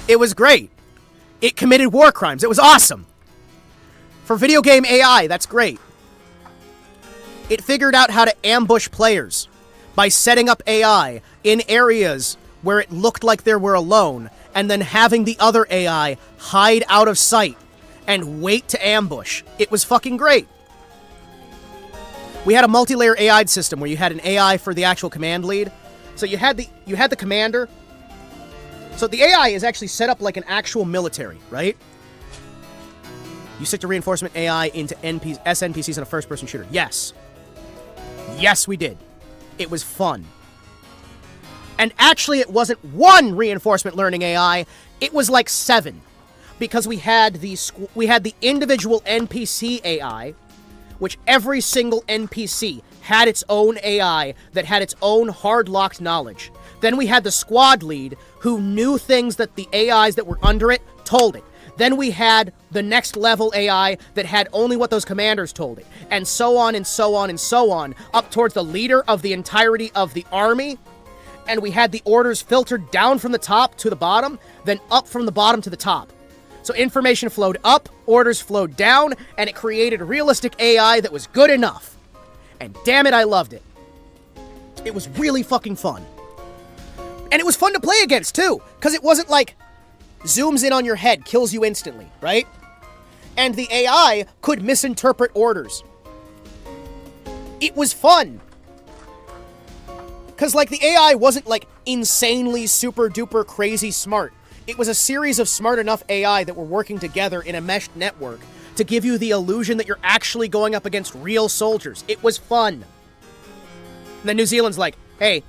It was great. It committed war crimes. It was awesome. For video game AI, that's great. It figured out how to ambush players by setting up AI in areas where it looked like they were alone, and then having the other AI hide out of sight and wait to ambush. It was fucking great. We had a multi-layer AI system where you had an AI for the actual command lead. So you had the commander. So the AI is actually set up like an actual military, right? You stick to reinforcement AI into SNPCs in a first-person shooter. Yes. Yes, we did. It was fun. And actually, it wasn't one reinforcement learning AI. It was like 7. Because we had the individual NPC AI, which every single NPC had its own AI that had its own hard-locked knowledge. Then we had the squad lead, who knew things that the AIs that were under it told it. Then we had the next level AI that had only what those commanders told it. And so on and so on and so on, up towards the leader of the entirety of the army. And we had the orders filtered down from the top to the bottom, then up from the bottom to the top. So information flowed up, orders flowed down, and it created a realistic AI that was good enough. And damn it, I loved it. It was really fucking fun. And it was fun to play against, too, because it wasn't like zooms in on your head, kills you instantly, right? And the AI could misinterpret orders. It was fun. Because, like, the AI wasn't, like, insanely super-duper crazy smart. It was a series of smart enough AI that were working together in a meshed network to give you the illusion that you're actually going up against real soldiers. It was fun. And then New Zealand's like, hey,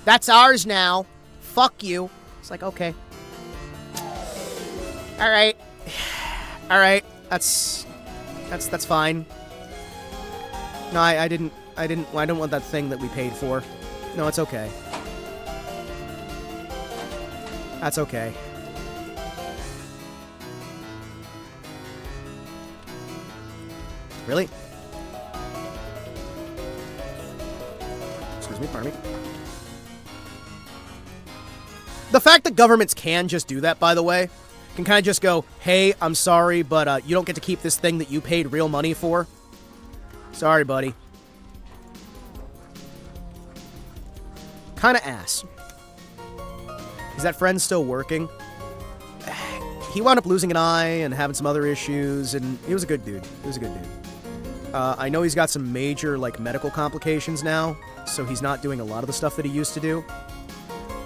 that's ours now. Fuck you. It's like, okay. Alright. Alright. That's fine. No, I don't want that thing that we paid for. No, it's okay. That's okay. Really? Excuse me, pardon me. The fact that governments can just do that, by the way, can kind of just go, hey, I'm sorry, but you don't get to keep this thing that you paid real money for. Sorry, buddy. Kind of ass. Is that friend still working? He wound up losing an eye and having some other issues, and he was a good dude. He was a good dude. I know he's got some major, like, medical complications now, so he's not doing a lot of the stuff that he used to do.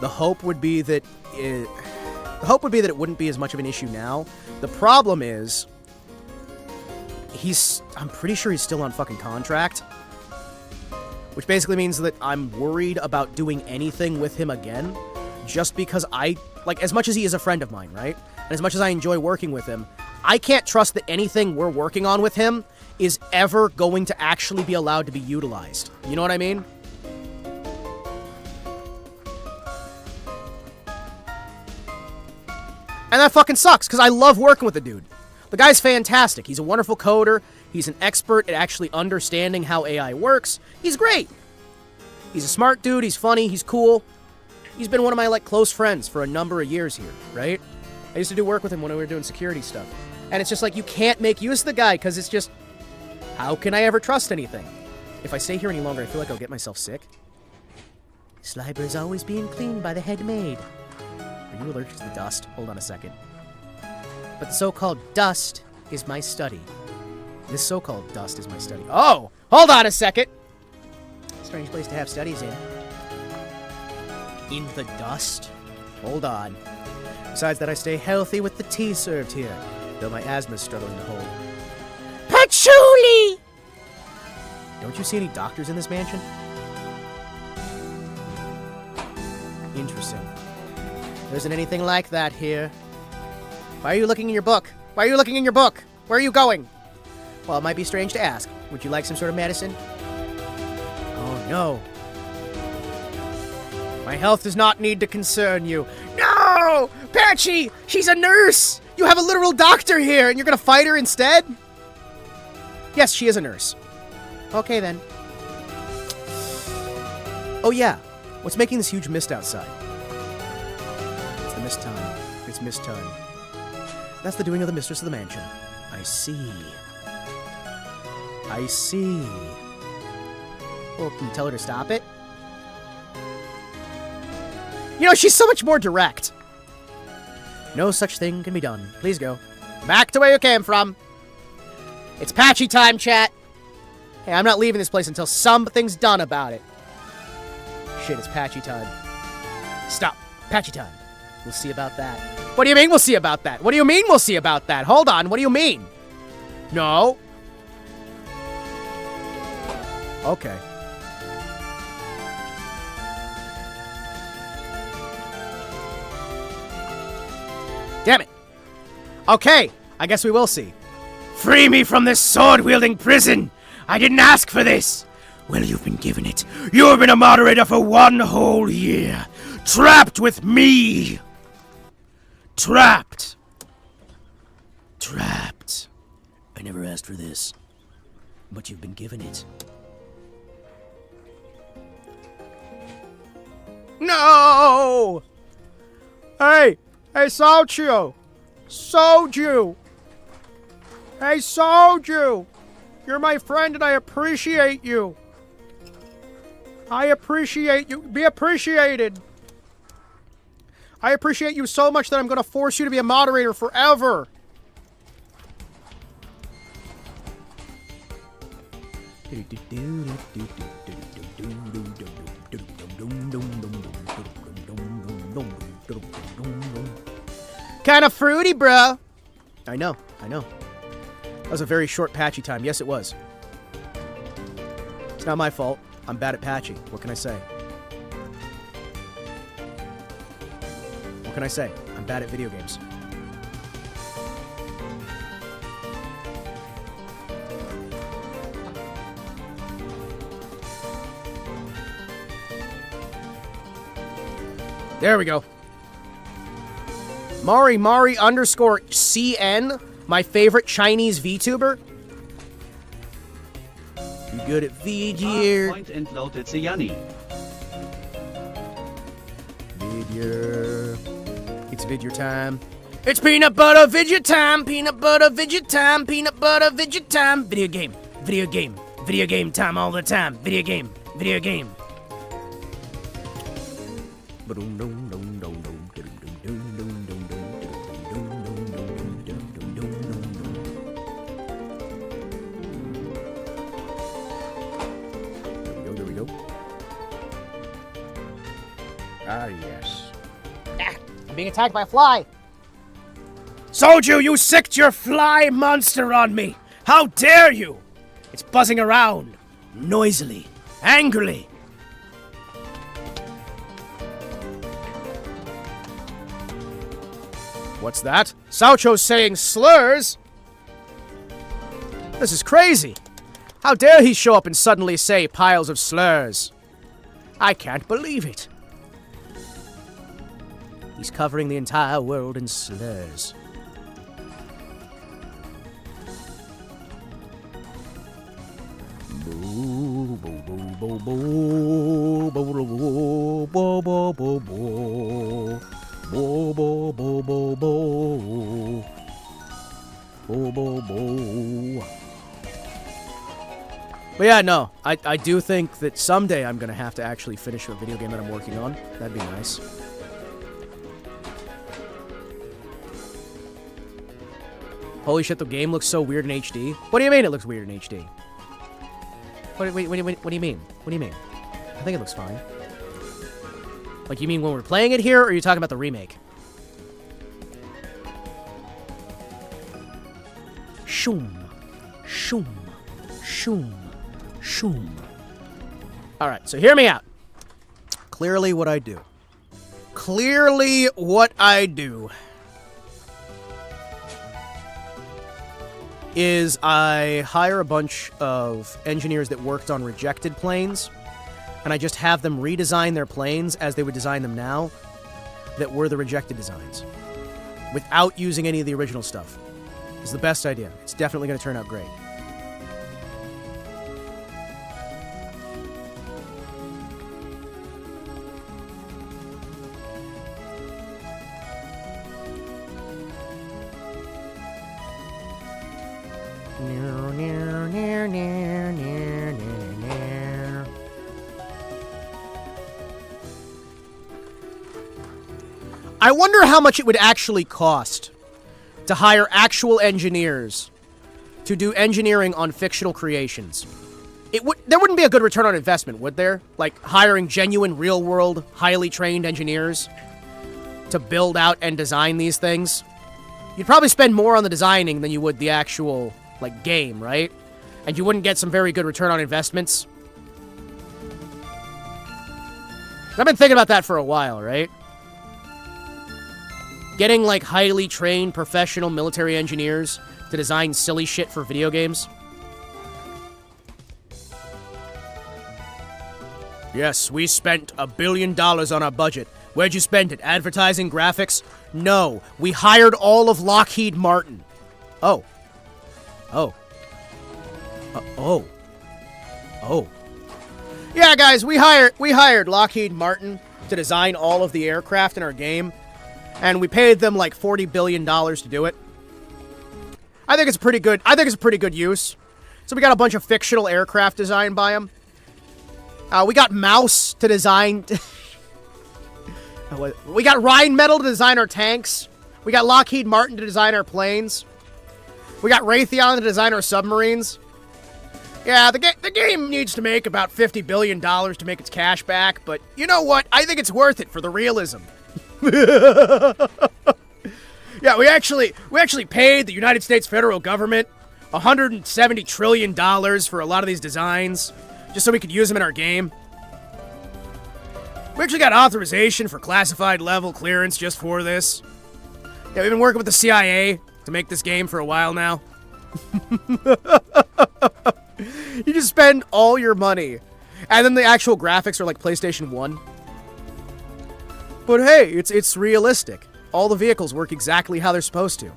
The hope would be that it wouldn't be as much of an issue now. The problem is, I'm pretty sure he's still on fucking contract. Which basically means that I'm worried about doing anything with him again. Just because as much as he is a friend of mine, right? And as much as I enjoy working with him, I can't trust that anything we're working on with him is ever going to actually be allowed to be utilized. You know what I mean? And that fucking sucks, because I love working with the dude. The guy's fantastic. He's a wonderful coder. He's an expert at actually understanding how AI works. He's great. He's a smart dude. He's funny. He's cool. He's been one of my, like, close friends for a number of years here, right? I used to do work with him when we were doing security stuff. And it's just like, you can't make use of the guy, because it's just, how can I ever trust anything? If I stay here any longer, I feel like I'll get myself sick. Sliber is always being cleaned by the head maid. Are you allergic to the dust? Hold on a second. But the so-called dust is my study. This so-called dust is my study. Oh! Hold on a second! Strange place to have studies in. In the dust? Hold on. Besides that, I stay healthy with the tea served here, though my asthma's struggling to hold. Patchouli! Don't you see any doctors in this mansion? Interesting. There isn't anything like that here. Why are you looking in your book? Why are you looking in your book? Where are you going? Well, it might be strange to ask. Would you like some sort of medicine? Oh, no. My health does not need to concern you. No! Patchy! She's a nurse! You have a literal doctor here, and you're gonna fight her instead? Yes, she is a nurse. Okay, then. Oh, yeah. What's making this huge mist outside? It's the mist time. It's mist time. That's the doing of the mistress of the mansion. I see. I see. Well, can you tell her to stop it? You know, she's so much more direct. No such thing can be done. Please go. Back to where you came from. It's patchy time, chat. Hey, I'm not leaving this place until something's done about it. Shit, it's patchy time. Stop. Patchy time. We'll see about that. What do you mean we'll see about that? What do you mean we'll see about that? Hold on, what do you mean? No. Okay. Damn it. Okay, I guess we will see. Free me from this sword-wielding prison! I didn't ask for this! Well, you've been given it. You have been a moderator for 1 whole year. Trapped with me! Trapped. Trapped. I never asked for this, but you've been given it. No! Hey, Soju! Soju! Hey, Soju! You're my friend and I appreciate you. I appreciate you. Be appreciated. I appreciate you so much that I'm going to force you to be a moderator forever. Kinda fruity, bro. I know. That was a very short patchy time. Yes, it was. It's not my fault. I'm bad at patching. What can I say? What can I say? I'm bad at video games. There we go. Mari underscore CN, my favorite Chinese VTuber. You good at video? Point and load it's a Yanni. Video. It's video time. It's peanut butter vidya time, peanut butter vidya time, peanut butter vidya time. Video game time all the time. Video game. There we go. Ah, yes. I'm being attacked by a fly. Soju, you sicked your fly monster on me! How dare you! It's buzzing around, noisily, angrily. What's that? Saucho's saying slurs? This is crazy. How dare he show up and suddenly say piles of slurs? I can't believe it. He's covering the entire world in slurs. Boo, boo, boo, boo, boo, boo, boo, boo, boo, boo, boo. Bo bo bo bo bo. Bo bo bo. But yeah, no, I do think that someday I'm gonna have to actually finish a video game that I'm working on. That'd be nice. Holy shit, the game looks so weird in HD. What do you mean it looks weird in HD? What do you mean? What do you mean? I think it looks fine. Like, you mean when we're playing it here, or are you talking about the remake? Shoom. Shoom. Shoom. Shoom. Alright, so hear me out. Clearly what I do. Is I hire a bunch of engineers that worked on rejected planes, and I just have them redesign their planes as they would design them now that were the rejected designs, without using any of the original stuff. It's the best idea. It's definitely going to turn out great. I wonder how much it would actually cost to hire actual engineers to do engineering on fictional creations. There wouldn't be a good return on investment, would there? Like, hiring genuine, real-world, highly trained engineers to build out and design these things. You'd probably spend more on the designing than you would the actual, like, game, right? And you wouldn't get some very good return on investments. I've been thinking about that for a while, right? Getting, like, highly trained professional military engineers to design silly shit for video games. Yes, we spent $1 billion on our budget. Where'd you spend it? Advertising, graphics? No, we hired all of Lockheed Martin. Oh. Yeah, guys, we hired Lockheed Martin to design all of the aircraft in our game, and we paid them like $40 billion to do it. I think it's a pretty good use. So we got a bunch of fictional aircraft designed by them. We got Mouse to design. We got Rheinmetall to design our tanks. We got Lockheed Martin to design our planes. We got Raytheon to design our submarines. Yeah, the game needs to make about $50 billion to make its cash back, but you know what? I think it's worth it for the realism. Yeah, we actually paid the United States federal government $170 trillion for a lot of these designs, just so we could use them in our game. We actually got authorization for classified level clearance just for this. Yeah, we've been working with the CIA to make this game for a while now. You just spend all your money, and then the actual graphics are like PlayStation 1. But hey, it's realistic. All the vehicles work exactly how they're supposed to.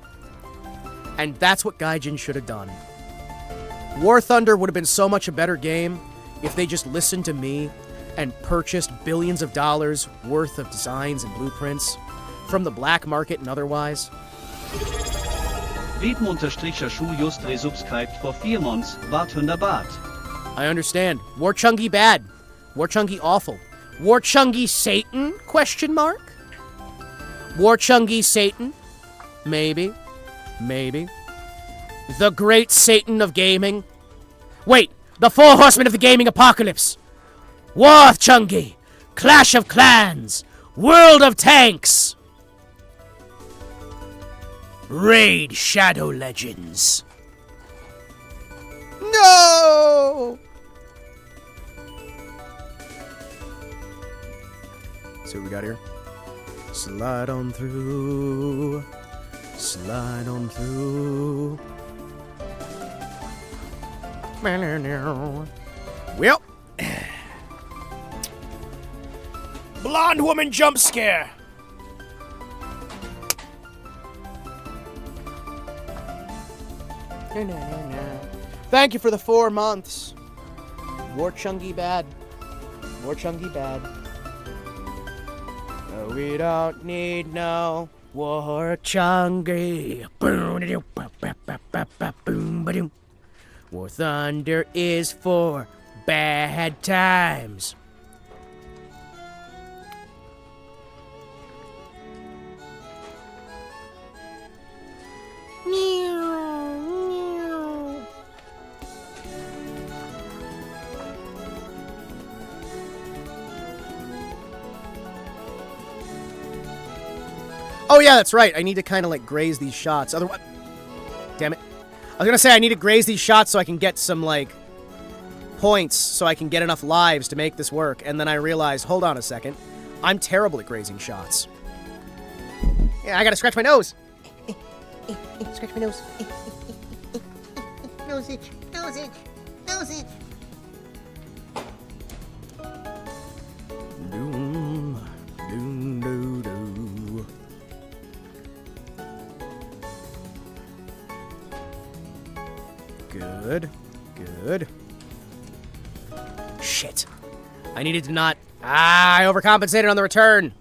And that's what Gaijin should have done. War Thunder would have been so much a better game if they just listened to me and purchased billions of dollars worth of designs and blueprints from the black market and otherwise. Veep_Shu just resubscribed for 4 months, Bart 100 Baht. I understand. War Chungy bad. War Chungy awful. War Chungy Satan? Question mark? War Chungy Satan? Maybe. Maybe. The great Satan of gaming? Wait, the 4 horsemen of the gaming apocalypse! War Chungy! Clash of Clans! World of Tanks! Raid Shadow Legends. No! See what we got here? Slide on through. Slide on through. Well. Blonde woman jump scare. Thank you for the 4 months. War Chungy bad. War Chungy bad. No, we don't need no War Chungy. War Thunder is for bad times. Oh yeah, that's right. I need to kind of like graze these shots. Otherwise, damn it. I was gonna say I need to graze these shots so I can get some like points, so I can get enough lives to make this work. And then I realized, hold on a second, I'm terrible at grazing shots. Yeah, I gotta scratch my nose. Scratch my nose. Nose itch. Nose itch. Nose itch. Doom, doom, doo, doo. Good, good. Shit. I needed to not... I overcompensated on the return.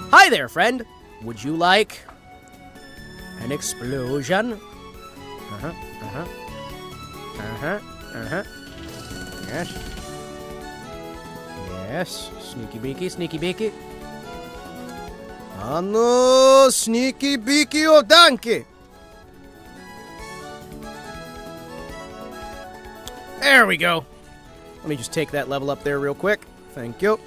Hi there, friend. Would you like an explosion? Yes. Yes. Sneaky beaky, sneaky beaky. Sneaky beaky o donkey. There we go. Let me just take that level up there real quick. Thank you.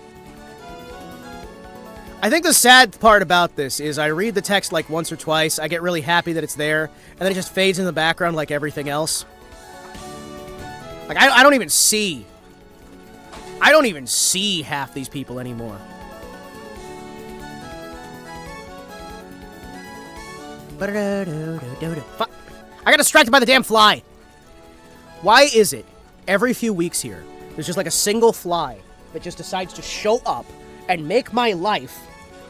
I think the sad part about this is I read the text like once or twice, I get really happy that it's there, and then it just fades in the background like everything else. Like, I don't even see... I don't even see half these people anymore. I got distracted by the damn fly. Why is it every few weeks here, there's just like a single fly that just decides to show up and make my life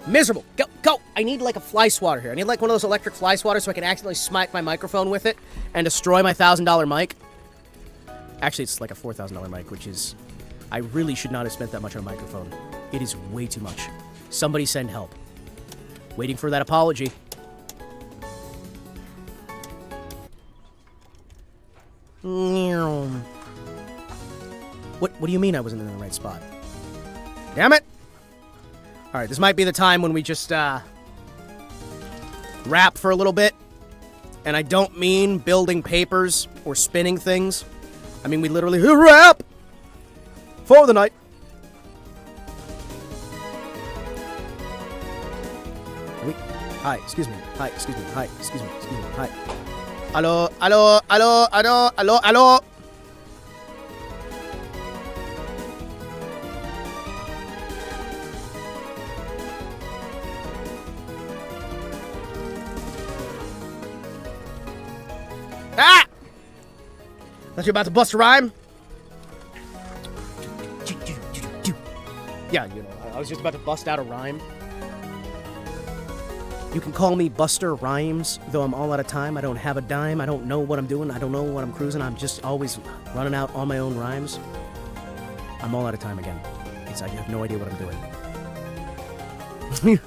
miserable? Go! I need like a fly swatter here. I need like one of those electric fly swatters so I can accidentally smack my microphone with it and destroy my $1,000 mic. Actually, it's like a $4,000 mic, which is... I really should not have spent that much on a microphone. It is way too much. Somebody send help. Waiting for that apology. What do you mean I wasn't in the right spot? Damn it! Alright, this might be the time when we just, rap for a little bit. And I don't mean building papers or spinning things. I mean, we literally rap for the night. Hi, excuse me. Hi, excuse me. Hi, excuse me. Excuse me. Hi. Hello, hello, hello, hello, hello, hello. Ah! Thought you about to bust a rhyme? Yeah, you know, I was just about to bust out a rhyme. You can call me Buster Rhymes, though I'm all out of time. I don't have a dime. I don't know what I'm doing. I don't know what I'm cruising. I'm just always running out on my own rhymes. I'm all out of time again. I have no idea what I'm doing.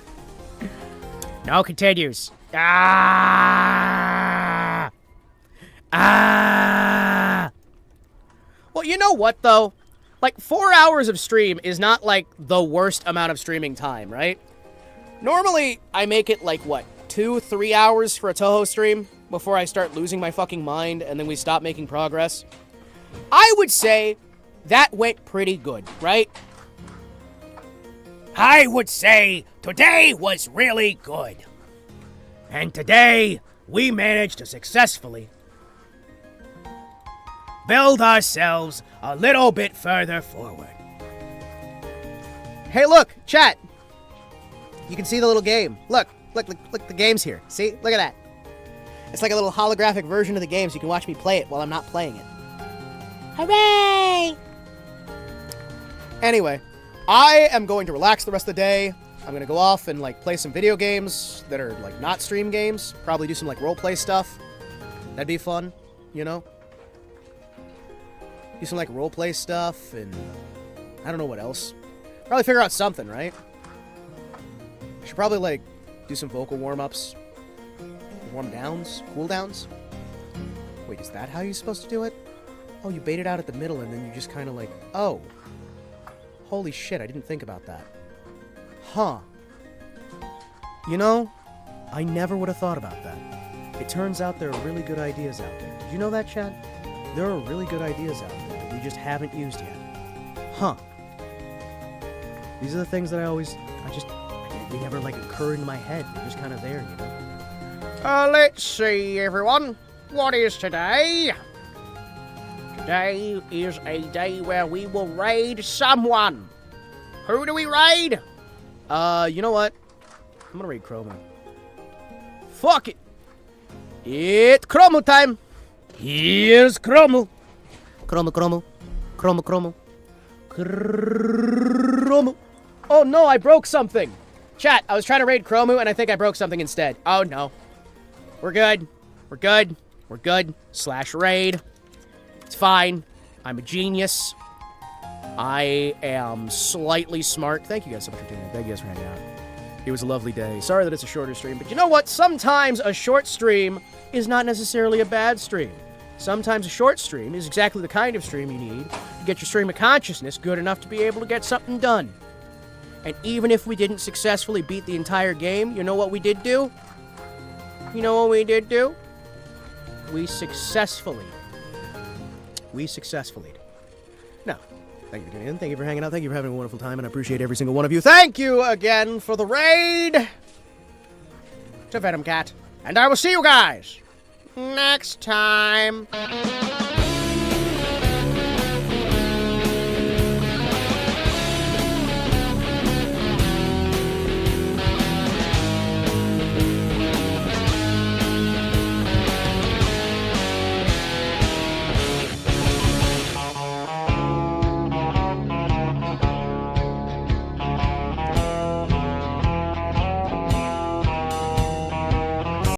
Now continues. Ah! Ah! Well, you know what, though? Like, 4 hours of stream is not, like, the worst amount of streaming time, right? Normally, I make it, like, what, 2-3 hours for a Touhou stream before I start losing my fucking mind and then we stop making progress. I would say that went pretty good, right? I would say today was really good. And today, we managed to successfully build ourselves a little bit further forward. Hey, look, chat. You can see the little game. Look, the game's here. See? Look at that. It's like a little holographic version of the game, so you can watch me play it while I'm not playing it. Hooray! Anyway, I am going to relax the rest of the day. I'm going to go off and, like, play some video games that are, like, not stream games. Probably do some, like, roleplay stuff. That'd be fun, you know? Do some, like, roleplay stuff, and I don't know what else. Probably figure out something, right? I should probably, like, do some vocal warm-ups. Warm-downs? Cool-downs? Wait, is that how you're supposed to do it? Oh, you bait it out at the middle, and then you just kind of, like, oh. Holy shit, I didn't think about that. Huh. You know, I never would have thought about that. It turns out there are really good ideas out there. Did you know that, Chad? There are really good ideas out there that we just haven't used yet. Huh. These are the things that they never, like, occur into my head. They're just kind of there, you know? Let's see, everyone. What is today? Today is a day where we will raid someone. Who do we raid? You know what? I'm gonna raid Chromo. Fuck it! It's Chromo time! Here's Chromo. Chromo. Oh no, I broke something! Chat, I was trying to raid Chromo and I think I broke something instead. Oh no. We're good. /raid. It's fine. I'm a genius. I am slightly smart. Thank you guys so much for tuning in. Thank you guys for hanging out. It was a lovely day. Sorry that it's a shorter stream, but you know what? Sometimes a short stream is not necessarily a bad stream. Sometimes a short stream is exactly the kind of stream you need to get your stream of consciousness good enough to be able to get something done. And even if we didn't successfully beat the entire game, you know what we did do? We successfully. Now, thank you for tuning in. Thank you for hanging out. Thank you for having a wonderful time, and I appreciate every single one of you. Thank you again for the raid to Venom Cat. And I will see you guys next time.